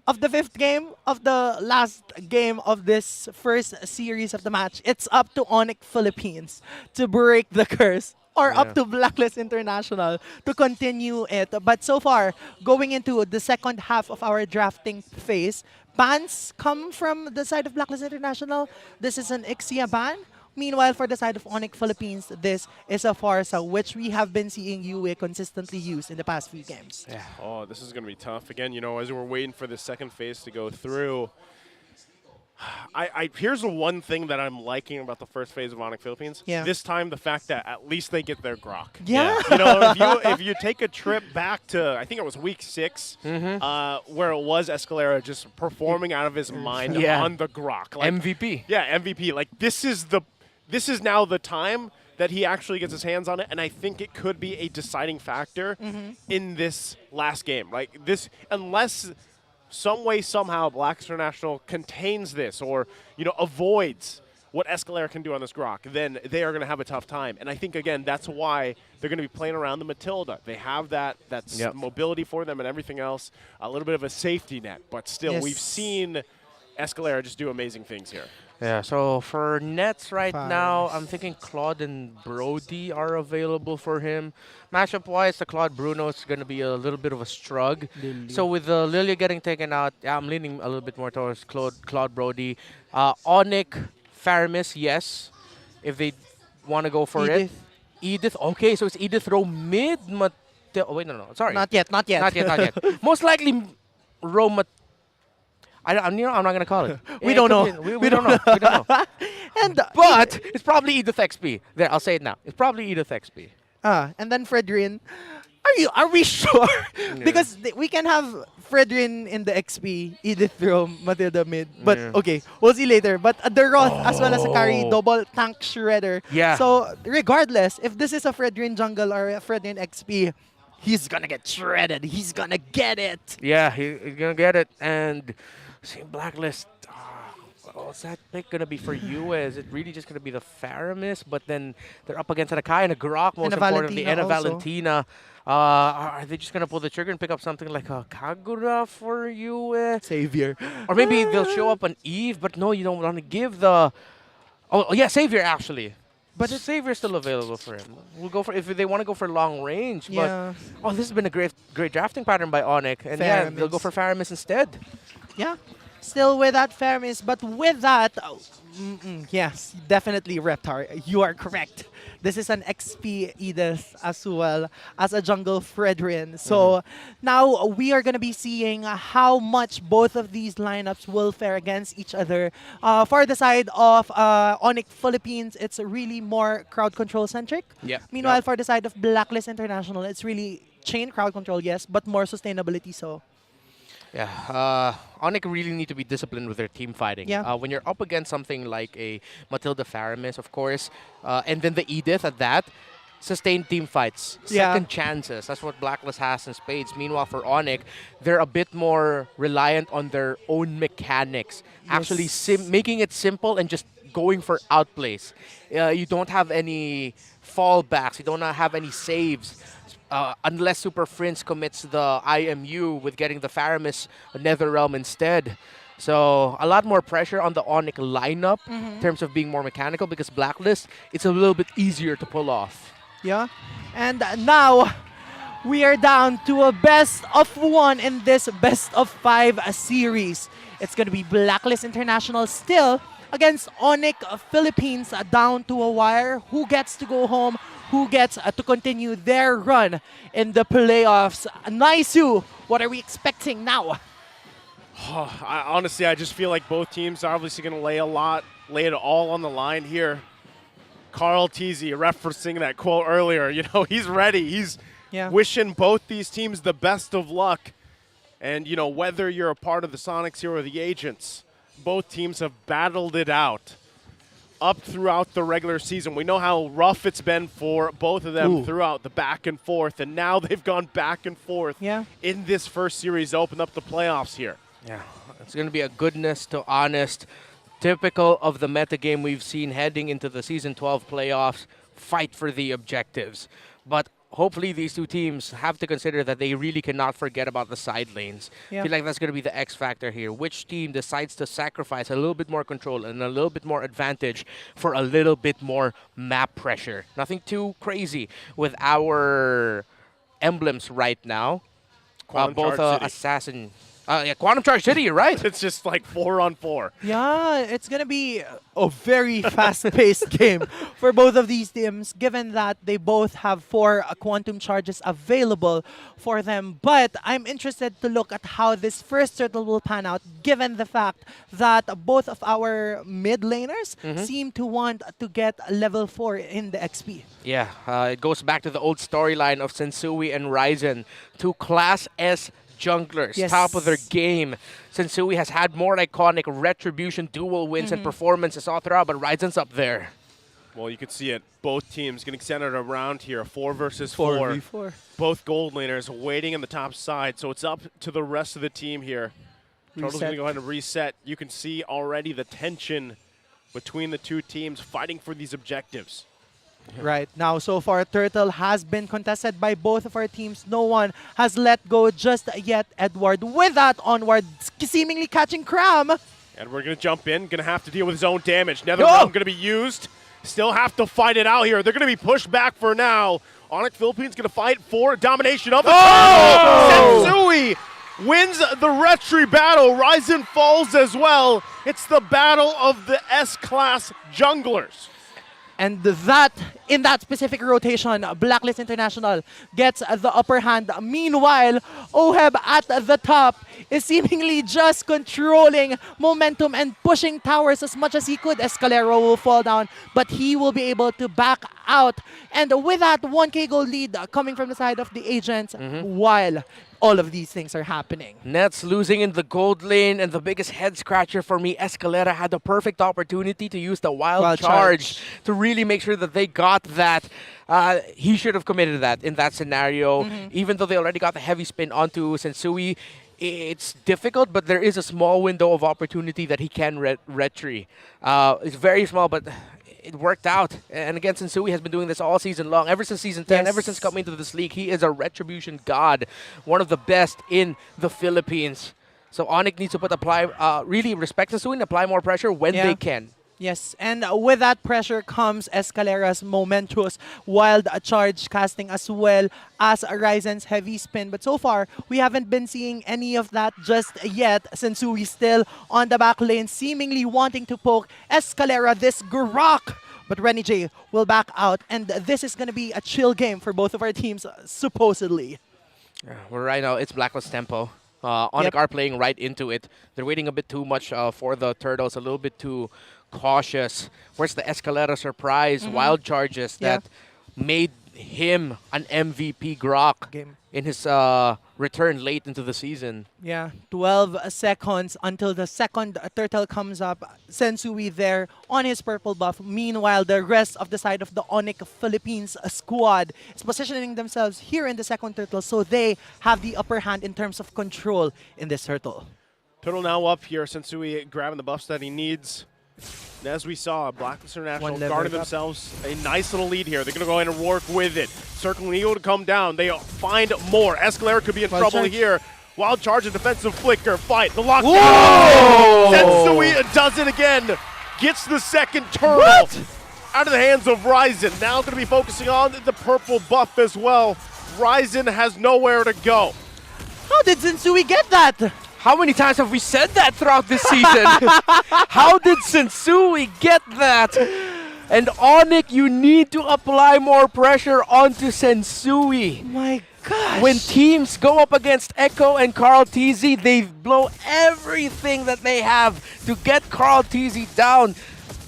of the 5th game, of the last game of this first series of the match, it's up to ONIC Philippines to break the curse. Or up to Blacklist International to continue it. But so far, going into the second half of our drafting phase, bans come from the side of Blacklist International. This is an Ixia ban. Meanwhile, for the side of ONIC Philippines, this is a Farsa, which we have been seeing UA consistently use in the past few games. Yeah. Oh, this is going to be tough. Again, you know, as we're waiting for the second phase to go through, here's the one thing that I'm liking about the first phase of ONIC Philippines. Yeah. This time, the fact that at least they get their grok. Yeah. You know, if you take a trip back to, I think it was week 6, where it was Escalera just performing out of his mind on the grok. Like, MVP. Yeah, MVP. Like, this is now the time that he actually gets his hands on it, and I think it could be a deciding factor in this last game. Like, this, unless some way, somehow, Black International contains this or, you know, avoids what Escalera can do on this grok, then they are going to have a tough time. And I think, again, that's why they're going to be playing around the Matilda. They have that's mobility for them and everything else, a little bit of a safety net. But still, we've seen Escalera just do amazing things here. Yeah, so for nets right now, I'm thinking Claude and Brody are available for him. Matchup-wise, the Claude Bruno is going to be a little bit of a struggle. So with Lilia getting taken out, I'm leaning a little bit more towards Claude Brody. ONIC, Faramis, yes, if they want to go for it. Edith, okay, so it's Edith row mid. Oh, wait, no, sorry. Not yet. Not yet. Most likely row I'm not going to call it. We don't know. We don't know. We don't know. But it's probably Edith XP. There, I'll say it now. It's probably Edith XP. And then Fredrin. Are we sure? Because we can have Fredrin in the XP, Edith Rome, Matilda mid. But okay, we'll see later. But the Roth as well as Akari, double tank shredder. Yeah. So regardless, if this is a Fredrin jungle or a Fredrin XP, he's gonna get shredded. He's gonna get it. Yeah, he's gonna get it. And see, Blacklist. What's that pick gonna be for you? Is it really just gonna be the Faramis? But then they're up against an Akai and a Grok, most importantly, and a Valentina. Are they just gonna pull the trigger and pick up something like a Kagura for you? Savior. Or maybe they'll show up on Eve, but no, you don't want to give the. Oh yeah, Savior actually. But the Savior's still available for him. We'll go for if they want to go for long range. Yeah. But this has been a great drafting pattern by ONIC, and yeah, they'll go for Faramis instead. Yeah. Still with that Faramis, but with that, yes, definitely Reptar. You are correct. This is an XP Edith as well as a jungle Fredrin. So now we are going to be seeing how much both of these lineups will fare against each other. For the side of ONIC Philippines, it's really more crowd control centric. Yep. Meanwhile, for the side of Blacklist International, it's really chain crowd control, yes, but more sustainability. So. Yeah, ONIC really need to be disciplined with their team fighting. Yeah. When you're up against something like a Matilda Faramis, of course, and then the Edith at that, sustained team fights, second chances. That's what Blacklist has in spades. Meanwhile, for ONIC, they're a bit more reliant on their own mechanics. Actually, making it simple and just going for outplays. You don't have any fallbacks. You don't have any saves. Unless Super Prince commits the IMU with getting the Faramis Netherrealm instead. So a lot more pressure on the ONIC lineup in terms of being more mechanical, because Blacklist, it's a little bit easier to pull off. Yeah. And now we are down to a best of 1 in this best of 5 series. It's going to be Blacklist International still against ONIC Philippines, down to a wire. Who gets to go home? Who gets to continue their run in the playoffs? Naisu, what are we expecting now? Honestly, I just feel like both teams are obviously going to lay it all on the line here. Carl Teasy referencing that quote earlier, he's ready. He's wishing both these teams the best of luck. And, whether you're a part of the Sonics here or the Agents, both teams have battled it out up throughout the regular season. We know how rough it's been for both of them throughout the back and forth, and now they've gone back and forth in this first series to open up the playoffs here. Yeah, it's going to be a goodness to honest, typical of the metagame we've seen heading into the Season 12 playoffs, fight for the objectives. But hopefully these two teams have to consider that they really cannot forget about the side lanes. I feel like that's going to be the X factor here. Which team decides to sacrifice a little bit more control and a little bit more advantage for a little bit more map pressure. Nothing too crazy with our emblems right now. Both Assassin... Quantum Charge City, you're right. It's just like 4-on-4. Yeah, it's going to be a very fast-paced game for both of these teams, given that they both have 4 quantum charges available for them. But I'm interested to look at how this first turtle will pan out, given the fact that both of our mid laners seem to want to get level 4 in the XP. Yeah, it goes back to the old storyline of Sensui and Ryzen, two Class S junglers, top of their game. Sensui has had more iconic Retribution dual wins and performances all throughout, but Ryzen's up there. Well, you can see it. Both teams getting centered around here. 4 versus 4. 4v4. Both gold laners waiting on the top side, so it's up to the rest of the team here. Turtle's going to go ahead and reset. You can see already the tension between the two teams fighting for these objectives. Right now, so far, Turtle has been contested by both of our teams. No one has let go just yet. Edward, with that onward, seemingly catching Cram. And we're going to jump in. Going to have to deal with his own damage. Netherrealm going to be used. Still have to fight it out here. They're going to be pushed back for now. ONIC Philippines going to fight for domination of the Sensui wins the Retri battle. Ryzen falls as well. It's the battle of the S-class junglers. And that, in that specific rotation, Blacklist International gets the upper hand. Meanwhile, Oheb at the top is seemingly just controlling momentum and pushing towers as much as he could. Escalero will fall down, but he will be able to back out. And with that 1K gold lead coming from the side of the agents, while all of these things are happening. Nets losing in the gold lane, and the biggest head scratcher for me, Escalera had the perfect opportunity to use the wild charge to really make sure that they got that. He should have committed that in that scenario. Even though they already got the heavy spin onto Sensui, it's difficult, but there is a small window of opportunity that he can retry. It's very small, but it worked out. And again, Sensui has been doing this all season long, ever since Season 10, ever since coming into this league. He is a retribution god, one of the best in the Philippines. So ONIC needs to really respect Sensui and apply more pressure when they can. Yes, and with that pressure comes Escalera's momentous wild charge casting as well as Ryzen's heavy spin. But so far, we haven't been seeing any of that just yet. Sensui still on the back lane, seemingly wanting to poke Escalera this Grok. But Renny J will back out, and this is going to be a chill game for both of our teams, supposedly. Well, right now, it's Blacklist tempo. ONIC are playing right into it. They're waiting a bit too much for the Turtles, a little bit too cautious. Where's the Escalera surprise wild charges that made him an MVP Grok in his return late into the season? Yeah, 12 seconds until the second turtle comes up. Sensui there on his purple buff. Meanwhile, the rest of the side of the ONIC Philippines squad is positioning themselves here in the second turtle, so they have the upper hand in terms of control in this turtle. Turtle now up here. Sensui grabbing the buffs that he needs. And as we saw, Blacklist International guarding themselves a nice little lead here. They're going to go in and work with it. Circling Eagle to come down. They find more. Escalera could be in trouble here. Wild charge and defensive flicker. Fight. The lockdown. Sensui does it again. Gets the second turtle out of the hands of Ryzen. Now going to be focusing on the purple buff as well. Ryzen has nowhere to go. How did Sensui get that? How many times have we said that throughout this season? How did Sensui get that? And ONIC, you need to apply more pressure onto Sensui. My gosh. When teams go up against Echo and Carl TZ, they blow everything that they have to get Carl TZ down.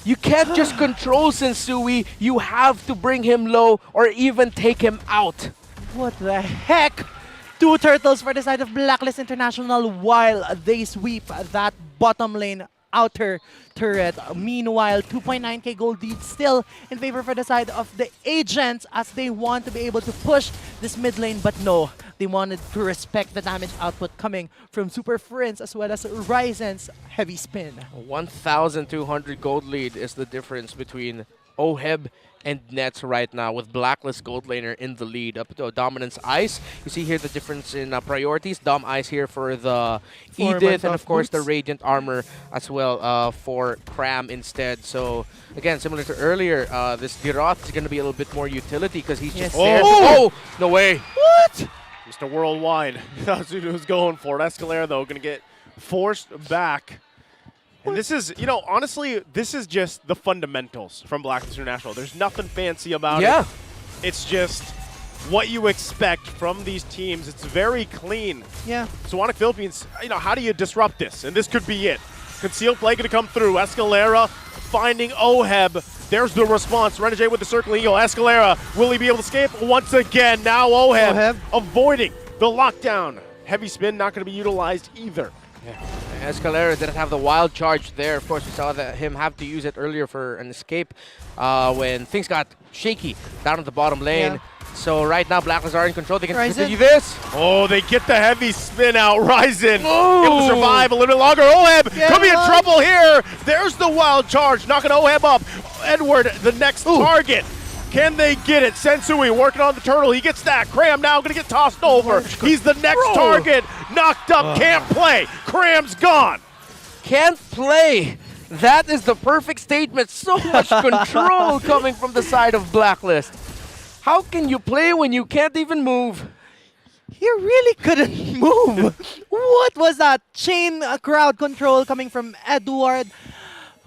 You can't just control Sensui. You have to bring him low or even take him out. What the heck? 2 turtles for the side of Blacklist International while they sweep that bottom lane outer turret. Meanwhile, 2.9k gold lead still in favor for the side of the agents as they want to be able to push this mid lane, but no, they wanted to respect the damage output coming from Super Friends as well as Ryzen's heavy spin. 1,200 gold lead is the difference between OHEB and Nets right now, with Blacklist gold laner in the lead. Up to Dominance Ice. You see here the difference in priorities. Dom Ice here for the Edith, and of course the Radiant Armor as well for Cram instead. So again, similar to earlier, this Diroth is going to be a little bit more utility because he's just there. Oh, no way. What? Mr. Worldwide. That's what he was going for. Escalera, though, going to get forced back. And this is, you know, honestly, this is just the fundamentals from Blacklist International. There's nothing fancy about it. It's just what you expect from these teams. It's very clean. Yeah. So ONIC Philippines, you know, how do you disrupt this? And this could be it. Concealed play going to come through. Escalera finding OHEB. There's the response. Renegade with the circling eagle. Escalera, will he be able to escape? Once again, now OHEB avoiding the lockdown. Heavy spin not going to be utilized either. Yeah. Escalera didn't have the wild charge there. Of course, we saw him have to use it earlier for an escape when things got shaky down at the bottom lane. So right now, Blacklist are in control. They can continue this. Oh, they get the heavy spin out. Ryzen able to survive a little bit longer. OHEB could be in trouble here. There's the wild charge, knocking OHEB up. Edward, the next target. Can they get it? Sensui working on the turtle. He gets that. Cram now going to get tossed over. He's the next target. Knocked up. Can't play. Cram's gone. Can't play. That is the perfect statement. So much control coming from the side of Blacklist. How can you play when you can't even move? He really couldn't move. What was that? Chain crowd control coming from Edward.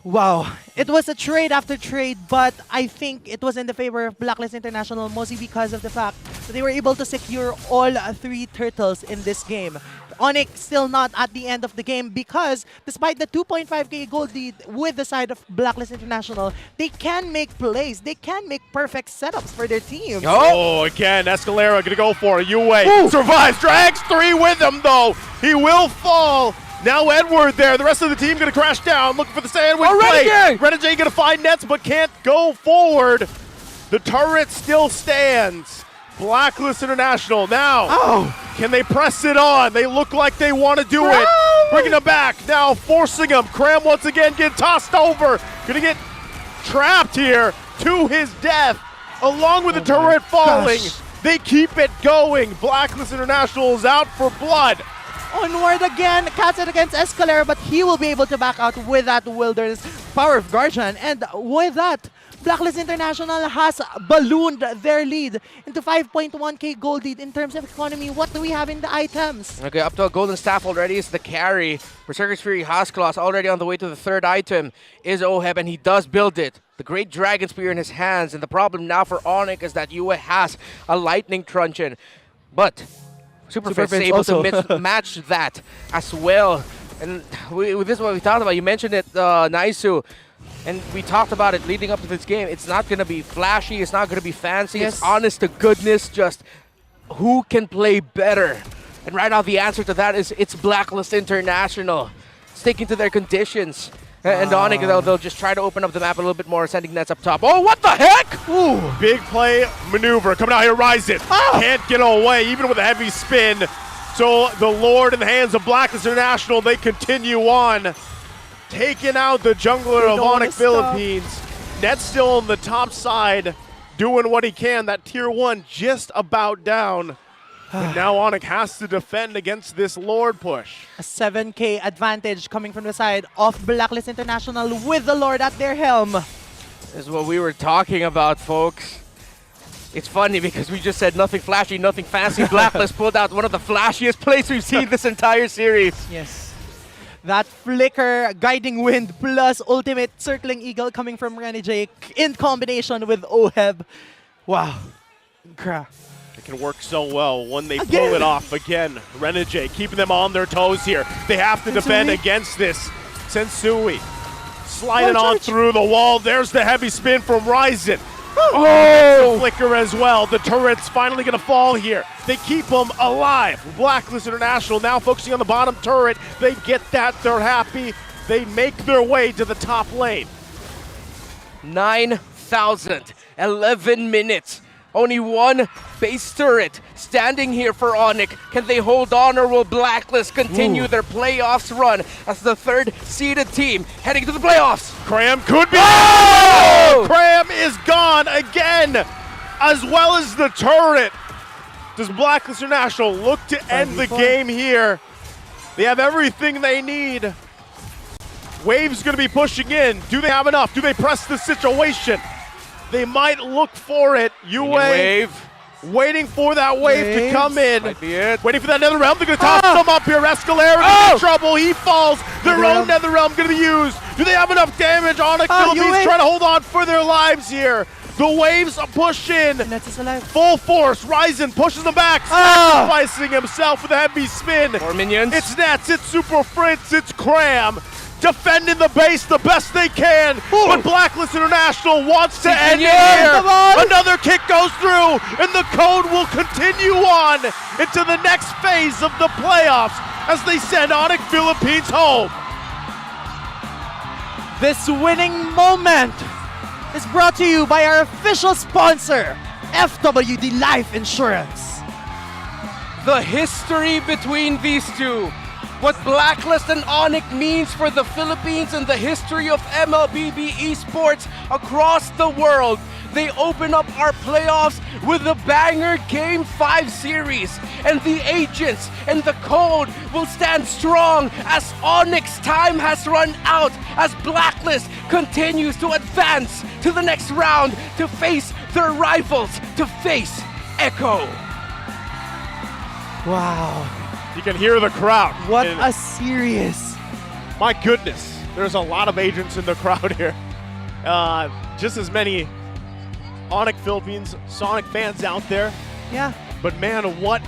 Wow, it was a trade after trade, but I think it was in the favor of Blacklist International, mostly because of the fact that they were able to secure all 3 turtles in this game. ONIC still not at the end of the game because despite the 2.5k gold lead with the side of Blacklist International, they can make plays. They can make perfect setups for their teams. Oh, again, Escalera gonna go for it. UA survives, drags 3 with him though. He will fall. Now Edward there. The rest of the team gonna crash down, looking for the sandwich play. Renegade gonna find nets, but can't go forward. The turret still stands. Blacklist International now. Can they press it on? They look like they want to do it. Bringing them back now, forcing him. Cram once again getting tossed over. Gonna get trapped here to his death, along with the turret falling. They keep it going. Blacklist International is out for blood. Onward again, cats it against Escalera, but he will be able to back out with that Wilderness Power of Guardian. And with that, Blacklist International has ballooned their lead into 5.1k gold lead in terms of economy. What do we have in the items? Okay, up to a golden staff already is the carry. Berserker's Fury Haskell's already on the way to the third item is Oheb, and he does build it. The Great Dragon Spear in his hands, and the problem now for ONIC is that UA has a Lightning Truncheon. But Superfist is able to match that as well. And this is what we talked about. You mentioned it, Naisu. And we talked about it leading up to this game. It's not going to be flashy. It's not going to be fancy. It's honest to goodness, just who can play better. And right now the answer to that is it's Blacklist International. Sticking to their conditions. And ONIC, they'll just try to open up the map a little bit more, sending nets up top. Oh, what the heck? Ooh, big play maneuver coming out here, Ryzen. Can't get away, even with a heavy spin. So the Lord in the hands of Blacklist International, they continue on. Taking out the jungler of ONIC Philippines. Net's still on the top side, doing what he can. That tier 1 just about down. And now ONIC has to defend against this Lord push. A 7k advantage coming from the side of Blacklist International with the Lord at their helm. This is what we were talking about, folks. It's funny because we just said nothing flashy, nothing fancy. Blacklist pulled out one of the flashiest plays we've seen this entire series. Yes. That flicker, guiding wind, plus ultimate circling eagle coming from Renegade in combination with Oheb. Wow. It can work so well when they pull it off again. Renegade keeping them on their toes here. They have to defend against this. Sensui sliding on through the wall. There's the heavy spin from Ryzen. Oh! Flicker as well. The turret's finally going to fall here. They keep them alive. Blacklist International now focusing on the bottom turret. They get that. They're happy. They make their way to the top lane. 9,000, 11 minutes. Only one base turret standing here for ONIC. Can they hold on, or will Blacklist continue their playoffs run as the third seeded team heading to the playoffs? Cram could be. Oh! Cram is gone again, as well as the turret. Does Blacklist International look to end the game here? They have everything they need. Wave's going to be pushing in. Do they have enough? Do they press the situation? They might look for it. UA waiting for that wave to come in. Might be it. Waiting for that Nether Realm. They're going to toss them up here. Escalera in trouble. He falls. Their own Nether Realm going to be used. Do they have enough damage? ONIC Philippines trying to hold on for their lives here. The waves push in. Full force. Ryzen pushes them back. Sacrificing himself with a heavy spin. More minions. It's Nets. It's Super Fritz. It's Cram. Defending the base the best they can, but Blacklist International wants to end it here. Another kick goes through, and the code will continue on into the next phase of the playoffs as they send ONIC Philippines home. This winning moment is brought to you by our official sponsor, FWD Life Insurance. The history between these two. What Blacklist and ONIC means for the Philippines and the history of MLBB esports across the world. They open up our playoffs with a banger Game 5 series. And the agents and the code will stand strong as ONIC's time has run out, as Blacklist continues to advance to the next round to face their rivals, to face Echo. Wow. You can hear the crowd. What a series. My goodness, there's a lot of agents in the crowd here. Just as many ONIC Philippines, Sonic fans out there. Yeah. But man, what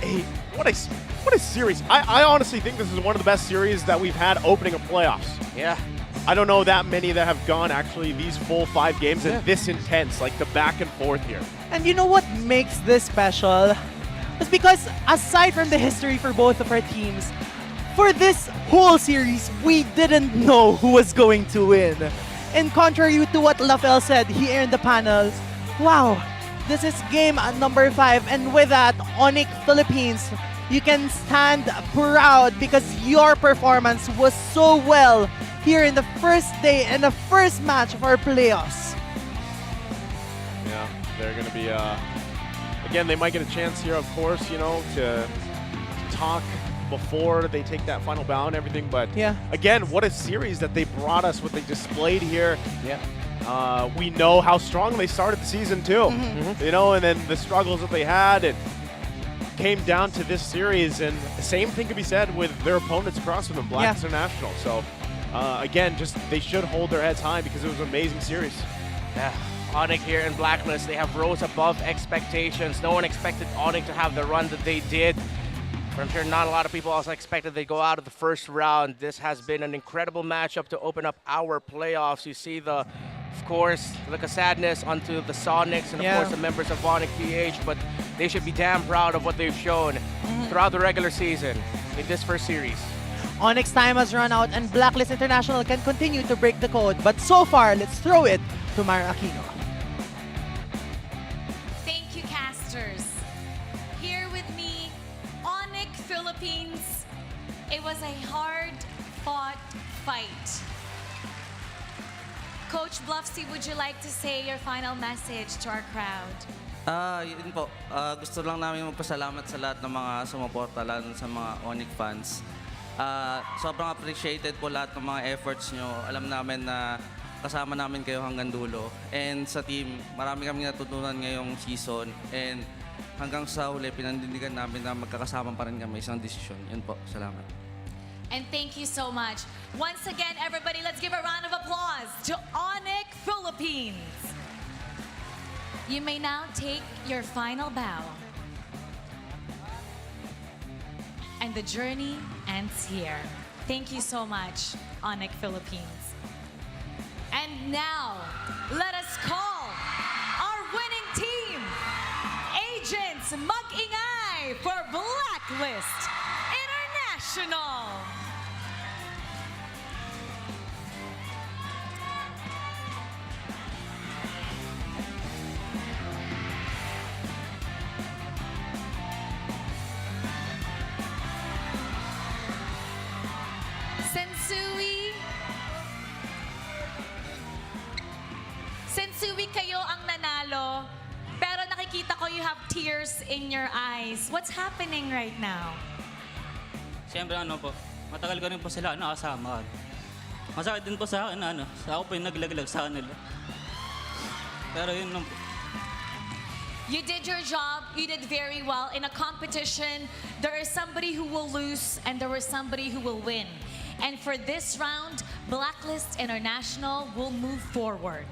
what a series. I honestly think this is one of the best series that we've had opening of playoffs. Yeah. I don't know that many that have gone actually these full 5 games and this intense, like the back and forth here. And you know what makes this special? It's because aside from the history for both of our teams, for this whole series, we didn't know who was going to win. And contrary to what Lafel said here in the panels, wow, this is game number 5. And with that, ONIC Philippines, you can stand proud because your performance was so well here in the first day and the first match of our playoffs. Yeah, they're going to be, again, they might get a chance here, of course, you know, to talk before they take that final bow and everything. But yeah, again, what a series that they brought us, what they displayed here. Yeah. We know how strong they started the season too, you know, and then the struggles that they had, it came down to this series, and the same thing could be said with their opponents across from them, Black International. So again, just they should hold their heads high because it was an amazing series. Yeah. ONIC here in Blacklist, they have rose above expectations. No one expected ONIC to have the run that they did. But I'm sure not a lot of people also expected they'd go out of the first round. This has been an incredible matchup to open up our playoffs. You see the, of course, look of sadness onto the Sonics and of course the members of MPL-PH, but they should be damn proud of what they've shown throughout the regular season in this first series. ONIC's time has run out and Blacklist International can continue to break the code. But so far, let's throw it to Mara Aquino. Thank you, casters. Here with me, ONIC Philippines. It was a hard-fought fight. Coach Bluffsy, would you like to say your final message to our crowd? Yun po. Gusto lang namin magpasalamat sa lahat ng mga sumuporta, lalo sa mga ONIC fans. Sobrang appreciated po lahat ng mga efforts nyo. Alam namin na kasama namin kayo hanggang dulo. And sa team, marami kami natutunan ngayong season. And hanggang sa huli, pinandidigan namin na magkakasama pa rin kami isang desisyon. Yun po, salamat. And thank you so much. Once again, everybody, let's give a round of applause to ONIC Philippines. You may now take your final bow. And the journey ends here. Thank you so much, ONIC Philippines. And now, let us call our winning team, Agents Mag-ingay for Blacklist International. Sensui, kayo ang nanalo, pero nakikita ko you have tears in your eyes. What's happening right now? Siyempre po, matagal ko rin po sila nakasama. Masakit din po sa akin ako po yung naglaglag sa kanila. Pero yun lang po. You did your job, you did very well. In a competition, there is somebody who will lose and there is somebody who will win. And for this round, Blacklist International will move forward.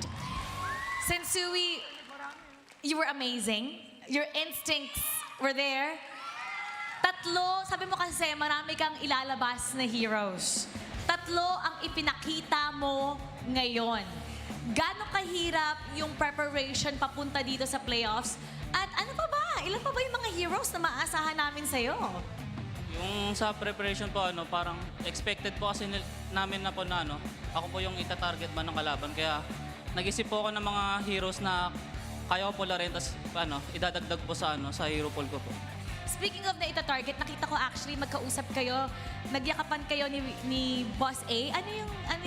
Sensui, you were amazing. Your instincts were there. Tatlo, sabi mo kasi marami kang ilalabas na heroes. Tatlo ang ipinakita mo ngayon. Gaano kahirap yung preparation papunta dito sa playoffs? At ano pa ba? Ilan pa ba yung mga heroes na maaasahan namin sa'yo? Yung sa preparation po, parang expected po kasi namin na po na ako po yung ita-target man ng kalaban. Kaya nag-isip po ako ng mga heroes na kaya ko po rin, tapos idadagdag po sa hero pool ko po. Speaking of na ita-target, nakita ko actually magkausap kayo, nagyakapan kayo ni Boss A. Ano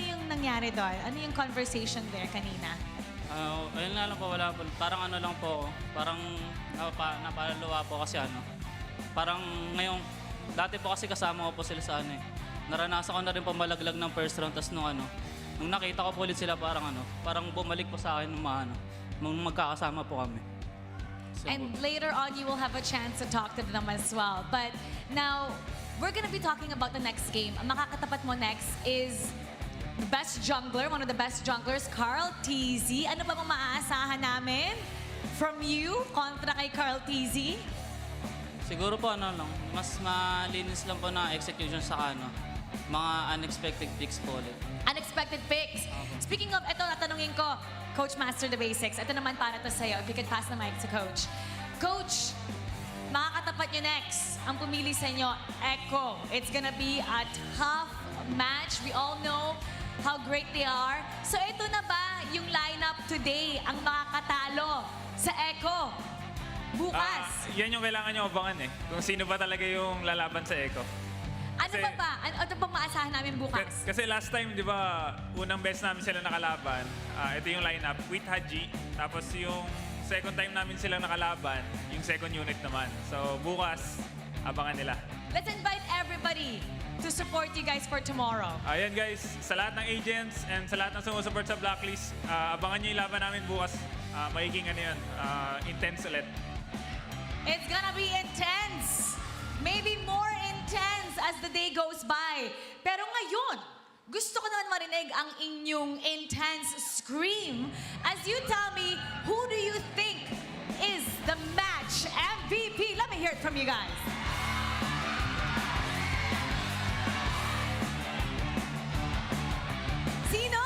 yung nangyari doon? Ano yung conversation there kanina? Ayun lang po, wala po. Parang lang po, parang napaluwa po kasi parang ngayong, dati po kasi kasama ko po sila sa naranasan ko na rin po malaglag ng first round, tapos nung nakita ko po ulit sila parang bumalik po sa akin nung magkakasama po kami. So, and later on, you will have a chance to talk to them as well. But now, we're gonna be talking about the next game. Ang makakatapat mo next is the best jungler, one of the best junglers, Carl TZ. Ano ba maaasahan namin from you kontra kay Carl TZ? Siguro po mas malinis lang po na execution sa mga unexpected picks po ulit. Unexpected picks. Speaking of, ito, tatanungin ko, Coach Master the Basics. Ito naman para to sa'yo. If you could pass the mic to Coach. Coach, makakatapat nyo next. Ang pumili sa inyo, Echo. It's gonna be a tough match. We all know how great they are. So ito na ba yung lineup today ang makakatalo sa Echo? Bukas. Yan yung kailangan nyo abangan eh. Kung sino ba talaga yung lalaban sa Echo. Ano ba? Ano pang maasahan namin bukas? Kasi last time, di ba, unang best namin sila nakalaban. Ito yung lineup with Haji. Tapos yung second time namin silang nakalaban, yung second unit naman. So bukas, abangan nila. Let's invite everybody to support you guys for tomorrow. Ayan guys, sa lahat ng agents and sa lahat ng sumusupport sa Blacklist, abangan nyo yung laban namin bukas. Magiging intense ulit. It's gonna be intense. Maybe more intense as the day goes by. Pero ngayon, gusto ko naman marinig ang inyong intense scream as you tell me, who do you think is the match MVP? Let me hear it from you guys. Sino?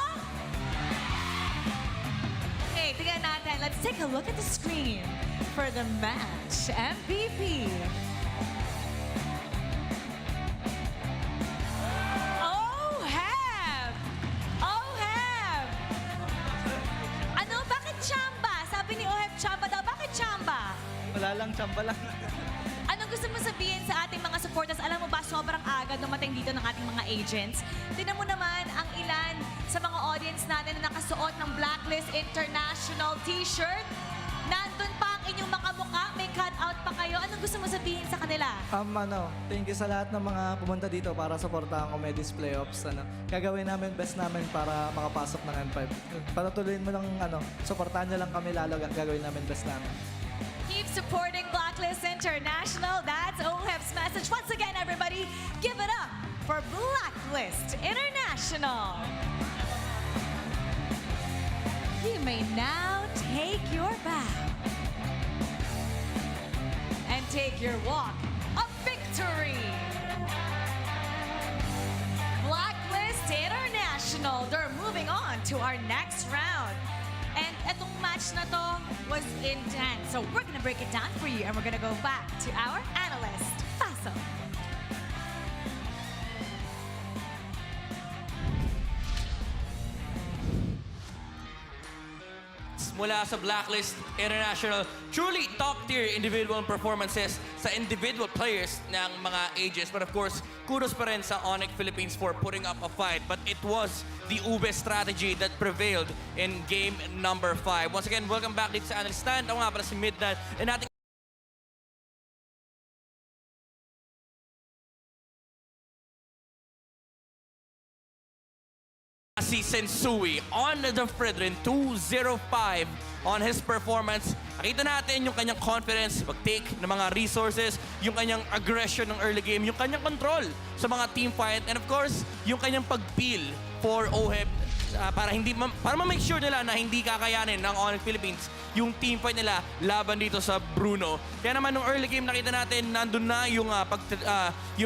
Okay, tingnan natin. Let's take a look at the screen for the match MVP. Ano? Bakit Chamba? Sabi ni Oheb, Chamba daw. Bakit Chamba? Wala lang, chamba lang. Anong gusto mo sabihin sa ating mga supporters? Alam mo ba, sobrang aga dumating dito ng ating mga agents. Tingnan mo naman ang ilan sa mga audience natin na nakasuot ng Blacklist International t-shirt. Nandun pa ang inyong mga mukha, may cut-out pa kayo. Anong gusto mo sabihin sa kanila? Thank you sa lahat ng mga pumunta dito para supportahan ko Medis Playoffs. Gagawin namin best namin para makapasok ng M5. Patuloyin mo lang, supportahan nyo lang kami lalo, gagawin namin best namin. Keep supporting Blacklist International. That's OHEB's message. Once again, everybody, give it up for Blacklist International. You may now take your bow and take your walk of victory. Blacklist International, they're moving on to our next round. And etong match na to was intense. So we're gonna break it down for you and we're gonna go back to our analyst, Faso. Mula sa Blacklist International, truly top-tier individual performances sa individual players ng mga ages. But of course, kudos pa rin sa ONIC Philippines for putting up a fight. But it was the Ube strategy that prevailed in game number 5. Once again, welcome back dito sa Analyst Stand. Ako nga pala si Midnight. And ating si Sensui on the Fredrin 205 on his performance. Nakita natin yung kanyang confidence, mag-take ng mga resources, yung kanyang aggression ng early game, yung kanyang control sa mga team fight, and of course, yung kanyang pag-peel for OHEB para ma-make sure nila na hindi kakayanin ng ONIC Philippines yung team fight nila laban dito sa Bruno. Kaya naman nung early game nakita natin nandun na yung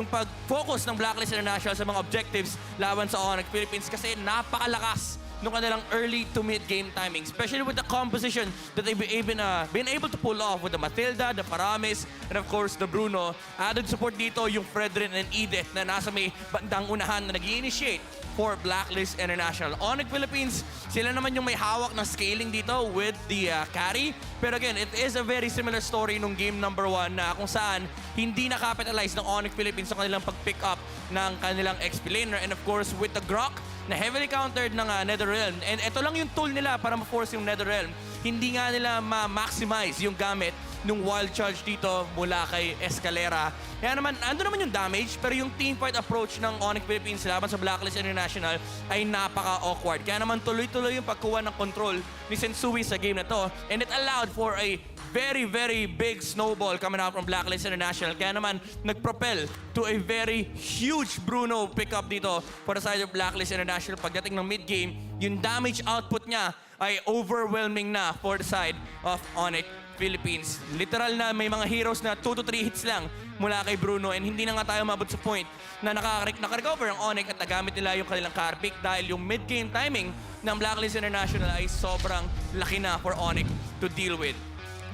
pag-focus ng Blacklist International sa mga objectives laban sa ONIC Philippines kasi napakalakas nung kanilang early to mid-game timing, especially with the composition that they've been able to pull off with the Matilda, the Paramis, and of course, the Bruno. Added support dito yung Fredrin and Edith na nasa may bandang unahan na nag-initiate for Blacklist International. ONIC Philippines, sila naman yung may hawak ng scaling dito with the carry. Pero again, it is a very similar story nung game number 1 na kung saan hindi na-capitalize ng ONIC Philippines sa kanilang pag-pick up ng kanilang XP laner. And of course, with the Grok, na heavily countered ng NetherRealm. And ito lang yung tool nila para ma-force yung NetherRealm. Hindi nga nila ma-maximize yung gamit nung wild charge dito mula kay Escalera. Kaya naman, ando naman yung damage, pero yung teamfight approach ng ONIC Philippines laban sa Blacklist International ay napaka-awkward. Kaya naman tuloy-tuloy yung pagkuha ng control ni Sensui sa game na to. And it allowed for a very, very big snowball coming out from Blacklist International. Kaya naman, nag-propel to a very huge Bruno pickup dito for the side of Blacklist International. Pagdating ng mid-game, yung damage output niya ay overwhelming na for the side of ONIC Philippines. Literal na may mga heroes na 2 to 3 hits lang mula kay Bruno and hindi na nga tayo mabot sa point na nakarecover ang ONIC at nagamit nila yung kanilang car pick dahil yung mid-game timing ng Blacklist International ay sobrang laki na for ONIC to deal with.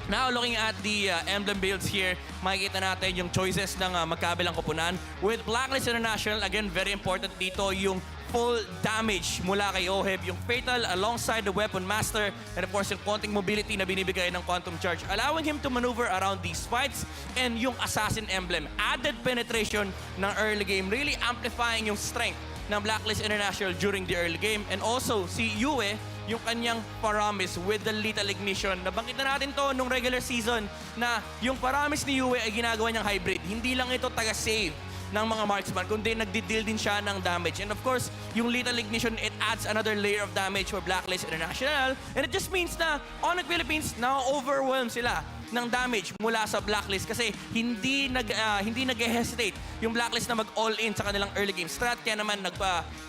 Now, looking at the emblem builds here, makikita natin yung choices ng magkabilang koponan. With Blacklist International, again, very important dito yung full damage mula kay Oheb, yung fatal alongside the weapon master, and of course, yung konting mobility na binibigay ng quantum charge, allowing him to maneuver around these fights, and yung assassin emblem, added penetration ng early game, really amplifying yung strength ng Blacklist International during the early game. And also, si Yue, yung kanyang Paramis with the lethal ignition. Nabanggit na natin to nung regular season na yung Paramis ni Yue ay ginagawa niyang hybrid. Hindi lang ito taga-save ng mga marksman, kundi nagdi-deal din siya ng damage. And of course, yung lethal ignition, it adds another layer of damage for Blacklist International. And it just means na ONIC Philippines, na-overwhelm sila ng damage mula sa Blacklist kasi hindi nag-hesitate yung Blacklist na mag-all-in sa kanilang early game strat. Kaya naman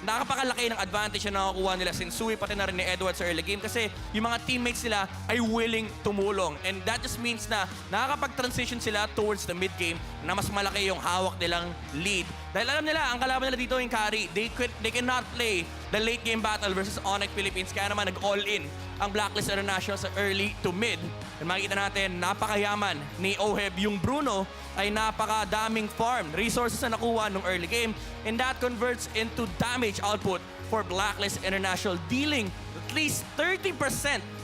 nakapakalaki ng advantage na nakakuha nila Sensui pati na rin ni Edward sa early game kasi yung mga teammates nila ay willing tumulong. And that just means na nakakapag-transition sila towards the mid-game na mas malaki yung hawak nilang lead. Dahil alam nila, ang kalaban nila dito yung carry. They cannot play the late game battle versus ONIC Philippines. Kaya naman nag-all-in ang Blacklist International sa early to mid. And makikita natin, napakayaman ni Oheb. Yung Bruno ay napakadaming farm resources na nakuha nung early game. And that converts into damage output for Blacklist International, dealing at least 30%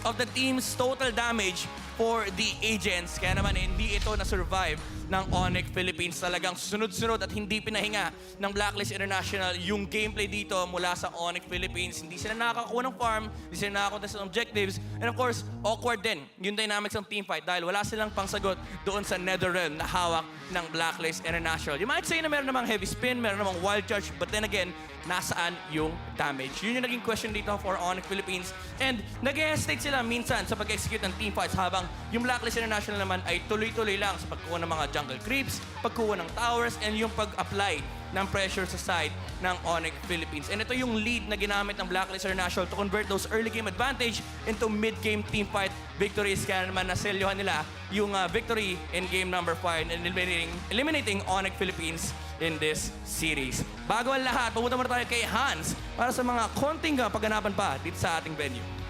of the team's total damage for the agents. Kaya naman hindi ito na-survive ng ONIC Philippines. Talagang sunod-sunod at hindi pinahinga ng Blacklist International yung gameplay dito mula sa ONIC Philippines. Hindi sila nakakakuha ng farm, hindi sila nakakakuha ng objectives, and of course, awkward din yung dynamics ng teamfight dahil wala silang pangsagot doon sa Netherrealm na hawak ng Blacklist International. You might say na meron namang heavy spin, meron namang wild charge, but then again, nasaan yung damage? Yun yung naging question dito for ONIC Philippines. And nag-hesitate sila minsan sa pag-execute ng teamfights habang yung Blacklist International naman ay tuloy-tuloy lang sa pagkuha ng mga jungle creeps, pagkuha ng towers, and yung pag-apply ng pressure sa side ng ONIC Philippines. And ito yung lead na ginamit ng Blacklist International to convert those early game advantage into mid-game teamfight victories. Kaya naman naselyohan nila yung victory in game number 5 and eliminating ONIC Philippines in this series. Bago ang lahat, pumunta muna tayo kay Hans para sa mga konting pagganapan pa dito sa ating venue.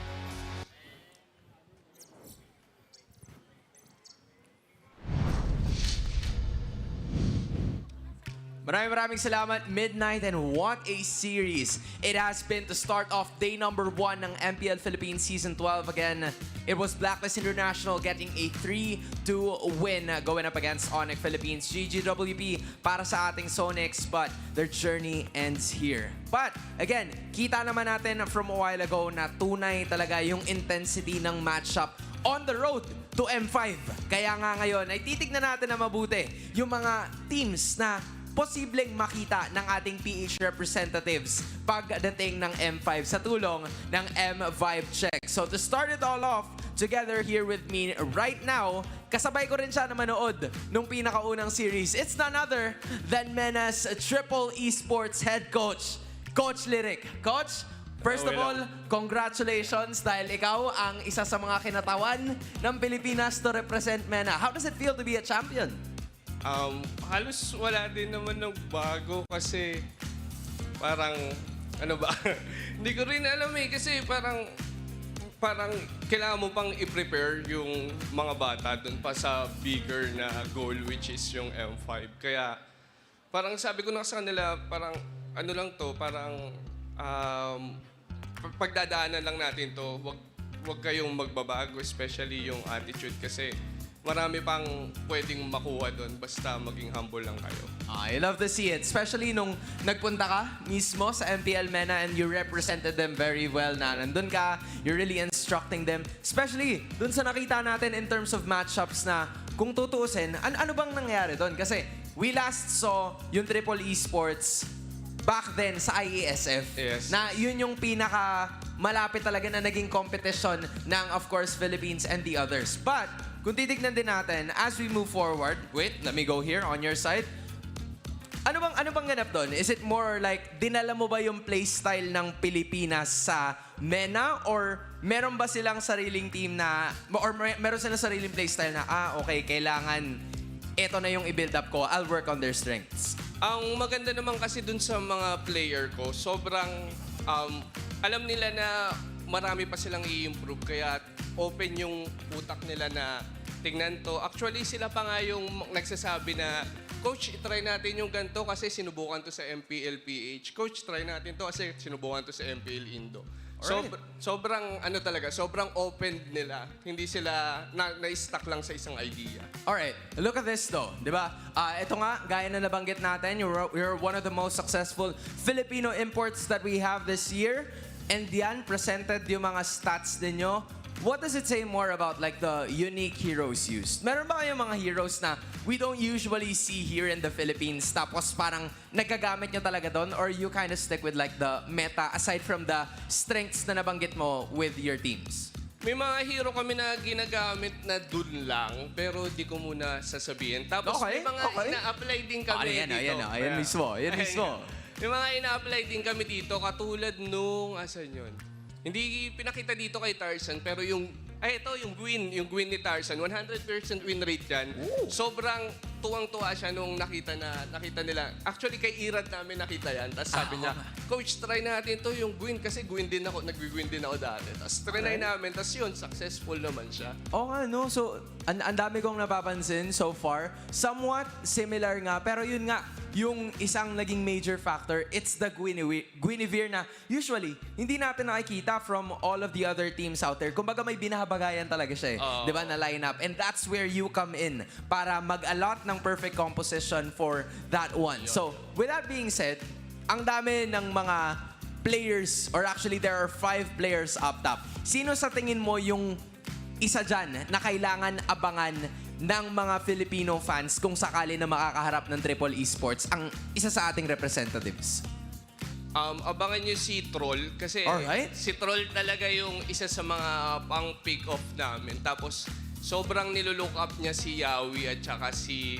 Maraming salamat, Midnight, and what a series it has been to start off day number 1 ng MPL Philippines Season 12. Again, it was Blacklist International getting a 3-2 win going up against ONIC Philippines. GGWP para sa ating Sonics, but their journey ends here. But again, kita naman natin from a while ago na tunay talaga yung intensity ng matchup on the road to M5. Kaya nga ngayon ay titignan natin na mabuti yung mga teams na posibleng makita ng ating PH representatives pagdating ng M5 sa tulong ng M5 check. So to start it all off, together here with me right now, kasabay ko rin siya na manood nung pinakaunang series. It's none other than Mena's Triple Esports head coach, Coach Lyric. Coach, first of all, congratulations dahil ikaw ang isa sa mga kinatawan ng Pilipinas to represent MENA. How does it feel to be a champion? Halos wala din naman ng bago kasi parang, ano ba, hindi ko rin alam eh kasi parang kailangan mo pang i-prepare yung mga bata dun pa sa bigger na goal which is yung M5. Kaya parang sabi ko na sa kanila, parang ano lang to, parang pagdadaanan lang natin to, wag kayong magbabago, especially yung attitude kasi marami pang pwedeng makuha doon basta maging humble lang kayo. I love to see it. Especially nung nagpunta ka mismo sa MPL MENA and you represented them very well na nandun ka, you're really instructing them. Especially dun sa nakita natin in terms of matchups na kung tutuusin, ano bang nangyari doon? Kasi we last saw yung Triple Esports back then sa IESF. Yes. Na yun yung pinaka malapit talaga na naging competition ng, of course, Philippines and the others. But kung titignan din natin, as we move forward, wait, let me go here on your side. Ano ano bang ganap doon? Is it more like, dinala mo ba yung playstyle ng Pilipinas sa MENA? Or meron ba silang sariling team na, or meron silang sariling playstyle na, okay, kailangan, eto na yung i-build up ko, I'll work on their strengths? Ang maganda naman kasi dun sa mga player ko, sobrang alam nila na marami pa silang i-improve. Kaya open yung utak nila na tingnan to. Actually, sila pa nga yung nagsasabi na, Coach, try natin yung ganito kasi sinubukan to sa MPL-PH. Coach, try natin to kasi sinubukan to sa MPL Indo. Sobrang sobrang open nila. Hindi sila na-stuck lang sa isang idea. Alright, look at this though, di ba? Ito nga, gaya na nabanggit natin, you're one of the most successful Filipino imports that we have this year. And yan, presented yung mga stats ninyo. What does it say more about like the unique heroes used? Meron ba kayong mga heroes na we don't usually see here in the Philippines tapos parang nagagamit nyo talaga doon? Or you kind of stick with like the meta aside from the strengths na nabanggit mo with your teams? May mga hero kami na ginagamit na dun lang, pero di ko muna sasabihin. Tapos may mga ina-apply din kami dito. Ayan mismo. May mga ina-apply din kami dito, katulad nung, asan yun? Hindi pinakita dito kay Tarzan, pero yung Gwyn ni Tarzan, 100% win rate yan. Sobrang tuwang-tuwa siya nung nakita nila. Actually, kay Irad namin nakita yan. Tapos sabi niya, Coach, try natin to yung Gwyn. Kasi Gwyn din ako, nag-Gwyn din ako dati. Tapos try namin. Tapos yun, successful naman siya. Oo nga, no? So, ang dami kong napapansin so far. Somewhat similar nga. Pero yun nga, yung isang naging major factor, it's the Guinevere na usually, hindi natin nakikita from all of the other teams out there. Kumbaga may binahabagayan talaga siya di ba, na lineup. And that's where you come in para mag-allot ng perfect composition for that one. So, with that being said, ang dami ng mga players, or actually there are 5 players up top. Sino sa tingin mo yung isa dyan na kailangan abangan ng mga Filipino fans kung sakali na makakaharap ng Triple Esports ang isa sa ating representatives? Abangan nyo si Troll kasi si Troll talaga yung isa sa mga pang-pick off namin. Tapos sobrang nilulook up niya si Yawi at saka si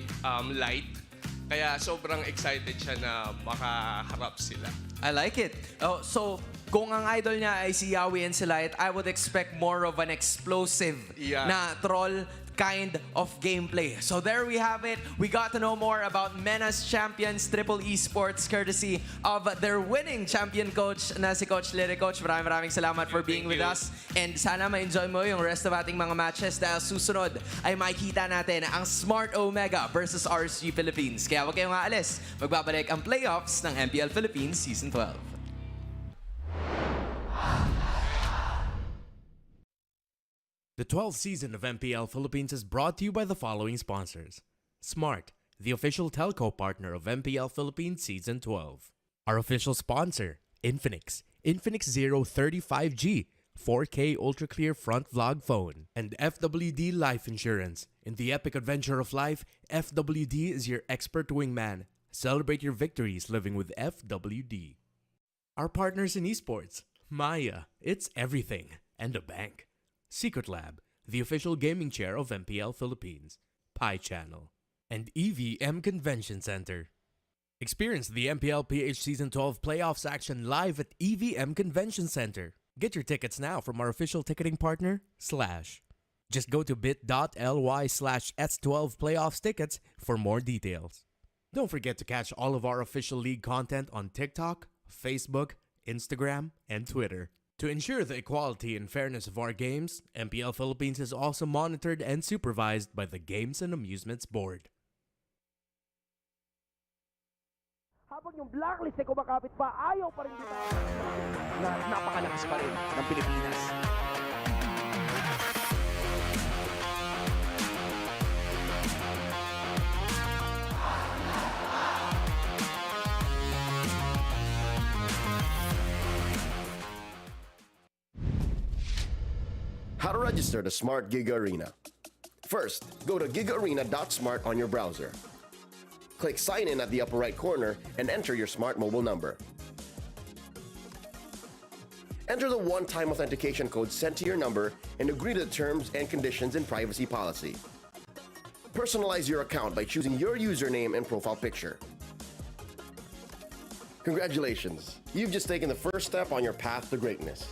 Light. Kaya sobrang excited siya na makaharap sila. I like it. So, kung ang idol niya ay si Yawi and si Light, I would expect more of an explosive na Troll kind of gameplay. So there we have it. We got to know more about MENA's champions, Triple Esports, courtesy of their winning champion coach na si Coach Lere. Coach, maraming salamat for being with us. And sana ma-enjoy mo yung rest of ating mga matches dahil susunod ay makikita natin ang Smart Omega versus RSG Philippines. Kaya huwag kayong aalis. Magbabalik ang playoffs ng MPL Philippines Season 12. The 12th season of MPL Philippines is brought to you by the following sponsors. Smart, the official telco partner of MPL Philippines Season 12. Our official sponsor, Infinix Zero 35G, 4K ultra clear front vlog phone. And FWD Life Insurance. In the epic adventure of life, FWD is your expert wingman. Celebrate your victories living with FWD. Our partners in esports, Maya, it's everything, and a bank. Secret Lab, the official gaming chair of MPL Philippines, Pi Channel, and EVM Convention Center. Experience the MPL-PH Season 12 playoffs action live at EVM Convention Center. Get your tickets now from our official ticketing partner, Slash. Just go to bit.ly/S12 playoffs tickets for more details. Don't forget to catch all of our official league content on TikTok, Facebook, Instagram, and Twitter. To ensure the equality and fairness of our games, MPL Philippines is also monitored and supervised by the Games and Amusements Board. Habang yung blacklist ay kumakapit pa, ayaw pa rin dito na napakalakas pa rin ng Pilipinas. How to register the Smart Gig Arena. First, go to gigarena.smart on your browser. Click Sign In at the upper right corner and enter your smart mobile number. Enter the one-time authentication code sent to your number and agree to the terms and conditions and privacy policy. Personalize your account by choosing your username and profile picture. Congratulations, you've just taken the first step on your path to greatness.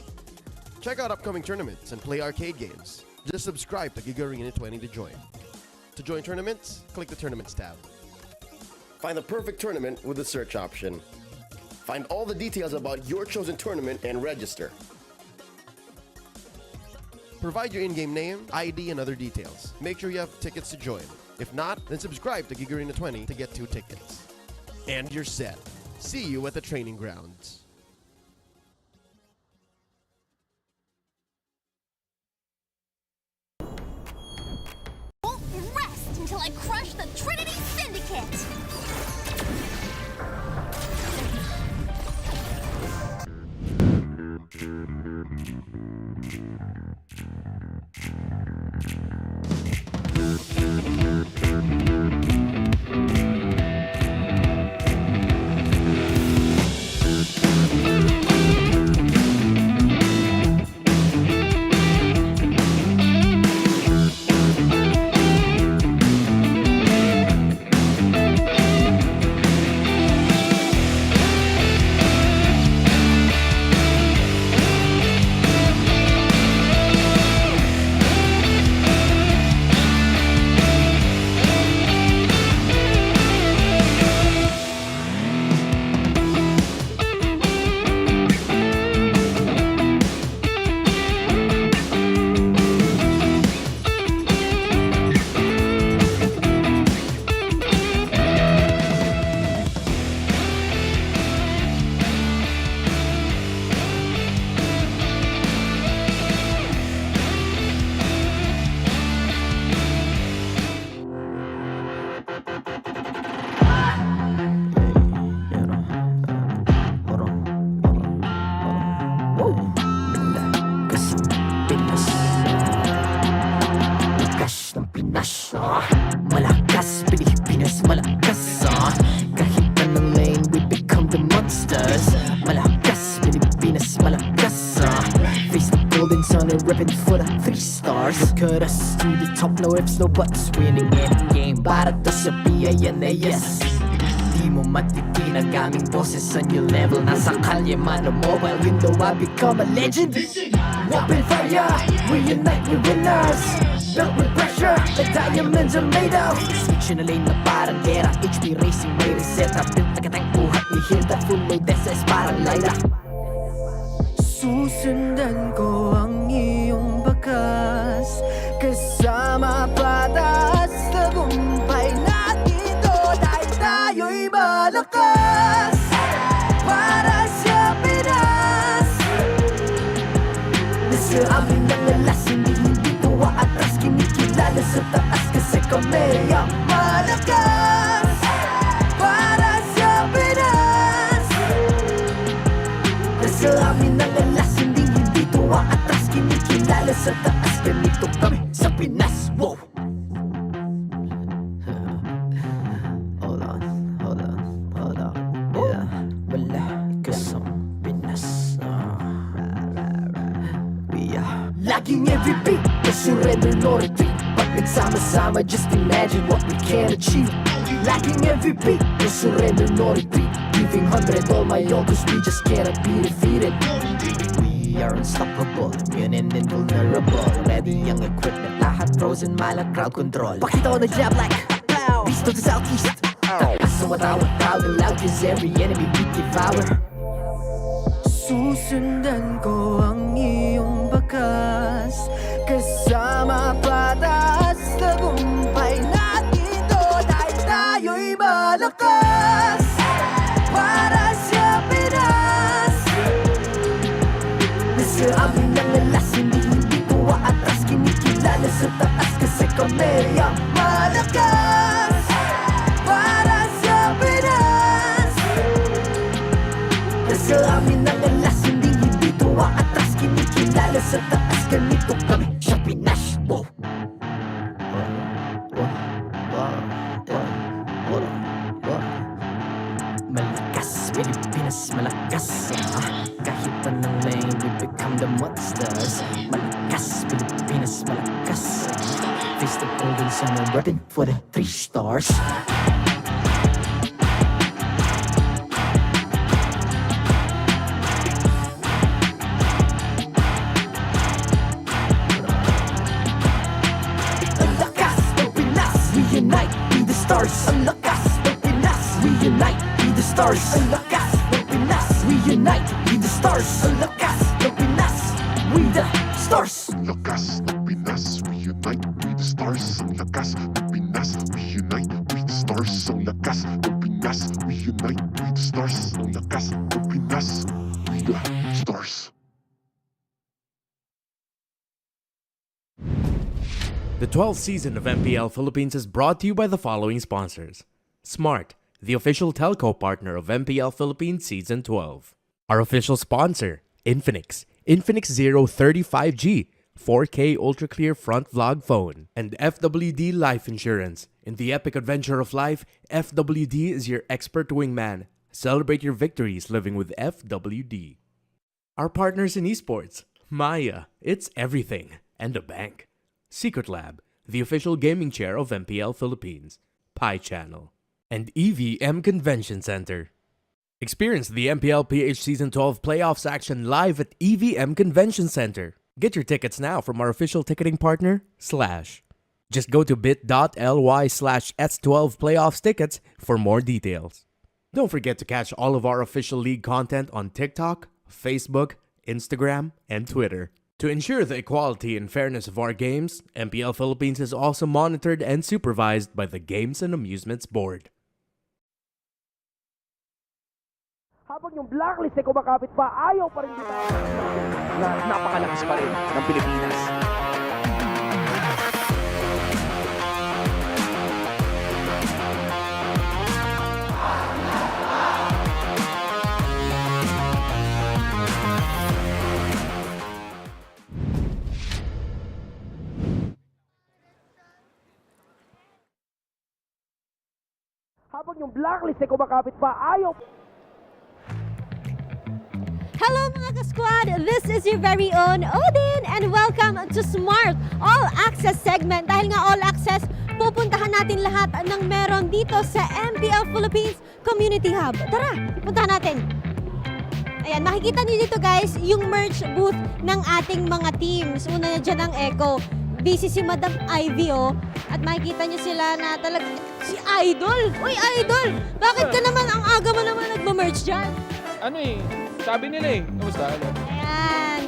Check out upcoming tournaments and play arcade games. Just subscribe to Giga Arena 20 to join. To join tournaments, click the Tournaments tab. Find the perfect tournament with the search option. Find all the details about your chosen tournament and register. Provide your in-game name, ID, and other details. Make sure you have tickets to join. If not, then subscribe to Giga Arena 20 to get 2 tickets. And you're set. See you at the training grounds. Won't rest until I crush the Trinity Syndicate! Malakas, Pilipinas, malakas kahit anong lane, we become the monsters. Malakas, Pilipinas, malakas face the golden sun and reppin' for the 3 stars. Look at us, to the top, no ifs, no buts. Winning any game, para to sa PINAS. Di mo matitinag aming boses sa new level. Nasa kalye man o mobile window, I become a legend. Open fire, we unite, we winners. Built with pressure, the diamonds are made of. Switch na lane na parang gera, HP racing, may reset up. Built agad ang buhat ni Hilda, full load SS parang Lyra. Susundan ko ang iyong bakas, kasama patas, tagumpay natin ito dahil tayo'y malakas. Para sa Pinas, nasa amin ang alas, hindi tuwa atras, kinikilala sa taas kasi kami ang malakas. Para sa Pinas, nasa amin ang alas, hindi tuwa atras, kinikilala sa taas, ganito kami sa Pinas. Wow! Hold on. Yeah, malakas ang Pinas. We are laging every beat, no surrender, no retreat. Pag nagsama-sama, just imagine what we can achieve. Lacking every beat, no surrender, no retreat. Giving 100 all my own, cause we just cannot be defeated. We are unstoppable, immune and invulnerable. Ready ang equipment, lahat frozen, malang crowd control. Pakita ko na jab like pow, beast of the southeast. Taas sa watawat, proud and loud, cause every enemy we devour. Susundan ko ang iyong bakas, kasama patas, tagumpay natin ito dahil tayo'y malakas. Para sa Pinas, nasa amin ang alas, hindi tuwa atras, kinikilala sa taas kasi kami ang malakas. Para sa Pinas, nasa amin ang alas, hindi tuwa atras, kinikilala sa taas, ganito kami sa Pinas. Wow! Malakas, Pilipinas, malakas kahit anong lane, we become the monsters. Malakas, Pilipinas, malakas face the golden sun and reppin' for the 3 stars. stars. Ang lakas ng Pinas, we unite with the stars. Ang lakas ng Pinas, we unite with the stars. Ang lakas ng Pinas, we unite with the stars. Ang lakas ng Pinas, with the stars. The 12th season of MPL Philippines is brought to you by the following sponsors. Smart, the official telco partner of MPL Philippines Season 12. Our official sponsor, Infinix. Infinix Zero 35G, 4K ultra clear front vlog phone. And FWD Life Insurance. In the epic adventure of life, FWD is your expert wingman. Celebrate your victories living with FWD. Our partners in esports, Maya, it's everything, and a bank. Secret Lab, the official gaming chair of MPL Philippines, Pi Channel, and EVM Convention Center. Experience the MPL-PH Season 12 playoffs action live at EVM Convention Center. Get your tickets now from our official ticketing partner, Slash. Just go to bit.ly/S12 playoffs tickets for more details. Don't forget to catch all of our official league content on TikTok, Facebook, Instagram, and Twitter. To ensure the equality and fairness of our games, MPL Philippines is also monitored and supervised by the Games and Amusements Board. Habang yung blacklist ay kumakapit pa, ayaw pa rin dito. Na napakalakas pa rin ng Pilipinas. Habang yung blacklist ay kumakapit pa, ayaw. Hello mga ka-squad! This is your very own Odin and welcome to Smart All Access segment. Dahil nga All Access, pupuntahan natin lahat ng meron dito sa MPL Philippines Community Hub. Tara, puntahan natin. Ayan, makikita niyo dito guys yung merch booth ng ating mga teams. Una na dyan ang Echo. Busy si Madam Ivy at makikita niyo sila na talaga si Idol. Uy Idol! Bakit ka naman ang aga mo naman nagma-merch dyan? Sabi nila Kamusta?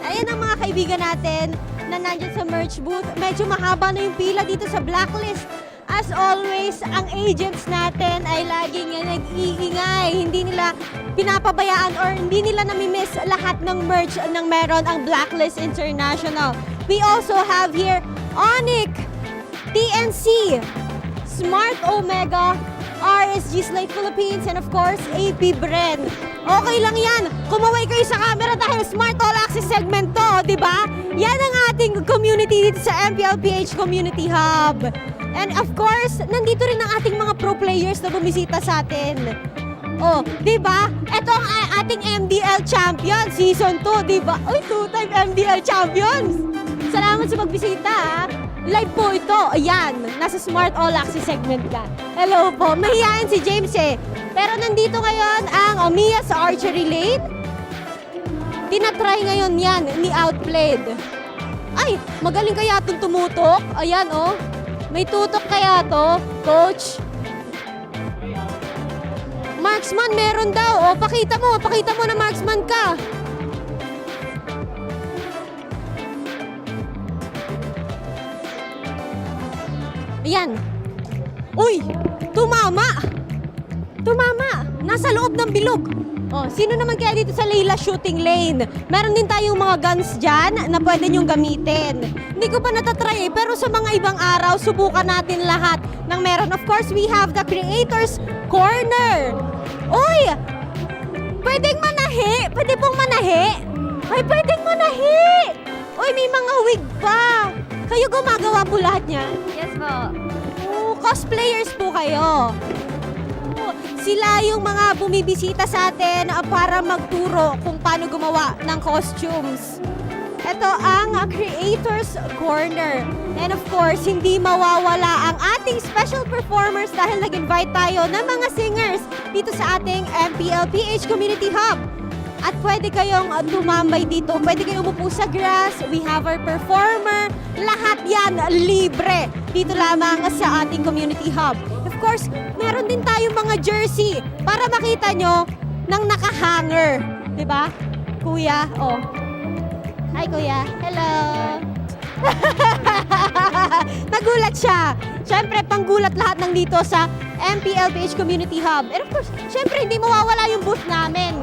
Ayan ang mga kaibigan natin na nandyan sa merch booth. Medyo mahaba na yung pila dito sa blacklist. As always, ang agents natin ay laging nag-iingay. Hindi nila pinapabayaan or hindi nila namimiss lahat ng merch ng meron ang Blacklist International. We also have here ONIC, TNC, Smart Omega, RSG Slate Philippines, and of course, AP Bren. Okay lang yan. Kumaway kayo sa camera dahil Smart All Access segment to, di ba? Yan ang ating community dito sa MPL-PH Community Hub. And of course, nandito rin ang ating mga pro players na bumisita sa atin. Oh, di ba? Ito ang ating MDL champion, season 2, di ba? Uy, 2-time MDL champions! Salamat sa pagbisita, ha? Live po ito. Ayan, nasa Smart All Access segment ka. Hello po. Mahihain si James Pero nandito ngayon ang Mia sa archery lane. Tinatry ngayon yan ni Outplayed. Ay, magaling kaya itong tumutok. Ayan, May tutok kaya to, coach. Marksman, meron daw. Pakita mo na marksman ka. Ayan. Uy! Tumama! Nasa loob ng bilog. Sino naman kaya dito sa Layla shooting lane? Meron din tayong mga guns dyan na pwede nyong gamitin. Hindi ko pa natatry pero sa mga ibang araw, subukan natin lahat ng meron. Of course, we have the Creators Corner. Uy! Pwedeng manahi! Pwede pong manahi! Ay, pwedeng manahi! Uy, may mga wig pa! Kayo gumagawa po lahat niya? Yes po. Cosplayers po kayo. Sila yung mga bumibisita sa atin para magturo kung paano gumawa ng costumes. Ito ang Creators Corner. And of course, hindi mawawala ang ating special performers dahil nag-invite tayo ng mga singers dito sa ating MPL-PH Community Hub. At pwede kayong tumambay dito. Pwede kayong umupo sa grass. We have our performer. Lahat yan libre dito lamang sa ating Community Hub. Of course, meron din tayong mga jersey para makita nyo ng naka-hanger. Diba? Kuya, Hi, Kuya. Hello. talaga. Siyempre, panggulat lahat ng dito sa MPL-PH Community Hub. And of course, siyempre, hindi mawawala yung booth namin.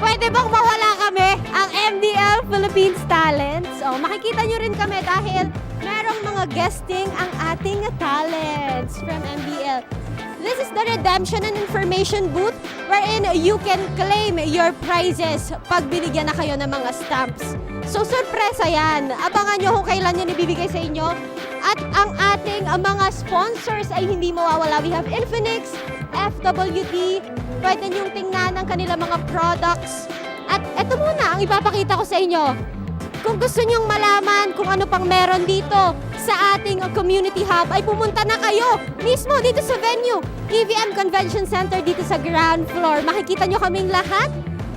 Pwede bang mawala kami ang MDL Philippines Talents? O, makikita nyo rin kami dahil merong mga guesting ang ating talents from MDL. This is the redemption and information booth wherein you can claim your prizes pag binigyan na kayo ng mga stamps. So, surpresa yan. Abangan nyo kung kailan yan ibibigay sa inyo. At ang ating mga sponsors ay hindi mawawala. We have Infinix, FWT, pwede nyong tingnan ang kanilang mga products. At eto muna ang ipapakita ko sa inyo. Kung gusto nyong malaman kung ano pang meron dito sa ating community hub, ay pumunta na kayo mismo dito sa venue, EVM Convention Center dito sa ground floor. Makikita nyo kaming lahat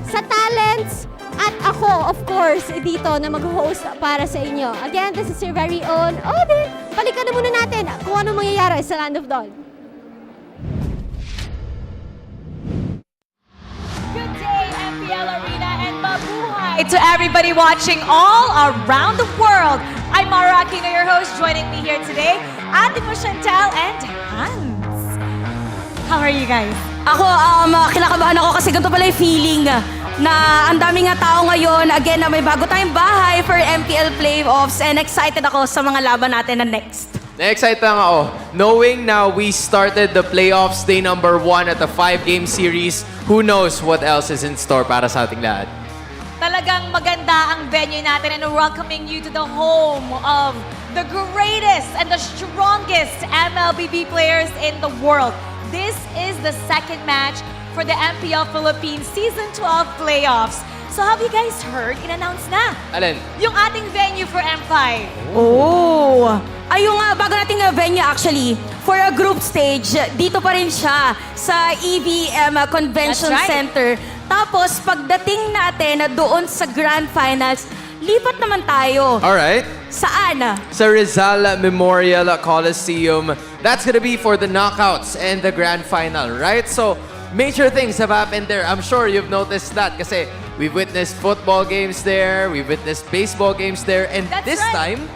sa talents at ako, of course, dito na mag-host para sa inyo. Again, this is your very own Odin. Balikan na muna natin kung ano mangyayari sa Land of Dawn. Good day, MPL Arena, and mabuhay to everybody watching all around the world. I'm Mara Aquino, your host. Joining me here today, Ate mo Chantel and Hans. How are you guys? Ako, kinakabahan ako kasi ganito pala yung feeling na ang daming nga tao ngayon. Again, na may bago tayong bahay for MPL playoffs and excited ako sa mga laban natin na next. Na-excite lang ako. Knowing now we started the playoffs day number 1 at the 5-game series, who knows what else is in store para sa ating lahat. Talagang maganda ang venue natin and welcoming you to the home of the greatest and the strongest MLBB players in the world. This is the second match for the MPL Philippines Season 12 playoffs. So have you guys heard? In-announce na. Alin? Yung ating venue for M5. Oh! Ayun nga, bago nating venue actually, for a group stage, dito pa rin siya sa EVM Convention That's right. Center. Tapos, pagdating natin doon sa Grand Finals, lipat naman tayo. Alright. Saan? Sa Rizal Memorial Coliseum. That's gonna be for the knockouts and the grand final, right? So, major things have happened there. I'm sure you've noticed that kasi we've witnessed football games there, we've witnessed baseball games there, and That's this right. time,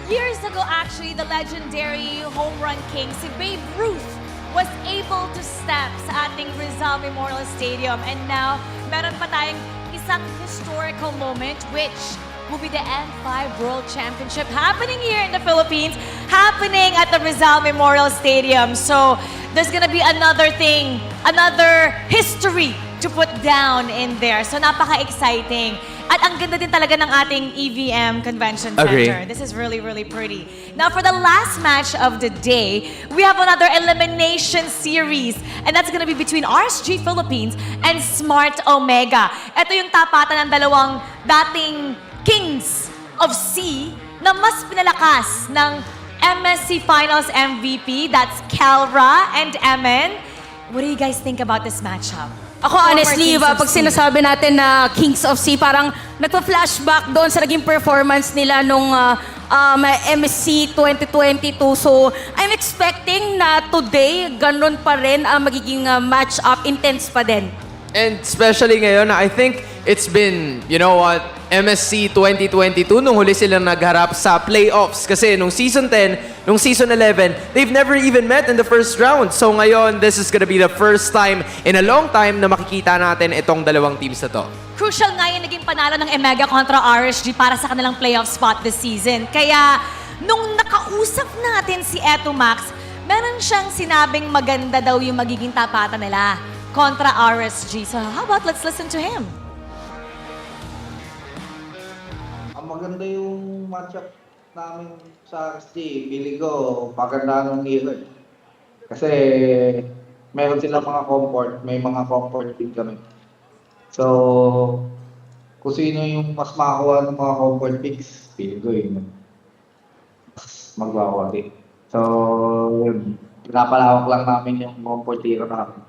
Years ago, actually, the legendary home run king, si Babe Ruth, was able to step sa ating Rizal Memorial Stadium. And now, meron pa tayong isang historical moment, which will be the M5 World Championship happening here in the Philippines, happening at the Rizal Memorial Stadium. So, there's gonna be another thing, another history to put down in there. So, napaka-exciting. At ang ganda din talaga ng ating EVM Convention Center. Agree. This is really, really pretty. Now, for the last match of the day, we have another elimination series. And that's gonna be between RSG Philippines and Smart Omega. Ito yung tapatan ng dalawang dating Kings of C na mas pinalakas ng MSC Finals MVP. That's Kelra and Emen. What do you guys think about this matchup? Ako honestly, Former Kings of pag C. sinasabi natin na Kings of C, parang nagpa-flashback doon sa naging performance nila nung MSC 2022. So, I'm expecting na today, ganun pa rin ang magiging match-up, intense pa din. and especially ngayon, I think it's been, you know what, MSC 2022, nung huli silang nagharap sa playoffs. Kasi nung Season 10, nung Season 11, they've never even met in the first round. So ngayon, this is gonna be the first time in a long time na makikita natin itong dalawang teams na to. Crucial nga yung naging panalo ng Emega kontra RSG para sa kanilang playoff spot this season. Kaya, nung nakausap natin si Eto Max, meron siyang sinabing maganda daw yung magiging tapatan nila kontra RSG. So how about let's listen to him? Ang maganda yung matchup namin sa RSG. Pili ko, maganda nung year. Kasi meron sila mga comfort, may mga comfort din kami. So, kung sino yung mas makakuha ng mga comfort picks, pili ko yun. Mas magwawali. So, yun. Pinapalawak lang namin yung comfort hero namin.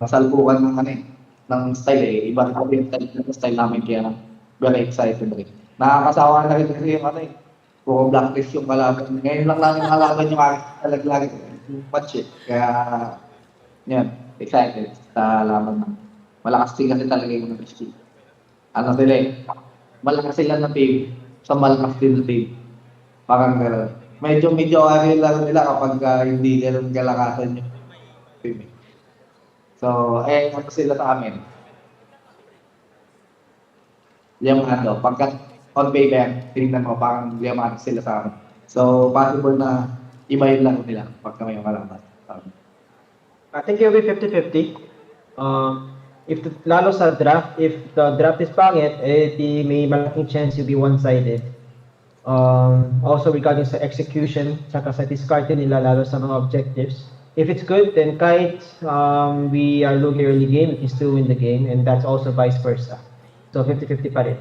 Nasalpukan ng ng style eh. Iba na yung style namin kaya very excited rin. Nakakasawa na rin kasi yung puro blacklist yung kalaban. Ngayon lang namin nakalaban yung talaglag yung match eh. Kaya, yan, excited sa laban na. Malakas din kasi talaga yung MSC. Ano sila eh, malakas sila na team. sa malakas din na team. Parang gano'n. Medyo ari lang nila kapag hindi gano'n kalakasan yung team. So, ano sila sa amin? Liyamado. Pagkat on paper, tingnan mo, parang liyamado sila sa amin. So, possible na iba yung laro nila pag kami yung kalaban. I think it'll be 50-50. Lalo sa draft, if the draft is pangit, may malaking chance you'll be one-sided. Also regarding sa execution, saka sa discarding nila, lalo sa mga objectives. If it's good, then kahit we are losing early game, we can still win the game, and that's also vice versa. So 50-50 pa rin.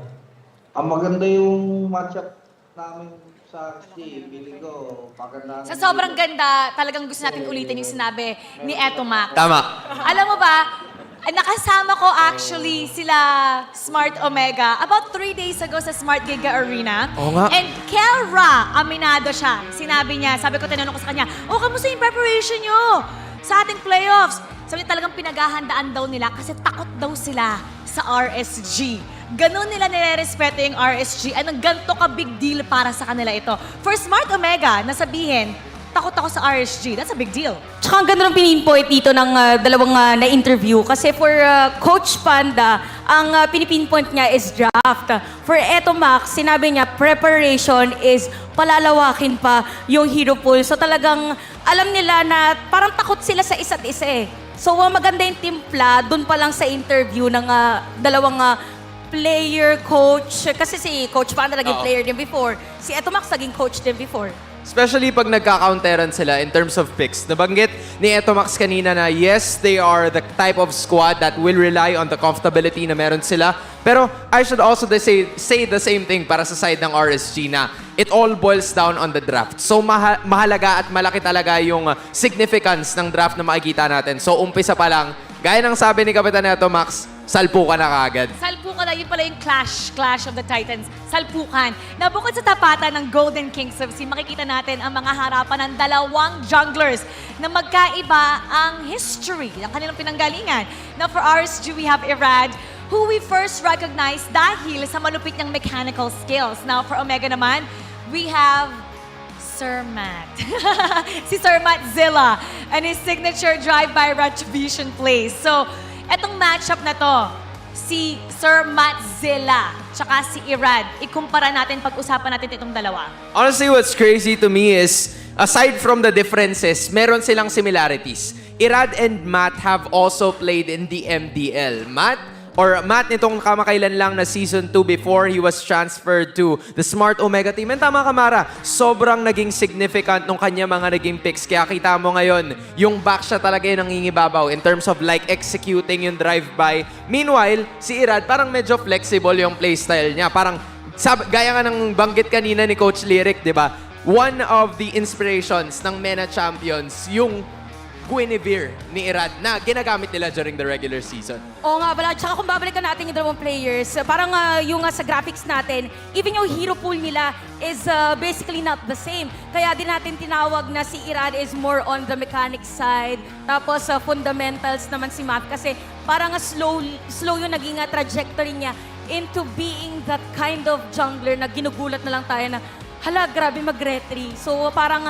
Ang maganda yung matchup namin sa XG, feeling ko, maganda. Sa sobrang ganda, talagang gusto natin ulitin yung sinabi ni Eto Max. Tama. Alam mo ba, nakasama ko actually sila Smart Omega about 3 days ago sa Smart Giga Arena. Oo nga. And Kelra, aminado siya. Sinabi niya, sabi ko, tinanong ko sa kanya, kamusta yung preparation nyo sa ating playoffs? Sabi niya, talagang pinaghahandaan daw nila kasi takot daw sila sa RSG. Ganon nila nire-respeto yung RSG. Anong ganito ka big deal para sa kanila ito? For Smart Omega, nasabihin, takot ako sa RSG. That's a big deal. Tsaka ang ganda ng pinipinpoint dito ng dalawang na-interview. Kasi for Coach Panda, ang pinipinpoint niya is draft. For Eto Max, sinabi niya, preparation is palalawakin pa yung hero pool. So talagang alam nila na parang takot sila sa isa't isa eh. So maganda yung timpla, dun pa lang sa interview ng dalawang player, coach. Kasi si Coach Panda naging player din before. Si Eto Max naging coach din before. Especially pag nagka-counteran sila in terms of picks. Nabanggit ni Eto Max kanina na yes, they are the type of squad that will rely on the comfortability na meron sila. Pero I should also say the same thing para sa side ng RSG na it all boils down on the draft. So mahalaga at malaki talaga yung significance ng draft na makikita natin. So umpisa pa lang, gaya ng sabi ni Kapitan Eto Max, salpukan na kaagad. Salpukan na, yun pala yung Clash of the Titans. Salpukan. Na bukod sa tapatan ng Golden Kings of Sea, makikita natin ang mga harapan ng dalawang junglers na magkaiba ang history ng kanilang pinanggalingan. Now for RSG, we have Irad, who we first recognized dahil sa malupit niyang mechanical skills. Now for Omega naman, we have Sir Matt. Si Sir Matt Zilla and his signature drive-by retribution plays. So, etong matchup na to, si Sir Matt Zilla tsaka si Irad, ikumpara natin, pag-usapan natin itong dalawa. Honestly, what's crazy to me is, aside from the differences, meron silang similarities. Irad and Matt have also played in the MDL. Matt nitong kamakailan lang na Season 2 before he was transferred to the Smart Omega team. And tama ka, Mara, sobrang naging significant nung kanya mga naging picks. Kaya kita mo ngayon, yung back siya talaga yung nangingibabaw in terms of like executing yung drive-by. Meanwhile, si Irad parang medyo flexible yung playstyle niya. Parang, gaya nga ng banggit kanina ni Coach Lyric, di ba? One of the inspirations ng MENA Champions, yung Guinevere ni Irad na ginagamit nila during the regular season. Oo nga pala. Tsaka kung babalikan natin yung dalawang players, parang yung sa graphics natin, even yung hero pool nila is basically not the same. Kaya din natin tinawag na si Irad is more on the mechanics side. Tapos fundamentals naman si Matt kasi parang slow yung naging trajectory niya into being that kind of jungler na ginugulat na lang tayo na hala, grabe mag-retry. So parang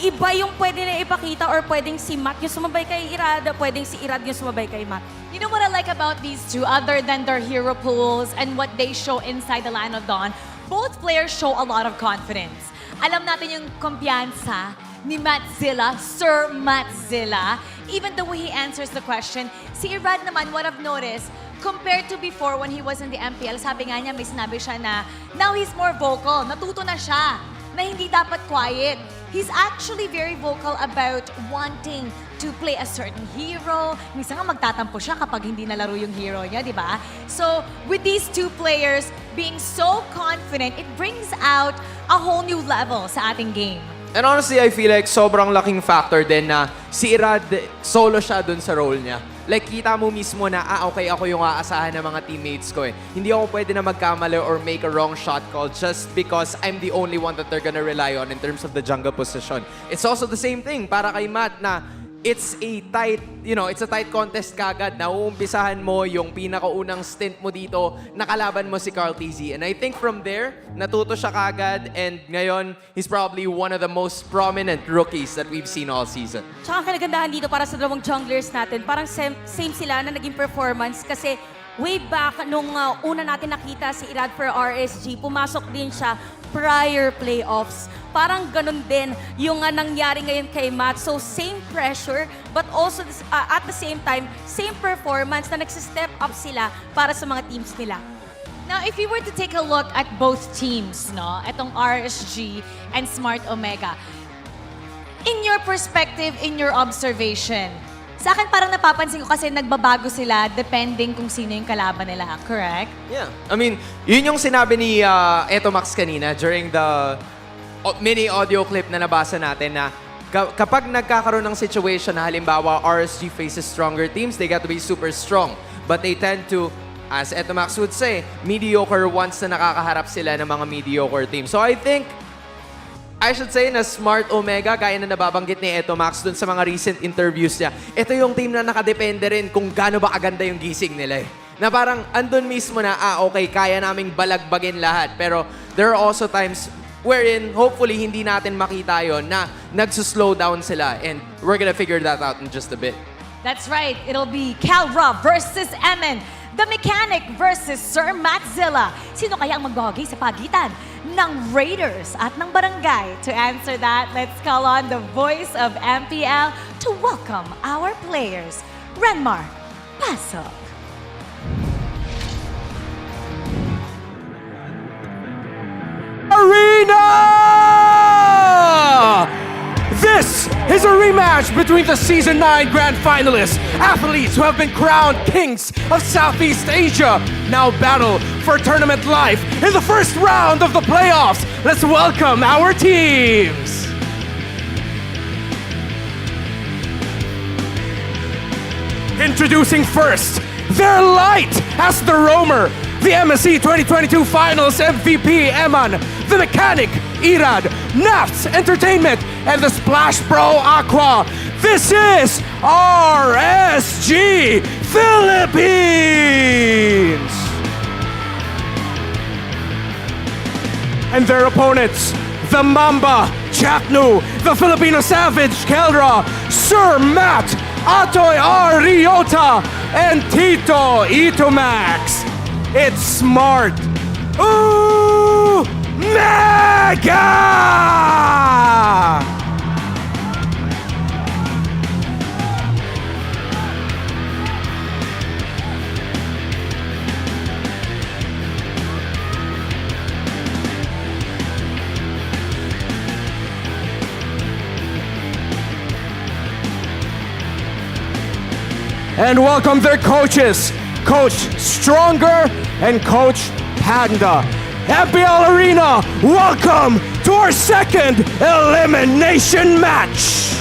iba yung pwede na ipakita or pwedeng si Matt yung sumabay kay Irad, pwedeng si Irad yung sumabay kay Matt. You know what I like about these two, other than their hero pools and what they show inside the Land of Dawn, both players show a lot of confidence. Alam natin yung kumpiyansa ni Matzilla, Sir Matzilla, even the way he answers the question. Si Irad naman, what I've noticed, compared to before when he was in the MPL, sabi nga niya, may sinabi siya na now he's more vocal, natuto na siya, na hindi dapat quiet. He's actually very vocal about wanting to play a certain hero. Minsan nga magtatampo siya kapag hindi nalaro yung hero niya, di ba? So, with these two players being so confident, it brings out a whole new level sa ating game. And honestly, I feel like sobrang laking factor din na si Irad, solo siya dun sa role niya. Like, kita mo mismo na, okay, ako yung aasahan ng mga teammates ko eh. Hindi ako pwede na magkamali or make a wrong shot call just because I'm the only one that they're gonna rely on in terms of the jungle position. It's also the same thing para kay Matt na it's a tight contest kagad. Nauumpisahan mo yung pinakaunang stint mo dito, nakalaban mo si Carl TZ. And I think from there, natuto siya kagad. And ngayon, he's probably one of the most prominent rookies that we've seen all season. Tsaka kanagandahan dito para sa dalawang junglers natin, parang same sila na naging performance kasi way back nung una natin nakita si Irad for RSG, pumasok din siya prior playoffs. Parang ganun din yung nangyari ngayon kay Matt. So same pressure but also at the same time, same performance na nagsistep up sila para sa mga teams nila. Now, if you were to take a look at both teams, no, itong RSG and Smart Omega, in your perspective, in your observation, sa akin parang napapansin ko kasi nagbabago sila depending kung sino yung kalaban nila, correct? Yeah. I mean, yun yung sinabi ni Etomax kanina during the mini audio clip na nabasa natin na kapag nagkakaroon ng situation na halimbawa RSG faces stronger teams, they got to be super strong. But they tend to, as Etomax would say, mediocre once na nakakaharap sila ng mga mediocre teams. So I think, I should say na Smart Omega, gaya na nababanggit ni Etomax dun sa mga recent interviews niya, ito yung team na nakadepende rin kung gaano ba kaganda yung gising nila eh. Na parang andun mismo na, okay, kaya naming balagbagin lahat. Pero there are also times wherein hopefully hindi natin makita yon na nagsuslow down sila, and we're gonna figure that out in just a bit. That's right. It'll be Calra versus Emin. The Mechanic versus Sir Matzilla. Sino kaya ang magbahagi sa pagitan ng Raiders at ng Barangay? To answer that, let's call on the voice of MPL to welcome our players. Renmar, pasok. Arena! This is a rematch between the Season 9 Grand Finalists, athletes who have been crowned kings of Southeast Asia, now battle for tournament life in the first round of the playoffs. Let's welcome our teams. Introducing first, their light as the roamer, the MSC 2022 Finals MVP, Eman, the Mechanic, Irad, Nafts Entertainment, and the Splash Pro Aqua. This is RSG Philippines! And their opponents, the Mamba, Chaknu, the Filipino Savage, Kelra, Sir Matt, Atoy R. Ryota, and Tito Itomax. It's Smart Mega! And welcome their coaches, Coach Stronger and Coach Panda. MPL Arena, welcome to our second elimination match.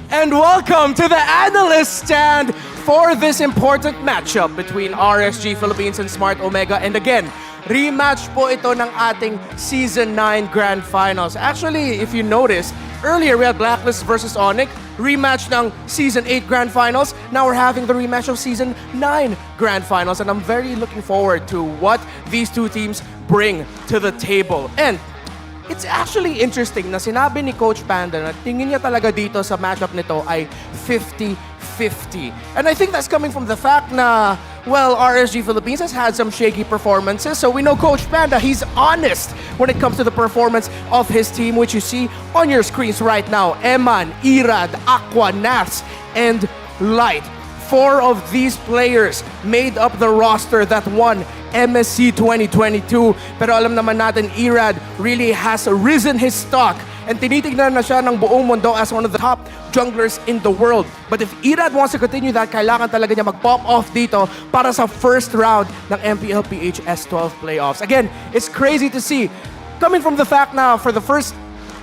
And welcome to the analyst stand for this important matchup between RSG Philippines and Smart Omega. And again, rematch po ito ng ating Season 9 Grand Finals. Actually, if you notice, earlier we had Blacklist versus ONIC, rematch ng Season 8 Grand Finals. Now we're having the rematch of Season 9 Grand Finals. And I'm very looking forward to what these two teams bring to the table. And it's actually interesting na sinabi ni Coach Panda na tingin niya talaga dito sa matchup nito ay 50-50. And I think that's coming from the fact na, well, RSG Philippines has had some shaky performances. So we know Coach Panda, he's honest when it comes to the performance of his team, which you see on your screens right now. Eman, Irad, Aqua, Nats, and Light. 4 of these players made up the roster that won MSC 2022. Pero alam naman natin, Irad really has risen his stock and tinitignan na siya ng buong mundo as one of the top junglers in the world. But if Irad wants to continue that, kailangan talaga niya mag-pop off dito para sa first round ng MPL-PH S12 playoffs. Again, it's crazy to see, coming from the fact na for the first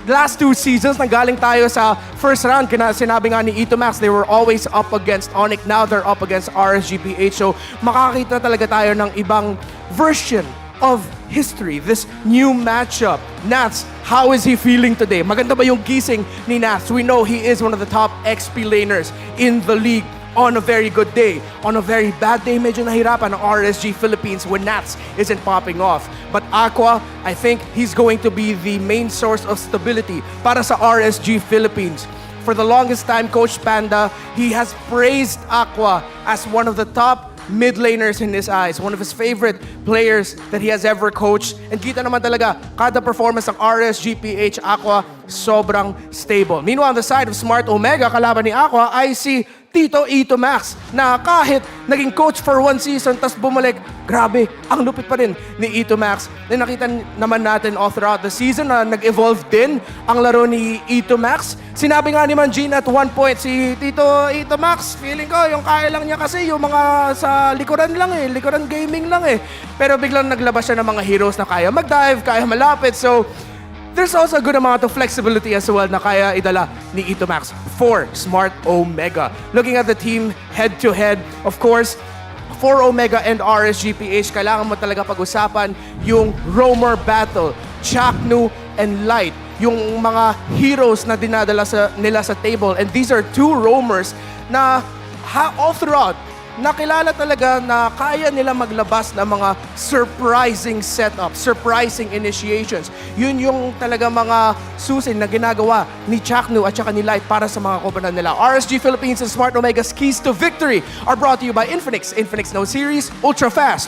last 2 seasons, nanggaling tayo sa first round. Sinabi nga ni Ito Max, they were always up against ONIC. Now they're up against RSGPH. So makakita talaga tayo ng ibang version of history, this new matchup. Nats, how is he feeling today? Maganda ba yung gising ni Nats? We know he is one of the top XP laners in the league on a very good day. On a very bad day, medyo nahirapan ang RSG Philippines when Nats isn't popping off. But Aqua, I think he's going to be the main source of stability para sa RSG Philippines. For the longest time, Coach Panda, he has praised Aqua as one of the top mid laners in his eyes, one of his favorite players that he has ever coached. And kita naman talaga, kada performance ng RSGPH Aqua, sobrang stable. Meanwhile, on the side of Smart Omega, kalaban ni Aqua, I see Tito Ito Max na kahit naging coach for 1 season tas bumalik, grabe, ang lupit pa rin ni Ito Max. Na nakita naman natin all throughout the season na nag-evolve din ang laro ni Ito Max. Sinabi nga ni Manjin at one point, si Tito Ito Max, feeling ko yung kaya lang niya kasi yung mga sa likuran lang likuran gaming lang Pero biglang naglabas siya ng mga heroes na kaya mag-dive, kaya malapit. So, there's also a good amount of flexibility as well na kaya idala ni Ito Max for Smart Omega. Looking at the team head-to-head, of course, for Omega and RSGPH, kailangan mo talaga pag-usapan yung roamer battle, Chaknu and Light, yung mga heroes na dinadala nila sa table. And these are 2 roamers na all throughout, nakilala talaga na kaya nila maglabas ng mga surprising setups, surprising initiations. Yun yung talaga mga susi na ginagawa ni Chaknu at saka ni Light para sa mga koponan nila. RSG Philippines and Smart Omega's keys to victory are brought to you by Infinix. Infinix No Series, ultra fast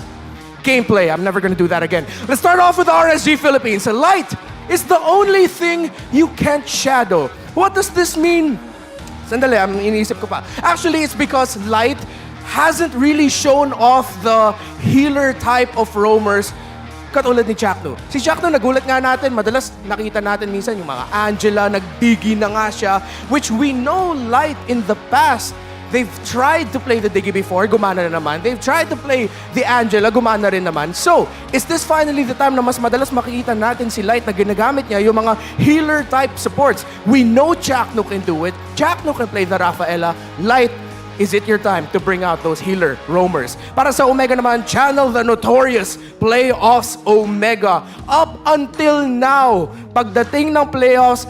gameplay. I'm never gonna do that again. Let's start off with RSG Philippines. Light is the only thing you can't shadow. What does this mean? Sandali, iniisip ko pa. Actually, it's because Light hasn't really shown off the healer type of roamers katulad ni Chaknu. Si Chaknu, nagulat nga natin, madalas nakita natin minsan yung mga Angela, nagdigi na nga siya, which we know Light in the past. They've tried to play the Diggy before, gumana na naman. They've tried to play the Angela, gumana rin naman. So, is this finally the time na mas madalas makikita natin si Light na ginagamit niya yung mga healer type supports? We know Chaknu can do it. Chaknu can play the Rafaela. Light, is it your time to bring out those healer roamers? Para sa Omega naman, channel the notorious Playoffs Omega. Up until now, pagdating ng playoffs,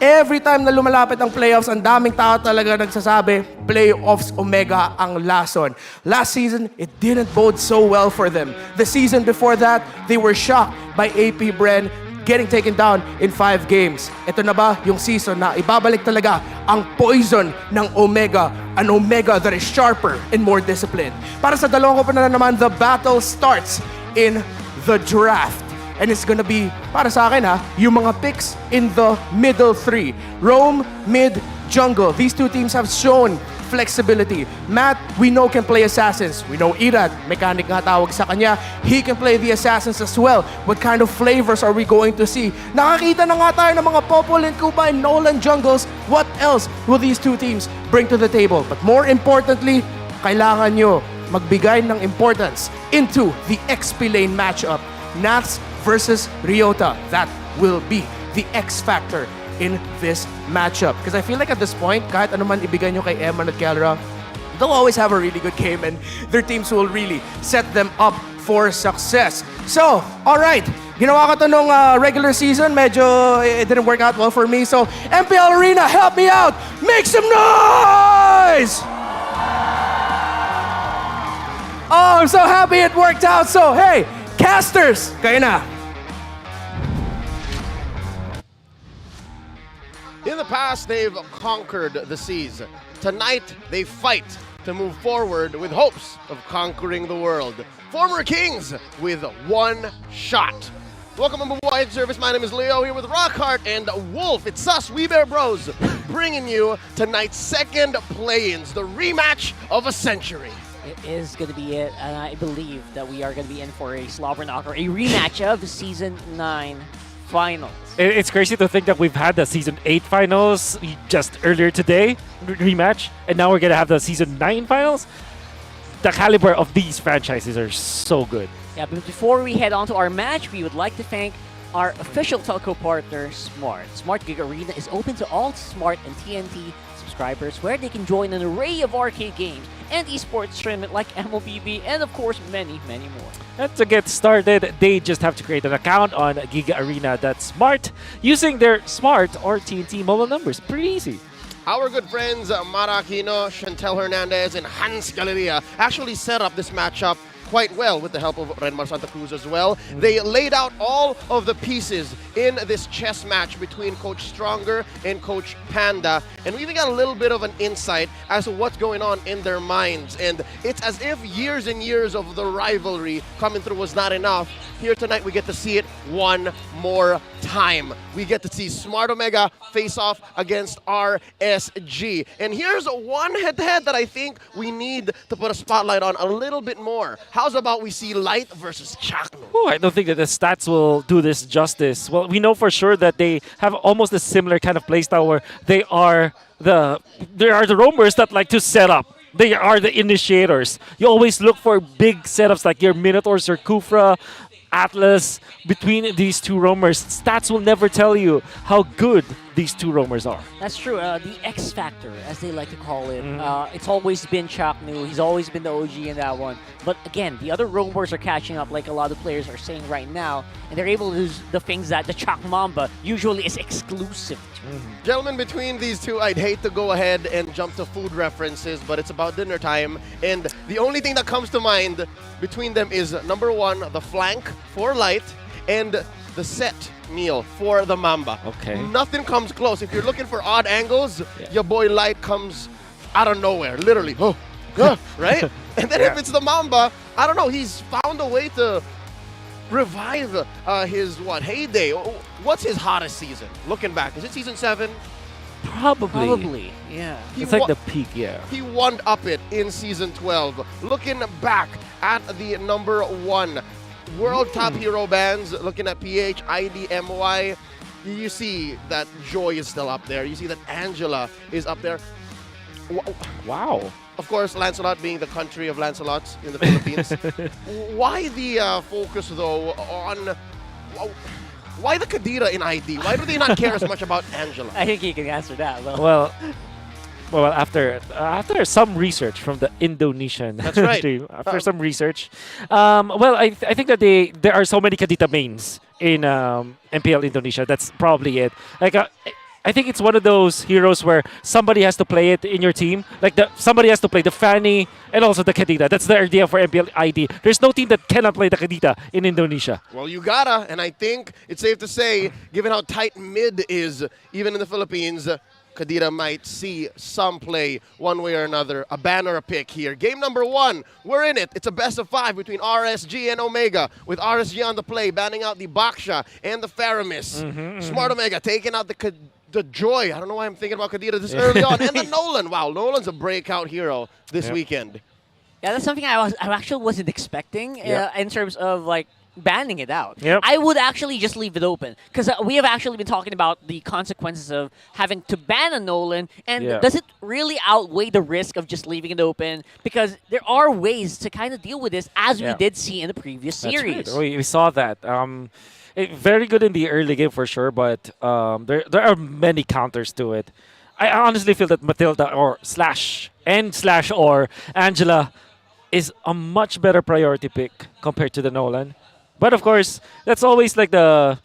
every time na lumalapit ang playoffs, ang daming tao talaga nagsasabi, Playoffs Omega ang lason. Last season, it didn't bode so well for them. The season before that, they were shocked by AP Bren getting taken down in 5 games. Ito na ba yung season na ibabalik talaga ang poison ng Omega, an Omega that is sharper and more disciplined? Para sa dalawang koponan na naman, the battle starts in the draft. And it's gonna be, para sa akin yung mga picks in the middle 3. Roam, mid, jungle. These 2 teams have shown flexibility. Matt, we know, can play assassins. We know Irad, mechanic nga tawag sa kanya. He can play the assassins as well. What kind of flavors are we going to see? Nakakita na nga tayo ng mga Popol and Kuba and Nolan jungles. What else will these 2 teams bring to the table? But more importantly, kailangan nyo magbigay ng importance into the XP lane matchup. Nats versus Ryota. That will be the X factor in this matchup. Because I feel like at this point, kahit ano man ibigay nyo kay Eman at Kelra, they'll always have a really good game and their teams will really set them up for success. So, alright, ginawa ko to nung regular season, medyo it didn't work out well for me. So, MPL Arena, help me out! Make some noise! Oh, I'm so happy it worked out. So, hey, casters, kayo na. In the past, they've conquered the seas. Tonight, they fight to move forward with hopes of conquering the world. Former kings with 1 shot. Welcome on Wide Service. My name is Leo here with Rockhart and Wolf. It's us, We Bear Bros, bringing you tonight's 2nd play-ins, the rematch of a century. It is going to be it, and I believe that we are going to be in for a slobber knocker, a rematch of Season 9 Finals. It's crazy to think that we've had the Season 8 Finals just earlier today, rematch, and now we're going to have the Season 9 Finals. The caliber of these franchises are so good. Yeah, but before we head on to our match, we would like to thank our official telco partner, Smart. Smart Gig Arena is open to all Smart and TNT subscribers where they can join an array of arcade games and esports tournament like MLBB and of course many more. And to get started, they just have to create an account on Giga Arena that's Smart using their Smart or TNT mobile numbers. Pretty easy. Our good friends Mara Aquino, Chantel Hernandez, and Hans Galeria actually set up this matchup quite well with the help of Renmar Santa Cruz as well. They laid out all of the pieces in this chess match between Coach Stronger and Coach Panda, and we even got a little bit of an insight as to what's going on in their minds. And it's as if years and years of the rivalry coming through was not enough. Here tonight we get to see it one more time. We get to see Smart Omega face off against RSG. And here's one head-to-head that I think we need to put a spotlight on a little bit more. How's about we see Light versus Chakno? Oh, I don't think that the stats will do this justice. Well, we know for sure that they have almost a similar kind of playstyle where they are the roamers that like to set up. They are the initiators. You always look for big setups like your Minotaurs or Kufra, Atlas. Between these two roamers, stats will never tell you how good these two roamers are. That's true. The X Factor, as they like to call it, it's always been Chaknu. He's always been the OG in that one. But again, the other roamers are catching up like a lot of players are saying right now, and they're able to do the things that the Chak Mamba usually is exclusive to. Gentlemen, between these two, I'd hate to go ahead and jump to food references, but it's about dinner time, and the only thing that comes to mind between them is number one, the flank for Light, and the set meal for the Mamba. Okay. Nothing comes close. If you're looking for odd angles, your boy Light comes out of nowhere, literally. Oh, right? And then if it's the Mamba, I don't know, he's found a way to revive his heyday. What's his hottest season? Looking back, is it season 7? Probably. Yeah. It's like the peak, yeah. He one-up it in season 12. Looking back at the number 1 world top hero bands, looking at PH, ID, MY, you see that Joy is still up there. You see that Angela is up there. Wow. Of course, Lancelot being the country of Lancelots in the Philippines. Why the focus, though, on... Why the Kadira in ID? Why do they not care as much about Angela? I think he can answer that. Well, after some research from the Indonesian team, after some research, I think that there are so many Kadita mains in MPL Indonesia. That's probably it. Like I think it's one of those heroes where somebody has to play it in your team. Like somebody has to play the Fanny and also the Kadita. That's the idea for MPL ID. There's no team that cannot play the Kadita in Indonesia. Well, you gotta, and I think it's safe to say, given how tight mid is, even in the Philippines, Kadira might see some play one way or another. A ban or a pick here. Game number 1, we're in it. It's a best of 5 between RSG and Omega, with RSG on the play, banning out the Baksha and the Faramis. Smart Omega taking out the Joy. I don't know why I'm thinking about Kadira this early on. And the Nolan. Wow, Nolan's a breakout hero this weekend. Yeah, that's something I actually wasn't expecting in terms of like banning it out. Yep. I would actually just leave it open because we have actually been talking about the consequences of having to ban a Nolan, and does it really outweigh the risk of just leaving it open? Because there are ways to kind of deal with this, as we did see in the previous series. That's right. We saw that. Very good in the early game for sure, but there are many counters to it. I honestly feel that Matilda or Angela is a much better priority pick compared to the Nolan. But of course, that's always like I'd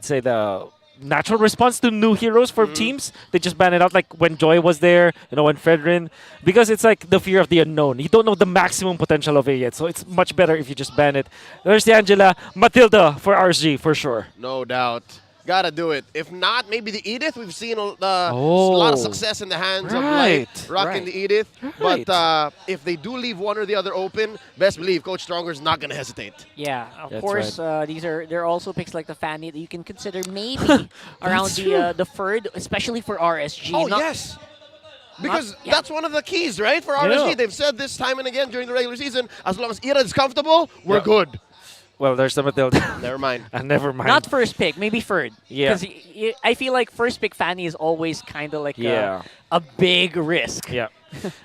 say the natural response to new heroes for teams. They just ban it out, like when Joy was there, when Fredrin, because it's like the fear of the unknown. You don't know the maximum potential of it yet, so it's much better if you just ban it. There's the Angela, Matilda for RSG for sure. No doubt. Gotta do it. If not, maybe the Edith. We've seen a lot of success in the hands of Light rocking the Edith. Right. But if they do leave one or the other open, best believe Coach Stronger is not gonna hesitate. Yeah, of course. There are also picks like the Fanny that you can consider maybe around the third, especially for RSG. Oh yes. Because that's one of the keys, right? For RSG, they've said this time and again during the regular season. As long as Ira is comfortable, we're good. Well, there's the Matilda. Never mind. Never mind. Not first pick, maybe third. Yeah. Because I feel like first pick Fanny is always kind of like a big risk. Yeah.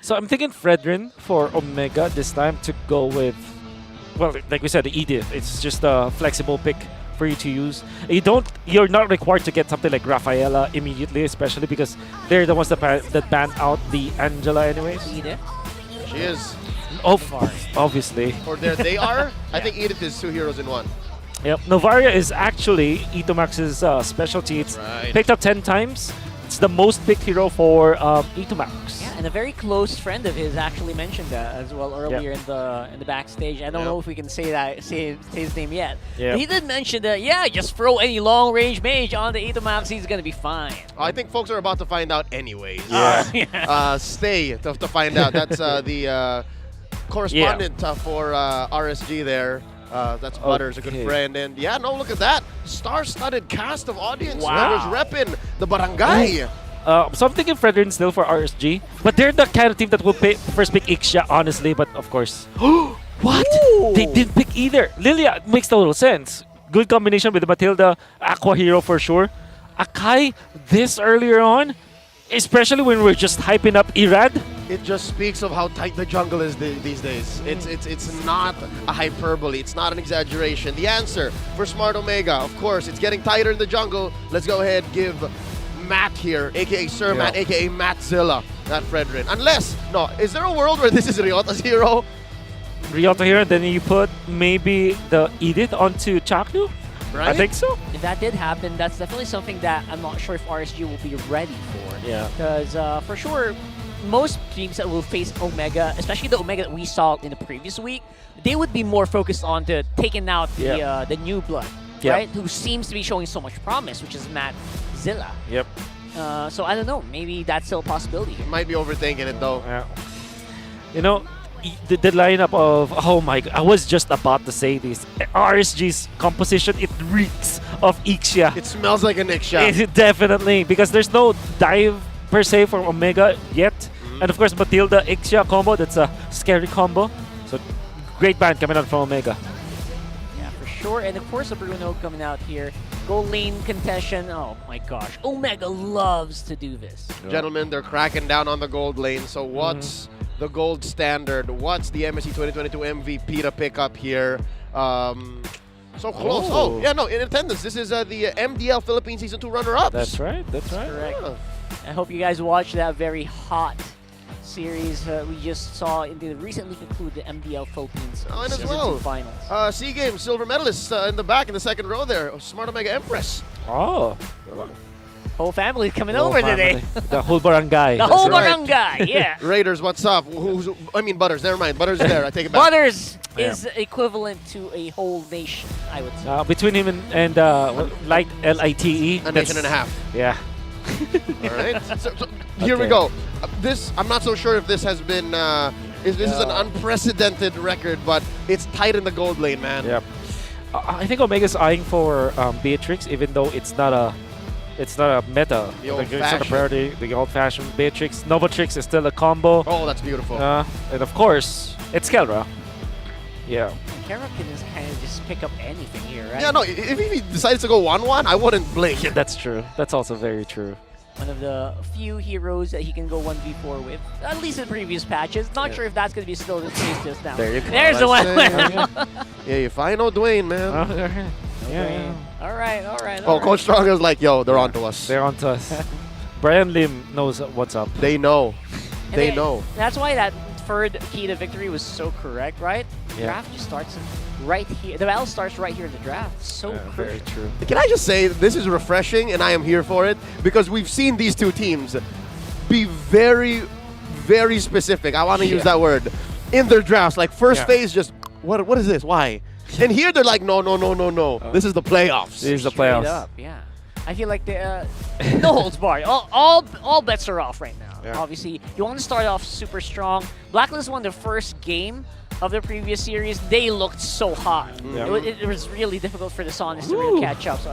So I'm thinking Fredrin for Omega this time to go with well, like we said, the Edith. It's just a flexible pick for you to use. You're not required to get something like Rafaela immediately, especially because they're the ones that ban out the Angela anyways. Edith. She is. Obviously. Or there they are. I think Edith is 2 heroes in 1. Yep. Novaria is actually Itomax's specialty. It's picked up 10 times. It's the most picked hero for Itomax. Yeah, and a very close friend of his actually mentioned that as well earlier in the backstage. I don't know if we can say his name yet. Yep. But he did mention that, yeah, just throw any long range mage on the Itomax, he's gonna be fine. I think folks are about to find out anyways. Yeah. Stay to find out. That's the correspondent for RSG there. That's Butters, a good friend. And yeah, no, look at that. Star-studded cast of audience members repping the barangay. So I'm thinking Fredrin still for RSG, but they're the kind of team that will first pick Ixia, honestly. But of course, what? Ooh. They didn't pick either. Lilia makes total sense. Good combination with the Matilda Aqua hero for sure. Akai this earlier on, especially when we're just hyping up Irad. It just speaks of how tight the jungle is these days. It's not a hyperbole. It's not an exaggeration. The answer for Smart Omega, of course, it's getting tighter in the jungle. Let's go ahead, give Matt here, aka Sir Matt, aka Mattzilla, not Fredrin. Unless, no, is there a world where this is Ryota's hero? Ryota here, and then you put maybe the Edith onto Chaknu? Right? I think so. If that did happen, that's definitely something that I'm not sure if RSG will be ready for. Yeah. Because for sure, most teams that will face Omega, especially the Omega that we saw in the previous week, they would be more focused on taking out the new blood, right? Who seems to be showing so much promise, which is Matt Zilla. Yep. So I don't know. Maybe that's still a possibility here. Might be overthinking it though. Yeah. You know, the lineup of, oh my god, I was just about to say this. RSG's composition, it reeks of Ixia. It smells like an Ixia. Definitely, because there's no dive per se for Omega yet. And of course, Matilda Ixia combo, that's a scary combo. So great band coming out from Omega. Yeah, for sure. And of course, a Bruno coming out here. Gold lane contention. Oh my gosh. Omega loves to do this. Gentlemen, they're cracking down on the gold lane. So what's the gold standard? What's the MSC 2022 MVP to pick up here? So close. Oh, yeah, no, in attendance. This is the MDL Philippines Season 2 runner-ups. That's right. That's right. Correct. I hope you guys watched that very hot series we just saw in the recently concluded MDL Philippines and as Season well, 2 finals. SEA Games silver medalist in the back in the second row there. Smart Omega Empress. Oh. Whole family coming over today. The whole barangay. The whole barangay, yeah. Raiders, what's up? I mean, Butters, never mind. Butters is there. I take it back. Butters is equivalent to a whole nation, I would say. Between him and Light, L-I-T-E. A nation and a half. Yeah. All right. So here we go. This, I'm not so sure if this has been, this is an unprecedented record, but it's tight in the gold lane, man. Yep. I think Omega's eyeing for Beatrix, even though it's not a meta. It's not a priority. The old-fashioned Beatrix. Novatrix is still a combo. Oh, that's beautiful. And of course, it's Kelra. Yeah. Kelra can just kind of just pick up anything here, right? Yeah, no, if he decides to go 1-1, I wouldn't blink. That's true. That's also very true. One of the few heroes that he can go 1v4 with, at least in previous patches. Not sure if that's going to be still the case just now. There you go. There's the one. Yeah, you find old Dwayne, man. Yeah. All right. Oh, Coach Strong is like, yo, they're on to us. They're on to us. Brian Lim knows what's up. They know. They know. That's why that third key to victory was so correct, right? The Yeah. draft just starts right here. The battle starts right here in the draft. So crucial. Very true. Can I just say, this is refreshing, and I am here for it, because we've seen these two teams be very, very specific. I want to use that word. In their drafts, like first phase, just, what is this? Why? And here they're like, no. This is the playoffs. This is the Straight playoffs. up, yeah. I feel like the no holds barred. All bets are off right now. Yeah. Obviously, you want to start off super strong. Blacklist won the first game of the previous series. They looked so hot. Yeah. It was really difficult for the Sonics to really catch up. So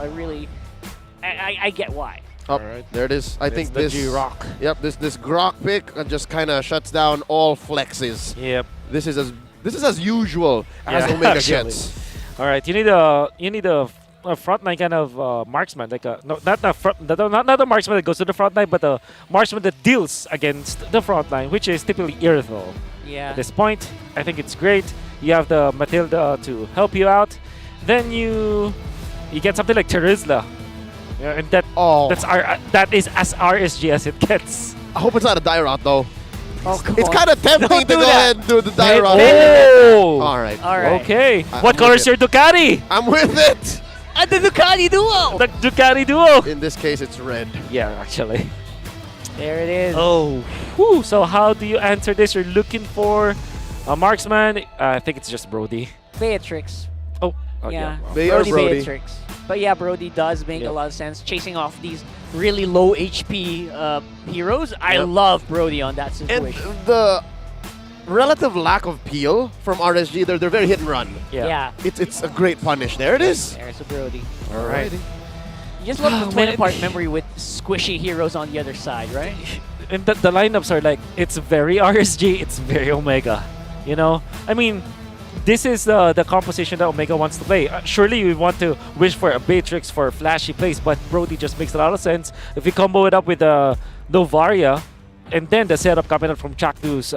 I get why. All right, there it is. I think the this G-Rock. Yep, this Grok pick just kind of shuts down all flexes. Yep. This is as usual as Omega gets. All right, you need a frontline kind of marksman, like not a marksman that goes to the frontline, but a marksman that deals against the frontline, which is typically Irithel. Yeah. At this point, I think it's great. You have the Matilda to help you out. Then you get something like Terizla. Yeah, and that is as RSG as it gets. I hope it's not a die route though. Oh, come It's on. kind of tempting Don't to do go that. ahead and do the die route. Oh! All right. All right. Okay. I'm What color with is your it. Ducati? I'm with it. And the Ducati Duo! The Ducati Duo! In this case, it's red. Yeah, actually. There it is. Oh. Whew. So how do you answer this? You're looking for a marksman. I think it's just Brody. Beatrix. Oh. Yeah. They are Brody. Beatrix. But yeah, Brody does make a lot of sense. Chasing off these really low HP heroes. I love Brody on that situation. And the relative lack of peel from RSG, they're very hit and run. Yeah. It's a great punish. There it is. There's a Brody. All right. You just love the twin apart memory with squishy heroes on the other side, right? And the lineups are like, it's very RSG, it's very Omega. You know? I mean, this is the composition that Omega wants to play. Surely you want to wish for a Beatrix for flashy plays, but Brody just makes a lot of sense. If you combo it up with Novaria, and then the setup coming up from Chakdu's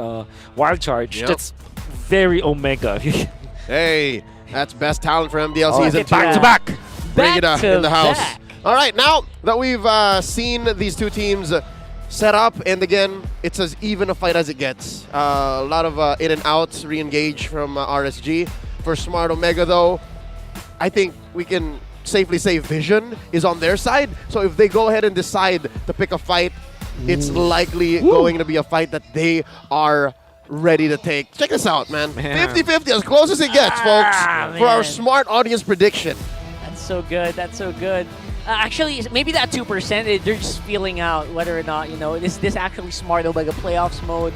Wild Charge, that's very Omega. Hey, that's best talent for MDL season 2. Back to back. Bring it up in the house. back. All right, now that we've seen these two teams set up, and again, it's as even a fight as it gets. A lot of in and outs, re-engage from RSG. For Smart Omega, though, I think we can safely say Vision is on their side. So if they go ahead and decide to pick a fight, it's likely going to be a fight that they are ready to take. Check this out, man. 50-50, as close as it gets, folks, for our Smart audience prediction. That's so good. That's so good. Actually, maybe that 2%, they're just feeling out whether or not, is this actually Smart Omega playoffs mode,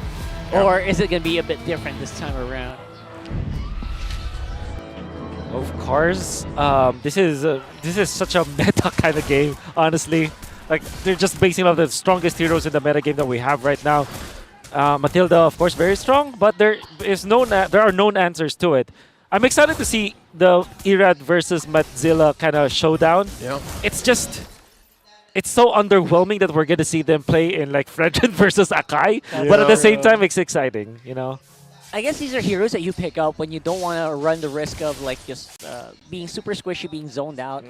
or is it going to be a bit different this time around? Of course, this is such a meta kind of game, honestly. Like, they're just basing off the strongest heroes in the meta game that we have right now. Matilda, of course, very strong, but there are known answers to it. I'm excited to see the Irad versus Matzilla kind of showdown. Yeah. It's so underwhelming that we're going to see them play in like Fredrin versus Akai, but at the same time, it's exciting, I guess these are heroes that you pick up when you don't want to run the risk of like just being super squishy, being zoned out.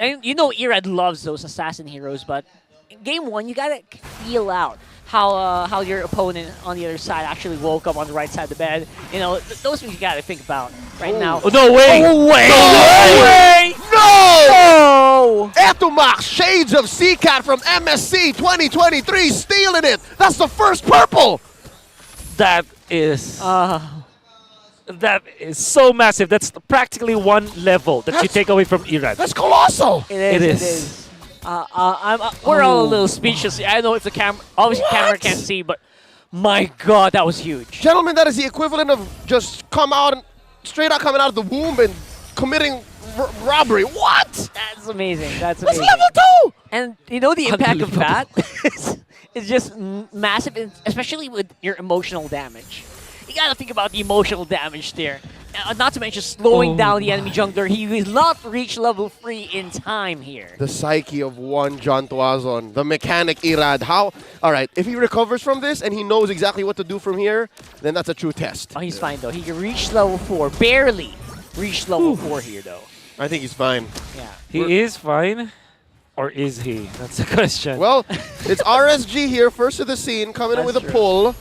Irad loves those assassin heroes, but in game one, you gotta feel out how your opponent on the other side actually woke up on the right side of the bed. Those things you gotta think about right now. Oh, no way! No way! No way! No! Etumax, Shades of CCAT from MSC 2023, stealing it! That's the first purple! That is so massive. That's practically one level that you take away from Irad. That's colossal! It is. We're all a little speechless. I know if the camera can't see, but my God, that was huge. Gentlemen, that is the equivalent of just straight out coming out of the womb and committing robbery. What? That's amazing. That's level 2! And the impact of that is just massive, especially with your emotional damage. You gotta think about the emotional damage there. Not to mention slowing down the enemy jungler. He will not reach level 3 in time here. The psyche of one John Tuazon, the mechanic Irad. All right, if he recovers from this and he knows exactly what to do from here, then that's a true test. Oh, he's fine though. He can reach level 4, barely reach level 4 here though. I think he's fine. Yeah. He is fine. Or is he? That's the question. Well, it's RSG here, first to the scene, coming in with a pull.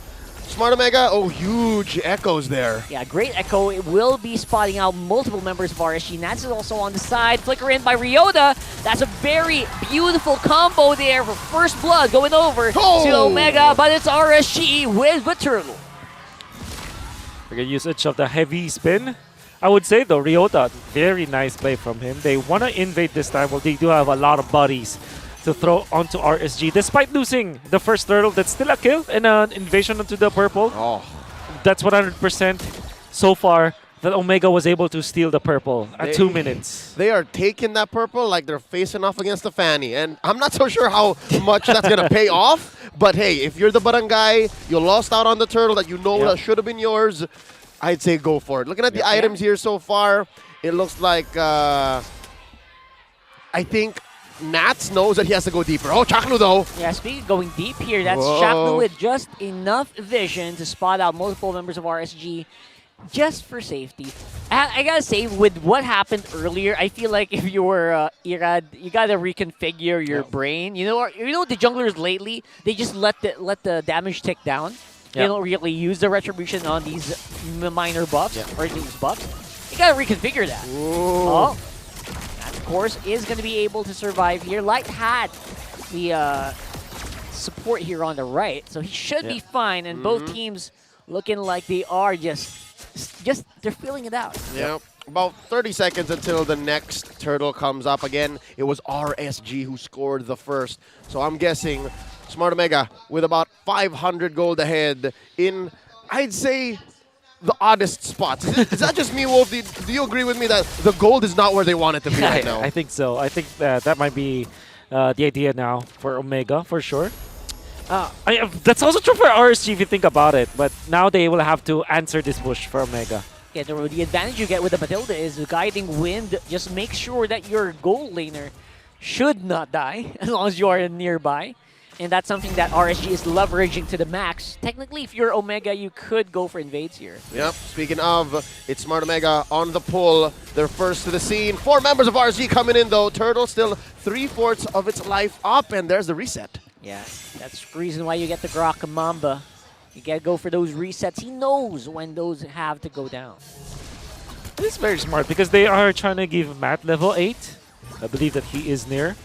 Smart Omega, huge echoes there. Yeah, great echo. It will be spotting out multiple members of RSG. Nats is also on the side. Flicker in by Ryota. That's a very beautiful combo there for first blood going over to Omega, but it's RSG with the turtle. Good usage of the heavy spin. I would say though, Ryota, very nice play from him. They want to invade this time. Well, they do have a lot of bodies to throw onto RSG. Despite losing the first turtle, that's still a kill and an invasion onto the purple. That's 100% so far that Omega was able to steal the purple at 2 minutes. They are taking that purple like they're facing off against the Fanny. And I'm not so sure how much that's going to pay off. But hey, if you're the barangay, you lost out on the turtle that that should have been yours, I'd say go for it. Looking at the items here so far, it looks like, I think Nats knows that he has to go deeper. Oh, Chaklu though. Yeah, speaking of going deep here, that's Chaklu with just enough vision to spot out multiple members of RSG. just for safety. I gotta say, with what happened earlier, I feel like if you were Irad, you gotta reconfigure your brain. You know the junglers lately, they just let the damage tick down. They don't really use the retribution on these minor buffs or these buffs. You gotta reconfigure that. Oh, that of course is gonna be able to survive here. Light had the support here on the right, so he should be fine. And both teams looking like they are just they're feeling it out. Yeah. About 30 seconds until the next turtle comes up again. It was RSG who scored the first. So I'm guessing Smart Omega with about 500 gold ahead in, I'd say, the oddest spots. Is that just me, Wolf? Do you agree with me that the gold is not where they want it to be right now? I think so. I think that might be the idea now for Omega, for sure. That's also true for RSG if you think about it, but now they will have to answer this push for Omega. Yeah, the advantage you get with the Matilda is the guiding wind. Just make sure that your gold laner should not die as long as you are nearby. And that's something that RSG is leveraging to the max. Technically, if you're Omega, you could go for invades here. Yep. Speaking of, it's Smart Omega on the pull. They're first to the scene. 4 members of RSG coming in, though. Turtle still 3/4 of its life up, and there's the reset. Yeah, that's the reason why you get the Grok Mamba. You gotta go for those resets. He knows when those have to go down. It's very smart because they are trying to give Matt level 8. I believe that he is near.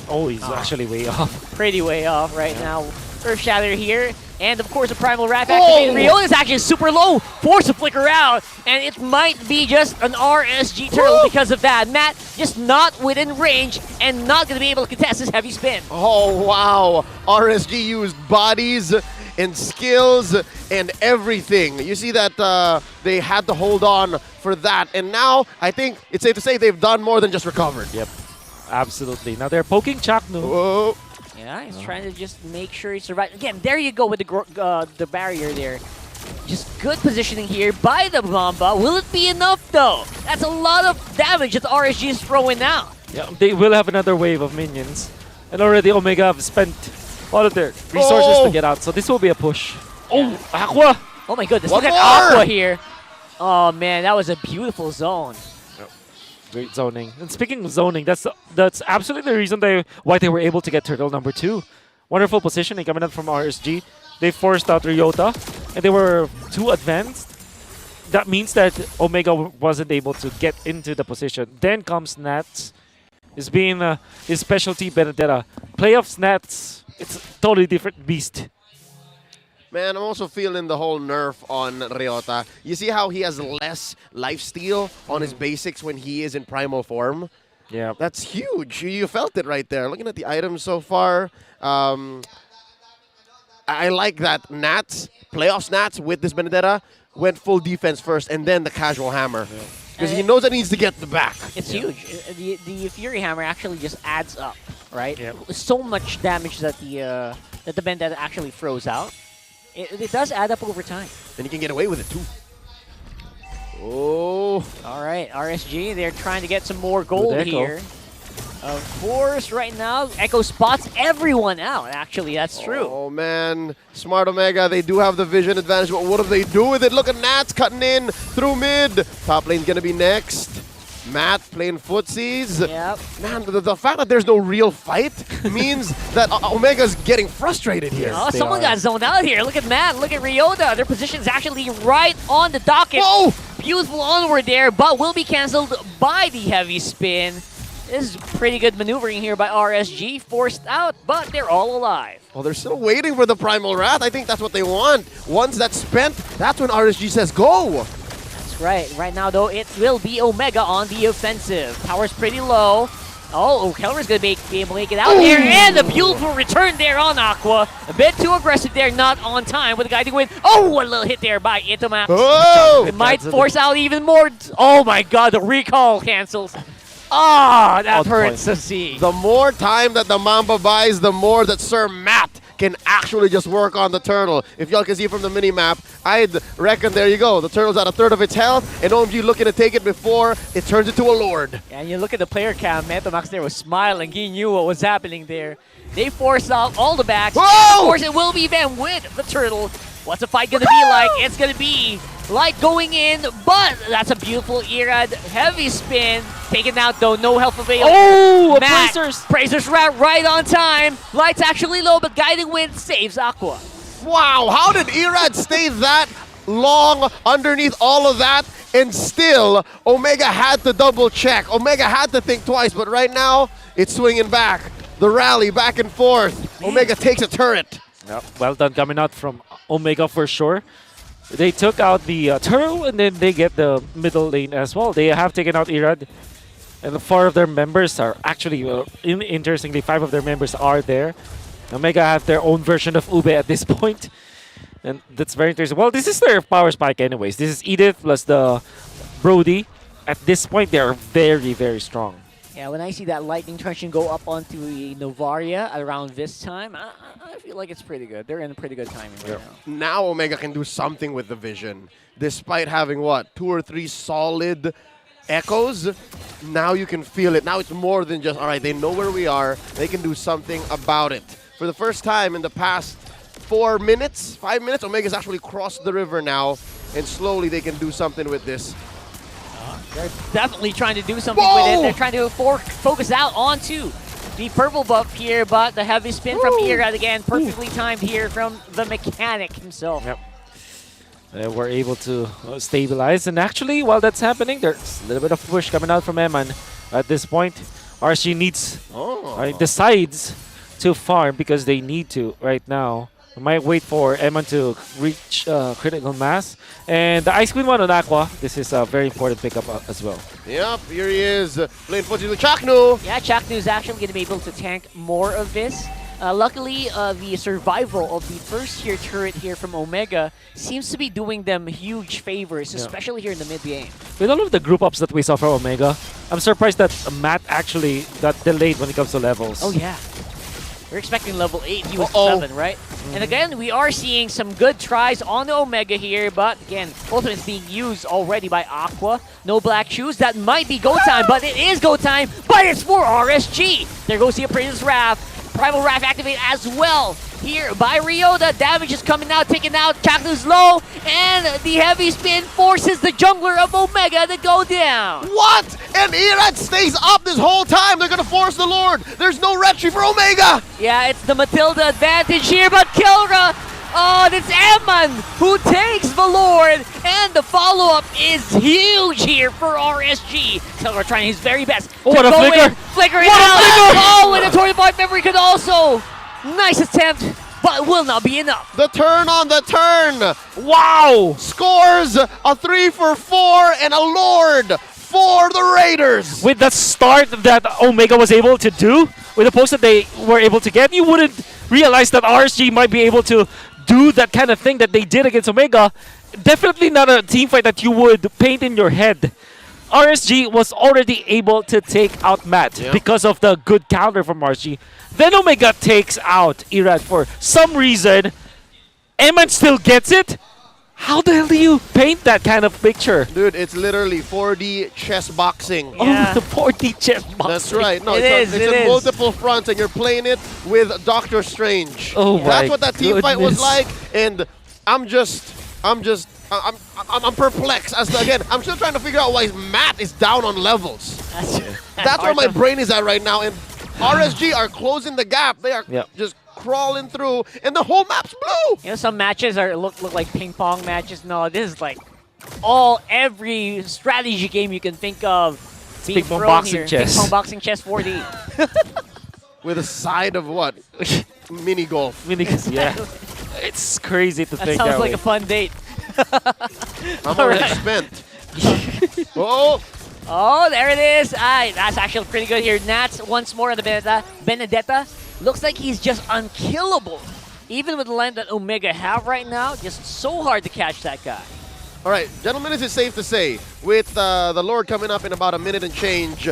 Oh, he's actually way off. Pretty way off right now. Earth Shatter here. And of course, a Primal Wrath activated. Riona is actually super low. Forced to flicker out. And it might be just an RSG turtle because of that. Matt just not within range and not going to be able to contest this heavy spin. Oh, wow. RSG used bodies and skills and everything. You see that they had to hold on for that. And now, I think it's safe to say they've done more than just recovered. Yep. Absolutely. Now they're poking Chaknu. Whoa. Yeah, he's trying to just make sure he survives. Again, there you go with the barrier there. Just good positioning here by the Mamba. Will it be enough, though? That's a lot of damage that RSG is throwing out. Yeah, they will have another wave of minions. And already Omega have spent all of their resources to get out. So this will be a push. Oh, Aqua! Oh my goodness, One look at more! Aqua here. Oh man, that was a beautiful zone. Great zoning. And speaking of zoning, that's absolutely the reason why they were able to get turtle number 2. Wonderful positioning coming up from RSG. They forced out Ryota, and they were too advanced. That means that Omega wasn't able to get into the position. Then comes Nats. It's being his specialty, Benedetta. Playoffs Nats, it's a totally different beast. Man, I'm also feeling the whole nerf on Ryota. You see how he has less lifesteal on his basics when he is in primal form? Yeah. That's huge. You felt it right there. Looking at the items so far, I like that Nats, playoffs Nats with this Benedetta, went full defense first and then the casual hammer. Because he knows that he needs to get the back. It's huge. The Fury Hammer actually just adds up, right? So much damage that the Benedetta actually throws out. It does add up over time. And you can get away with it, too. Oh. All right, RSG, they're trying to get some more gold here. Of course, right now, Echo spots everyone out, actually. That's true. Oh, man. Smart Omega, they do have the vision advantage, but what do they do with it? Look at Nats cutting in through mid. Top lane's going to be next. Matt playing footsies. Yep. Man, the fact that there's no real fight means that Omega's getting frustrated here. Oh, someone got zoned out here. Look at Matt. Look at Ryota. Their position's actually right on the docket. Whoa! Beautiful onward there, but will be canceled by the heavy spin. This is pretty good maneuvering here by RSG. Forced out, but they're all alive. Well, they're still waiting for the Primal Wrath. I think that's what they want. Once that's spent, that's when RSG says go. Right. Right now, though, it will be Omega on the offensive. Power's pretty low. Oh, Keller's going to be able to make it out there. And a beautiful return there on Aqua. A bit too aggressive there, not on time with the guiding wind. Oh, a little hit there by Itomax. Oh! It might force out even more. Oh, my God, the recall cancels. Ah, that hurts to see. The more time that the Mamba buys, the more that Sir Matt can actually just work on the turtle. If y'all can see from the mini-map, I'd reckon there you go. The turtle's at a third of its health, and OMG looking to take it before it turns into a lord. And you look at the player cam, Itomax there was smiling. He knew what was happening there. They forced out all the backs. Whoa! Of course, it will be them with the turtle What's the fight gonna be like? It's gonna be Light going in, but that's a beautiful Irad. Heavy spin. Taken out though, no help available. Oh, Matt, Bracers! Bracers right on time. Light's actually low, but Guiding Wind saves Aqua. Wow, how did Irad stay that long underneath all of that? And still, Omega had to double check. Omega had to think twice, but right now, it's swinging back. The rally back and forth. Omega takes a turret. Yep, well done coming out from Omega for sure. They took out the turtle and then they get the middle lane as well. They have taken out Irad. And 4 of their members are actually, interestingly, 5 of their members are there. Omega have their own version of Ube at this point. And that's very interesting. Well, this is their power spike anyways. This is Edith plus the Brody. At this point, they are very, very strong. Yeah, when I see that lightning truncheon go up onto a Novaria around this time, I feel like it's pretty good. They're in a pretty good timing right now. Now Omega can do something with the vision. Despite having, what, 2 or 3 solid echoes, now you can feel it. Now it's more than just, all right, they know where we are. They can do something about it. For the first time in the past 4 minutes, 5 minutes, Omega's actually crossed the river now, and slowly they can do something with this. They're definitely trying to do something with it. They're trying to focus out onto the purple buff here, but the heavy spin from Irad again, perfectly timed here from the mechanic himself. Yep. They were able to stabilize, and actually, while that's happening, there's a little bit of push coming out from Eman. At this point, RSG decides to farm because they need to right now. I might wait for Eman to reach critical mass. And the Ice Queen one on Aqua, this is a very important pickup as well. Yep, here he is, playing footsie with Chaknu. Yeah, Chaknu is actually going to be able to tank more of this. Luckily, the survival of the first tier turret here from Omega seems to be doing them huge favors, especially here in the mid game. With all of the group ups that we saw from Omega, I'm surprised that Matt actually got delayed when it comes to levels. Oh yeah. We're expecting level 8, he was 7, right? And again, we are seeing some good tries on the Omega here, but again, ultimate's being used already by Aqua. No black shoes, that might be go time, but it is go time, but it's for RSG. There goes the Apprentice Wrath. Primal Wrath activate as well here by Rio. The damage is coming out, taken out. Chaknu's low, and the heavy spin forces the jungler of Omega to go down. What? And Irad stays up this whole time. They're going to force the Lord. There's no retry for Omega. Yeah, it's the Matilda advantage here, but Kilra, oh, it's Eman who takes the Lord, and the follow-up is huge here for RSG. Kilra trying his very best. Oh, what a flicker! Flicker it out! Oh, and the Tory Boy memory could also. Nice attempt, but will not be enough. The turn on the turn. Wow! Scores a 3 for 4 and a Lord for the Raiders. With the start that Omega was able to do, with the post that they were able to get, you wouldn't realize that RSG might be able to do that kind of thing that they did against Omega. Definitely not a team fight that you would paint in your head. RSG was already able to take out Matt because of the good counter from RSG. Then Omega takes out Irad for some reason. Eman still gets it? How the hell do you paint that kind of picture? Dude, it's literally 4D chess boxing. Yeah. Oh, 4D chess boxing. That's right. No, It's on multiple fronts, and you're playing it with Doctor Strange. Oh my That's what that team fight was goodness. like, and I'm perplexed. As to, again, I'm still trying to figure out why Matt is down on levels. That's where my brain is at right now, and RSG are closing the gap. They are just crawling through, and the whole map's blue. You know, some matches look like ping pong matches. No, this is like every strategy game you can think of. Ping pong boxing chess. Ping pong boxing chess 4D. With a side of what? Mini golf. Mini golf, yeah. It's crazy to think That sounds that like way. a fun date. I'm already spent. Oh, there it is. That's actually pretty good here. Nats once more on the Benedetta. Looks like he's just unkillable. Even with the line that Omega have right now, just so hard to catch that guy. All right, gentlemen, is it safe to say, with the Lord coming up in about a minute and change,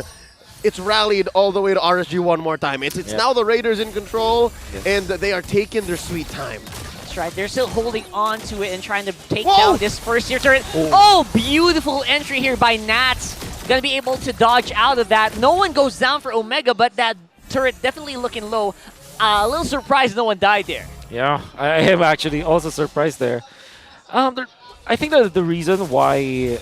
it's rallied all the way to RSG one more time. It's now the Raiders in control, and they are taking their sweet time. That's right. They're still holding on to it and trying to take down this first tier turret. Oh, beautiful entry here by Nats. Gonna be able to dodge out of that. No one goes down for Omega, but that turret definitely looking low. A little surprised no one died there. Yeah, I am actually also surprised there. I think that the reason why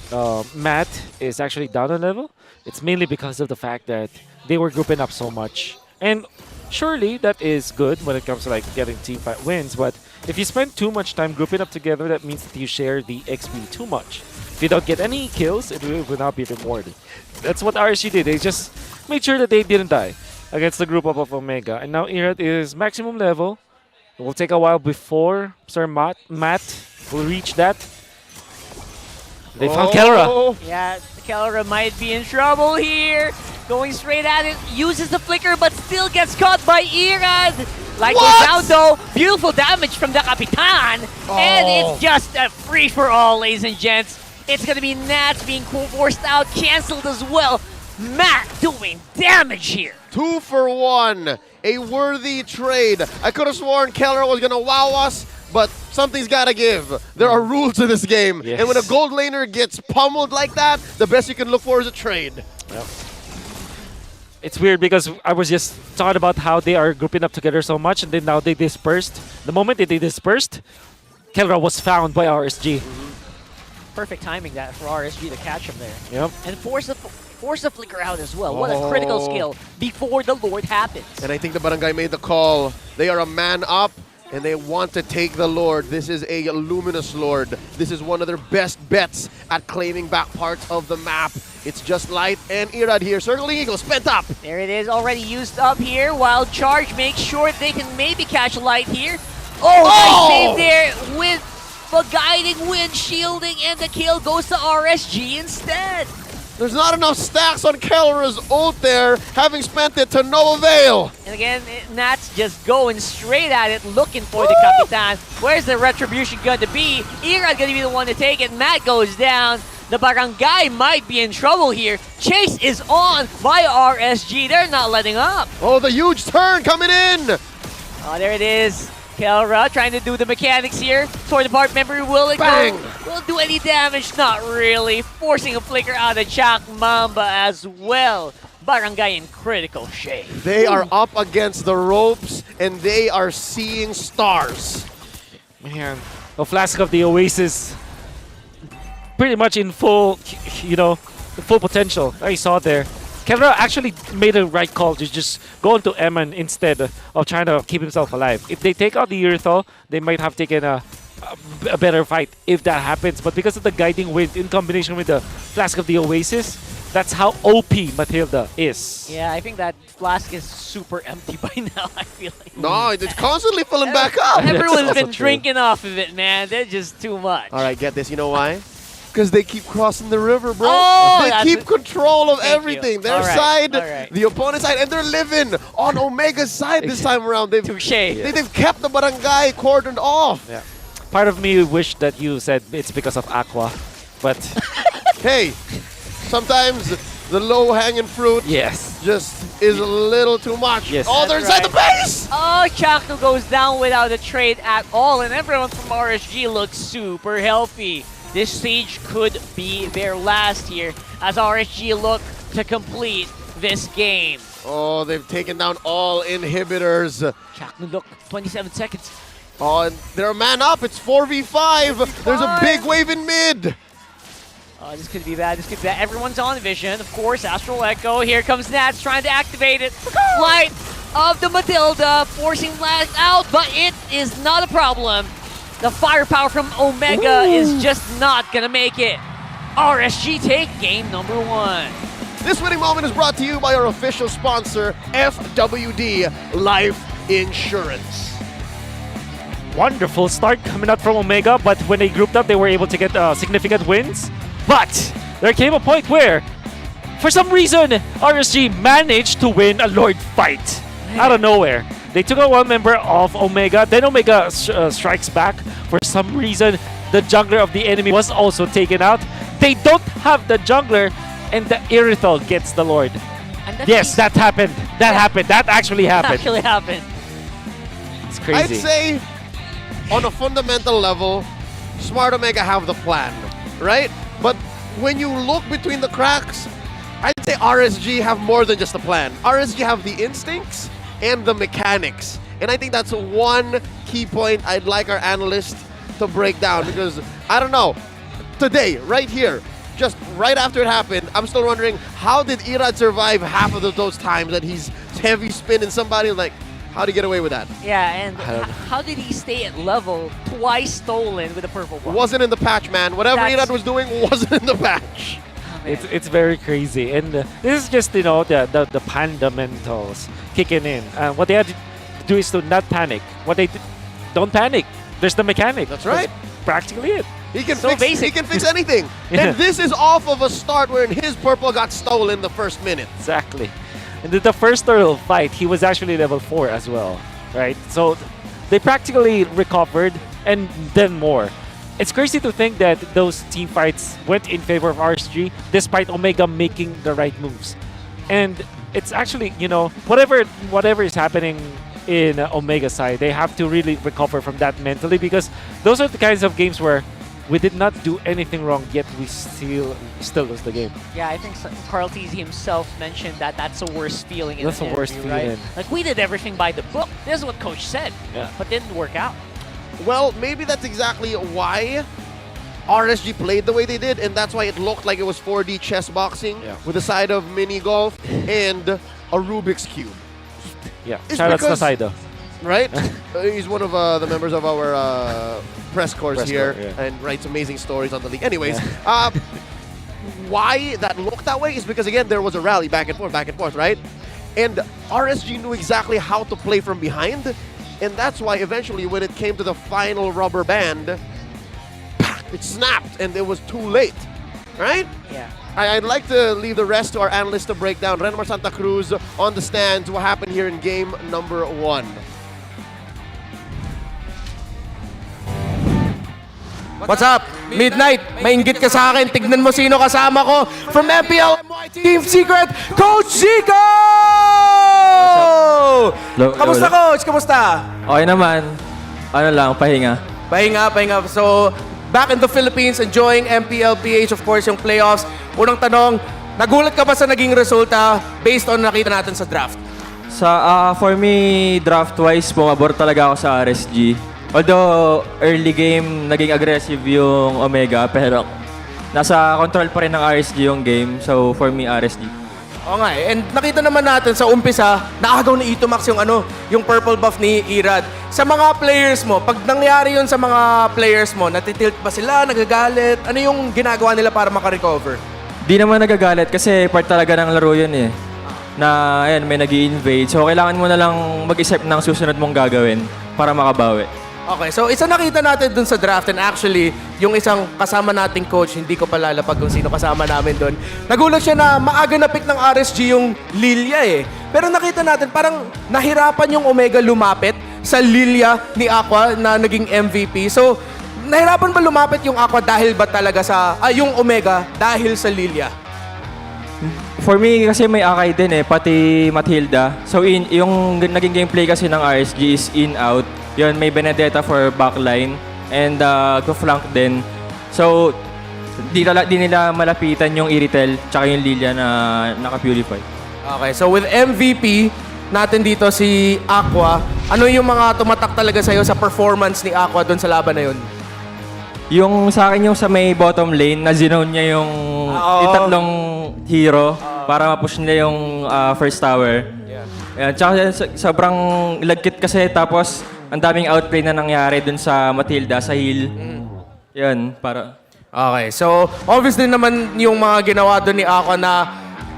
Matt is actually down a level, it's mainly because of the fact that they were grouping up so much. And surely that is good when it comes to like getting team fight wins, but if you spend too much time grouping up together, that means that you share the XP too much. If you don't get any kills, it will not be rewarded. That's what RSG did. They just made sure that they didn't die against the group up of Omega. And now Irad is maximum level. It will take a while before Sir Matt will reach that. They found Kelra. Yeah, Kelra might be in trouble here. Going straight at it, uses the flicker, but still gets caught by Irad. Like this out though, beautiful damage from the Capitan. And it's just a free-for-all, ladies and gents. It's gonna be Nats being forced out, cancelled as well. Matt doing damage here. 2 for 1. A worthy trade. I could have sworn Keller was going to wow us, but something's got to give. There are rules to this game. Yes. And when a gold laner gets pummeled like that, the best you can look for is a trade. Yep. It's weird because I was just thought about how they are grouping up together so much, and then now they dispersed. The moment that they dispersed, Kelra was found by RSG. Perfect timing that for RSG to catch him there. Yep. And force the flicker out as well. What a critical skill before the Lord happens. And I think the Barangay made the call. They are a man up, and they want to take the Lord. This is a Luminous Lord. This is one of their best bets at claiming back parts of the map. It's just Light and Irad here. Circling Eagle, spent up. There it is, already used up here. Wild Charge makes sure they can maybe catch Light here. Nice save there with the guiding wind shielding, and the kill goes to RSG instead. There's not enough stacks on Kelra's ult there, having spent it to no avail. And again, Nats just going straight at it, looking for the Capitan. Where's the retribution going to be? Irad going to be the one to take it. Matt goes down. The Barangay might be in trouble here. Chase is on by RSG. They're not letting up. Oh, the huge turn coming in. Oh, there it is. Kelra trying to do the mechanics here. Toward the part member, will it will do any damage? Not really. Forcing a flicker out of Chak Mamba as well. Barangay in critical shape. They are up against the ropes, and they are seeing stars. Man, the Flask of the Oasis, pretty much in full, full potential. I saw there. Kelra actually made a right call to just go into Eman instead of trying to keep himself alive. If they take out the Urethal, they might have taken a better fight if that happens. But because of the guiding wind in combination with the Flask of the Oasis, that's how OP Matilda is. Yeah, I think that flask is super empty by now, I feel like. No, it's constantly filling back up. Everyone's been drinking off of it, man. They're just too much. All right, get this. You know why? Because they keep crossing the river, bro. Oh, they keep control of everything. You. Their side, the opponent's side, and they're living on Omega's side this time around. They've kept the Barangay cordoned off. Yeah. Part of me wished that you said it's because of Aqua, but hey, sometimes the low-hanging fruit just is a little too much. Yes. Oh, they're inside the base! Oh, Chaco goes down without a trade at all, and everyone from RSG looks super healthy. This stage could be their last here as RSG look to complete this game. Oh, they've taken down all inhibitors. Chaco, look, 27 seconds. Oh, and they're a man up. It's 4v5. There's a big wave in mid. Oh, this could be bad. This could be bad. Everyone's on vision. Of course, Astral Echo. Here comes Nats trying to activate it. Light of the Matilda forcing Last out, but it is not a problem. The firepower from Omega is just not going to make it. RSG take game number 1. This winning moment is brought to you by our official sponsor, FWD Life Insurance. Wonderful start coming out from Omega, but when they grouped up, they were able to get significant wins. But there came a point where, for some reason, RSG managed to win a Lord fight out of nowhere. They took out one member of Omega, then Omega strikes back. For some reason, the jungler of the enemy was also taken out. They don't have the jungler, and the Irithal gets the Lord. Yes, that happened. That happened. That actually happened. That actually happened. It's crazy. I'd say, on a fundamental level, Smart Omega have the plan, right? But when you look between the cracks, I'd say RSG have more than just a plan. RSG have the instincts and the mechanics. And I think that's one key point I'd like our analyst to break down because, I don't know, today, right here, just right after it happened, I'm still wondering, how did Irad survive half of those times that he's heavy spinning somebody? Like, how did he get away with that? Yeah, and how did he stay at level twice stolen with a purple ball? Wasn't in the patch, man. Whatever Irad was doing wasn't in the patch. It's very crazy, and this is just the fundamentals kicking in. What they have to do is to not panic. Don't panic. There's the mechanic. That's right. That's practically it. He can fix anything. Yeah. And this is off of a start where his purple got stolen the first minute. Exactly. And the first turtle fight, he was actually level 4 as well, right? So they practically recovered and then more. It's crazy to think that those team fights went in favor of RSG despite Omega making the right moves. And it's actually, whatever is happening in Omega side, they have to really recover from that mentally because those are the kinds of games where we did not do anything wrong, yet we still lose the game. Yeah, I think Carl TZ himself mentioned that that's the worst feeling in That's the worst interview, right? feeling. Like, we did everything by the book. This is what Coach said, but didn't work out. Well, maybe that's exactly why RSG played the way they did, and that's why it looked like it was 4D chess boxing with a side of mini golf and a Rubik's Cube. Yeah, shout out to Saido. Right? He's one of the members of our press corps here corps, and writes amazing stories on the league. Anyways, why that looked that way is because, again, there was a rally back and forth, right? And RSG knew exactly how to play from behind, and that's why eventually when it came to the final rubber band, it snapped and it was too late, right? Yeah. I'd like to leave the rest to our analysts to break down. Renmar Santa Cruz on the stands. What happened here in game number 1? What's up? Midnight, mainggit ka sa akin. Tignan mo sino kasama ko. From MPL Team Secret, Coach Zico! Kamusta, Coach? Kamusta? Okay naman. Ano lang, pahinga. Pahinga. So, back in the Philippines, enjoying MPL-PH, of course, yung playoffs. Unang tanong, nagulat ka ba sa naging resulta based on nakita natin sa draft? For me, draft-wise, bumabor talaga ako sa RSG. Although, early game, naging aggressive yung Omega, pero nasa control pa rin ng RSG yung game. So, for me, RSG. Oo nga eh. And nakita naman natin sa umpisa, naagaw ni Itomax yung purple buff ni Irad. Sa mga players mo, pag nangyari yun sa mga players mo, natitilt ba sila, nagagalit? Ano yung ginagawa nila para makarecover? Di naman nagagalit kasi part talaga ng laro yun eh. Na, ayan, may nag-i-invade. So, kailangan mo na lang mag-isip ng susunod mong gagawin para makabawi. Okay, so isa nakita natin dun sa draft and actually, yung isang kasama nating coach, hindi ko palalapag kung sino kasama namin dun. Nagulat siya na maaga na pick ng RSG yung Lilia eh. Pero nakita natin parang nahirapan yung Omega lumapit sa Lilia ni Aqua na naging MVP. So, nahirapan ba lumapit yung Aqua dahil ba talaga sa, yung Omega dahil sa Lilia? For me, kasi may Akai din eh, pati Matilda. So, yung naging gameplay kasi ng RSG is in-out. Yun, may Benedetta for backline and go-flank din. So, di nila malapitan yung Iritel tsaka yung Lilia na naka-purify. Okay, so with MVP natin dito si Aqua, ano yung mga tumatak talaga sa'yo sa performance ni Aqua doon sa laban na yun? Yung sa akin yung sa may bottom lane, na-zone niya yung tatlong hero para ma-push nila yung first tower. Yeah. Tsaka sobrang lagkit kasi tapos ang daming outplay na nangyari dun sa Matilda, sa heal. Yan, para... Okay, so obviously naman yung mga ginawa doon ni Aqua na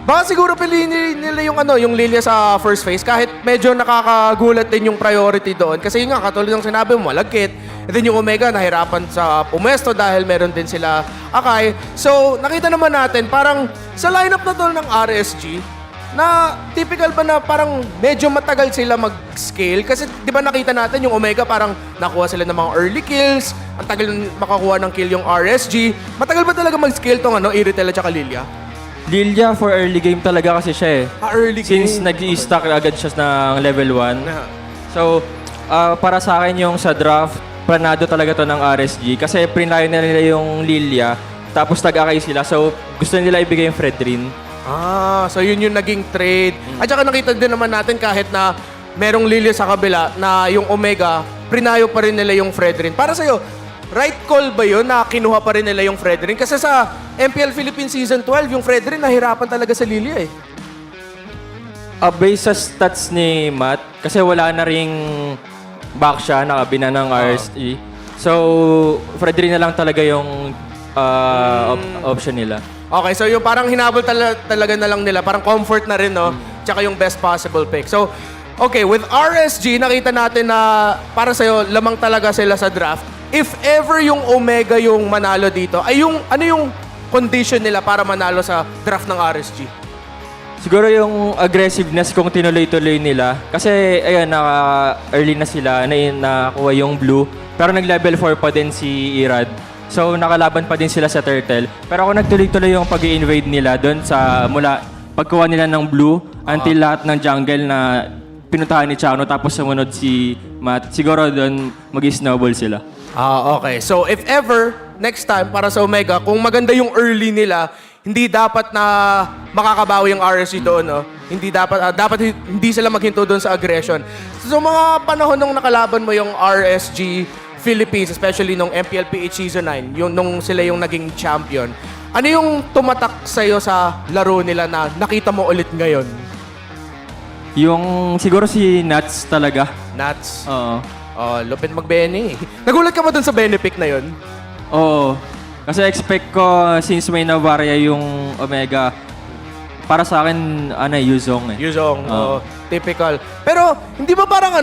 baka siguro piliin nila yung Lilia sa first phase kahit medyo nakakagulat din yung priority doon. Kasi yun nga, katulad ng sinabi mo, malagkit. And then yung Omega nahirapan sa pumesto dahil meron din sila Akai. So nakita naman natin parang sa lineup na doon ng RSG, na typical ba na parang medyo matagal sila mag-scale? Kasi di ba nakita natin yung Omega parang nakuha sila ng mga early kills, ang tagal makakuha ng kill yung RSG. Matagal ba talaga mag-scale tong Iritel at saka Lilia? Lilia for early game talaga kasi siya eh. Early game? Since nag-i-stack agad siya ng level 1. So, para sa akin yung sa draft, planado talaga to ng RSG. Kasi prinayo na nila yung Lilia, tapos tag-akay sila. So, gusto nila ibigay yung Fredrin. So yun yung naging trade. At saka nakita din naman natin kahit na merong Lilia sa kabila na yung Omega, prinayo pa rin nila yung Fredrin. Para sa'yo, right call ba yun na kinuha pa rin nila yung Fredrin? Kasi sa MPL Philippines Season 12, yung Fredrin nahirapan talaga sa Lilia eh. Based sa stats ni Matt, kasi wala na ring back siya, nakabina ng RSG. So, Fredrin na lang talaga yung option nila. Okay, so yung parang hinabol talaga na lang nila, parang comfort na rin, no? Tsaka yung best possible pick. So, okay, with RSG, nakita natin na para sa'yo, lamang talaga sila sa draft. If ever yung Omega yung manalo dito, ay ano yung condition nila para manalo sa draft ng RSG? Siguro yung aggressiveness kung tinuloy-tuloy nila. Kasi, ayun, early na sila, nakakuha yung blue. Pero nag-level 4 pa din si Irad. So, nakalaban pa din sila sa Turtle. Pero kung nagtuloy-tuloy yung pag-i-invade nila doon sa mula pagkuha nila ng blue until lahat ng jungle na pinuntahan ni Chano tapos sumunod si Matt, siguro doon mag-snowball sila. Okay. So, if ever, next time, para sa Omega, kung maganda yung early nila, hindi dapat na makakabawi yung RSG doon, no? Hindi dapat, dapat hindi sila maghinto doon sa aggression. So, mga panahon nung nakalaban mo yung RSG Philippines, especially nung MPL-PH Season 9, nung sila yung naging champion, ano yung tumatak sa'yo sa laro nila na nakita mo ulit ngayon? Yung siguro si Nats talaga. Nats? Oo. Lupit mag-Bene. Nagulat ka ba dun sa Bene pick na yun? Oo. Kasi expect ko, since may Navaria yung Omega, para sa akin, Yuzong eh. Yuzong, typical. Pero, hindi ba parang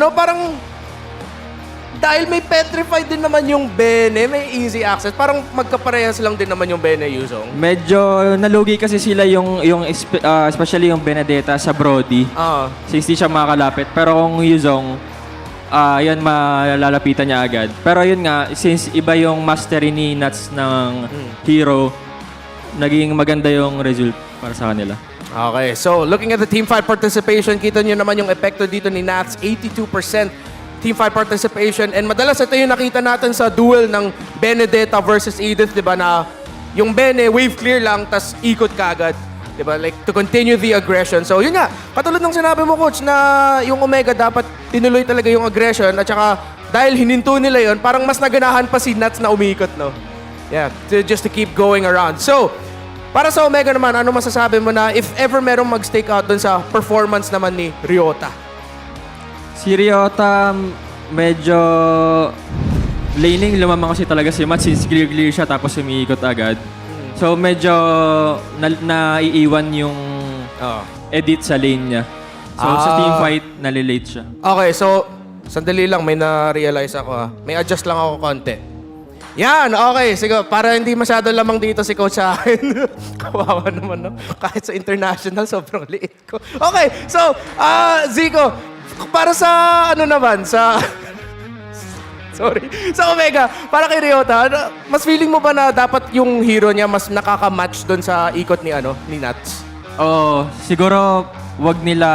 dahil may petrified din naman yung Bene, may easy access, parang magkaparehas lang din naman yung Bene Yuzong. Medyo nalugi kasi sila yung especially yung Benedetta sa Brody. Since di siya makakalapit. Pero kung Yuzong, yan malalapitan niya agad. Pero yun nga, since iba yung mastery ni Nats ng hero, naging maganda yung result para sa kanila. Okay, so looking at the Team 5 participation, kita nyo naman yung epekto dito ni Nats, 82% Team 5 participation. And madalas ito yung nakita natin sa duel ng Benedetta versus Edith, di ba, na yung Bene, wave clear lang, tas ikot kagad. Di ba? Like, to continue the aggression. So, yun nga. Katulad ng sinabi mo, Coach, na yung Omega dapat tinuloy talaga yung aggression. At saka, dahil hininto nila yun, parang mas naganahan pa si Nats na umiikot, no? Yeah, just to keep going around. So, para sa Omega naman, ano masasabi mo na if ever merong mag-stake out dun sa performance naman ni Ryota? Si Ryota, medyo laning lumamang kasi talaga si Matt since clear siya tapos umiikot agad. So medyo naiiwan yung edit sa lane niya. So sa team fight, nalilate siya. Okay, so sandali lang, may na-realize ako. May adjust lang ako konti. Yan, okay. Sige, para hindi masyado lamang dito si Coach sa akin. Kawawa naman, no? Kahit sa international, sobrang liit ko. Okay, so, Zico, para sa naman, sa... Sorry. Sa Omega, para kay Ryota, mas feeling mo ba na dapat yung hero niya mas nakaka-match doon sa ikot ni Nats? Siguro wag nila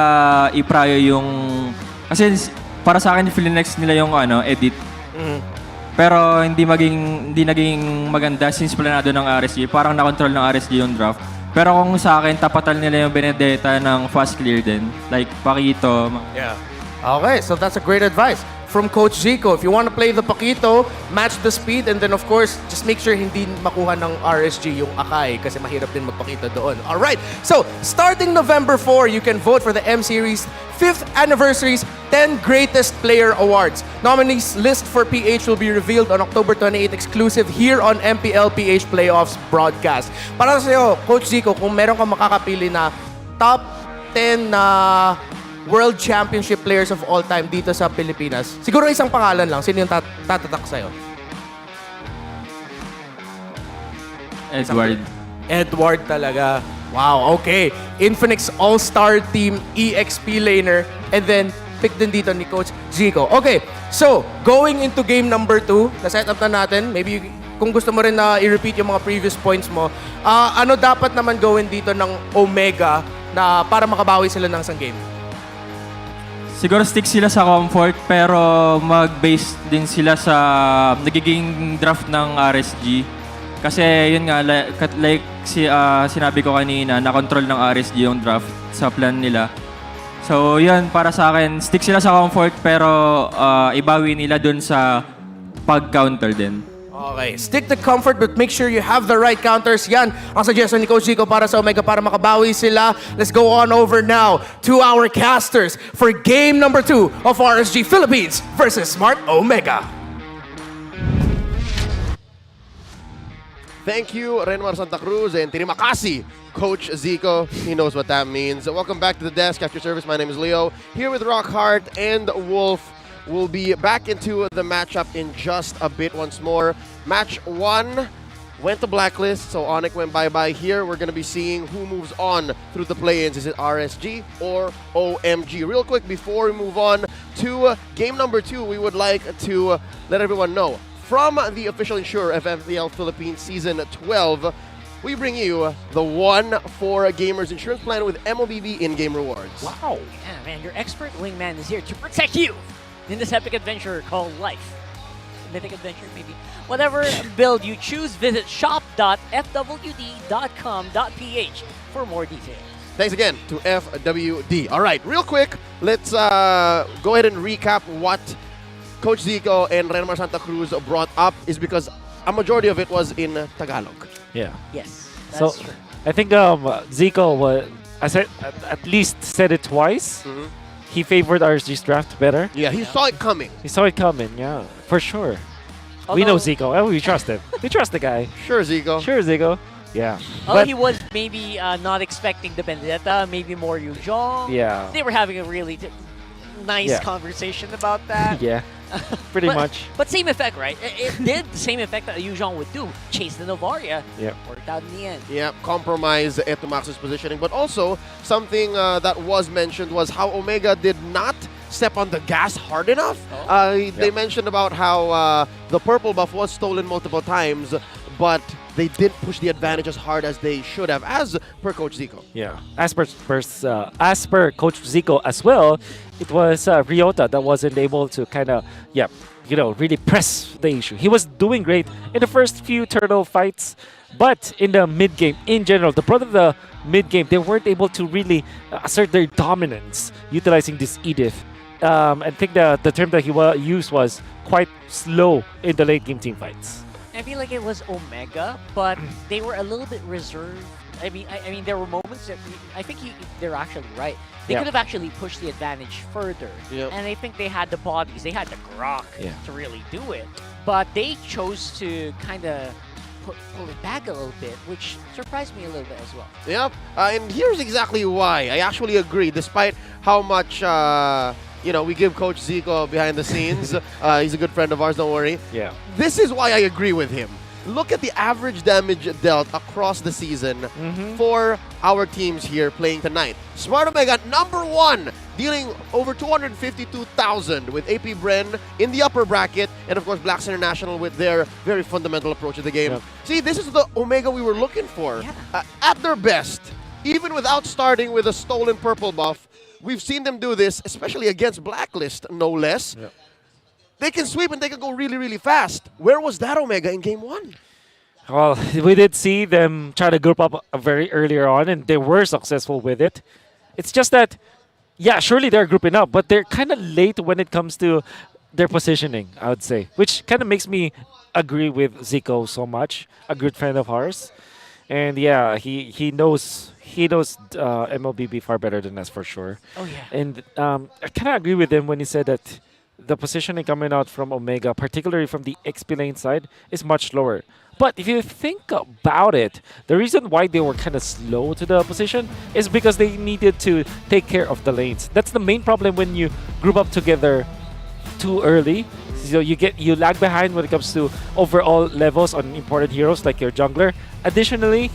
i-prio yung... Kasi para sa akin, filinex nila yung edit. Pero hindi naging maganda since planado ng RSG. Parang na-control ng RSG yung draft. Pero kung sa akin, tapatan nila yung Benedetta ng fast clear din. Like, Pakito. Yeah. Okay, so that's a great advice from Coach Zico. If you want to play the Pakito, match the speed, and then of course, just make sure hindi makuha ng RSG yung Akai kasi mahirap din magpakita doon. Alright, so starting November 4, you can vote for the M-Series 5th Anniversary's 10 Greatest Player Awards. Nominees list for PH will be revealed on October 28 exclusive here on MPL-PH Playoffs broadcast. Para sa iyo, Coach Zico, kung meron kang makakapili na top 10 na World Championship players of all time dito sa Pilipinas, siguro isang pangalan lang. Sino yung tatatak sa'yo? Edward talaga. Wow, okay. Infinix All-Star Team EXP laner. And then, pick din dito ni Coach Zico. Okay, so, going into game number 2, na-set up na natin. Maybe, kung gusto mo rin na i-repeat yung mga previous points mo, ano dapat naman gawin dito ng Omega na para makabawi sila ng isang game? Siguro stick sila sa comfort pero mag-base din sila sa nagiging draft ng RSG. Kasi yun nga, sinabi ko kanina, na-control ng RSG yung draft sa plan nila. So, yun, para sa akin, stick sila sa comfort pero ibawi nila dun sa pag-counter din. Okay, stick to comfort but make sure you have the right counters. Yan ang suggestion ni Coach Zico para sa Omega para makabawi sila. Let's go on over now to our casters for game number 2 of RSG Philippines versus Smart Omega. Thank you, Renmar Santa Cruz and Terima Kasih, Coach Zico. He knows what that means. Welcome back to the desk after service. My name is Leo, here with Rockhart and Wolf. We'll be back into the matchup in just a bit once more. Match 1 went to Blacklist, so ONIC went bye-bye. Here, we're going to be seeing who moves on through the play-ins. Is it RSG or OMG? Real quick, before we move on to game number 2, we would like to let everyone know, from the official insurer of MPL Philippines Season 12, we bring you the One for Gamers insurance plan with MOBB in-game rewards. Wow. Yeah, man, your expert wingman is here to protect you in this epic adventure called life. Mythic adventure, maybe. Whatever build you choose, visit shop.fwd.com.ph for more details. Thanks again to FWD. All right, real quick, let's go ahead and recap what Coach Zico and Renmar Santa Cruz brought up is because a majority of it was in Tagalog. Yeah. Yes, So that's true. I think Zico was, I said at least said it twice. He favored RSG's draft better. Yeah, he saw it coming. He saw it coming, yeah, for sure. We know Although- Zico. We trust him. We trust the guy. Sure, Zico. Sure, Zico. Yeah. Although he was maybe not expecting the Vendetta, maybe more Yu Jong. Yeah. They were having a really nice Yeah. conversation about that. Yeah. Pretty But- much. But same effect, right? It did the same effect that Yu Jong would do. Chase the Novaria. Yep. Worked out in the end. Yeah, compromise Etomax's positioning. But also, something that was mentioned was how Omega did not step on the gas hard enough. They mentioned about how the purple buff was stolen multiple times, but they didn't push the advantage as hard as they should have, as per Coach Zico. Yeah. As per Coach Zico as well, it was Ryota that wasn't able to kind of, really press the issue. He was doing great in the first few turtle fights, but in the mid game, in general, the part of the mid game, they weren't able to really assert their dominance utilizing this Edith. I think the term that he used was quite slow in the late game team fights. I feel like it was Omega, but they were a little bit reserved. I mean, there were moments that I think they're actually right. They could have actually pushed the advantage further, and I think they had the bodies, they had the grok to really do it. But they chose to kind of pull it back a little bit, which surprised me a little bit as well. Yep, and here's exactly why. I actually agree, despite how much we give Coach Zico behind the scenes. He's a good friend of ours, don't worry. Yeah. This is why I agree with him. Look at the average damage dealt across the season for our teams here playing tonight. Smart Omega, #1, dealing over 252,000 with AP Bren in the upper bracket, and of course Blacks International with their very fundamental approach to the game. See, this is the Omega we were looking for. At their best, even without starting with a stolen purple buff, we've seen them do this, especially against Blacklist, no less. They can sweep and they can go really, really fast. Where was that Omega in Game 1? Well, we did see them try to group up very earlier on, and they were successful with it. It's just that, surely they're grouping up, but they're kind of late when it comes to their positioning, I would say, which kind of makes me agree with Zico so much, a good friend of ours. And he knows MLBB far better than us for sure. Oh yeah. And I kind of agree with him when he said that the positioning coming out from Omega, particularly from the XP lane side, is much lower. But if you think about it, the reason why they were kind of slow to the position is because they needed to take care of the lanes. That's the main problem when you group up together too early. So you lag behind when it comes to overall levels on important heroes like your jungler. Additionally,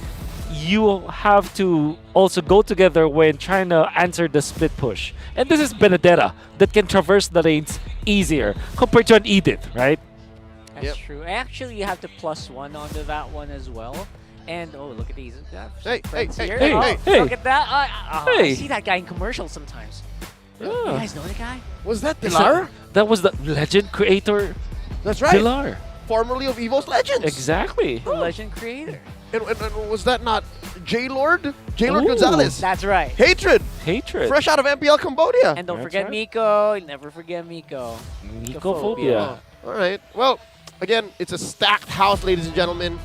you have to also go together when trying to answer the split push. And this is Benedetta that can traverse the lanes easier compared to an Edith, right? That's true. Actually, you have to +1 onto that one as well. And look at these. Hey, hey. Look at that. I Hey. see that guy in commercials sometimes. You guys know the guy? Was that Pilar? That was the legend creator. That's right. Pilar. Formerly of EVO's Legends. Exactly. The legend creator. And was that not J-Lord Ooh, Gonzalez. That's right. Hatred. Hatred. Fresh out of MPL Cambodia. And don't That's forget right. Miko. Never forget Miko. Mikophobia. All right. Well, again, it's a stacked house, ladies and gentlemen.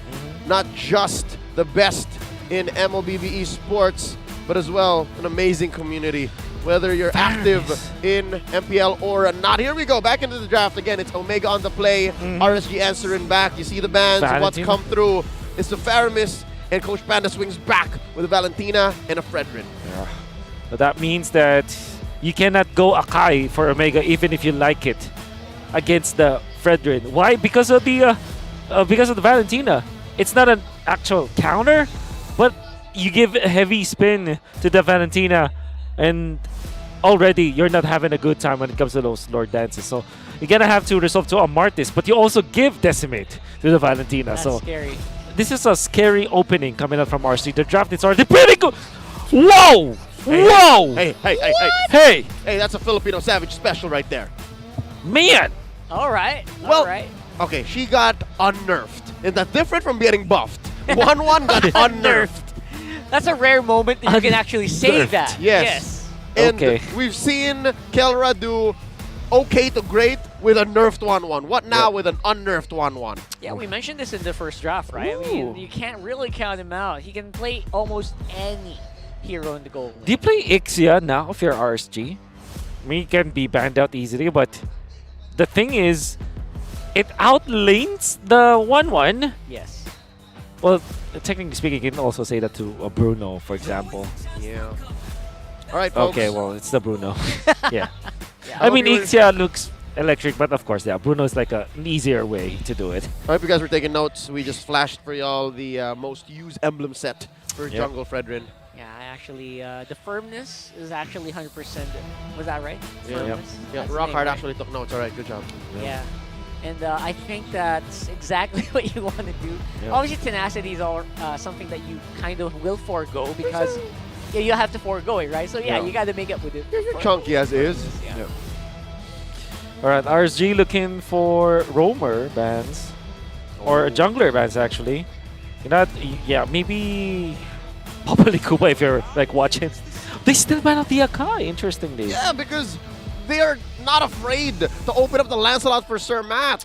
Not just the best in MLBB esports, but as well an amazing community. Whether you're active in MPL or not. Here we go, back into the draft again. It's Omega on the play, RSG answering back. You see the bands, what's Valentina. come through. It's the Faramis, and Coach Panda swings back with a Valentina and a Fredrin. Yeah. So that means that you cannot go Akai for Omega even if you like it against the Fredrin. Why? Because of the Valentina. It's not an actual counter, but you give a heavy spin to the Valentina, and already you're not having a good time when it comes to those Lord dances. So you're gonna have to resolve to a Martis, but you also give Decimate to the Valentina. That's so scary. this is a scary opening coming out from RC. The draft is already pretty good. Whoa! Hey, Whoa! Hey, that's a Filipino Savage special right there. Man! All right. Well, all right. okay, she got unnerfed. And that's different from getting buffed. 1-1 got unnerfed. That's a rare moment that you can actually say that. Yes. And Okay. we've seen Kelra do okay to great with a nerfed 1-1. What now with an unnerfed 1-1? Yeah, we mentioned this in the first draft, right? I mean, you can't really count him out. He can play almost any hero in the goal. Do you play Ixia now if you're RSG? I mean, you can be banned out easily, but the thing is, it outlanes the 1-1. Yes. Well, technically speaking, you can also say that to a Bruno, for example. Yeah. All right, folks. Okay, well, it's the Bruno. yeah. Yeah, I mean, hope you were- Ixia looks electric, but of course, yeah, Bruno is like an easier way to do it. I hope you guys were taking notes. We just flashed for y'all the most used emblem set for Yep. Jungle Fredrin. Yeah, actually, the firmness is actually 100%. Was that right? Yeah, Firmness? yeah. That's the Rockhard name, right? actually took notes. All right, good job. Yeah. And I think that's exactly what you want to do. Yeah. Obviously, tenacity is all, something that you kind of will forego because you have to forego it, right? So yeah, Yeah. you got to make up with it. You're chunky as is. Yeah. All right, RSG looking for roamer bans or jungler bans actually. You know, yeah, maybe probably Kuba if you're like watching. They still ban out the Akai, interestingly. Yeah, because they are not afraid to open up the Lancelot for Sir Matt.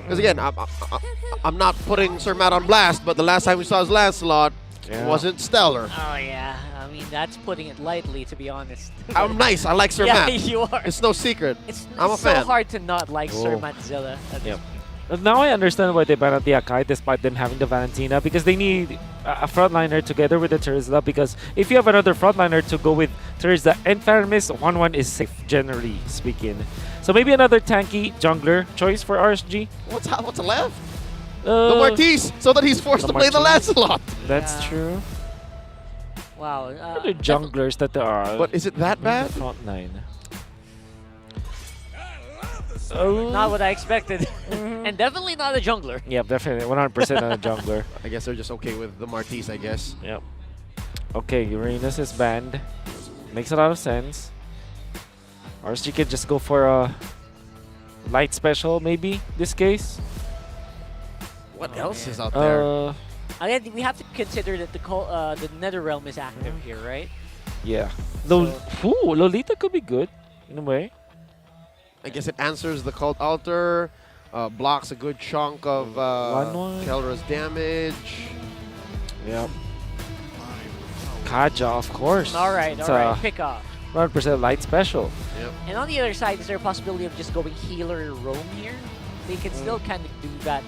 Because again, I'm not putting Sir Matt on blast, but the last time we saw his Lancelot wasn't stellar. Oh yeah, I mean that's putting it lightly, to be honest. I'm nice. I like Sir yeah, Matt. you are. It's no secret. I'm a so fan. hard to not like Sir Oh. Matzilla. Yep. Now I understand why they banned out the Akai despite them having the Valentina, because they need a frontliner together with the Terizla, because if you have another frontliner to go with Terizla and Faramis, 1-1 is safe, generally speaking. So maybe another tanky jungler choice for RSG. What's left? The Marquise, so that he's forced to play the Marquise. Lancelot. That's true. Wow. Other junglers that there are. But is it that bad? Frontline. Not what I expected. And definitely not a jungler. Yeah, definitely 100% on a jungler. I guess they're just okay with the Marquise, I guess. Yep. Okay, Uranus is banned. Makes a lot of sense. RSG can just go for a light special, maybe, this case. What else is out there? Again, we have to consider that the Netherrealm is active here, right? Yeah. Lolita could be good, in a way. I guess it answers the Cult Altar, blocks a good chunk of 1-1. Kelra's damage. Yep. Kaja, of course. All right, It's all right. a Pick up. 100% light special. Yep. And on the other side, is there a possibility of just going healer roam here? They can still kind of do that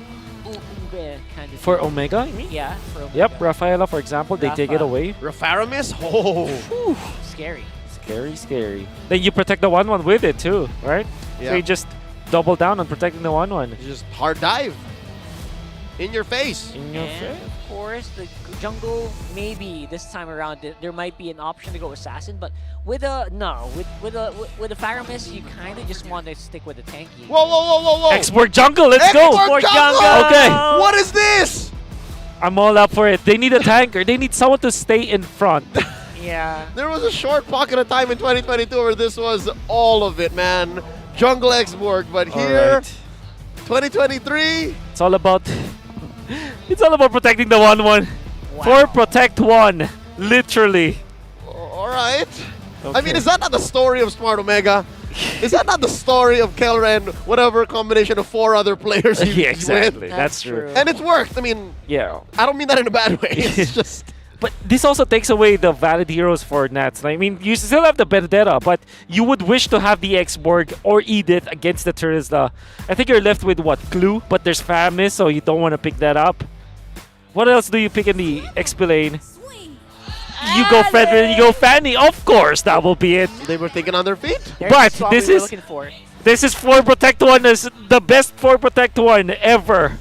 kind of For thing. Omega, you mean? Yeah, for Omega. Yep, Rafaela, for example, they take it Rafa. away. Rafaramis? Oh! Scary. Scary, scary. Then you protect the 1-1 with it too, right? Yeah. So you just double down on protecting the 1-1. Just hard dive. In your face. In your And face. of course, the jungle, maybe this time around, there might be an option to go assassin, but with a Faramis, you kind of just want to stick with the tanky. Whoa, whoa, whoa, whoa, whoa! Export jungle, let's go! Export jungle! Okay. What is this? I'm all up for it. They need a tanker. They need someone to stay in front. Yeah. There was a short pocket of time in 2022 where this was all of it, man. Jungle Exborg, but here, Alright. 2023. It's all about protecting the 1-1. 4 protect 1. Literally. All right. I Okay. mean, is that not the story of Smart Omega? Is that not the story of Kelren, whatever combination of 4 other players you Yeah, exactly. win? That's true. And it's worked. I mean, Yeah. I don't mean that in a bad way. It's just... But this also takes away the valid heroes for Nats. I mean, you still have the Benedetta, but you would wish to have the X-Borg or Edith against the Terizla. I think you're left with, what, Clue? But there's Famis, so you don't want to pick that up. What else do you pick in the XP lane? You go Fredrin, you go Fanny. Of course, that will be it. They were thinking on their feet. But this is 4 Protect 1 is the best 4 Protect 1 ever.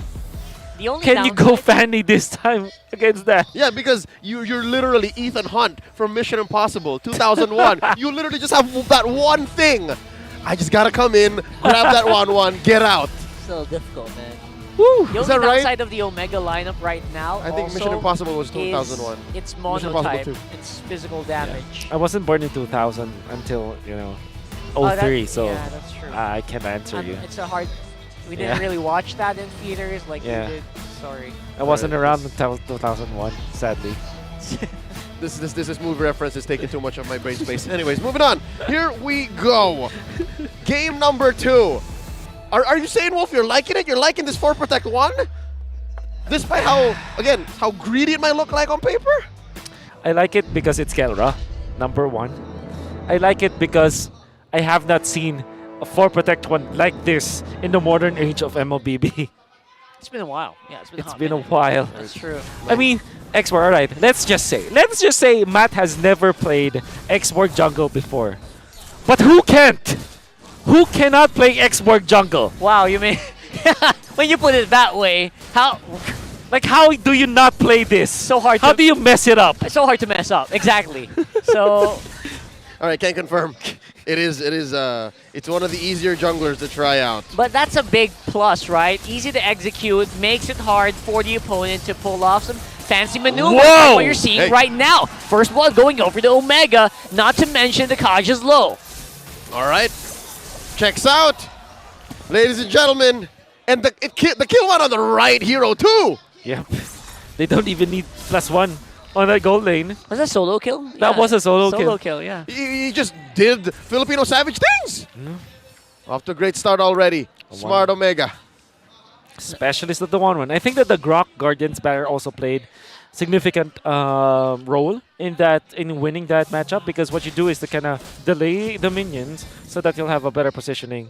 The only Can you go Fanny this time against that? Yeah, because you're literally Ethan Hunt from Mission Impossible 2001. You literally just have that one thing. I just gotta come in, grab that 1-1, get out. Still difficult, man. Woo! The Is only that right? downside of the Omega lineup right now, I think Mission also Impossible was is 2001. It's Mission Impossible monotype. 2. It's physical damage. I wasn't born in 2000 until, you know, Oh, that- 03, so yeah, that's true. I can't answer you. It's a hard. We didn't really watch that in theaters like Yeah. you did. Sorry. I wasn't around until 2001, sadly. This move reference is taking too much of my brain space. Anyways, moving on. Here we go. Game number 2. Are you saying, Wolf, you're liking it? You're liking this 4 Protect 1? Despite how, again, how greedy it might look like on paper? I like it because it's Kelra, number 1. I like it because I have not seen a 4 Protect 1 like this in the modern age of MLBB. It's been a while. Yeah, it's been. It's been a while. That's true. I mean, X-Borg, alright, let's just say Matt has never played X-Borg Jungle before. But who can't? Who cannot play X-Borg Jungle? Wow, you mean when you put it that way, how? Like, how do you not play this? So hard. How do you mess it up? It's so hard to mess up. Exactly. So. All right, can't confirm. It's one of the easier junglers to try out. But that's a big plus, right? Easy to execute, makes it hard for the opponent to pull off some fancy maneuvers. Like what you're seeing right now. First blood going over to Omega, not to mention the Kaj is low. All right, checks out, ladies and gentlemen, and the kill went on the right hero too. Yep. They don't even need +1 on that gold lane. Was that solo kill? That was a solo kill. Solo kill, yeah. He just did Filipino savage things. Off to a great start already. Smart Omega. Specialist of the 1-1. I think that the Grok Guardian's banner also played significant role in winning that matchup, because what you do is to kind of delay the minions so that you'll have a better positioning.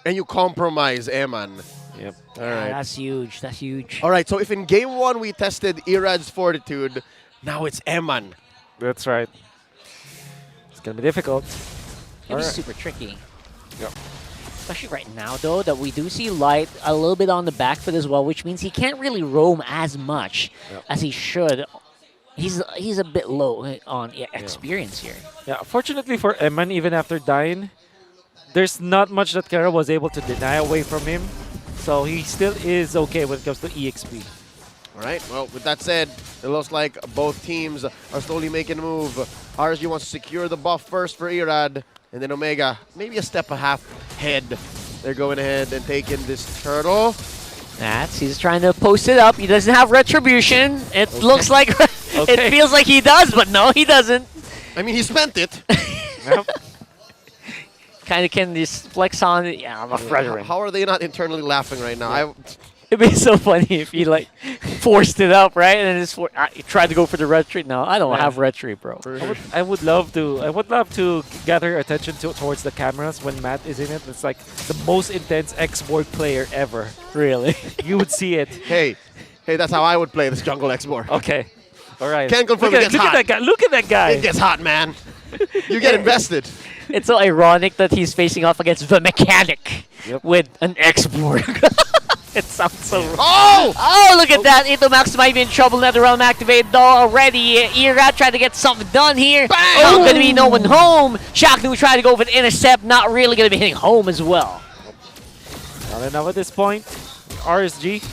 And you compromise Eman. Yep. All right. That's huge. That's huge. All right, so if in game 1 we tested Irad's fortitude, now it's Eman. That's right. It's going to be difficult. It was super tricky. Yep. Especially right now, though, that we do see Light a little bit on the back foot as well, which means he can't really roam as much as he should. He's a bit low on experience here. Yeah, fortunately for Eman, even after dying, there's not much that Kara was able to deny away from him. So he still is okay when it comes to EXP. All right, well, with that said, it looks like both teams are slowly making a move. RSG wants to secure the buff first for Irad, and then Omega, maybe a step a half ahead. They're going ahead and taking this turtle. He's trying to post it up. He doesn't have retribution. It looks like it feels like he does, but no, he doesn't. I mean, he spent it. Kind of can just flex on it. Yeah, I'm a Frederick. How are they not internally laughing right now? It'd be so funny if he like forced it up, right? And then just tried to go for the retreat. No, I don't have retreat, bro. I would love to gather attention towards the cameras when Matt is in it. It's like the most intense X-Borg player ever. Really? You would see it. Hey, that's how I would play this jungle X-Borg. Okay. All right. Can't confirm Look it at gets hot. that guy. Look at that guy. It gets hot, man. You get invested. It's so ironic that he's facing off against the mechanic with an X-Borg. It sounds so wrong. Oh, look at that. Itomax might be in trouble. Another realm activated though already. Irad tried to get something done here. Bam! Oh, going to be no one home. Shaknu tried to go with an intercept. Not really going to be hitting home as well. Not enough at this point. RSG,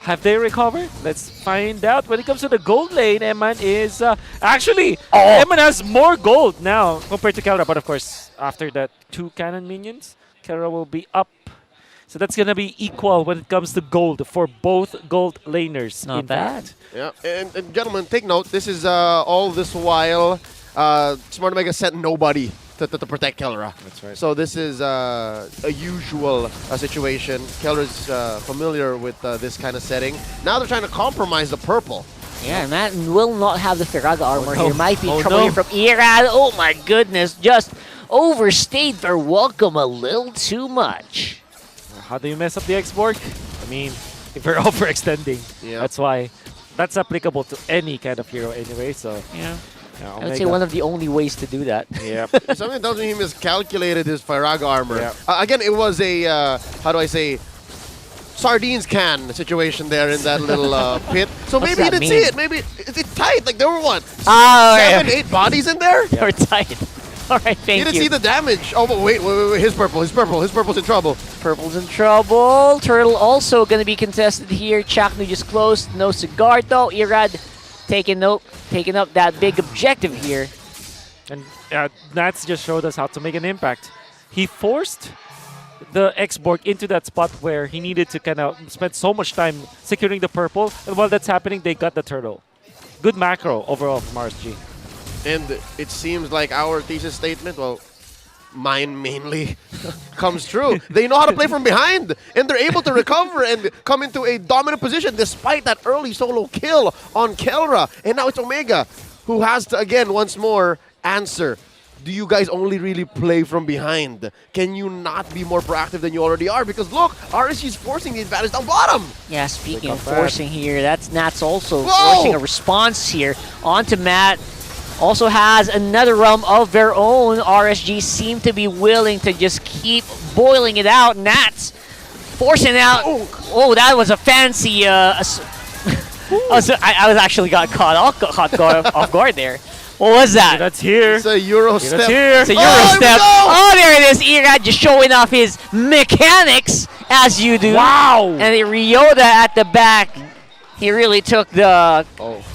have they recovered? Let's find out. When it comes to the gold lane, Eman is actually Eman has more gold now compared to Kelra. But of course, after that 2 cannon minions, Kelra will be up So that's going to be equal when it comes to gold for both gold laners. Not bad. Yeah, and gentlemen, take note. This is all this while Smart Omega sent nobody to protect Kelra. That's right. So this is a usual situation. Kelra's familiar with this kind of setting. Now they're trying to compromise the purple. Yeah, Matt will not have the Firaga armor no. here. Might be Oh, trouble no. here from Irad. Oh my goodness, just overstayed their welcome a little too much. How do you mess up the X-Borg? I mean, if you're overextending, that's why. That's applicable to any kind of hero anyway, so... Yeah. Yeah, I would say one of the only ways to do that. Yeah. Something tells me he miscalculated his Firaga armor. Yeah. Again, it was a, how do I say, sardines can situation there in that little pit. So What's maybe he that didn't mean? see it. Maybe it's tight. Like there were what? Oh, 7, yeah. 8 bodies in there? They were tight. All right, thank He didn't you. see the damage. Oh, but wait. His purple's in trouble. Purple's in trouble. Turtle also going to be contested here. Chaknu just closed. No cigar though. Irad taking up that big objective here. And Nats just showed us how to make an impact. He forced the X-Borg into that spot where he needed to kind of spend so much time securing the purple. And while that's happening, they got the turtle. Good macro overall from RSG. And it seems like our thesis statement, well, mine mainly, comes true. They know how to play from behind, and they're able to recover and come into a dominant position despite that early solo kill on Kelra. And now it's Omega, who has to, again, once more, answer. Do you guys only really play from behind? Can you not be more proactive than you already are? Because look, RSG's forcing the advantage down bottom. Yeah, speaking of forcing here, that's Nats also Whoa! forcing a response here onto Matt. Also has another realm of their own. RSG seem to be willing to just keep boiling it out. Nats forcing out. Oh, that was a fancy. I was actually got caught off guard there. What was that? That's here. It's a Euro step. It's a Euro step. Oh, there it is. Irad just showing off his mechanics as you do. Wow. And Ryota at the back. He really took the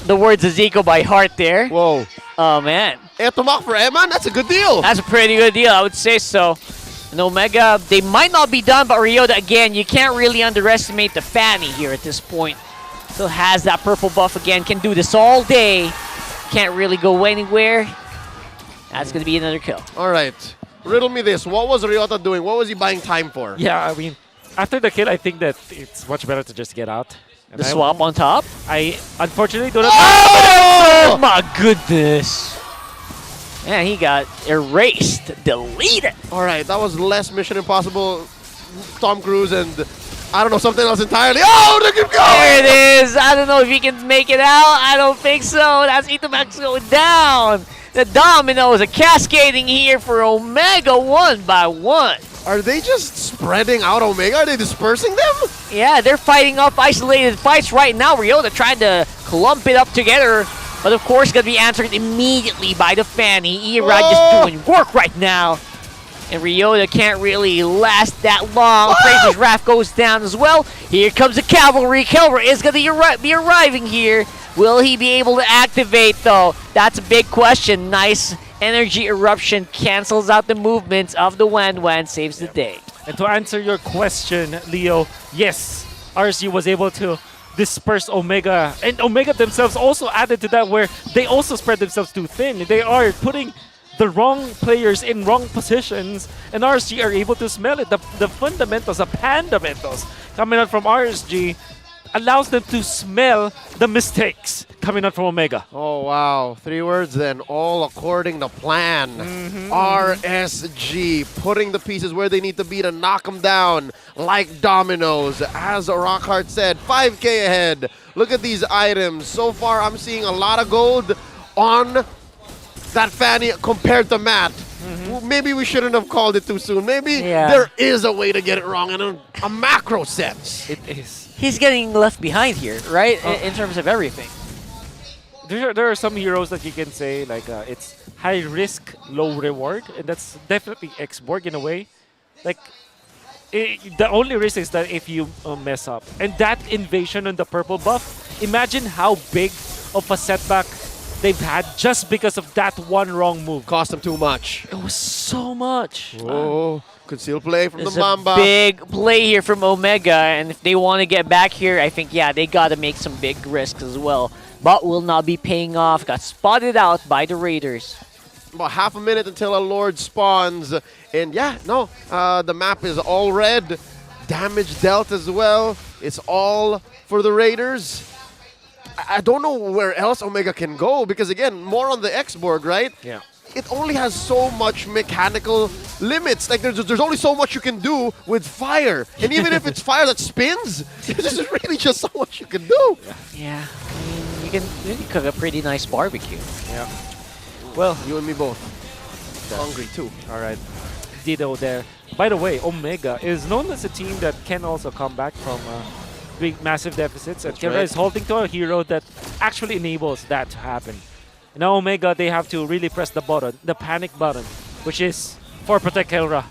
words of Zico by heart there. Whoa. Oh, man. Eto for Eman, that's a good deal. That's a pretty good deal, I would say so. And Omega, they might not be done, but Ryota, again, you can't really underestimate the Fanny here at this point. Still has that purple buff again, can do this all day. Can't really go anywhere. That's going to be another kill. All right. Riddle me this. What was Ryota doing? What was he buying time for? Yeah, I mean, after the kill, I think that it's much better to just get out. And The swap on top? I unfortunately don't have... Oh, my goodness. Man, he got erased, deleted. All right, that was less Mission Impossible, Tom Cruise, and I don't know, something else entirely. Oh, look at going! There it is. I don't know if he can make it out. I don't think so. That's Itomax going down. The dominoes are cascading here for Omega one by one. Are they just spreading out Omega? Are they dispersing them? Yeah, they're fighting up isolated fights right now. Ryota trying to clump it up together. But of course, going to be answered immediately by the Fanny. Irad just doing work right now. And Ryota can't really last that long. Fraser's Wrath goes down as well. Here comes the cavalry. Kelra is going to be arriving here. Will he be able to activate, though? That's a big question. Nice energy eruption cancels out the movements of the Wan, saves the day. And to answer your question, Leo, yes, RSG was able to disperse Omega. And Omega themselves also added to that where they also spread themselves too thin. They are putting the wrong players in wrong positions, and RSG are able to smell it. The fundamentals, the fundamentals coming out from RSG allows them to smell the mistakes coming out from Omega. Oh, wow. 3 words then, all according to plan. RSG putting the pieces where they need to be to knock them down like dominoes. As Rockhart said, 5K ahead. Look at these items. So far, I'm seeing a lot of gold on that Fanny compared to Matt. Maybe we shouldn't have called it too soon. Maybe there is a way to get it wrong in a macro sense. It is. He's getting left behind here, right? In terms of everything. There are some heroes that you can say like it's high risk, low reward, and that's definitely X-Borg in a way. Like the only risk is that if you mess up, and that invasion on the purple buff, imagine how big of a setback they've had just because of that one wrong move. Cost them too much. It was so much. Oh, concealed play from There's the Mamba. a big play here from Omega, and if they want to get back here, I think, yeah, they got to make some big risks as well. But will not be paying off. Got spotted out by the Raiders. About half a minute until a Lord spawns. And yeah, no, the map is all red. Damage dealt as well. It's all for the Raiders. I don't know where else Omega can go because, again, more on the X board, right? Yeah. It only has so much mechanical limits. Like, there's only so much you can do with fire. And even if it's fire that spins, there's really just so much you can do. Yeah, I mean, you can cook a pretty nice barbecue. Yeah. Well, you and me both. Hungry too. All right. Ditto there. By the way, Omega is known as a team that can also come back from big, massive deficits. And Kira is holding to a hero that actually enables that to happen. Now Omega, they have to really press the button, the panic button, which is for Protect Kelra.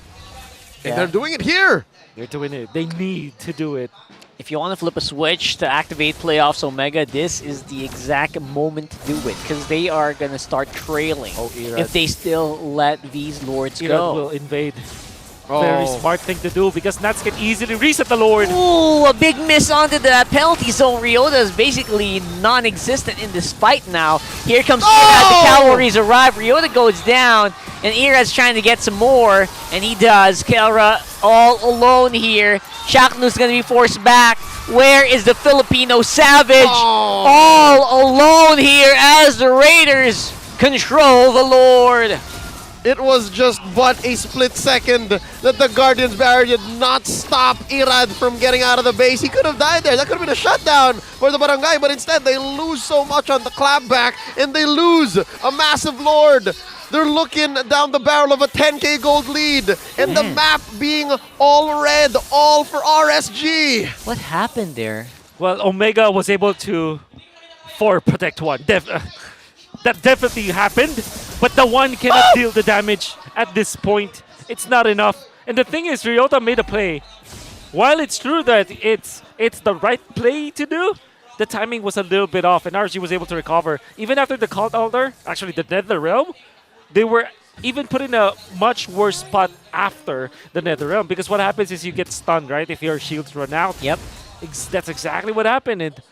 And they're doing it here. They're doing it. They need to do it. If you want to flip a switch to activate playoffs Omega, this is the exact moment to do it because they are going to start trailing if they still let these Lords go. Will invade. Very smart thing to do because Nats can easily reset the Lord. Ooh, a big miss onto the penalty zone. Ryota is basically non-existent in this fight now. Here comes Irad. The cavalry's arrive. Ryota goes down, and Irad's trying to get some more, and he does. Kelra all alone here. Shaknu's going to be forced back. Where is the Filipino Savage? All alone here as the Raiders control the Lord. It was just but a split second that the Guardian's barrier did not stop Irad from getting out of the base. He could have died there. That could have been a shutdown for the Barangay, but instead they lose so much on the clapback and they lose a massive Lord. They're looking down the barrel of a 10k gold lead and the map being all red, all for RSG. What happened there? Well, Omega was able to protect one. That definitely happened, but the one cannot deal the damage at this point. It's not enough. And the thing is, Ryota made a play. While it's true that it's the right play to do, the timing was a little bit off, and RSG was able to recover. Even after the Cult Elder, actually the Nether Realm, they were even put in a much worse spot after the Nether Realm, because what happens is you get stunned, right, if your shields run out. Yep. That's exactly what happened. And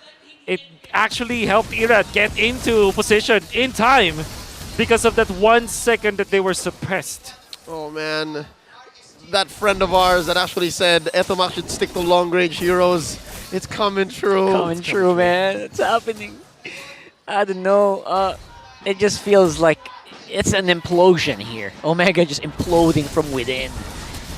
it actually helped Irad get into position in time because of that 1 second that they were suppressed. Oh man, that friend of ours that actually said Etomac should stick to long-range heroes, it's coming true. Coming true, man. It's happening. I don't know. It just feels like it's an implosion here. Omega just imploding from within.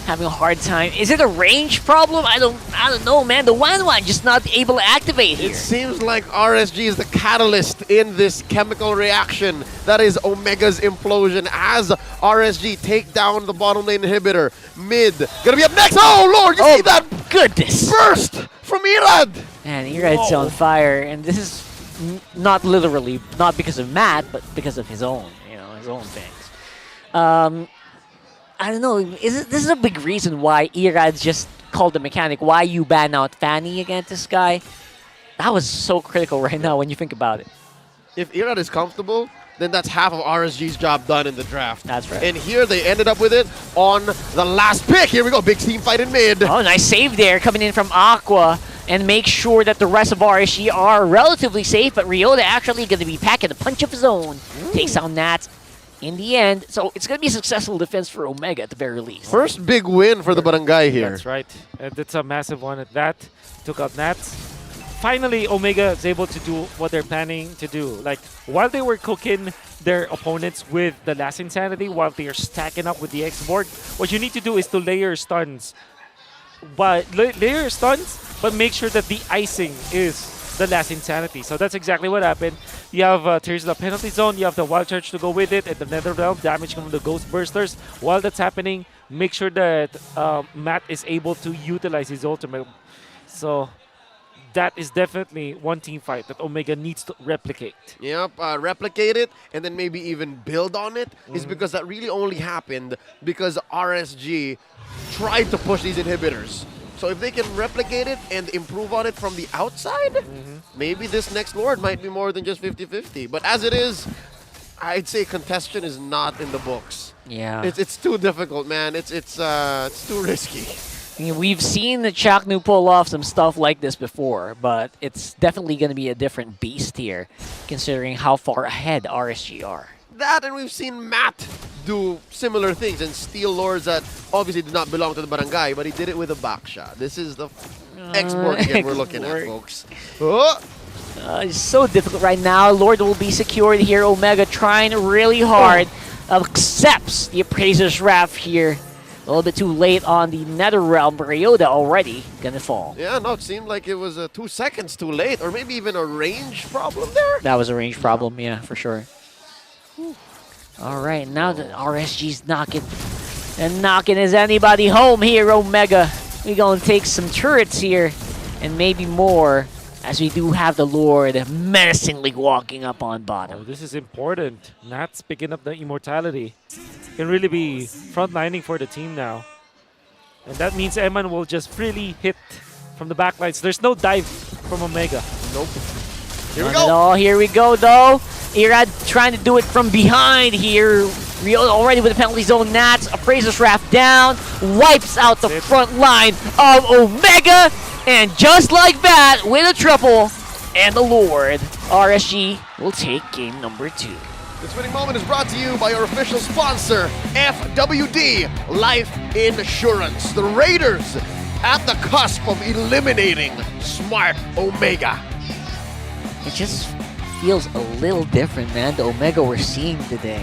Having a hard time. Is it a range problem? I don't know, man. The Wan just not able to activate here. It seems like RSG is the catalyst in this chemical reaction that is Omega's implosion as RSG take down the bottom lane inhibitor. Mid gonna be up next. Oh lord, you see that goodness burst from Irad. And Irad's on fire, and this is not literally, not because of Matt, but because of his own, his own things. I don't know. This is a big reason why Irad's just called the mechanic. Why you ban out Fanny against this guy? That was so critical right now when you think about it. If Irad is comfortable, then that's half of RSG's job done in the draft. That's right. And here they ended up with it on the last pick. Here we go. Big team fight in mid. Oh, nice save there coming in from Aqua. And make sure that the rest of RSG are relatively safe. But Ryota actually going to be packing a punch of his own. Takes out Nats. In the end, so it's going to be a successful defense for Omega at the very least. First big win for the Barangay here. That's right. And it's a massive one at that. Took out Nats. Finally, Omega is able to do what they're planning to do. Like, while they were cooking their opponents with the last Insanity, while they are stacking up with the X board, what you need to do is to layer stuns. But layer stuns, but make sure that the icing is the last Insanity. So that's exactly what happened. You have Tears of the Penalty Zone, you have the Wild Charge to go with it, and the Nether Realm damage from the Ghost Bursters. While that's happening, make sure that Matt is able to utilize his ultimate. So that is definitely one team fight that Omega needs to replicate. Yep, replicate it and then maybe even build on it is because that really only happened because RSG tried to push these inhibitors. So if they can replicate it and improve on it from the outside, maybe this next Lord might be more than just 50-50. But as it is, I'd say contestation is not in the books. Yeah. It's too difficult, man. It's too risky. I mean, we've seen the Chaknu pull off some stuff like this before, but it's definitely going to be a different beast here, considering how far ahead RSG are. That, and we've seen Matt do similar things and steal lords that obviously did not belong to the barangay, but he did it with a back shot. This is the export again we're looking at, folks. Oh! It's so difficult right now. Lord will be secured here. Omega trying really hard. Accepts the Appraiser's Wrath here. A little bit too late on the Netherrealm. Ryoda already gonna fall. Yeah, no, it seemed like it was 2 seconds too late, or maybe even a range problem there. That was a range problem, yeah, for sure. All right, now that RSG's knocking, and knocking is anybody home here, Omega. We're gonna take some turrets here, and maybe more, as we do have the Lord menacingly walking up on bottom. Oh, this is important. Nat's picking up the immortality. Can really be frontlining for the team now. And that means Eman will just freely hit from the backlines. There's no dive from Omega. Nope. Here we go. Here we go, though. Irad trying to do it from behind here. Rio already with the penalty zone. Nats, Appraiser's Wrath down, wipes out the front line of Omega. And just like that, with a triple and the Lord, RSG will take game number 2. This winning moment is brought to you by our official sponsor, FWD Life Insurance. The Raiders at the cusp of eliminating Smart Omega. It just feels a little different, man. The Omega we're seeing today.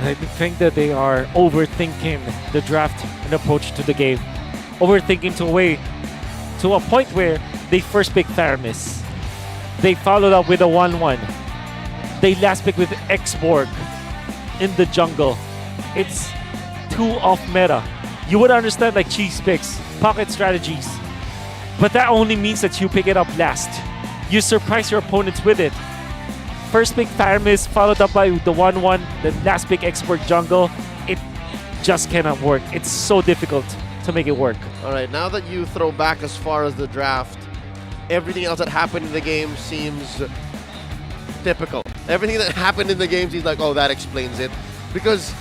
I think that they are overthinking the draft and approach to the game. Overthinking to a point where they first picked Theramis. They followed up with a 1-1. They last picked with X-Borg in the jungle. It's too off meta. You would understand like cheese picks, pocket strategies. But that only means that you pick it up last. You surprise your opponents with it. First pick Theramis, followed up by the 1-1, then last pick X-Borg jungle. It just cannot work. It's so difficult to make it work. All right, now that you throw back as far as the draft, everything else that happened in the game seems typical. Everything that happened in the game seems like, oh, that explains it. Because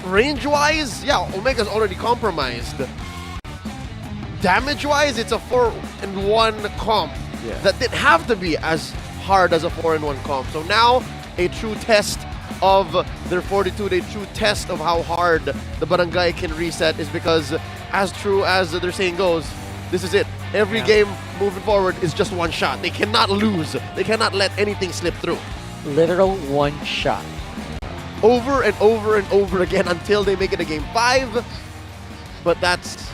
range-wise, yeah, Omega's already compromised. Damage-wise, it's a 4-1 comp that didn't have to be as hard as a 4-1 comp. So now, a true test of their fortitude, a true test of how hard the barangay can reset is because, as true as their saying goes, this is it. Every game moving forward is just one shot. They cannot lose. They cannot let anything slip through. Literal one shot. Over and over and over again until they make it a game 5. But that's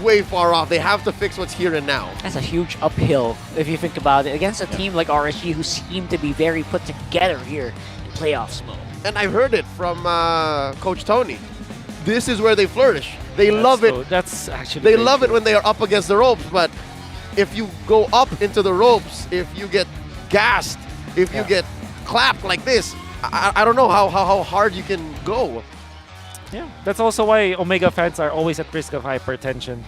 way far off. They have to fix what's here and now. That's a huge uphill if you think about it. Against a team like RSG who seem to be very put together here in playoffs mode. And I've heard it from Coach Tony. This is where they flourish. They love it. That's actually they love it when they are up against the ropes, but if you go up into the ropes, if you get gassed, if you get clapped like this, I don't know how hard you can go. Yeah, that's also why Omega fans are always at risk of hypertension.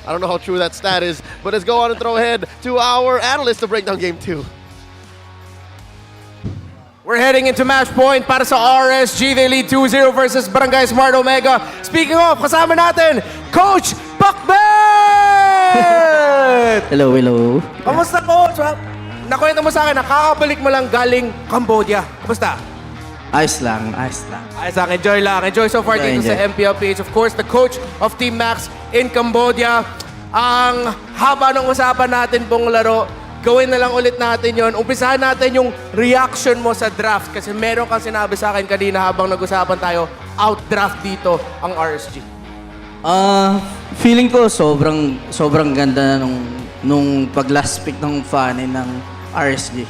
I don't know how true that stat is, but let's go on and throw ahead to our analyst to break down game 2. We're heading into match point para sa RSG. They lead 2-0 versus Barangay Smart Omega. Speaking of, kasama natin, Coach Pakbet! Hello, hello. Kamusta, Coach? Nakwento mo sa akin, nakakabalik mo lang galing Cambodia. Kamusta? Ayos lang, ayos lang. Ayos lang, enjoy lang. Enjoy so far dito sa MPL-PH. Of course, the coach of Team Max in Cambodia. Ang haba ng usapan natin pong laro. Gawin na lang ulit natin yon. Umpisahan natin yung reaction mo sa draft. Kasi meron kang sinabi sa akin kanina habang nag-usapan tayo, out-draft dito ang RSG. Feeling ko sobrang ganda na nung pag-last pick ng Fanny ng RSG.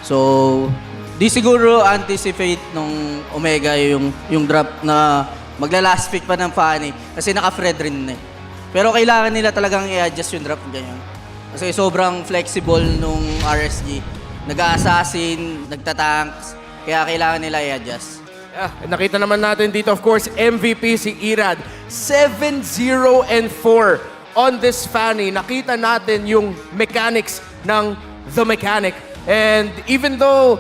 So, di siguro anticipate nung Omega yung draft na magla-last pick pa ng Fanny kasi naka-Fred rin eh. Pero kailangan nila talagang i-adjust yung draft ganyan. Kasi sobrang flexible nung RSG. Nag-assassin, nagtatanks, kaya kailangan nila i-adjust. Nakita naman natin dito, of course, MVP si Irad. 7-0-4 on this Fanny. Nakita natin yung mechanics ng The Mechanic. And even though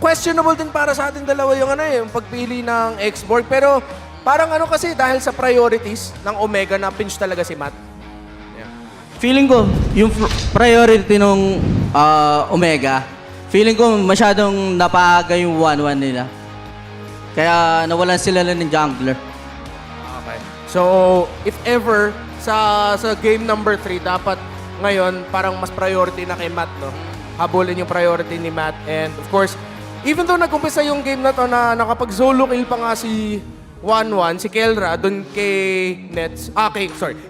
questionable din para sa ating dalawa yung pagpili ng X-Borg. Pero parang kasi dahil sa priorities ng Omega na pinch talaga si Matt. Feeling ko, yung priority ng Omega, feeling ko masyadong napaaga yung 1-1 nila. Kaya nawalan sila lang ng jungler. Okay. So, if ever, sa game number 3, dapat ngayon parang mas priority na kay Matt, no? Habulin yung priority ni Matt. And of course, even though nag-umpisa yung game na to na nakapag-solo kill pa nga si 1-1, si Kelra, dun kay Nets,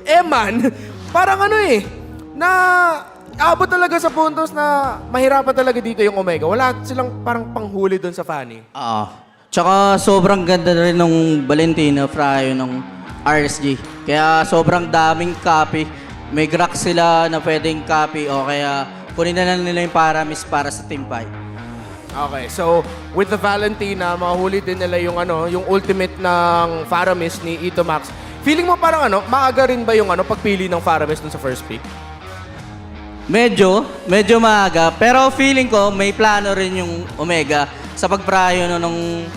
Eman, parang na abot talaga sa puntos na mahirapan talaga dito yung Omega. Wala silang parang panghuli dun sa Fanny. Tsaka sobrang ganda rin ng Valentina Frayo ng RSG. Kaya sobrang daming copy. May Grax sila na pwedeng copy o kaya kunin na lang nila yung Paramis para sa team fight. Okay, so with the Valentina, mahuli din nila yung yung ultimate ng Faramis ni Ito Max. Feeling mo parang maaga rin ba yung pagpili ng Faramis dun sa first pick? Medyo maaga. Pero feeling ko may plano rin yung Omega sa pagprayo ng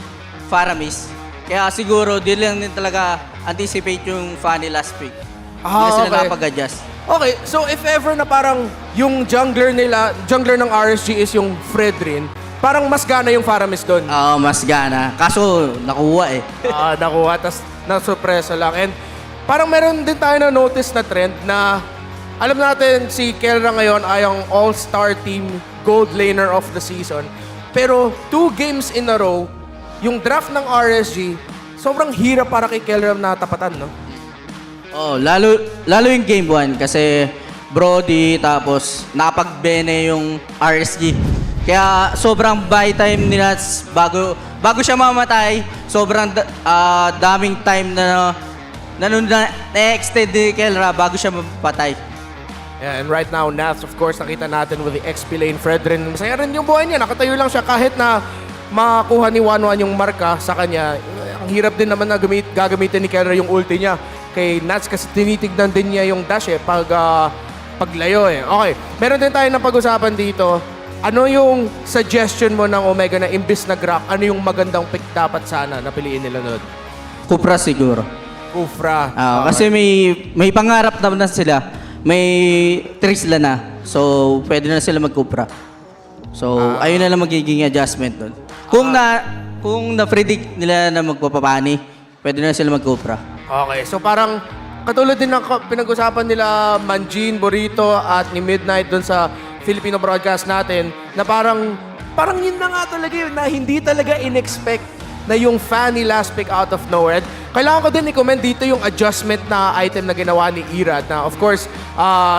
Faramis. Kaya siguro di lang din talaga anticipate yung Fanny last pick. Hindi na sila nakapag-adjust. Okay, so if ever na parang yung jungler ng RSG is yung Fredrin, parang mas gana yung Faramis doon. Oo, mas gana. Kaso nakuha nakuha, tas nasurpresa lang. And parang meron din tayo na notice na trend na alam natin si Kelra ngayon ay ang all-star team gold laner of the season. Pero 2 games in a row, yung draft ng RSG, sobrang hirap para kay Kelra na tapatan, no? Oh, lalo yung game 1 kasi Brody tapos napagbene yung RSG. Kaya sobrang buy time nila bago siya mamatay. Sobrang daming time na na-extend ni Kelra bago siya mapatay. Yeah, and right now, Nats, of course, nakita natin with the XP lane, Fredrin. Masaya rin yung buhay niya. Nakatayo lang siya kahit na makuha ni 1-1 yung marka sa kanya. Ang hirap din naman na gagamitin ni Kelra yung ulti niya kay Nats kasi tinitignan din niya yung dash paglayo Okay, meron din tayo na pag-usapan dito. Ano yung suggestion mo ng Omega na imbis na Grak, ano yung magandang pick dapat sana na piliin nila nun? Kupra siguro. Kufra. Kasi may pangarap naman sila. May Trisla na. So, pwede na sila magkupra. So, ayun na lang magiging adjustment doon. Kung na-predict nila na magpapapani, pwede na sila magkupra. Okay, so parang katulad din ng pinag-usapan nila Manjin, Burrito at ni Midnight doon sa Filipino broadcast natin na parang yun na nga talaga yun na hindi talaga in-expect na yung Fanny last pick out of nowhere. Kailangan ko din i-comment dito yung adjustment na item na ginawa ni Irad na of course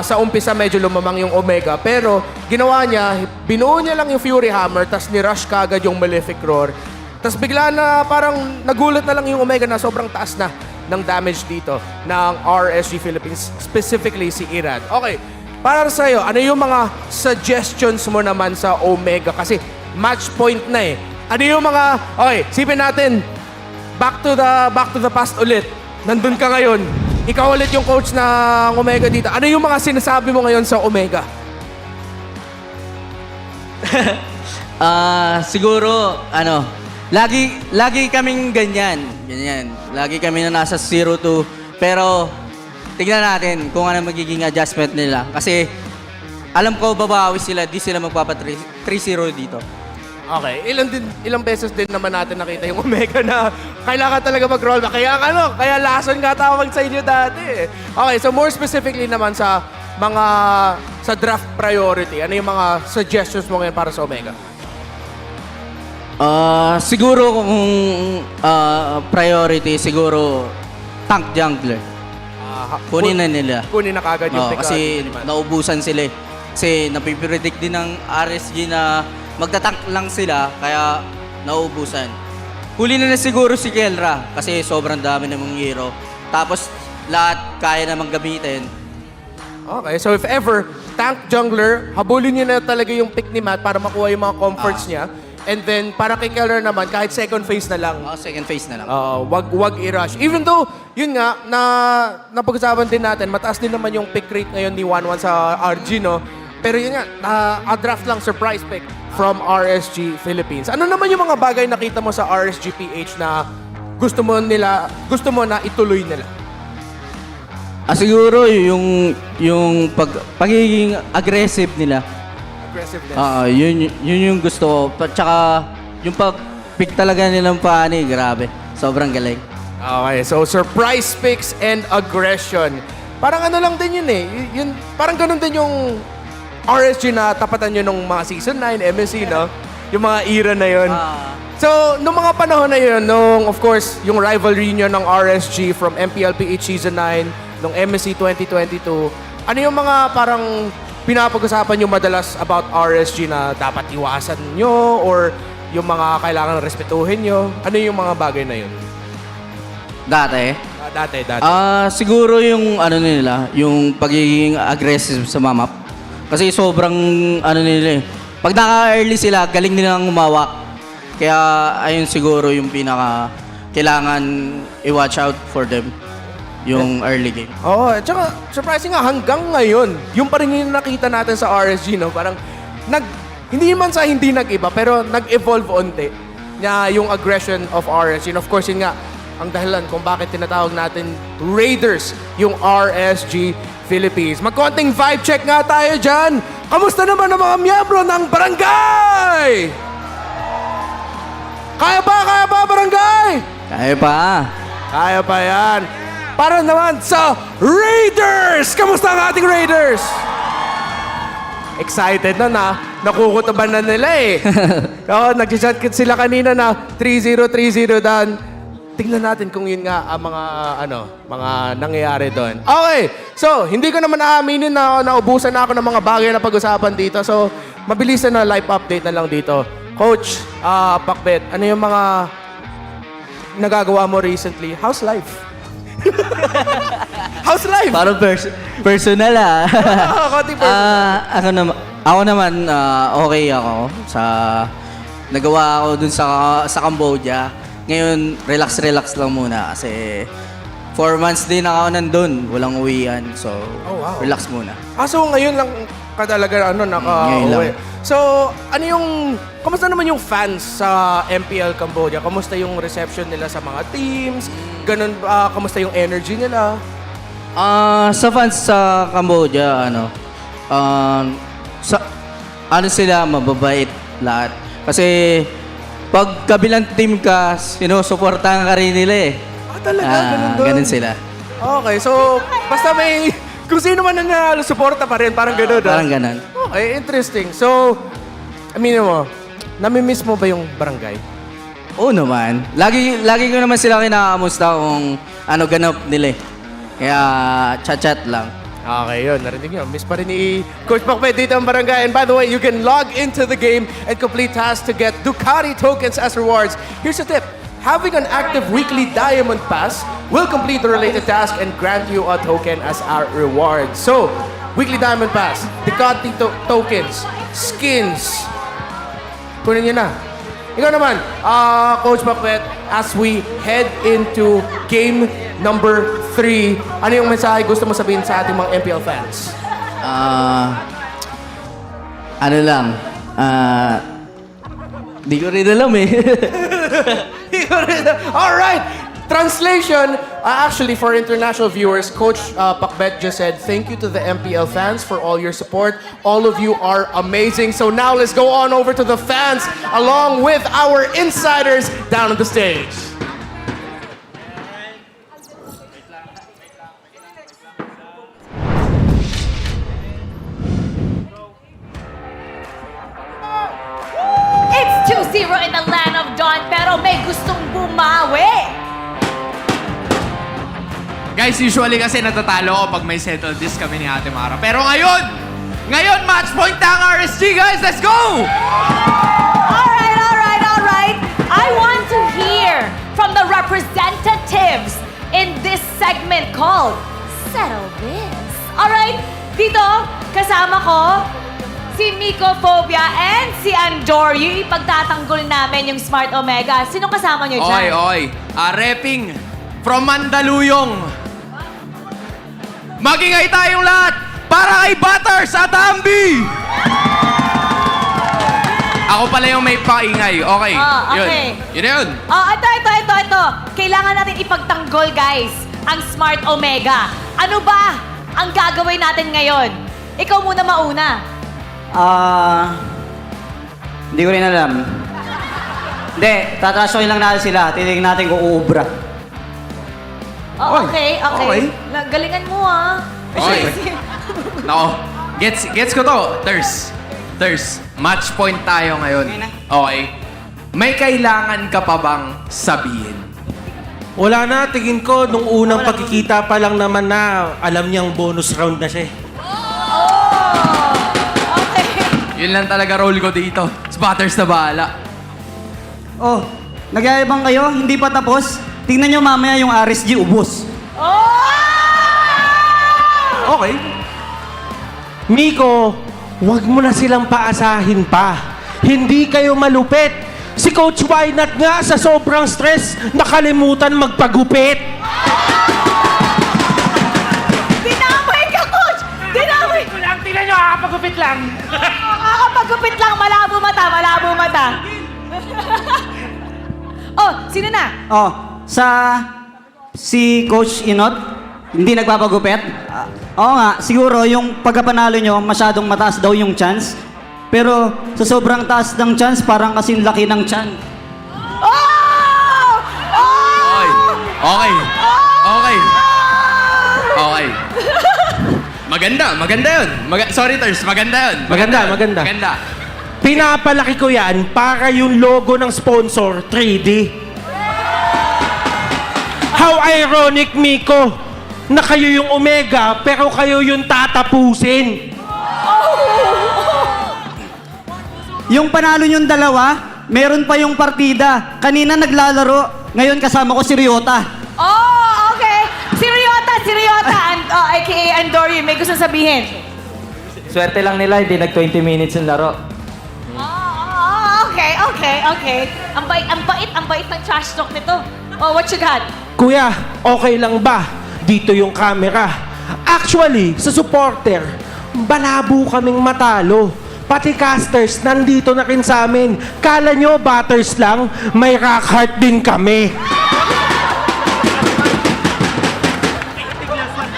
sa umpisa medyo lumamang yung Omega pero ginawa niya, binuo niya lang yung Fury Hammer tas ni-rush kagad yung Malefic Roar. Tas bigla na parang nagulat na lang yung Omega na sobrang taas na ng damage dito ng RSG Philippines, specifically si Irad. Okay, para sa'yo, ano yung mga suggestions mo naman sa Omega? Kasi match point na Ano yung mga, okay, sipin natin, back to the past ulit. Nandun ka ngayon. Ikaw ulit yung coach ng Omega dito. Ano yung mga sinasabi mo ngayon sa Omega? Siguro, lagi kaming ganyan. Lagi kami na nasa 0-2. Pero, tignan natin kung ano magiging adjustment nila. Kasi, alam ko babawi sila, di sila magpapa 3-0 dito. Okay, ilang beses din naman natin nakita yung Omega na kailangan talaga mag-rollback. Kaya lason nga tawag sa inyo dati. Okay, so more specifically naman sa draft priority, ano yung mga suggestions mo ngayon para sa Omega? Siguro kung priority, siguro tank jungler. Kunin na nila. Kunin na kagad yung pick. Kasi naubusan sila. Kasi napipredict din ng RSG na magtatank lang sila, kaya nauubusan. Huli na siguro si Kelra kasi sobrang dami namang hero. Tapos lahat kaya namang gamitin. Okay, so if ever, tank jungler, habulin niya na talaga yung pick ni Matt para makuha yung mga comforts niya. And then, para kay Keller naman, kahit second phase na lang. Second phase na lang. Wag i-rush. Even though, yun nga, napag-usapan din natin, mataas din naman yung pick rate ngayon ni 1-1 sa RG, no? Pero yun nga, a draft lang, surprise pick from RSG Philippines. Ano naman yung mga bagay nakita mo sa RSG PH na gusto mo na ituloy nila? Siguro yung pagiging aggressive nila. Aggressiveness. Yun yung gusto ko. Tsaka yung pag-pick talaga nilang paani, grabe. Sobrang galing. Okay, so surprise picks and aggression. Parang ano lang din yun eh. Parang ganun din yung RSG na tapatan nyo nung mga season 9, MSC, no? Yung mga era na yun. So, nung mga panahon na yun, of course, yung rivalry nyo ng RSG from MPL-PH season 9, nung MSC 2022, ano yung mga parang pinapag-usapan nyo madalas about RSG na dapat iwasan nyo or yung mga kailangan respetuhin nyo? Ano yung mga bagay na yun? Dati? Dati. Siguro yung nila, yung pagiging aggressive sa map. Kasi sobrang nila eh. Pag naka-early sila, galing nilang umawak. Kaya ayun siguro yung pinaka kailangan i-watch out for them. Yung early game. Oo, tsaka surprising nga hanggang ngayon, yung pa rin yung nakita natin sa RSG, no? Parang hindi man sa hindi nag-iba, pero nag-evolve onte na yung aggression of RSG. And of course, yun nga, ang dahilan kung bakit tinatawag natin Raiders yung RSG Philippines. Magkonting vibe check nga tayo dyan. Kamusta naman ang mga miyembro ng barangay? Kaya ba, barangay? Kaya pa yan. Para naman sa Raiders! Kamusta ang ating Raiders? Excited na. Nakukutuban na nila eh. Nag-chat sila kanina na 3-0 dan. Tingnan natin kung yun nga ang mga nangyayari doon. Okay, so hindi ko naman aaminin na naubusan na ako ng mga bagay na pag-usapan dito. So, mabilisan na live update na lang dito. Coach, Pakbet, ano yung mga nagagawa mo recently? How's life? How's life? Parang personal Ako naman, okay ako. Nagawa ako dun sa Cambodia. Ngayon, relax lang muna kasi 4 months din ako nandun. Walang uwian. So, relax muna. So ngayon lang ka talaga naka-uwi. So, kamusta naman yung fans sa MPL Cambodia? Kamusta yung reception nila sa mga teams? Ganun, kamusta yung energy nila? Sa fans sa Cambodia, sila, mababait lahat. Kasi, pag kabilang team ka, sinusuportahan ka rin nila eh. Talaga? Ganun sila. Okay, so, basta kung sino man nanalo, suporta pa rin. Parang ganun. Parang ganun. Okay, interesting. So, aminin mo, namimiss mo ba yung barangay? Oo naman. Lagi ko naman sila kinakamusta kung ganap nila eh. Kaya, chat lang. Okay, yun. Narinig nyo. Miss pa rin ni Coach Pakbet dito ang barangay. And by the way, you can log into the game and complete tasks to get Ducati tokens as rewards. Here's a tip. Having an active weekly Diamond Pass will complete the related task and grant you a token as our reward. So, weekly Diamond Pass, Ducati tokens, skins. Kunin nyo na. Ikaw naman, Coach Pakbet, as we head into game number 3, ano yung mensahe gusto mo sabihin sa ating mga MPL fans? Di ko rin alam eh. Alright! Translation, actually for international viewers, Coach Pakbet just said, thank you to the MPL fans for all your support. All of you are amazing. So now let's go on over to the fans along with our insiders down on the stage. It's 2-0 in the land of Dawn, pero may gustong bumawi. Guys, usually kasi natatalo ako pag may settle this kami ni Ate Mara. Pero ngayon, match point na ang RSG, guys! Let's go! Alright. I want to hear from the representatives in this segment called Settle This. Alright, dito, kasama ko si Mycophobia and si Andoryu. Ipagtatanggol namin yung Smart Omega. Sinong kasama nyo dyan? Oy. Reping from Mandaluyong. Magingay tayong lahat para kay Butters at Ambi! Ako pala yung may paingay. Okay. Okay. Yun na yun. Ito. Kailangan natin ipagtanggol, guys, ang Smart Omega. Ano ba ang gagawin natin ngayon? Ikaw muna mauna. Hindi ko rin alam. Hindi, tatrasyoin lang natin sila. Titignan natin kung uubra. Okay. Galingan mo, Okay. Nako. Gets ko to. Thurs. Match point tayo ngayon. Okay. May kailangan ka pa bang sabihin? Wala na, tingin ko, nung unang pagkikita pa lang naman na alam niyang bonus round na siya. Yun lang talaga role ko dito. Butters na bahala. Oh, nagyayabang kayo? Hindi pa tapos? Tingnan nyo mamaya yung RSG ubos. Okay. Miko, wag mo na silang paasahin pa. Hindi kayo malupit. Si Coach Wynat nga sa sobrang stress, nakalimutan magpagupit. Dinamay ka, Coach! Dinamay! Tingnan nyo, kakapagupit lang. Kakapagupit lang, malabo mata. Sino na? Si Coach Inot, hindi nagpapagupit. Oo nga, siguro yung pagkapanalo nyo, masyadong mataas daw yung chance. Pero sa sobrang taas ng chance, parang kasing laki ng chan. Okay. Maganda yun. Sorry, Thurs. Maganda yun. Maganda. Pinapalaki ko yan para yung logo ng sponsor, 3D. How ironic, Miko, na kayo yung Omega, pero kayo yung tatapusin. Yung panalo yung dalawa, meron pa yung partida. Kanina naglalaro, ngayon kasama ko si Ryota. Okay. Si Ryota. AKA Andoryu, may gusto sabihin. Swerte lang nila, hindi nag-20 minutes yung laro. Okay. Ang bait ng trash talk nito. What you got? Kuya, okay lang ba? Dito yung camera. Actually, sa supporter, balabo kaming matalo. Pati casters, nandito na rin sa amin. Kala nyo, Butters lang, may rock heart din kami.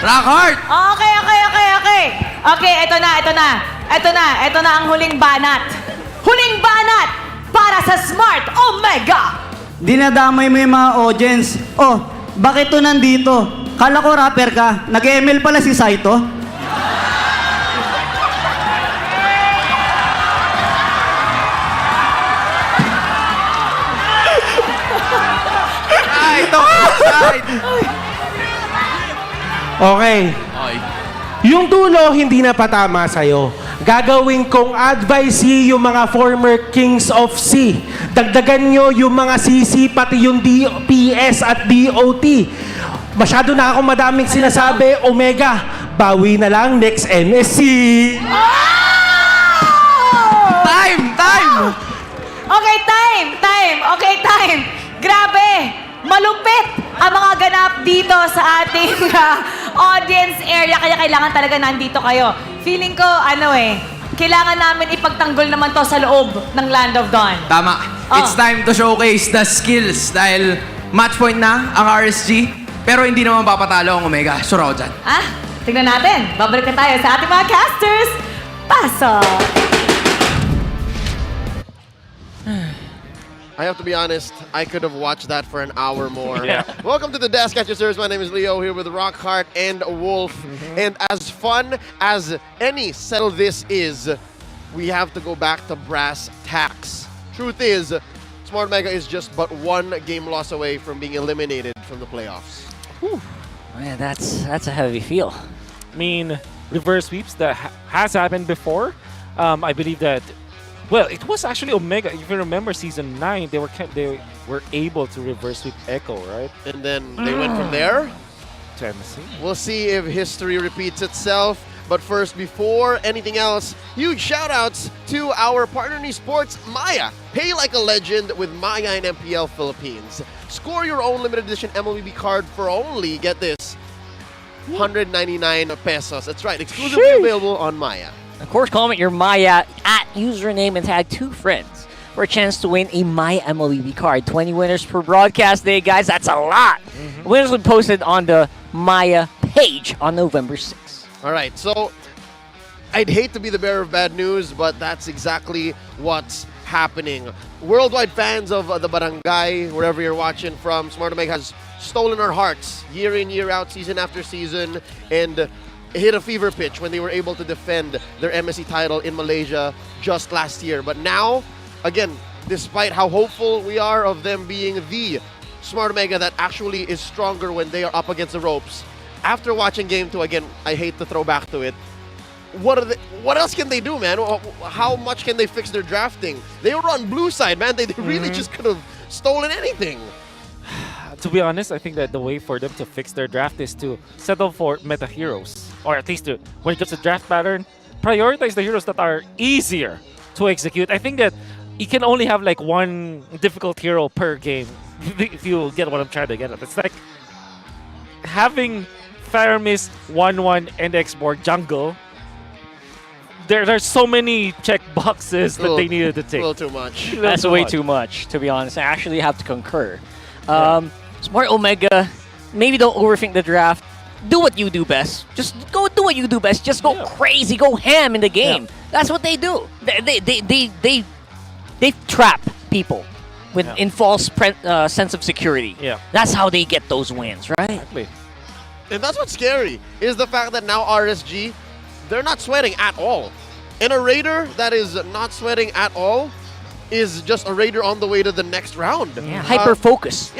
Rock heart! Okay, ito na ang huling banat. Huling banat para sa Smart Omega! Dinadamay mo yung mga audience. Bakit to nandito? Kala ko rapper ka. Nag-ML pala si Saito. Okay. Yung dulo, hindi na patama sa'yo. Gagawin kong advice yung mga former Kings of C. Dagdagan nyo yung mga CC, pati yung PS at DOT. Masyado na ako madaming sinasabi. Omega, bawi na lang next MSC. Time! Okay, time! Grabe! Malupit ang mga ganap dito sa ating audience area. Kaya kailangan talaga nandito kayo. Feeling ko, kailangan namin ipagtanggol naman to sa loob ng Land of Dawn. Tama. It's time to showcase the skills dahil match point na ang RSG. Pero hindi naman papatalo ang Omega. Sure ako dyan. Tingnan natin. Babalik na tayo sa ating mga casters. Pasok! I have to be honest, I could have watched that for an hour more. Yeah. Welcome to the Desk at your service. My name is Leo here with Rockhart and Wolf. And as fun as any settle this is, we have to go back to brass tacks. Truth is, Smart Mega is just but one game loss away from being eliminated from the playoffs. Whew. Man, that's a heavy feel. I mean, reverse sweeps that has happened before. I believe that. Well, it was actually Omega. If you remember season 9, they were able to reverse sweep Echo, right? And then they went from there. To MSC. We'll see if history repeats itself. But first, before anything else, huge shout-outs to our partner in esports, Maya. Pay like a legend with Maya in MPL Philippines. Score your own limited edition MLBB card for only, get this, 199 pesos. That's right, exclusively available on Maya. Of course, comment your Maya at username and tag 2 friends for a chance to win a Maya MLBB card. 20 winners per broadcast day, guys. That's a lot. Winners will be posted on the Maya page on November 6th. All right, so I'd hate to be the bearer of bad news, but that's exactly what's happening. Worldwide fans of the barangay, wherever you're watching from, Smart Omega has stolen our hearts year in, year out, season after season, and hit a fever pitch when they were able to defend their MSC title in Malaysia just last year. But now, again, despite how hopeful we are of them being the Smart Omega that actually is stronger when they are up against the ropes, after watching Game 2, again, I hate to throw back to it, what else can they do, man? How much can they fix their drafting? They were on blue side, man. They really just could have stolen anything. To be honest, I think that the way for them to fix their draft is to settle for meta heroes. Or at least when it comes to draft pattern, prioritize the heroes that are easier to execute. I think that you can only have like one difficult hero per game, if you get what I'm trying to get at. It's like having Faramis, 1-1, and X-Borg jungle. There's so many check boxes that they needed to take. A little too much. That's way too much, to be honest. I actually have to concur. Smart Omega, maybe don't overthink the draft. Do what you do best. Just go do what you do best. Just go crazy, go ham in the game. That's what they do. They trap people with in false sense of security. That's how they get those wins, right? Exactly. And that's what's scary, is the fact that now RSG, they're not sweating at all. And a Raider that is not sweating at all is just a Raider on the way to the next round. Hyper-focus.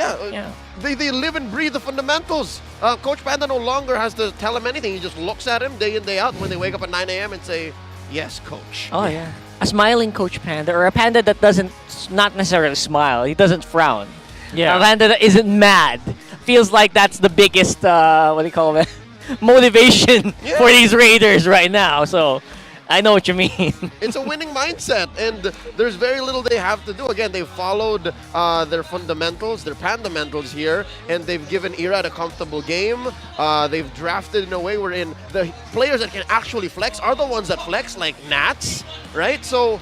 They live and breathe the fundamentals. Coach Panda no longer has to tell him anything. He just looks at him day in, day out when they wake up at 9 a.m. and say, yes, coach. Oh, yeah. A smiling Coach Panda, or a Panda that doesn't, not necessarily smile. He doesn't frown. Yeah. A Panda that isn't mad. Feels like that's the biggest, what do you call it, motivation for these Raiders right now. So I know what you mean. It's a winning mindset, and there's very little they have to do. Again, they've followed their fundamentals, their pandamentals here, and they've given Irad a comfortable game. They've drafted in a way wherein the players that can actually flex are the ones that flex, like Nats, right? So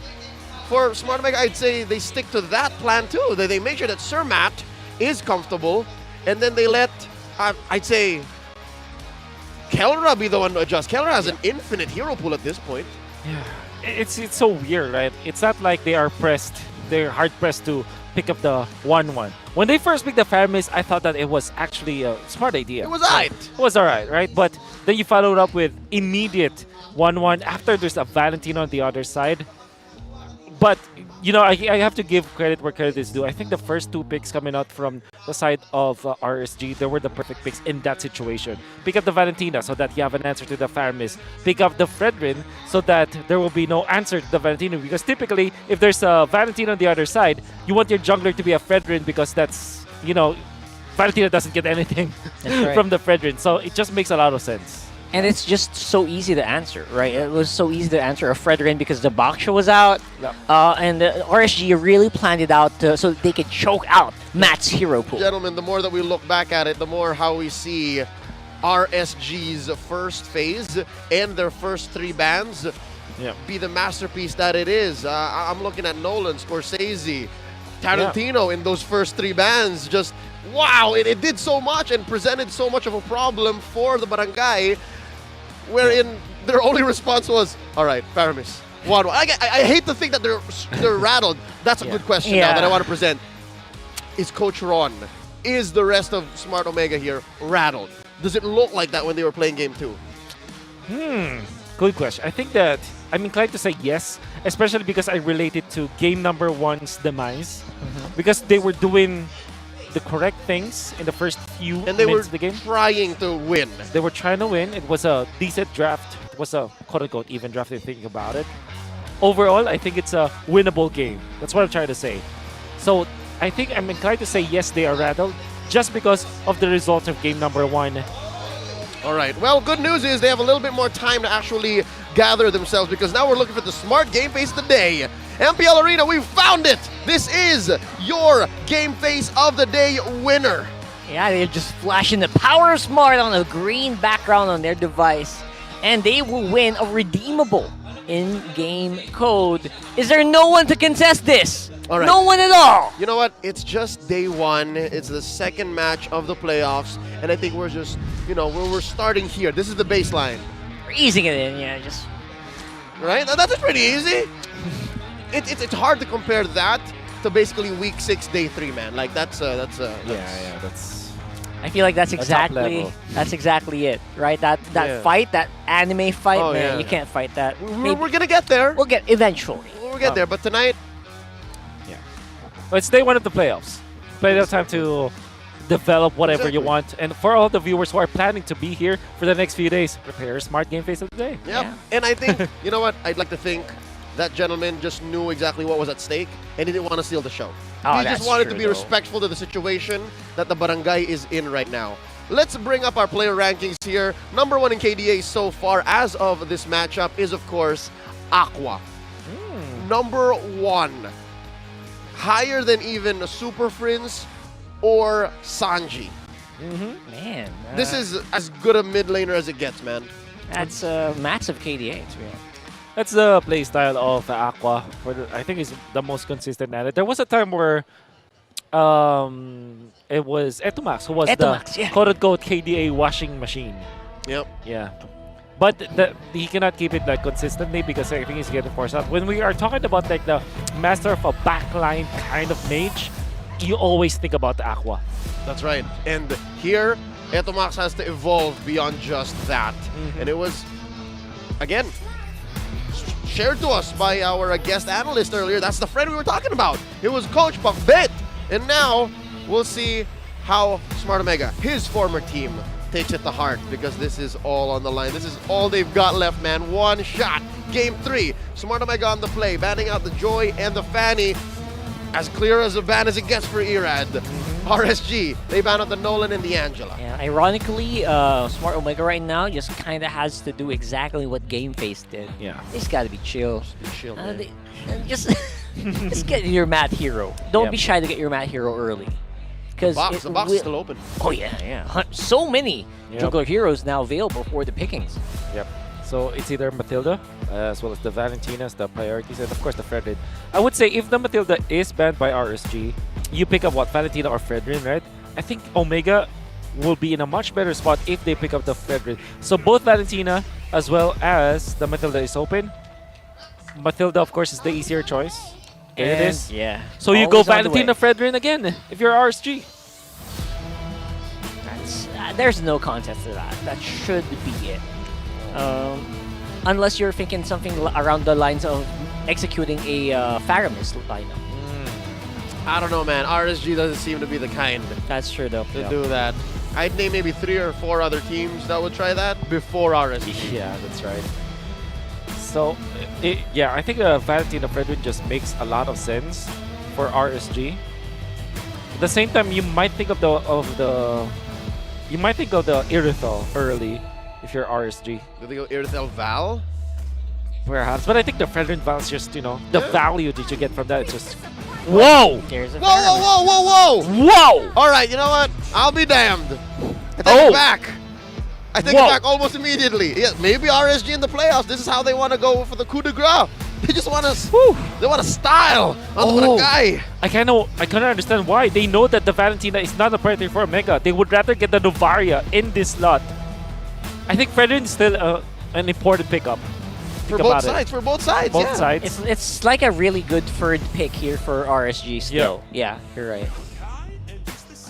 for Smart Omega, I'd say they stick to that plan too. They make sure that Sir Matt is comfortable, and then they let, I'd say, Kelra be the one to adjust. Kelra has an infinite hero pool at this point. Yeah, it's so weird, right? It's not like they are pressed. They're hard pressed to pick up the 1-1. When they first picked the Faramis, I thought that it was actually a smart idea. It was alright. It was alright, right? But then you followed up with immediate 1-1 after there's a Valentino on the other side. But, you know, I have to give credit where credit is due. I think the first 2 picks coming out from the side of RSG, they were the perfect picks in that situation. Pick up the Valentina so that you have an answer to the Faramis. Pick up the Fredrin so that there will be no answer to the Valentina. Because typically, if there's a Valentina on the other side, you want your jungler to be a Fredrin because that's, you know, Valentina doesn't get anything from the Fredrin. So it just makes a lot of sense. And it's just so easy to answer, right? It was so easy to answer a Fredrin because the Baksha was out, and the RSG really planned it out so they could choke out Matt's hero pool. Gentlemen, the more that we look back at it, the more how we see RSG's first phase and their first 3 bans be the masterpiece that it is. I'm looking at Nolan, Scorsese, Tarantino in those first 3 bans. Just, wow, it did so much and presented so much of a problem for the barangay, wherein their only response was, all right, Faramis, 1-1. I hate to think that they're rattled. That's a good question now that I want to present. Is Coach Ron, is the rest of Smart Omega here rattled? Does it look like that when they were playing Game 2? Good question. I think that I'm inclined to say yes, especially because I relate it to game number 1's demise. Because they were doing the correct things in the first few minutes of the game. Trying to win. They were trying to win. It was a decent draft. It was a quote-unquote even draft if you think about it. Overall, I think it's a winnable game. That's what I'm trying to say. So I think I'm inclined to say yes, they are rattled just because of the result of game number 1. All right. Well, good news is they have a little bit more time to actually gather themselves because now we're looking for the smart game face of the day. MPL Arena, we found it. This is your game face of the day winner. Yeah, they're just flashing the Power Smart on a green background on their device, and they will win a redeemable in-game code. Is there no one to contest this? All right. No one at all. You know what? It's just day one. It's the second match of the playoffs, and I think we're just, we're starting here. This is the baseline. We're easing it in, yeah, just. Right? That's pretty easy. It's hard to compare that to basically week 6, day 3, man. Like that's. I feel like that's top exactly level. it, right? That fight, that anime fight, Oh, man, yeah. you can't fight that. We're gonna get there. We'll get eventually. We'll get there, but tonight. Well, it's day 1 of the playoffs. Plenty of time to develop whatever you want. And for all the viewers who are planning to be here for the next few days, prepare a smart game face of the day. Yep. And I think, you know what? I'd like to think that gentleman just knew exactly what was at stake and he didn't want to steal the show. Oh, He that's just wanted true, to be though. respectful to the situation that the barangay is in right now. Let's bring up our player rankings here. Number 1 in KDA so far as of this matchup is, of course, Aqua. Number 1. Higher than even Super Prince or Sanji. Man. This is as good a mid laner as it gets, man. That's a massive KDA, to be honest. That's the play style of Aqua. I think is the most consistent at it. There was a time where it was Etumax who was Etumax, the yeah. quote-unquote KDA washing machine. Yep. Yeah. But he cannot keep it like consistently because I think he's getting forced out. When we are talking about like the master of a backline kind of mage, you always think about the Aqua. That's right. And here, Etomax has to evolve beyond just that. And it was, again, shared to us by our guest analyst earlier. That's the friend we were talking about. It was Coach Pakbet. And now, we'll see how Smart Omega, his former team, takes it to heart because this is all on the line. This is all they've got left, man. One shot. Game 3. Smart Omega on the play, banning out the Joy and the Fanny. As clear as a ban as it gets for Erad. RSG, they ban out the Nolan and the Angela. Yeah, ironically, Smart Omega right now just kind of has to do exactly what Game Face did. Yeah. They just got to be chill. Chill, man. Just get your Mat Hero. Don't be shy to get your Mat Hero early. The box is still open. Oh, yeah. So many Jungler heroes now available for the pickings. Yep. So it's either Matilda, as well as the Valentinas, the priorities, and of course the Fredrin. I would say if the Matilda is banned by RSG, you pick up what, Valentina or Fredrin, right? I think Omega will be in a much better spot if they pick up the Fredrin. So both Valentina as well as the Matilda is open. Matilda, of course, is the easier choice. There it is. Yeah. So you go Always on the Valentina way. Fredrin again if you're RSG. There's no contest to that. That should be it. Unless you're thinking something around the lines of executing a Faramis lineup. I don't know, man. RSG doesn't seem to be the kind That's true, though. to do that. I'd name maybe 3 or 4 other teams that would try that before RSG. Yeah, that's right. So, I think Valentina Fredrin just makes a lot of sense for RSG. At the same time, you might think of the Irithel early if you're RSG. Do they go Irithel Val? Perhaps, but I think the Fredrin Val is just, the value that you get from that. It's just, whoa! There's a Whoa! All right, you know what? I'll be damned. I take it back. I take it back almost immediately. Yeah, maybe RSG in the playoffs. This is how they want to go for the coup de grace. They just want to. They want to style on the guy. I kind of understand why. They know that the Valentina is not a priority for Omega. They would rather get the Novaria in this slot. I think Fredrin is still an important pickup. For both sides. For both sides. Both sides. It's like a really good third pick here for RSG still. Yeah, you're right.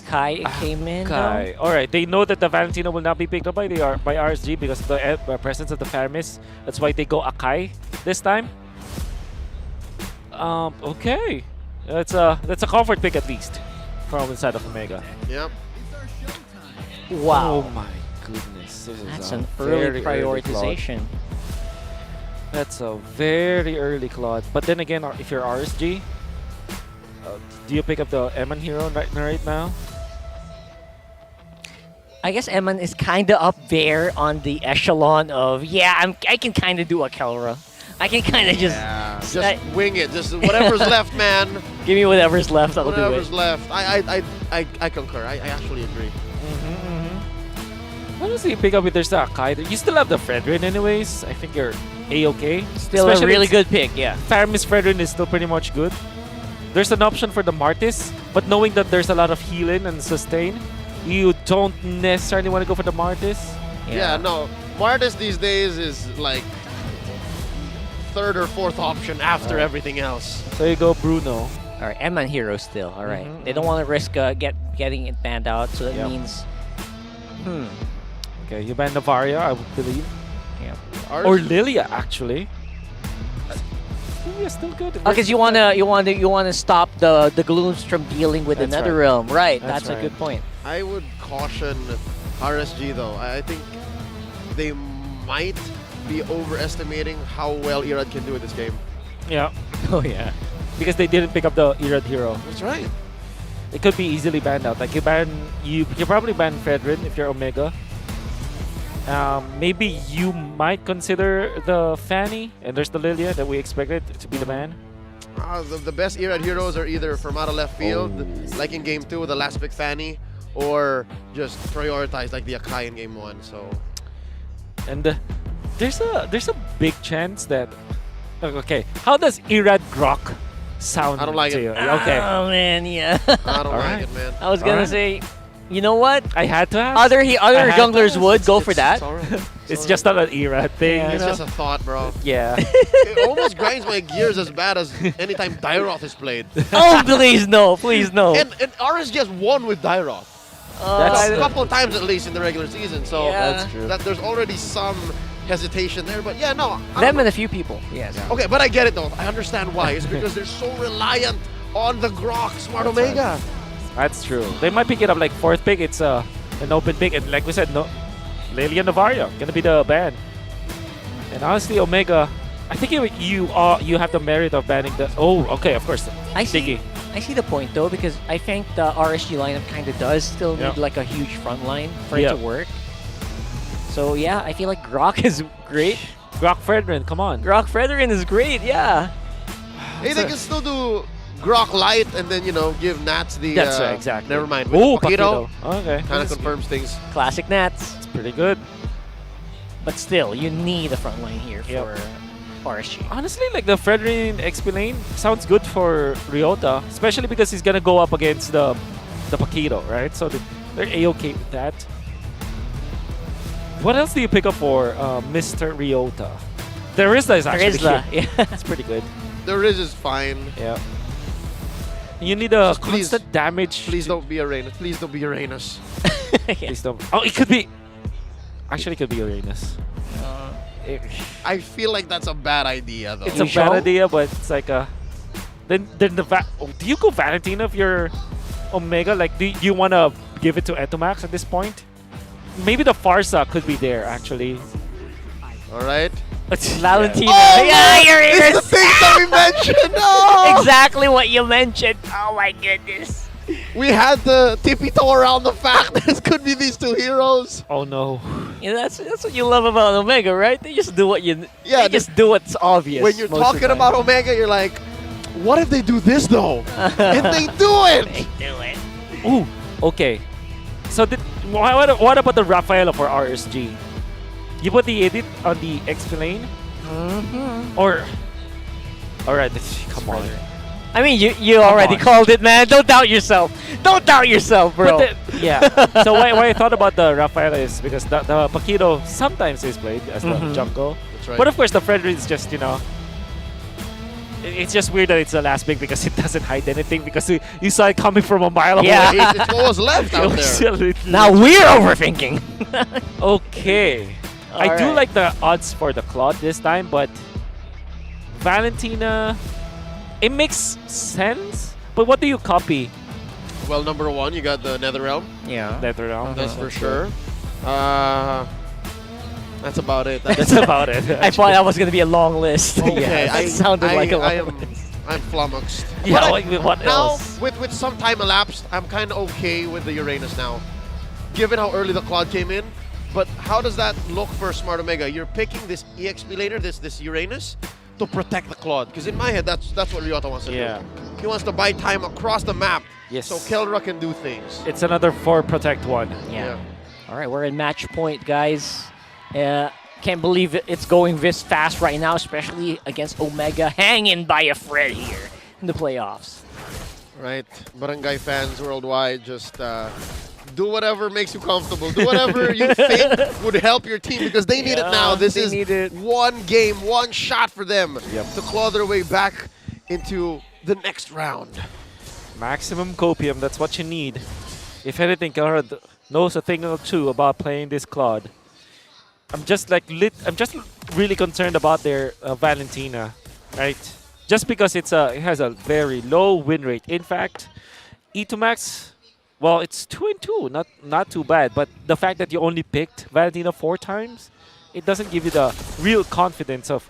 Kai came in. Kai. All right. They know that the Valentina will not be picked up by RSG because of the presence of the Faramis. That's why they go Akai this time. Okay. That's a comfort pick at least from inside of Omega. Yep. Wow. Oh my goodness. This is That's a an very early prioritization. That's a very early Claude. But then again, if you're RSG, do you pick up the Eman hero right now? I guess Eman is kind of up there on the echelon of, I can kind of do a Kelra. I can kind of just wing it. Just whatever's left, man. Give me whatever's left. I'll do it. Whatever's left. I concur. I actually agree. What else do you pick up with their Akai? You still have the Fredrin anyways. I think you're A-okay. Still a really good pick, yeah. Faramis Fredrin is still pretty much good. There's an option for the Martis, but knowing that there's a lot of healing and sustain, you don't necessarily want to go for the Martis. Yeah, no. Martis these days is like third or fourth option after everything else. So you go Bruno. All right, Eman hero still. All right. They don't want to risk getting it banned out, so that means... Okay, you ban Navaria, I would believe. Yeah. Or Lilia, actually. Lilia's still good. Because you wanna stop the Glooms from dealing with another realm, right? That's a good point. I would caution RSG though. I think they might be overestimating how well Irad can do in this game. Yeah. Oh yeah. Because they didn't pick up the Irad hero. That's right. It could be easily banned out. Like you probably ban Fredrin if you're Omega. Maybe you might consider the Fanny, and there's the Lilia that we expected to be the ban. The best Irad heroes are either from out of left field, like in Game 2 with the last pick Fanny, or just prioritize like the Akai in Game 1. So, and there's a big chance that okay, how does Irad Grok sound? I don't like to it. you? Okay. Oh man, yeah. I don't like it, man. I was gonna say, you know what? I had to ask. Other junglers would go for that. It's just not an Irad thing. It's just a thought, bro. Yeah. It almost grinds my gears as bad as anytime Dairoth is played. Oh, please no, please no. And RSG has won with Dairoth. That's a couple of times at least in the regular season. So That's true. That there's already some hesitation there. But yeah, no. Them and a few people. Yes. Okay, but I get it though. I understand why. It's because they're so reliant on the Grok Smart Omega. That's true. They might pick it up like fourth pick. It's an open pick, and like we said, no, Lilia Navaria gonna be the ban. And honestly, Omega, I think you have the merit of banning the. Oh, okay, of course. I see the point though, because I think the RSG lineup kind of does still need like a huge front line for it to work. So yeah, I feel like Grok is great. Grok Fredrin, come on. Grok Fredrin is great, yeah. Hey, they can still do Grok Light and then, give Nats the... That's right, exactly. Never mind. Oh, Paquito. Okay. Kind of confirms things. Classic Nats. It's pretty good. But still, you need a front line here for RSG. Honestly, like the Fredrin XP lane sounds good for Ryota, especially because he's gonna go up against the Paquito, right? So they're A-okay with that. What else do you pick up for Mr. Ryota? There is actually here. Yeah. It's pretty good. The Riz is fine. Yeah. You need a constant damage. Please don't be Uranus. Please don't be Uranus. Please don't. Oh, it could be. Actually, it could be Uranus. I feel like that's a bad idea, though. It's a bad idea, but it's like a. Then do you go Valentina if you're Omega? Like, do you want to give it to Etomax at this point? Maybe the Farsa could be there, actually. All right. Valentina. Oh, yeah, you're it's the thing that we mentioned. Oh. Exactly what you mentioned. Oh my goodness. We had the tippy toe around the fact that it could be these two heroes. Oh no. Yeah, that's what you love about Omega, right? They just do what they just do what's obvious. When you're talking about Omega, you're like, what if they do this though? And they do it. They do it. Ooh. Okay. So what about the Rafaela for RSG? You put the edit on the XP lane? Or... Alright, come on. I mean, you already called it, man. Don't doubt yourself. Don't doubt yourself, bro. So why I thought about the Rafaela is because the Paquito sometimes is played as the jungle. That's right. But of course, the Fredrin is just, it's just weird that it's the last pick because it doesn't hide anything because you saw it coming from a mile away. Yeah. It's what was left out there. Now we're overthinking. Okay. I do like the odds for the Claude this time, but Valentina, it makes sense. But what do you copy? Well, number one, you got the Netherrealm. Yeah. Netherrealm. That's for sure. That's about it. That's about it. I thought that was going to be a long list. Okay, Yeah, that sounded like a long list. I'm flummoxed. Yeah, But what else? Now, with some time elapsed, I'm kind of okay with the Uranus now. given how early the Claude came in. But how does that look for Smart Omega? You're picking this EXP laner, this Uranus, to protect the Claude. Because in my head, that's what Ryota wants to do. He wants to buy time across the map so Kelra can do things. It's another 4 protect 1. Yeah. All right, we're in match point, guys. Can't believe it's going this fast right now, especially against Omega, hanging by a thread here in the playoffs. Right, barangay fans worldwide, just do whatever makes you comfortable. Do whatever you think would help your team because they need it now. This is one game, one shot for them to claw their way back into the next round. Maximum copium, that's what you need. If anything, Kelra knows a thing or two about playing this Claude. I'm just really concerned about their Valentina, right? Just because it has a very low win rate. In fact, E2max, well, it's 2-2, not too bad. But the fact that you only picked Valentina 4 times, it doesn't give you the real confidence of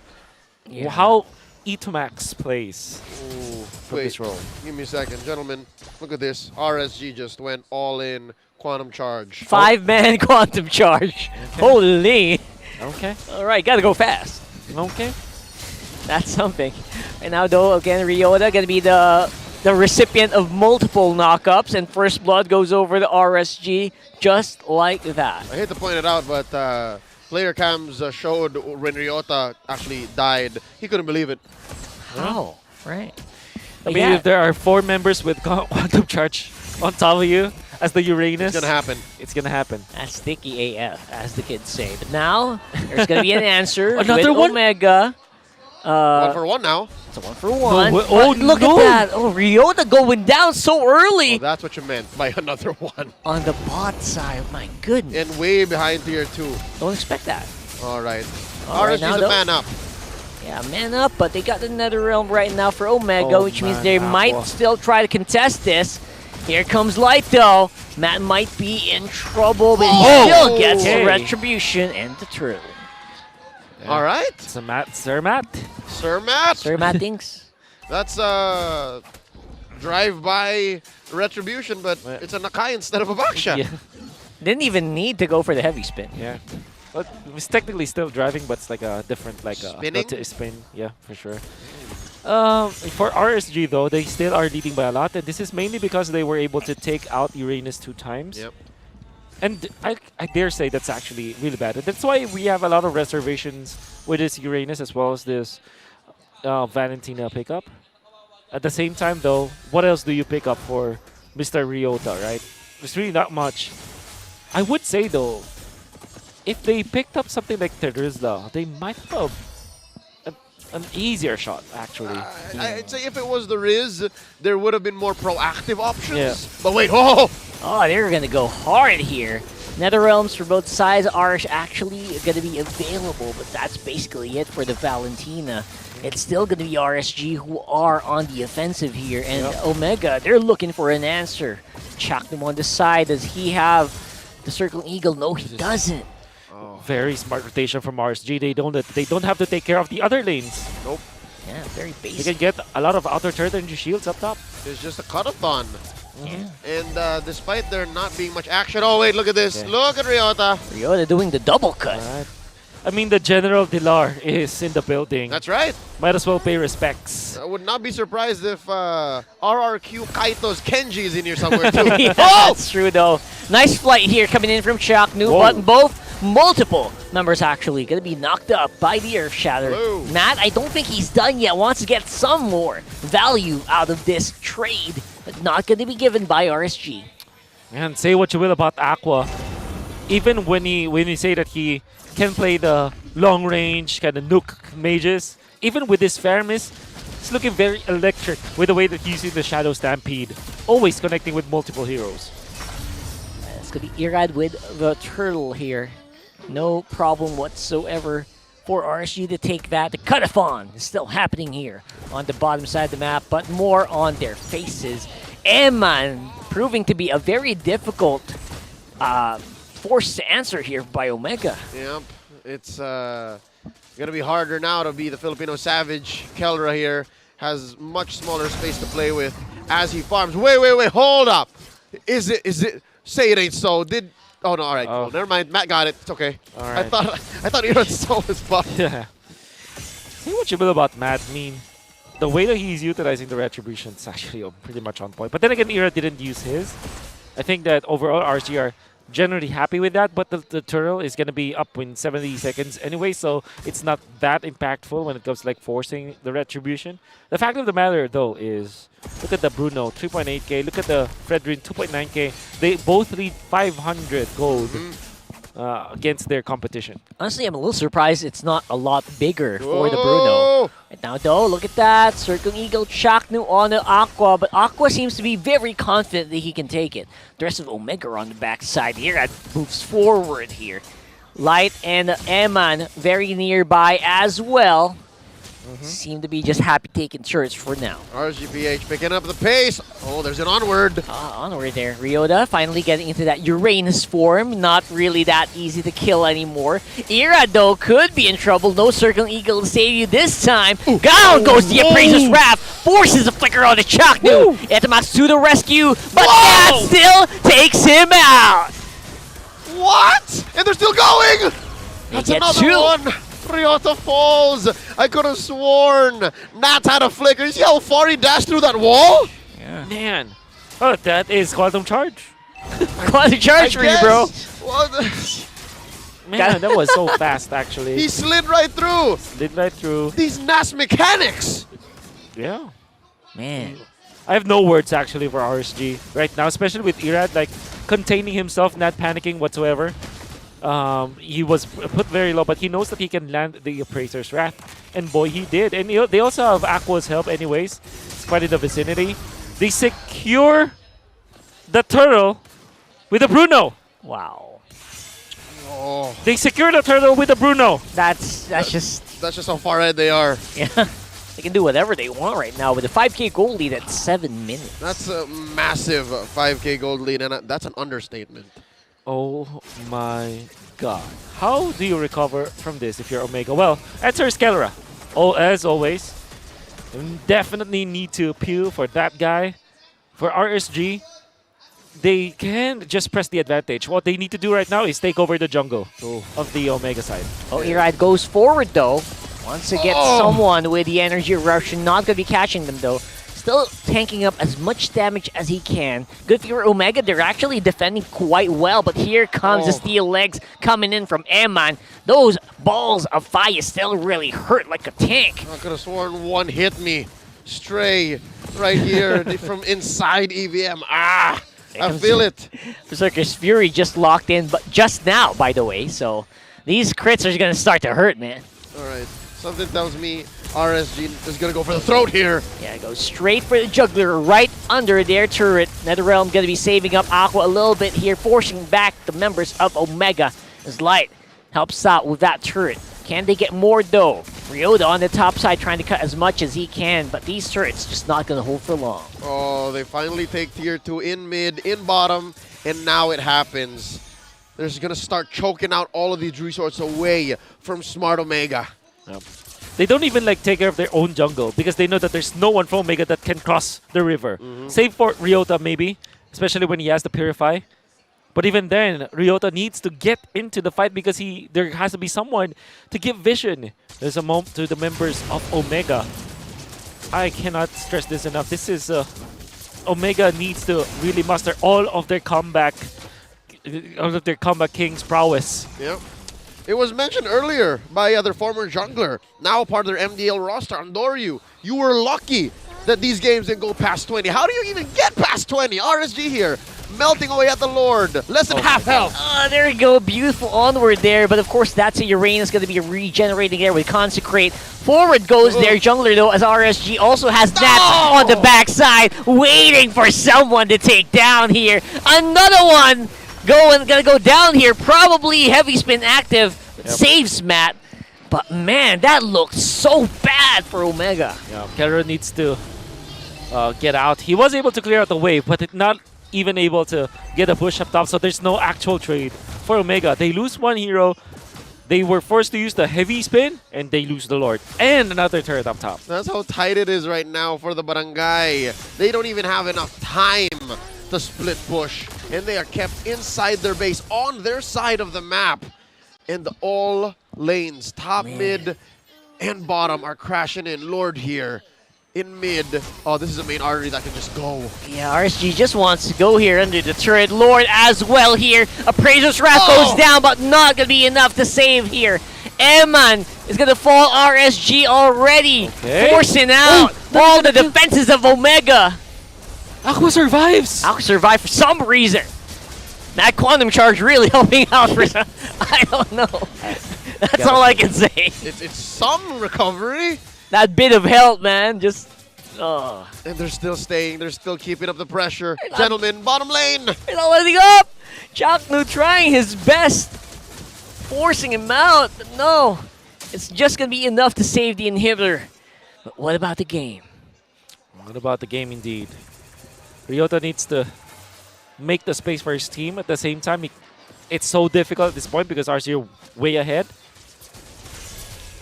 how E2max plays for this role. Give me a second, gentlemen. Look at this. RSG just went all in. Quantum charge. 5-man quantum charge. Holy. Okay. All right, gotta go fast. Okay. That's something. Right now, though, again, Ryota gonna be the recipient of multiple knockups, and first blood goes over the RSG just like that. I hate to point it out, but player cams showed when Ryota actually died. He couldn't believe it. Oh, right. I mean, if there are 4 members with quantum charge on top of you, as the Uranus. It's gonna happen. It's gonna happen. That's sticky AF, as the kids say. But now, there's gonna be an answer Another with one? Omega. 1 for 1 now. It's a 1 for 1. No, look at that. Oh, Ryota going down so early. Oh, that's what you meant by another 1. On the bot side, my goodness. And way behind tier 2. Don't expect that. All right. Right, RSG's a man up. Yeah, man up, but they got the Nether Realm right now for Omega, which means they might still try to contest this. Here comes Light, though. Matt might be in trouble, but he still gets the retribution and the true. Yeah. All right. Sir Matt. Sir Matt. Sir Matt. Sir Matt thinks. That's drive-by retribution, but it's a Nakai instead of a Baksha. Yeah. Didn't even need to go for the heavy spin. Yeah. But it's technically still driving, but it's like a different, like spinning? Spin. Yeah, for sure. For RSG, though, they still are leading by a lot, and this is mainly because they were able to take out Uranus 2 times. Yep. And I dare say that's actually really bad. And that's why we have a lot of reservations with this Uranus as well as this Valentina pickup. At the same time, though, what else do you pick up for Mr. Ryota, right? There's really not much. I would say, though, if they picked up something like Terizla, they might have an easier shot, actually. I'd say if it was the Riz, there would have been more proactive options. Yeah. But wait, oh, they're going to go hard here. Nether Realms for both sides are actually going to be available, but that's basically it for the Valentina. It's still going to be RSG who are on the offensive here, and Omega, they're looking for an answer. Chaknum on the side. Does he have the Circle Eagle? No, he doesn't. Very smart rotation from RSG. They don't have to take care of the other lanes. Nope. Yeah, very basic. They can get a lot of outer turret energy shields up top. It's just a cut-a-thon. And despite there not being much action, oh wait, look at this. Look at Ryota. Ryota doing the double cut. Right. I mean, the General Dilar is in the building. That's right. Might as well pay respects. I would not be surprised if RRQ Kaito's Kenji is in here somewhere too. That's true though. Nice flight here coming in from Chaknu, but multiple members actually going to be knocked up by the Earth Shatter. Matt, I don't think he's done yet. Wants to get some more value out of this trade, but not going to be given by RSG. Man, say what you will about Aqua. Even when you say that he can play the long range kind of nuke mages, even with his Faramis, it's looking very electric with the way that he's using the Shadow Stampede, always connecting with multiple heroes. It's going to be Irad with the Turtle here. No problem whatsoever for RSG to take that. The cut-a-thon is still happening here on the bottom side of the map, but more on their faces. Eman proving to be a very difficult force to answer here by Omega. Yep, it's going to be harder now to be the Filipino Savage. Kelra here has much smaller space to play with as he farms. Wait, hold up. Is it? Say it ain't so. Did Oh no! All right, cool. Never mind. Matt got it. It's okay. All right. I thought Era stole his buff. Yeah. See what you will about Matt. I mean, the way that he's utilizing the retribution is actually pretty much on point. But then again, Era didn't use his. I think that overall RSG are generally happy with that, but the turtle is going to be up in 70 seconds anyway, so it's not that impactful when it comes to like forcing the retribution. The fact of the matter though is, look at the Bruno 3.8k, look at the Fredrin 2.9k. They both lead 500 gold against their competition. Honestly, I'm a little surprised it's not a lot bigger for the Bruno. Right now, though, look at that. Circling Eagle, Chaknu on the Aqua, but Aqua seems to be very confident that he can take it. The rest of Omega are on the backside here. That moves forward here. Light and Eman very nearby as well. Seem to be just happy taking turrets for now. RSG-PH picking up the pace. Oh, there's an onward. Onward there. Ryota finally getting into that Uranus form. Not really that easy to kill anymore. Era, though, could be in trouble. No Circling Eagle to save you this time. Down goes the Appraiser's Wrath. Forces a flicker on the Chaknu. Etamatsu to the rescue, but that still takes him out. What? And they're still going! That's get another two. one! Ryota falls! I could have sworn Nat had a flicker. You see how far he dashed through that wall? Yeah. Man. Oh, that is Quantum Charge. Quantum Charge for you, bro. Man, that was so fast, actually. He slid right through. Slid right through. These NAS mechanics. Yeah. Man. I have no words, actually, for RSG right now, especially with Irad, like, containing himself, not panicking whatsoever. He was put very low, but he knows that he can land the Appraiser's Wrath. And boy, he did. And they also have Aqua's help anyways. It's quite in the vicinity. They secure the turtle with a Bruno. Wow. Oh. They secure the turtle with a Bruno. That's just how far ahead they are. Yeah. They can do whatever they want right now with a 5k gold lead at 7 minutes. That's a massive 5k gold lead, and that's an understatement. Oh my god. How do you recover from this if you're Omega? Well, answer is Kelra. Oh, as always. You definitely need to appeal for that guy. For RSG, they can just press the advantage. What they need to do right now is take over the jungle of the Omega side. Oh, Irad goes forward though. Wants to get someone with the energy eruption. Not going to be catching them though. Still tanking up as much damage as he can. Good for Omega. They're actually defending quite well. But here comes the steel legs coming in from Eman. Those balls of fire still really hurt like a tank. I could have sworn one hit me. Stray right here from inside EVM. I feel it. Berserker's Fury just locked in, but just now, by the way. So these crits are going to start to hurt, man. All right. Something tells me RSG is going to go for the throat here. Yeah, go straight for the juggler right under their turret. NetherRealm going to be saving up Aqua a little bit here, forcing back the members of Omega as Light helps out with that turret. Can they get more though? Ryota on the top side trying to cut as much as he can, but these turrets just not going to hold for long. Oh, they finally take tier 2 in mid, in bottom, and now it happens. They're just going to start choking out all of these resources away from Smart Omega. Yep. They don't even like take care of their own jungle because they know that there's no one from Omega that can cross the river. Save for Ryota maybe, especially when he has the Purify. But even then, Ryota needs to get into the fight because there has to be someone to give vision. There's a moment to the members of Omega. I cannot stress this enough. This is Omega needs to really master all of their comeback king's prowess. Yep. It was mentioned earlier by their former jungler, now part of their MDL roster, Andoryu. You were lucky that these games didn't go past 20. How do you even get past 20? RSG here, melting away at the Lord. Less than half health. There we go. Beautiful onward there. But of course, that's a Uranus going to be regenerating there with Consecrate. Forward goes their jungler though, as RSG also has Nat on the backside, waiting for someone to take down here. Another one gonna go down here. Probably heavy spin active. Saves Matt. But man, that looked so bad for Omega. Yeah, Kelra needs to get out. He was able to clear out the wave, but not even able to get a push up top, so there's no actual trade for Omega. They lose one hero. They were forced to use the heavy spin, and they lose the Lord. And another turret up top. That's how tight it is right now for the Barangay. They don't even have enough time the split push, and they are kept inside their base on their side of the map. And all lanes, top, mid, and bottom are crashing in. Lord here in mid. Oh, this is a main artery that can just go. Yeah, RSG just wants to go here under the turret. Lord as well here. Appraiser's Wrath goes down, but not going to be enough to save here. Eman is going to fall. RSG already forcing out all the defenses of Omega. Aqua survives. Aqua survived for some reason. That quantum charge really helping out for some, I don't know. That's all I can say. It's some recovery. That bit of help, man, just... And they're still staying. They're still keeping up the pressure. Gentlemen, bottom lane. They're not letting up. Chaknu trying his best. Forcing him out, but no. It's just going to be enough to save the inhibitor. But what about the game? What about the game, indeed? Ryota needs to make the space for his team. At the same time, it's so difficult at this point because RC are way ahead.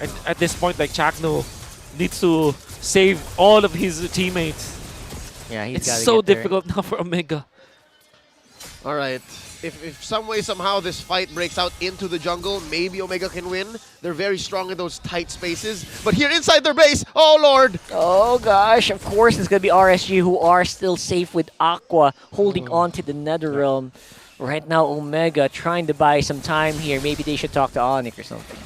And at this point, like, Chaknu needs to save all of his teammates. Yeah, he's it's so difficult now for Omega. All right. If some way, somehow, this fight breaks out into the jungle, maybe Omega can win. They're very strong in those tight spaces. But here inside their base, oh lord! Oh gosh, of course it's going to be RSG who are still safe with Aqua holding on to the Netherrealm. Right now, Omega trying to buy some time here. Maybe they should talk to ONIC or something.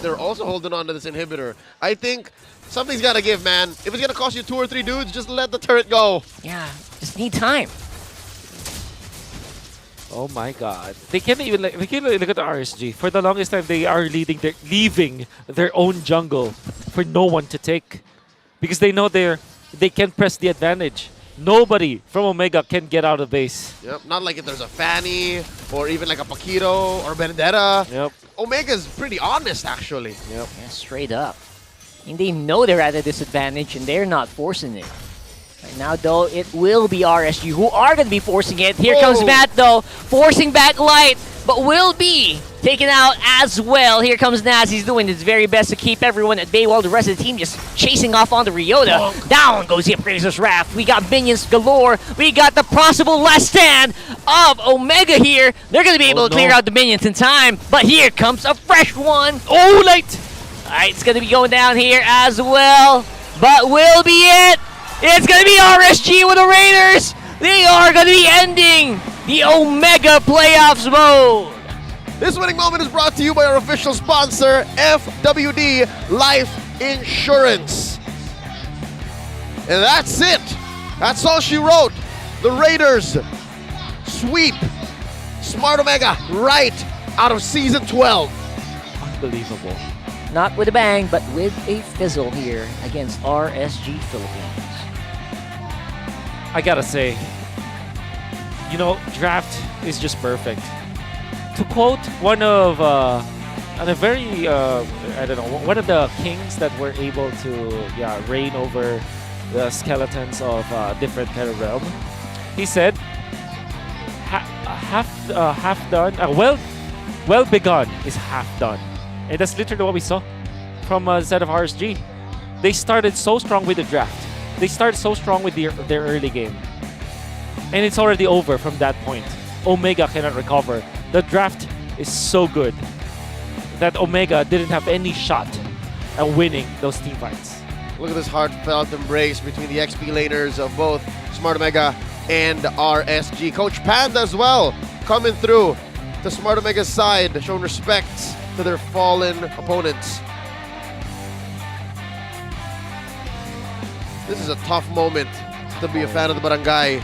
They're also holding on to this inhibitor. I think something's got to give, man. If it's going to cost you 2 or 3 dudes, just let the turret go. Yeah, just need time. Oh my God! They can't even look at the RSG. For the longest time, they are leaving their own jungle for no one to take, because they know they can press the advantage. Nobody from Omega can get out of base. Yep, not like if there's a Fanny or even like a Paquito or Benedetta. Yep. Omega's pretty honest, actually. Yep. Yeah, straight up. And they know they're at a disadvantage and they're not forcing it. Right now, though, it will be RSG who are going to be forcing it. Here comes Matt, though, forcing back Light, but will be taken out as well. Here comes Naz. He's doing his very best to keep everyone at bay while the rest of the team just chasing off onto Ryota. Down goes the Appraiser's Wrath. We got minions galore. We got the possible last stand of Omega here. They're going to be able to clear out the minions in time, but here comes a fresh one. Oh, Light! All right, it's going to be going down here as well, but will be it. It's going to be RSG with the Raiders. They are going to be ending the Omega playoffs mode. This winning moment is brought to you by our official sponsor, FWD Life Insurance. And that's it. That's all she wrote. The Raiders sweep Smart Omega right out of Season 12. Unbelievable. Not with a bang, but with a fizzle here against RSG Philippines. I gotta say, you know, draft is just perfect. To quote one of one of the kings that were able to reign over the skeletons of different kind of realm, he said, half done, well begun is half done. And that's literally what we saw from the set of RSG. They started so strong with the draft. They started so strong with their early game. And it's already over from that point. Omega cannot recover. The draft is so good that Omega didn't have any shot at winning those team fights. Look at this heartfelt embrace between the XP laners of both Smart Omega and RSG. Coach Panda as well coming through to Smart Omega's side, showing respect to their fallen opponents. This is a tough moment to be a fan of the Barangay.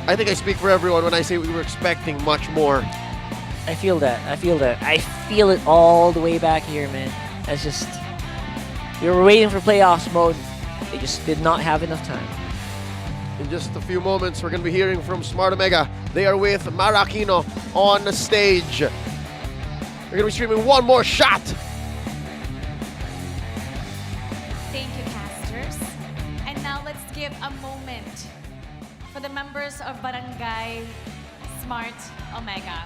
I think I speak for everyone when I say we were expecting much more. I feel that. I feel it all the way back here, man. That's just... We were waiting for playoffs mode. They just did not have enough time. In just a few moments, we're going to be hearing from Smart Omega. They are with Marakino on the stage. We're going to be streaming one more shot. Thank you, casters. And now let's give a moment for the members of Barangay Smart Omega.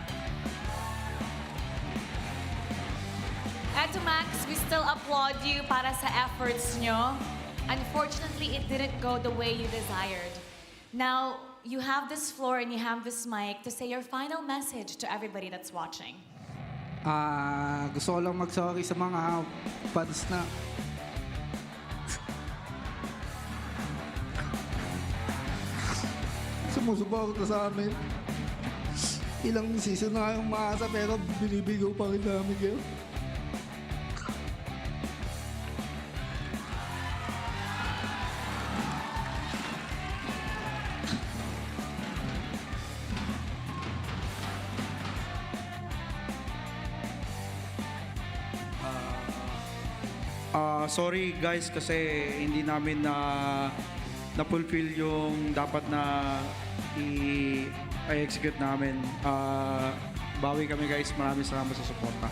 At Max, we still applaud you para sa efforts nyo. Unfortunately, it didn't go the way you desired. Now, you have this floor and you have this mic to say your final message to everybody that's watching. Gusto ko lang mag-sorry sa mga fans na sumusuporta sa amin. Ilang season na kayong maasa pero binibigo pa rin namin kayo. Sorry guys kasi hindi namin na-fulfill yung dapat na i-execute namin. Bawi kami guys. Maraming salamat sa suporta.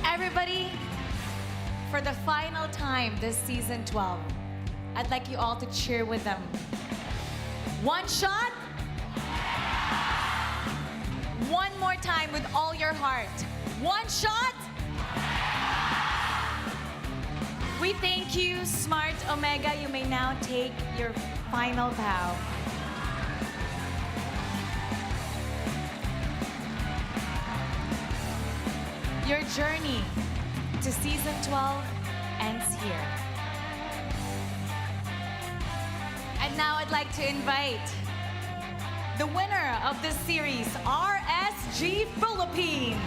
Everybody, for the final time this season 12, I'd like you all to cheer with them. One shot. One more time with all your heart. One shot. We thank you, Smart Omega. You may now take your final bow. Your journey to season 12 ends here. And now I'd like to invite the winner of this series, RSG Philippines.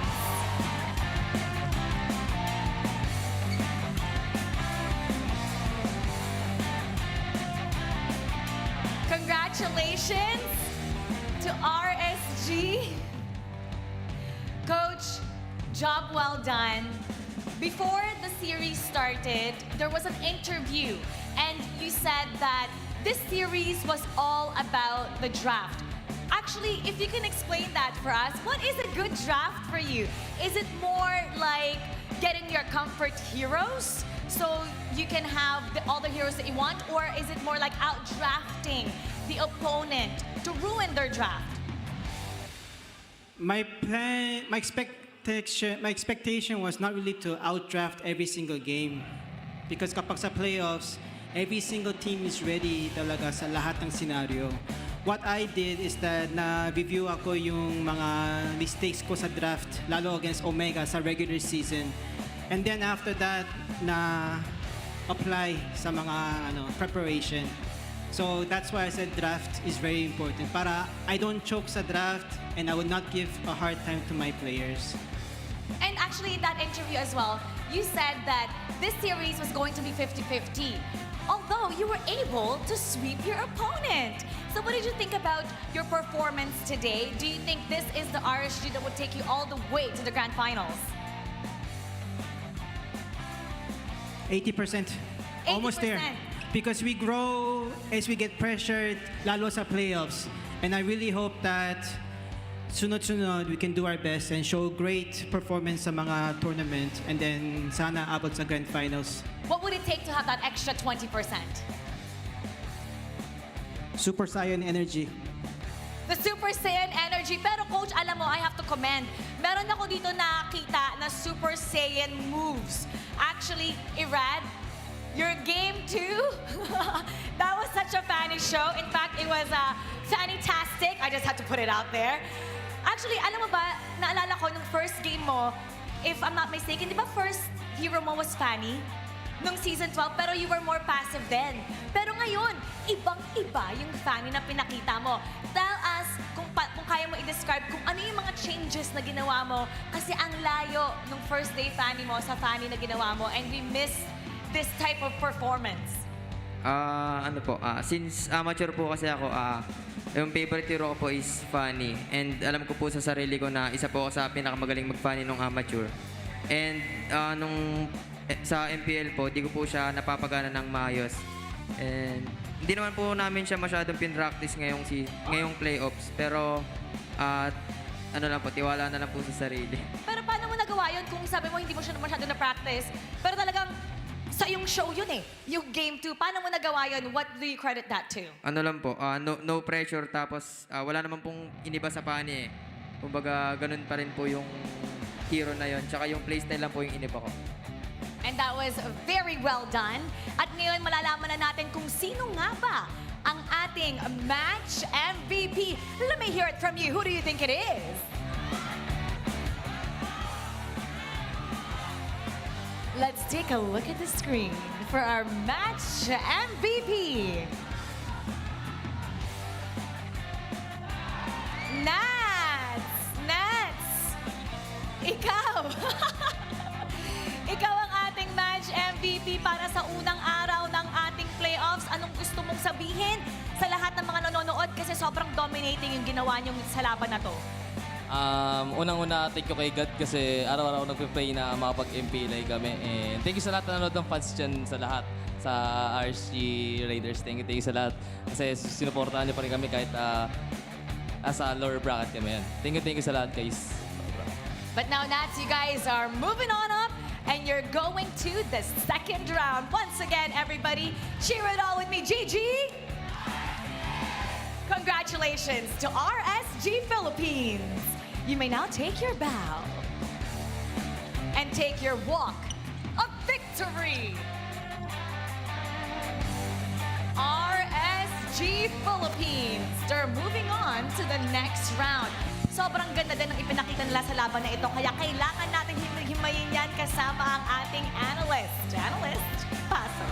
Congratulations to RSG. Coach, job well done. Before the series started, there was an interview and you said that this series was all about the draft. Actually, if you can explain that for us, what is a good draft for you? Is it more like getting your comfort heroes so you can have all the heroes that you want? Or is it more like out-drafting the opponent to ruin their draft? My expectation was not really to outdraft every single game. Because kapag sa playoffs, every single team is ready talaga sa lahat ng scenario. What I did is that na-review ako yung mga mistakes ko sa draft, lalo against Omega sa regular season. And then after that, na-apply sa mga preparation. So that's why I said draft is very important. Para I don't choke sa draft and I would not give a hard time to my players. And actually, in that interview as well, you said that this series was going to be 50-50. Although you were able to sweep your opponent. So what did you think about your performance today? Do you think this is the RSG that would take you all the way to the grand finals? 80%. Almost there. Because we grow as we get pressured, lalo sa playoffs. And I really hope that sunod-sunod we can do our best and show great performance sa mga tournament and then sana abot sa grand finals. What would it take to have that extra 20%? Super Saiyan energy. The Super Saiyan energy. Pero coach, alam mo, I have to commend. Meron ako dito nakita na Super Saiyan moves. Actually, Irad, your game 2, that was such a funny show. In fact, it was fantastic. I just had to put it out there. Actually, alam mo ba, naalala ko nung first game mo, if I'm not mistaken, di ba first hero mo was Fanny? Nung season 12, pero you were more passive then. Pero ngayon, ibang-iba yung Fanny na pinakita mo. Tell us kung kaya mo i-describe kung ano yung mga changes na ginawa mo kasi ang layo nung first day Fanny mo sa Fanny na ginawa mo and we miss this type of performance. Since amateur po kasi ako, yung favorite hero ko po is Fanny. And alam ko po sa sarili ko na isa po ako sa pinakamagaling mag-Fanny nung amateur. And sa MPL po, di ko po siya napapagana ng maayos. And hindi naman po namin siya masyadong pin-practice ngayong playoffs. Pero, tiwala na lang po sa sarili. Pero paano mo nagawa yun kung sabi mo hindi mo siya masyado na-practice? Pero talagang sa yung show yun yung game 2. Paano mo nagawa yun? What do you credit that to? No pressure tapos wala naman pong iniba sa Fanny Kumbaga, ganun pa rin po yung hero na yon. Tsaka yung playstyle lang po yung iniba ko. And that was very well done. At ngayon, malalaman na natin kung sino nga ba ang ating match MVP. Let me hear it from you. Who do you think it is? Let's take a look at the screen for our match MVP. Nats! Ikaw! Ikaw ang ating match MVP para sa unang araw ng ating playoffs. Anong gusto mong sabihin sa lahat ng mga nanonood? Kasi sobrang dominating yung ginawa niyo sa laban na to. Unang-una, thank you kay God kasi araw-araw nagpe-pray na makapag-MPLA kami. And thank you sa lahat na nanonood ng fans dyan sa lahat. Sa RSG Raiders, thank you sa lahat. Kasi sinuportahan niyo pa rin kami kahit sa lower bracket kami yan. Thank you sa lahat, guys. But now, Nats, you guys are moving on up and you're going to the second round. Once again, everybody, cheer it all with me. GG! Congratulations to RSG Philippines. You may now take your bow and take your walk of victory. RSG Philippines, they're moving on to the next round. Sobrang ganda din ng ipinakita nila sa laban na ito, kaya kailangan natin himayin yan kasama ang ating analyst. Analyst, pasa.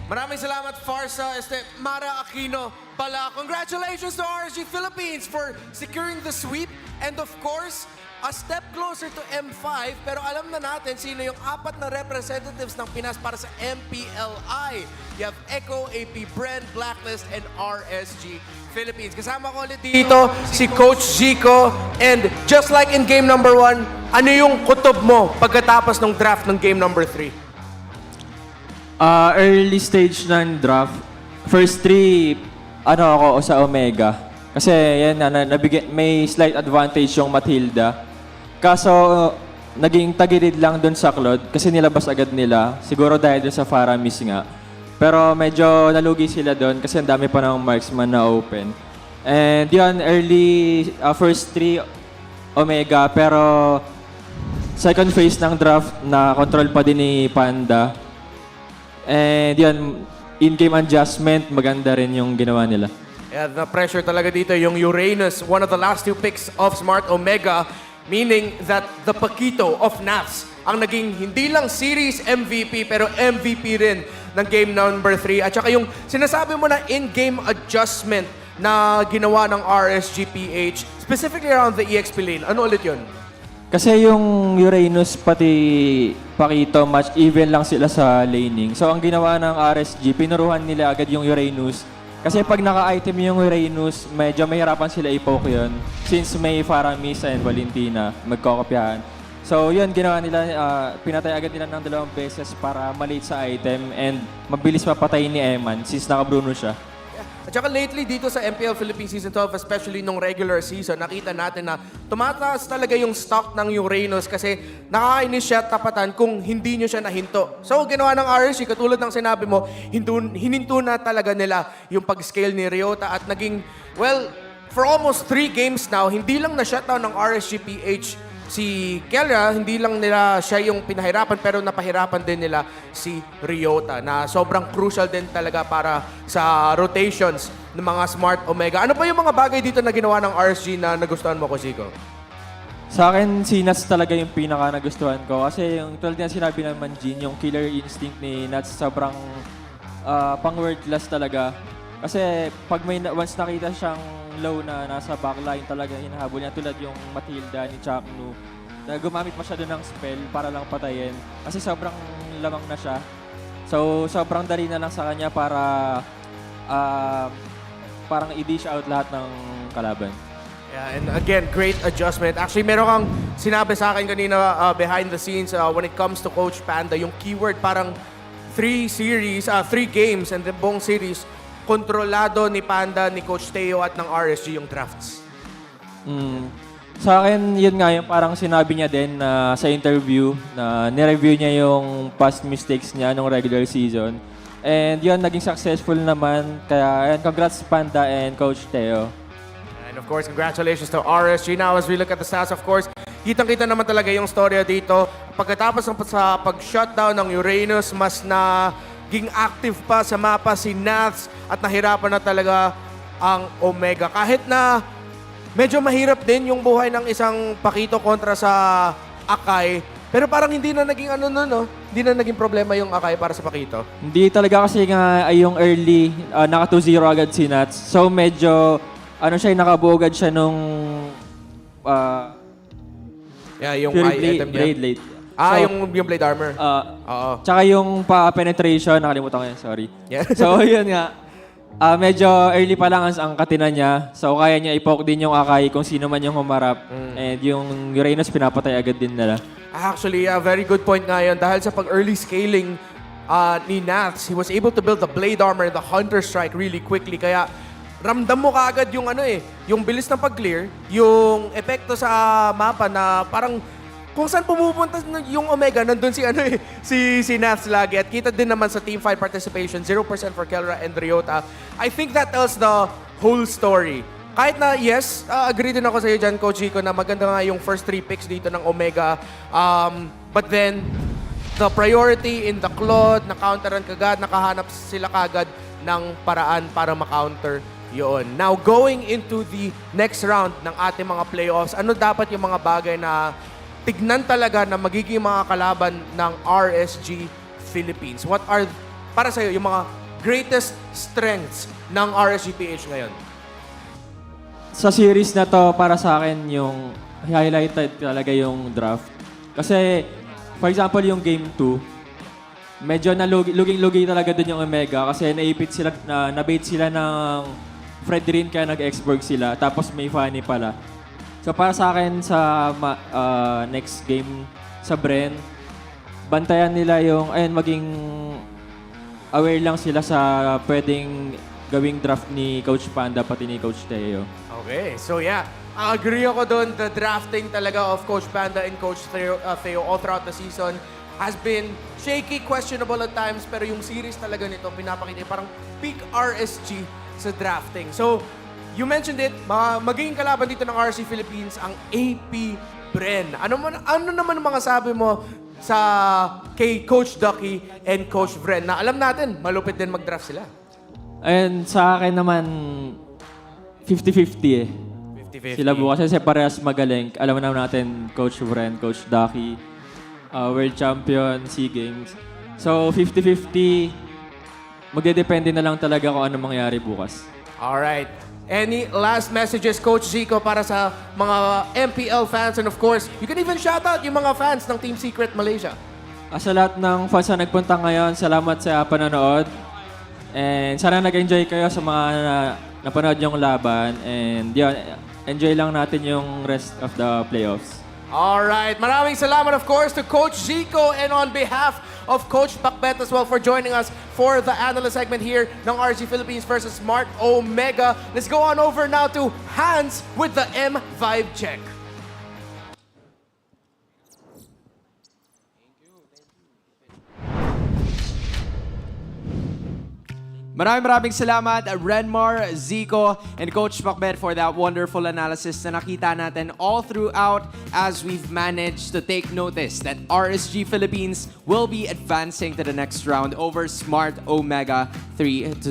Maraming salamat, Farsa. Mara Aquino pala. Congratulations to RSG Philippines for securing the sweep. And of course, a step closer to M5. Pero alam na natin sino yung 4 na representatives ng Pinas para sa MPLI. You have Echo, AP Brand, Blacklist, and RSG Philippines. Kasama ko ulit dito si Coach Zico. And just like in game number 1, ano yung kutob mo pagkatapos ng draft ng game number 3? Early stage ng draft, first 3, ako sa Omega. Kasi yan, may slight advantage yung Matilda. Kaso, naging tagilid lang dun sa Claude kasi nilabas agad nila. Siguro dahil dun sa Faramis nga. Pero medyo nalugi sila dun kasi ang dami pa ng marksman na open. And yun, early, first 3, Omega. Pero, second phase ng draft, na control pa din ni Panda. And yun, in-game adjustment, maganda rin yung ginawa nila. Yeah, the pressure talaga dito yung Uranus, one of the last 2 picks of Smart Omega, meaning that the Paquito of NAFs ang naging hindi lang series MVP pero MVP rin ng game number 3. At saka yung sinasabi mo na in-game adjustment na ginawa ng RSG-PH, specifically around the EXP lane. Ano ulit yun? Kasi yung Uranus pati Paquito, match even lang sila sa laning. So ang ginawa ng RSG, pinuruhan nila agad yung Uranus. Kasi pag naka-item yung Uranus, medyo mahirapan sila i-poke yun. Since may Faramis and Valentina, magkokopyahan. So yun, ginawa nila, pinatay agad nila ng 2 beses para malate sa item and mabilis mapatay ni Eman since naka-Bruno siya. At saka lately dito sa MPL Philippines Season 12, especially nung regular season, nakita natin na tumataas talaga yung stock ng Uranus kasi nakakainis siya tapatan kung hindi nyo siya nahinto. So ginawa ng RSG, katulad ng sinabi mo, hininto na talaga nila yung pag-scale ni Ryota at naging, well, for almost 3 games now, hindi lang na-shutdown ng RSG-PH si Kelra, hindi lang nila siya yung pinahirapan pero napahirapan din nila si Ryota na sobrang crucial din talaga para sa rotations ng mga Smart Omega. Ano pa yung mga bagay dito na ginawa ng RSG na nagustuhan mo, Kosiko? Sa akin, si Nats talaga yung pinaka nagustuhan ko kasi yung tulad na sinabi naman, Jean, yung killer instinct ni Nats sobrang pang world class talaga. Kasi pag may once nakita siyang low na nasa backline talaga hinahabol niya tulad yung Matilda ni Chaknu na gumamit pa siya doon ng spell para lang patayin kasi sobrang lamang na siya. So sobrang dali na lang sa kanya para parang i-dish out lahat ng kalaban. Yeah, and again, great adjustment. Actually, meron kang sinabi sa akin kanina behind the scenes when it comes to Coach Panda, yung keyword parang 3 games and the buong series kontrolado ni Panda, ni Coach Teo at ng RSG yung drafts. Sa akin, yun nga yung parang sinabi niya din sa interview na nireview niya yung past mistakes niya nung regular season. And yun, naging successful naman. Kaya, congrats Panda and Coach Teo. And of course, congratulations to RSG. Now, as we look at the stats, of course, kitang-kita naman talaga yung storya dito. Pagkatapos sa pag-shutdown ng Uranus, mas naging active pa sa mapa si Nats at nahirapan na talaga ang Omega. Kahit na medyo mahirap din yung buhay ng isang Pakito kontra sa Akai, pero parang hindi na naging hindi na naging problema yung Akai para sa Pakito. Hindi talaga kasi nga ay yung early, naka 2-0 agad si Nats. So medyo, nakabuo agad siya nung yung blade, item niya. blade. Yung blade armor. Oo. Tsaka yung pa-penetration, nakalimutan ko yan, sorry. Yeah. So yun nga, medyo early pa lang ang katina niya. So kaya niya i-poke din yung Akai kung sino man yung humarap. And yung Uranus pinapatay agad din nila. Actually, very good point nga yun. Dahil sa pag-early scaling ni Nats, he was able to build the blade armor, the Hunter Strike really quickly. Kaya ramdam mo kaagad yung yung bilis ng pag-clear, yung epekto sa mapa na parang kung saan pumupunta yung Omega, nandun si Nats lagi. At kita din naman sa teamfight participation, 0% for Kelra and Ryota. I think that tells the whole story. Kahit na, yes, agree din ako sa iyo dyan, Coach Rico, na maganda nga yung first 3 picks dito ng Omega. But then, the priority in the Claude, na-counteran kagad, nakahanap sila kagad ng paraan para ma-counter yun. Now, going into the next round ng ating mga playoffs, ano dapat yung mga bagay na tignan talaga na magiging mga kalaban ng RSG Philippines? What are, para sa'yo, yung mga greatest strengths ng RSG-PH ngayon? Sa series na to, para sa akin, yung highlighted talaga yung draft. Kasi, for example, yung game 2, medyo luging-lugi talaga dun yung Omega kasi naipit sila, nabait sila ng Fredrin kaya nag-Xborg sila. Tapos may Fanny pala. So para sa akin sa next game sa Bren, bantayan nila yung, maging aware lang sila sa pwedeng gawing draft ni Coach Panda pati ni Coach Teo. Okay, so yeah, agree ako doon. The drafting talaga of Coach Panda and Coach Theo all throughout the season has been shaky, questionable at times, pero yung series talaga nito, pinapakita parang peak RSG sa drafting. So, you mentioned it, magiging kalaban dito ng RSG Philippines ang AP Bren. Ano naman ang mga sabi mo kay Coach Ducky and Coach Bren na alam natin, malupit din mag-draft sila? And sa akin naman, 50-50 eh. 50-50. Sila bukas kasi parehas magaling. Alam naman natin, Coach Bren, Coach Ducky, World Champion, SEA Games. So, 50-50, magdedepende na lang talaga kung ano mangyari bukas. Alright. Any last messages, Coach Zico, para sa mga MPL fans? And of course, you can even shout out yung mga fans ng Team Secret Malaysia. Sa lahat ng fans na nagpunta ngayon, salamat sa panonood. And sana nag-enjoy kayo sa mga napanood yung laban. And yun, enjoy lang natin yung rest of the playoffs. Alright, maraming salamat of course to Coach Zico and on behalf of Coach Bakbet as well for joining us for the analyst segment here ng RSG Philippines versus Smart Omega. Let's go on over now to Hans with the M5 check. Maraming salamat, Renmar, Zico, and Coach Bakbet for that wonderful analysis na nakita natin all throughout as we've managed to take notice that RSG Philippines will be advancing to the next round over Smart Omega 3-0.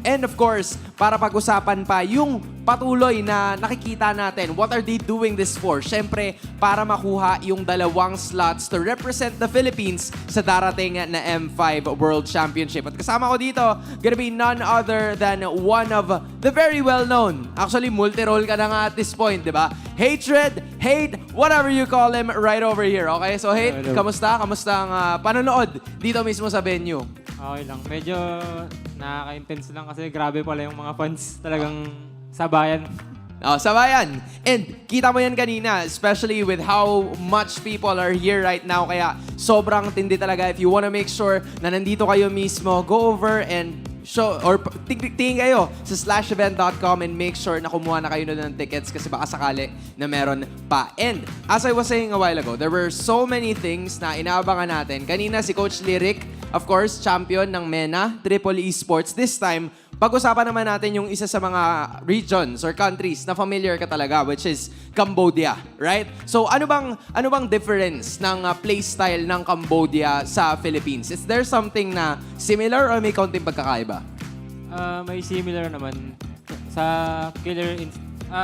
And of course, para pag-usapan pa yung patuloy na nakikita natin, what are they doing this for? Siyempre, para makuha yung 2 slots to represent the Philippines sa darating na M5 World Championship. At kasama ko dito, gonna be none other than one of the very well-known. Actually, multi-role ka na nga at this point, di ba? Hatred, Hate, whatever you call him, right over here. Okay, so Hate, kamusta? Kamusta ang panonood dito mismo sa venue? Okay lang. Medyo nakaka-intense lang kasi grabe pala yung mga fans talagang sabayan. Sabayan. And kita mo yan kanina, especially with how much people are here right now. Kaya sobrang tindi talaga. If you wanna make sure na nandito kayo mismo, go over and show or tingin kayo sa slashevent.com and make sure na kumuha na kayo ng tickets kasi baka sakali na meron pa. And as I was saying a while ago, there were so many things na inaabangan natin. Kanina si Coach Lyric of course, champion ng MENA, Triple Esports. This time, pag-usapan naman natin yung isa sa mga regions or countries na familiar ka talaga, which is Cambodia, right? So ano bang difference ng playstyle ng Cambodia sa Philippines? Is there something na similar or may kaunting pagkakaiba? May similar naman sa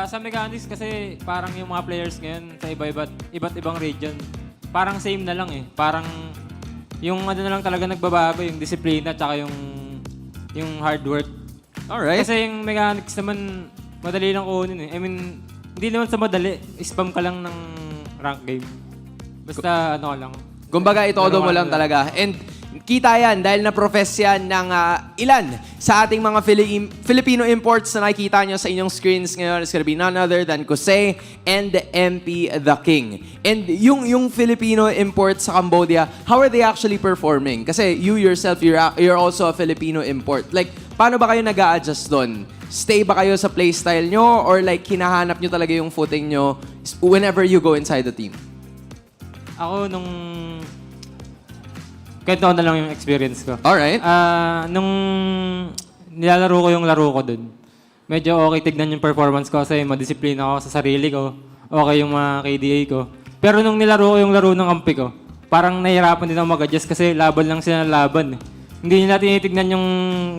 sa mechanics kasi parang yung mga players ngayon sa iba't ibang region, parang same na lang eh. Parang yung ano na lang talaga nagbabago, yung disiplina tsaka yung hard work. Alright. Kasi yung mechanics naman, madali lang kunin eh. I mean, hindi naman sa madali. Spam ka lang ng rank game. Basta ano lang. Kumbaga, itodo mo lang talaga. And kita yan dahil na-profess yan ng ilan sa ating mga Filipino imports na nakikita nyo sa inyong screens ngayon. It's gonna be none other than Kose and MP the King. And yung Filipino imports sa Cambodia, how are they actually performing? Kasi you yourself, you're also a Filipino import. Like, paano ba kayo nag-a-adjust doon? Stay ba kayo sa playstyle nyo or like hinahanap nyo talaga yung footing nyo whenever you go inside the team? Ako kahit na lang yung experience ko. Alright. Nung nilalaro ko yung laro ko dun, medyo okay tignan yung performance ko kasi madisiplina ako sa sarili ko. Okay yung mga KDA ko. Pero nung nilaro ko yung laro ng kampi ko, parang nahihirapan din ako mag-adjust kasi laban lang sila ng laban. Hindi nila tinitignan yung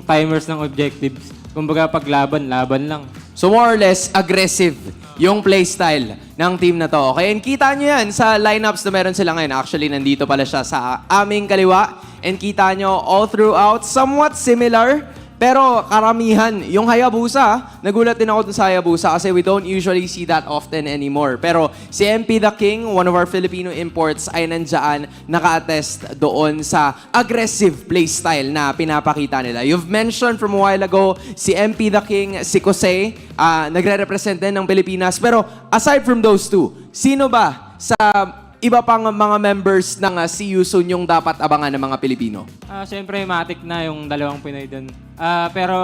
timers ng objectives. Kumbaga pag laban lang. So more or less, aggressive yung playstyle ng team na to. Okay, and kita nyo yan sa lineups na meron sila ngayon. Actually, nandito pala siya sa aming kaliwa. And kita nyo all throughout, somewhat similar. Pero karamihan, yung Hayabusa, nagulat din ako dun sa Hayabusa kasi we don't usually see that often anymore. Pero si MP the King, one of our Filipino imports, ay nandyan, naka-attest doon sa aggressive playstyle na pinapakita nila. You've mentioned from a while ago, si MP the King, si Kose, nagre-represent din ng Pilipinas. Pero aside from those two, sino ba sa iba pang mga members ng CU soon yung dapat abangan ng mga Pilipino? Siyempre, matik na yung dalawang Pinoy dun. Pero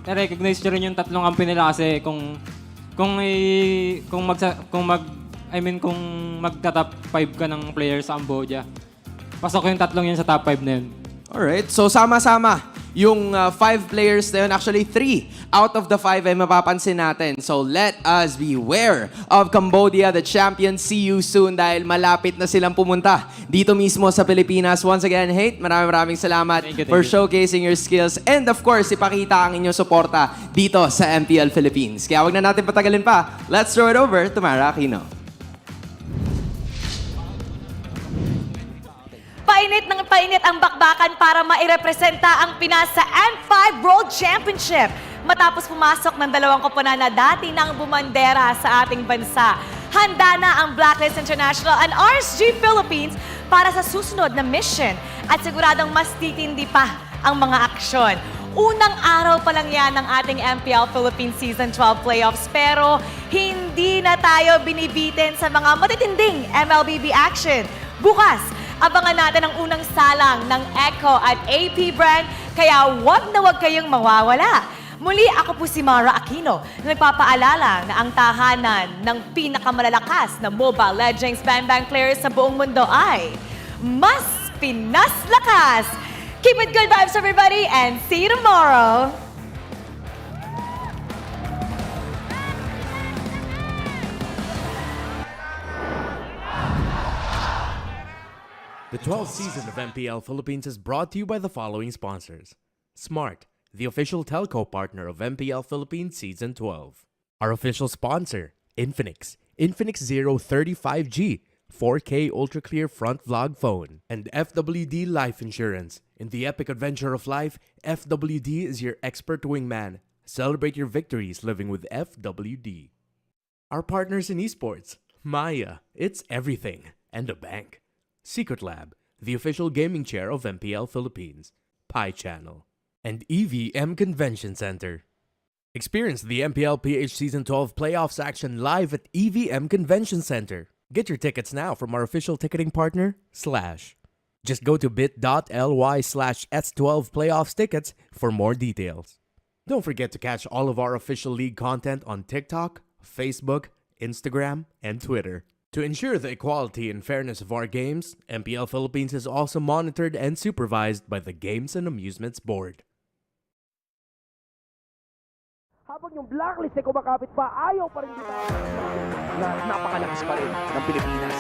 na-recognize nyo rin yung tatlong kampi nila kasi kung magta-top 5 ka ng player sa Cambodia, pasok yung tatlong yun sa top 5 na yun. Alright, so sama-sama yung 5 players na yun. Actually, 3 out of the 5 ay mapapansin natin. So let us beware of Cambodia, the champion. See you soon dahil malapit na silang pumunta dito mismo sa Pilipinas. Once again, Hate, maraming salamat for showcasing your skills. And of course, ipakita ang inyong suporta dito sa MPL Philippines. Kaya wag na natin patagalin pa. Let's throw it over to Mara Aquino. Painit ang bakbakan para mairepresenta ang Pinas sa M5 World Championship. Matapos pumasok ng dalawang koponan na dati nang bumandera sa ating bansa. Handa na ang Blacklist International and RSG Philippines para sa susunod na mission at siguradong mas titindi pa ang mga aksyon. Unang araw pa lang yan ng ating MPL Philippines Season 12 playoffs pero hindi na tayo binibitin sa mga matitinding MLBB action. Bukas, abangan natin ang unang salang ng Echo at AP brand, kaya wag na wag kayong mawawala. Muli, ako po si Mara Aquino, na nagpapaalala na ang tahanan ng pinakamalalakas na Mobile Legends Bang players sa buong mundo ay mas Pinas lakas! Keep it good vibes, everybody, and see you tomorrow! The 12th season of MPL Philippines is brought to you by the following sponsors. Smart, the official telco partner of MPL Philippines Season 12. Our official sponsor, Infinix. Infinix Zero 35G, 4K ultra clear front vlog phone. And FWD Life Insurance. In the epic adventure of life, FWD is your expert wingman. Celebrate your victories living with FWD. Our partners in esports, Maya, it's everything, and a bank. Secret Lab, the official gaming chair of MPL Philippines, Pi Channel, and EVM Convention Center. Experience the MPL-PH Season 12 playoffs action live at EVM Convention Center. Get your tickets now from our official ticketing partner, Slash. Just go to bit.ly/S12 playoffs tickets for more details. Don't forget to catch all of our official league content on TikTok, Facebook, Instagram, and Twitter. To ensure the equality and fairness of our games, MPL Philippines is also monitored and supervised by the Games and Amusements Board. Habang yung blacklist ay kumakapit pa, ayaw pa rin dito na napakalakas pa rin ng Pilipinas.